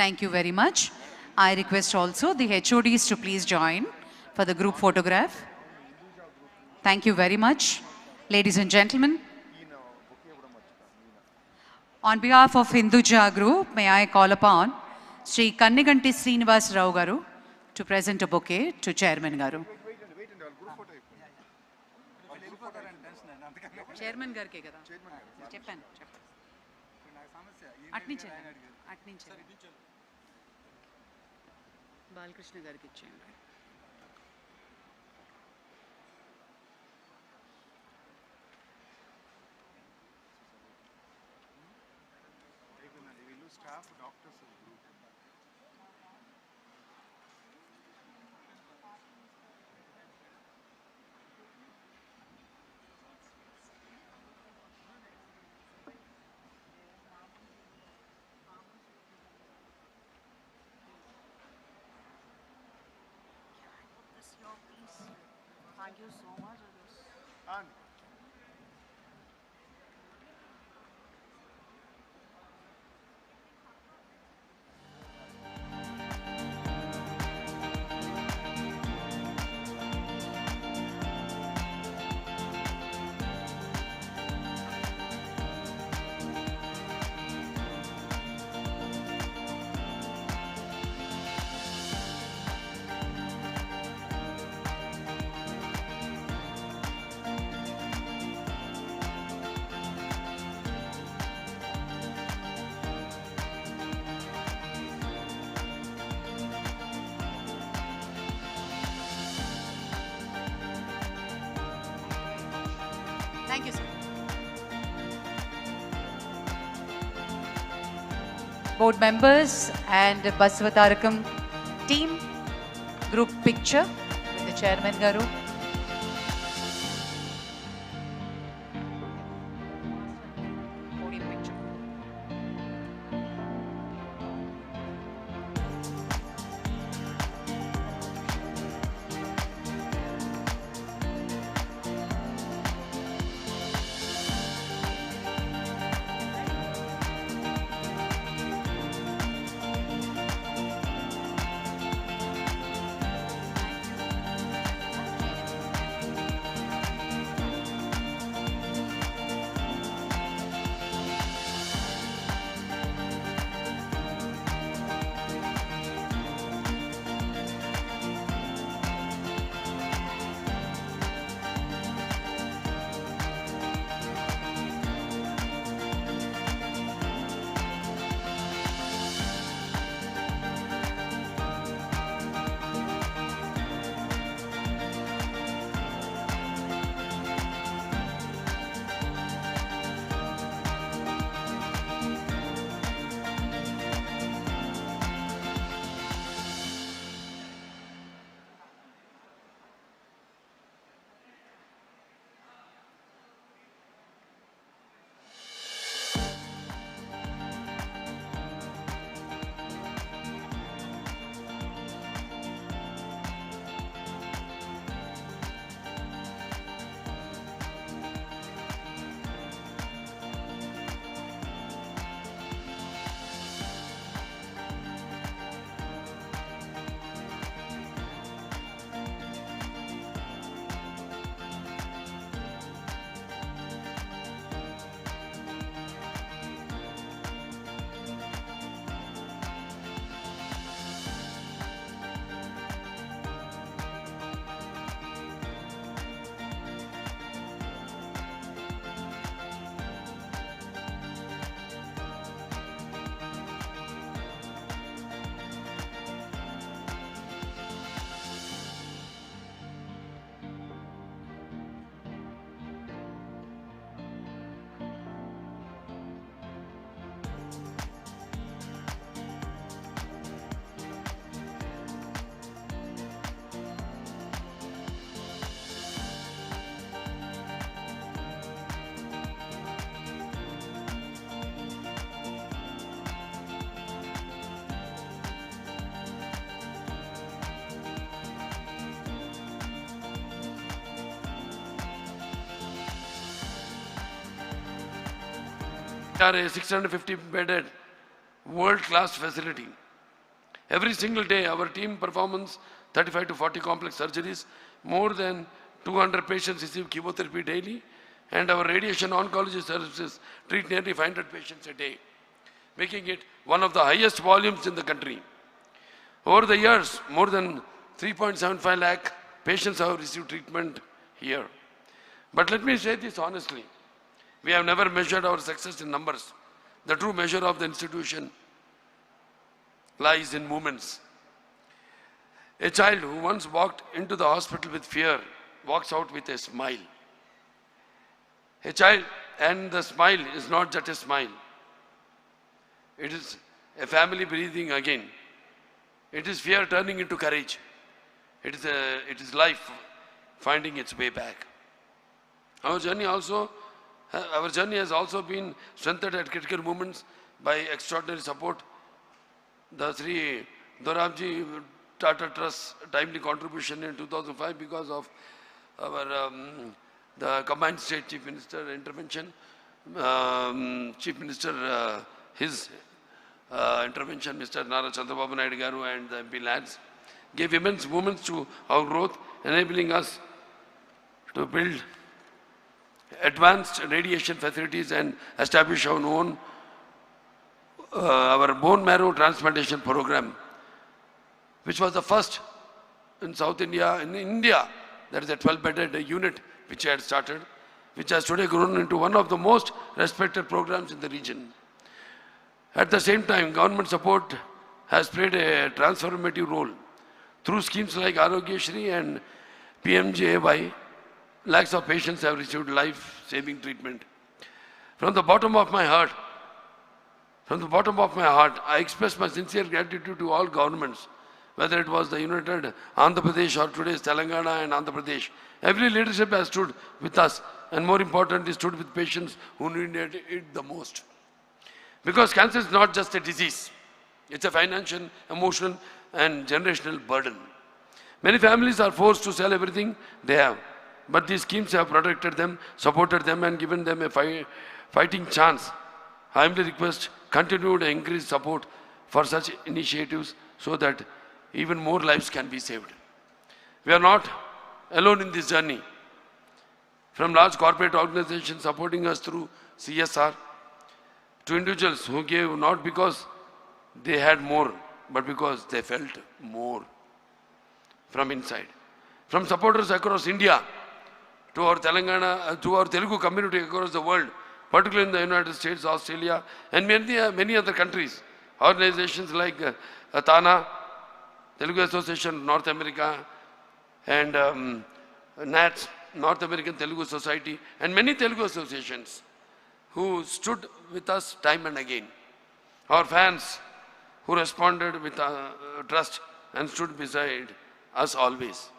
Speaker 3: Thank you very much. I request also the HODs to please join for the group photograph. Thank you very much. Ladies and gentlemen, on behalf of Hinduja Group, may I call upon Sri Kanniganti Srinivas Rao Garu to present a bouquet to Chairman Garu. Chairman గారికే కదా చెప్పాను అట్నుంచే బాలకృష్ణ గారికి ఇచ్చేయండి.
Speaker 17: Thank you so much.
Speaker 3: Thank you, sir. Board members and Basavatarakam team, group picture with the chairman garu. Podium picture.
Speaker 4: are a 650 bedded world-class facility. Every single day, our team performs 35 to 40 complex surgeries. More than 200 patients receive chemotherapy daily, and our radiation oncology services treat nearly 500 patients a day, making it one of the highest volumes in the country. Over the years, more than 3.75 lakh patients have received treatment here.
Speaker 16: But let me say this honestly. We have never measured our success in numbers. The true measure of the institution lies in movements. A child who once walked into the hospital with fear walks out with a smile. A child, and the smile is not just a smile. It is a family breathing again. It is fear turning into courage. It is life finding its way back. Our journey has also been strengthened at critical moments by extraordinary support. The Sri Dorabji Tata Trust timely contribution in 2005 because of our the combined state chief minister intervention, chief minister his intervention, Mr. Nara Chandrababu Naidu Garu and the MP lads gave immense movements to our growth, enabling us to build advanced radiation facilities and establish our own our bone marrow transplantation program, which was the first in South India, in India. That is a 12-bedded unit which had started, which has today grown into one of the most respected programs in the region. At the same time, government support has played a transformative role. Through schemes like Arogya Shri and PMJAY, lakhs of patients have received life-saving treatment. From the bottom of my heart, I express my sincere gratitude to all governments, whether it was the United Andhra Pradesh or today's Telangana and Andhra Pradesh. Every leadership has stood with us, and more importantly, stood with patients who needed it the most. Because cancer is not just a disease, it's a financial, emotional, and generational burden. Many families are forced to sell everything they have, but these schemes have protected them, supported them, and given them a fighting chance. I humbly request continued and increased support for such initiatives so that even more lives can be saved. We are not alone in this journey. From large corporate organizations supporting us through CSR, to individuals who gave not because they had more, but because they felt more from inside. From supporters across India to our Telangana, to our Telugu community across the world, particularly in the United States, Australia, and many other countries. Organizations like TANA, Telugu Association North America, and NATS, North American Telugu Society, and many Telugu associations who stood with us time and again. Our fans who responded with trust and stood beside us always.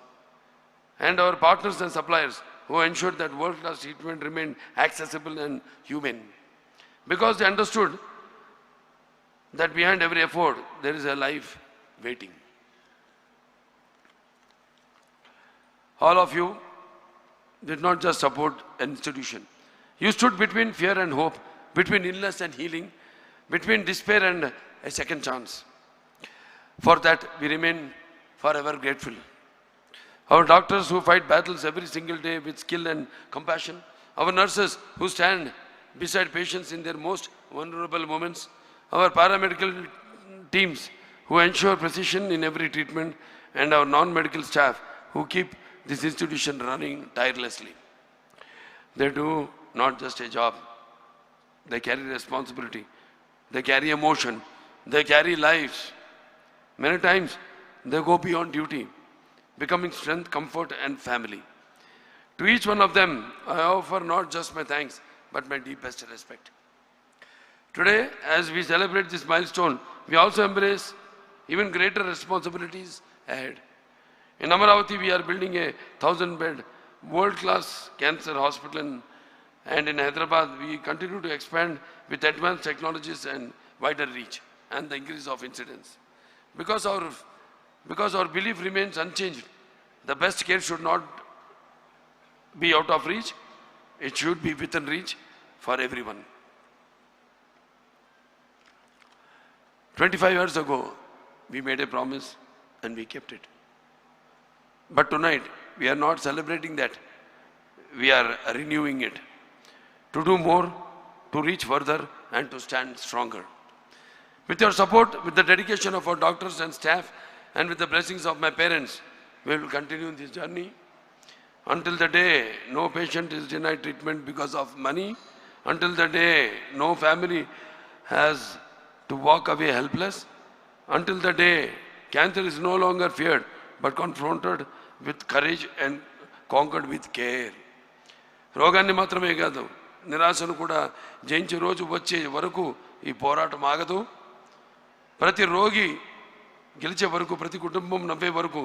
Speaker 16: And our partners and suppliers who ensured that world-class treatment remained accessible and humane. Because they understood that behind every effort, there is a life waiting. All of you did not just support an institution. You stood between fear and hope, between illness and healing, between despair and a second chance. For that, we remain forever grateful. Our doctors who fight battles every single day with skill and compassion, our nurses who stand beside patients in their most vulnerable moments, our paramedical teams who ensure precision in every treatment, and our non-medical staff who keep this institution running tirelessly. They do not just a job, they carry responsibility, they carry emotion, they carry lives. Many times they go beyond duty, becoming strength, comfort, and family. To each one of them, I offer not just my thanks, but my deepest respect. Today, as we celebrate this milestone, we also embrace even greater responsibilities ahead. In Amaravati, we are building a 1,000-bed world-class cancer hospital, and in Hyderabad, we continue to expand with advanced technologies and wider reach, and the increase of incidence. Because our belief remains unchanged, the best care should not be out of reach, it should be within reach for everyone. 25 years ago, we made a promise and we kept it. But tonight, we are not celebrating that. We are renewing it. To do more, to reach further, and to stand stronger. With your support, with the dedication of our doctors and staff, and with the blessings of my parents, we will continue this journey. until the day no patient is denied treatment because of money, until the day no family has to walk away helpless, until the day cancer is no longer feared but confronted with courage and conquered with care. రోగాన్ని మాత్రమే కాదు, నిరాశను కూడా జయించే రోజు వచ్చే వరకు ఈ పోరాటం ఆగదు. ప్రతి రోగి గెలిచే వరకు, ప్రతి కుటుంబం నవ్వే వరకు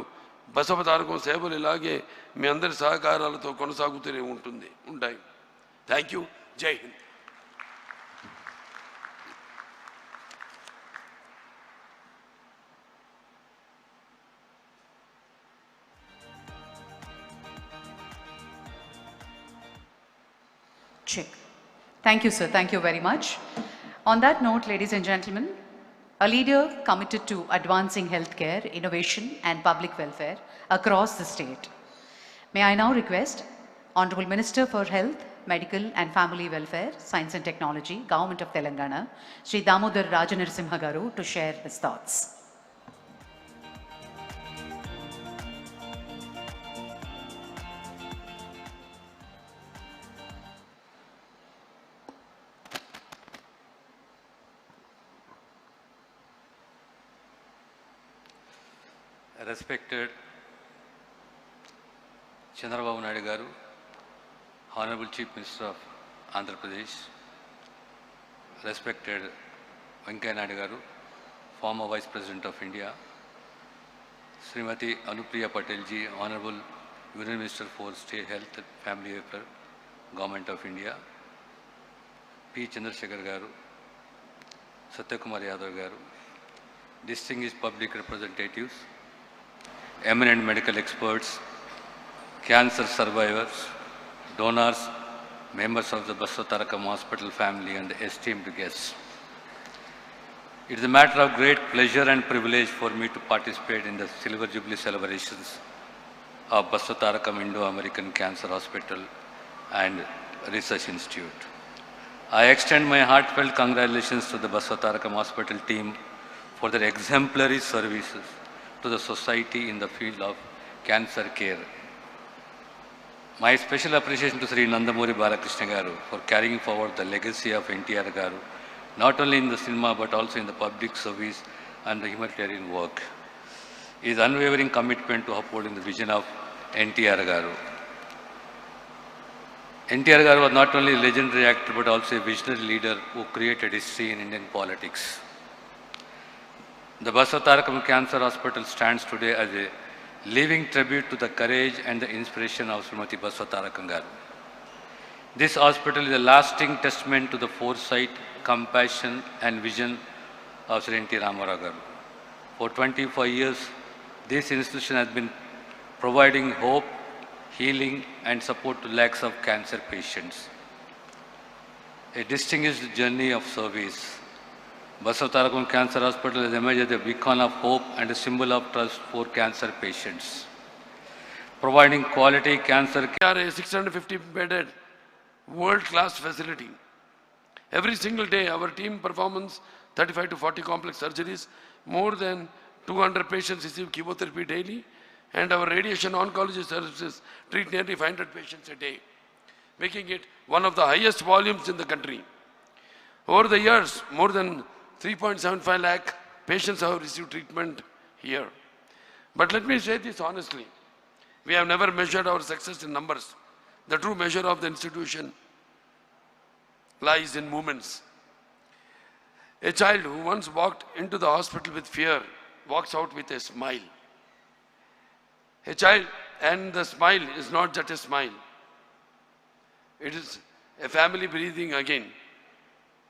Speaker 16: బసవతారకం సేవలు ఇలాగే మీ అందరి సహకారాలతో కొనసాగుతూనే ఉంటాయి. Thank you. జై Hind.
Speaker 3: Check. Thank you, sir. Thank you very much. On that note, ladies and gentlemen, a leader committed to advancing healthcare, innovation, and public welfare across the state. May I now request Honorable Minister for Health, Medical and Family Welfare, Science and Technology, Government of Telangana, Shri Damodar Rajanarasimha Garu, to share his thoughts.
Speaker 11: Respected Chandrababu Naidu Garu, Honorable Chief Minister of Andhra Pradesh, respected Venkaiah Naidu Garu, former Vice President of India, Srimati Anupriya Patel ji, Honorable Union Minister for State Health and Family Welfare, Government of India, P. Chandrasekhar Garu, Satyakumar Yadav Garu, distinguished public representatives, eminent medical experts, cancer survivors, donors, members of the Basavatarakam Hospital family, and esteemed guests. It is a matter of great pleasure and privilege for me to participate in the Silver Jubilee celebrations of Basavatarakam Indo-American Cancer Hospital and Research Institute. I extend my heartfelt congratulations to the Basavatarakam Hospital team for their exemplary services to the society in the field of cancer care. My special appreciation to Sri Nandamuri Balakrishna Garu for carrying forward the legacy of NTR Garu, not only in the cinema but also in the public service and the humanitarian work. His unwavering commitment to upholding the vision of NTR Garu. NTR Garu was not only a legendary actor but also a visionary leader who created history in Indian politics. The Basavatarakam Cancer Hospital stands today as a living tribute to the courage and the inspiration of Srimati Basavatarakam Garu. This hospital is a lasting testament to the foresight, compassion and vision of Sri N.T. Ramarao Garu. For 25 years, this institution has been providing hope, healing and support to lakhs of cancer patients. A distinguished journey of service. Basavatarakam Cancer Hospital has emerged as a beacon of hope and a symbol of trust for cancer patients. Providing quality cancer care.
Speaker 16: We are a 650-bedded world-class facility. Every single day, our team performs 35 to 40 complex surgeries. More than 200 patients receive chemotherapy daily, and our radiation oncology services treat nearly 500 patients a day, making it one of the highest volumes in the country. Over the years, more than 3.75 lakh patients have received treatment here. But let me say this honestly, we have never measured our success in numbers. The true measure of the institution lies in moments. A child who once walked into the hospital with fear walks out with a smile. A child, and the smile is not just a smile. It is a family breathing again.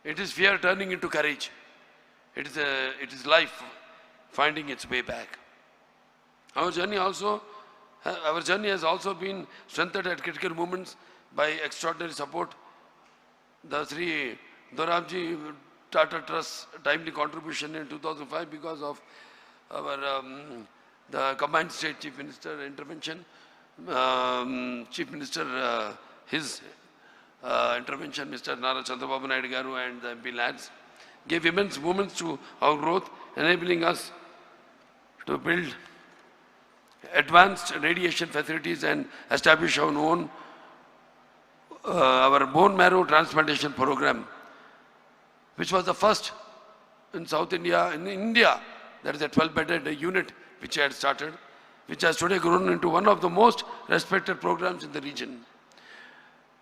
Speaker 16: It is fear turning into courage. It is life finding its way back. Our journey has also been strengthened at critical moments by extraordinary support. The Sri Dorabji Tata Trust timely contribution in 2005 because of our the combined state chief minister intervention, chief minister his intervention, Mr. Nara Chandrababu Naidu Garu and the MP lads gave immense moments to our growth, enabling us to build advanced radiation facilities and establish our bone marrow transplantation program, which was the first in South India, in India. There is a 12-bedded unit which I had started, which has today grown into one of the most respected programs in the region.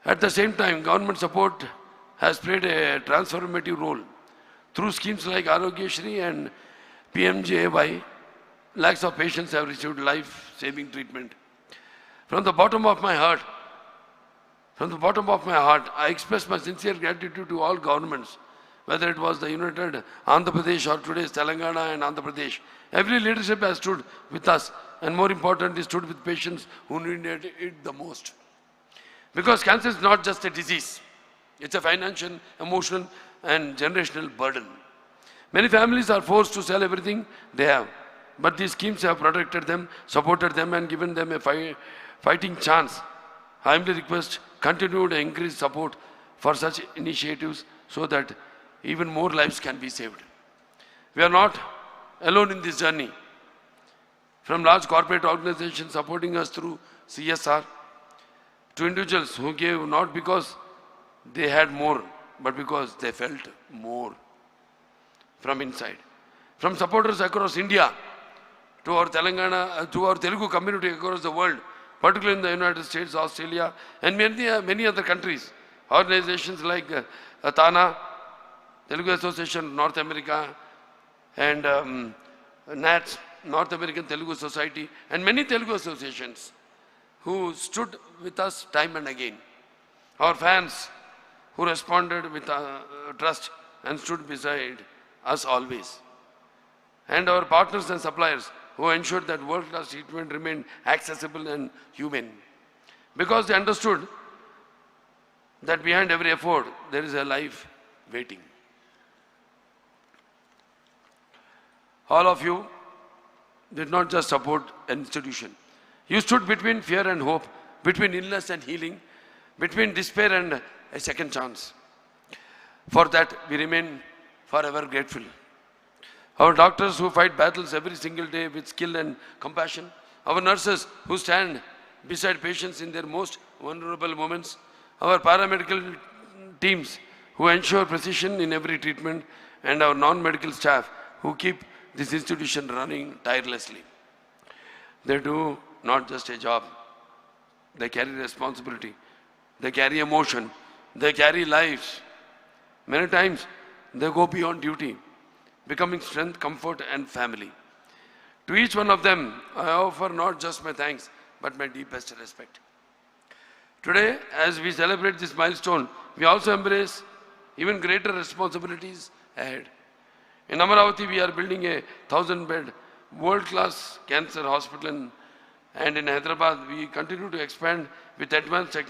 Speaker 16: At the same time, government support has played a transformative role. Through schemes like Arogyashri and PMJAY, lakhs of patients have received life-saving treatment. From the bottom of my heart, I express my sincere gratitude to all governments, whether it was the United Andhra Pradesh or today's Telangana and Andhra Pradesh. Every leadership has stood with us, and more importantly, stood with patients who needed it the most. Because cancer is not just a disease, it's a financial, emotional, and generational burden. Many families are forced to sell everything they have, but these schemes have protected them, supported them, and given them a fighting chance. I humbly request continued and increased support for such initiatives so that even more lives can be saved. We are not alone in this journey. From large corporate organizations supporting us through CSR, to individuals who gave not because they had more, but because they felt more from inside. From supporters across India to our Telangana, to our Telugu community across the world, particularly in the United States, Australia, and many other countries. Organizations like TANA, Telugu Association North America, and NATS, North American Telugu Society, and many Telugu associations who stood with us time and again. Our fans who responded with trust and stood beside us always. And our partners and suppliers who ensured that world-class treatment remained accessible and humane. Because they understood that behind every effort, there is a life waiting. All of you did not just support an institution. You stood between fear and hope, between illness and healing, between despair and a second chance. For that, we remain forever grateful. Our doctors who fight battles every single day with skill and compassion, our nurses who stand beside patients in their most vulnerable moments, our paramedical teams who ensure precision in every treatment, and our non-medical staff who keep this institution running tirelessly. They do not just a job, they carry responsibility, they carry emotion, they carry lives. Many times, they go beyond duty, becoming strength, comfort, and family. To each one of them, I offer not just my thanks, but my deepest respect. Today, as we celebrate this milestone, we also embrace even greater responsibilities ahead. In Amaravati, we are building a 1,000-bed world-class cancer hospital, and in Hyderabad, we continue to expand with advanced technology.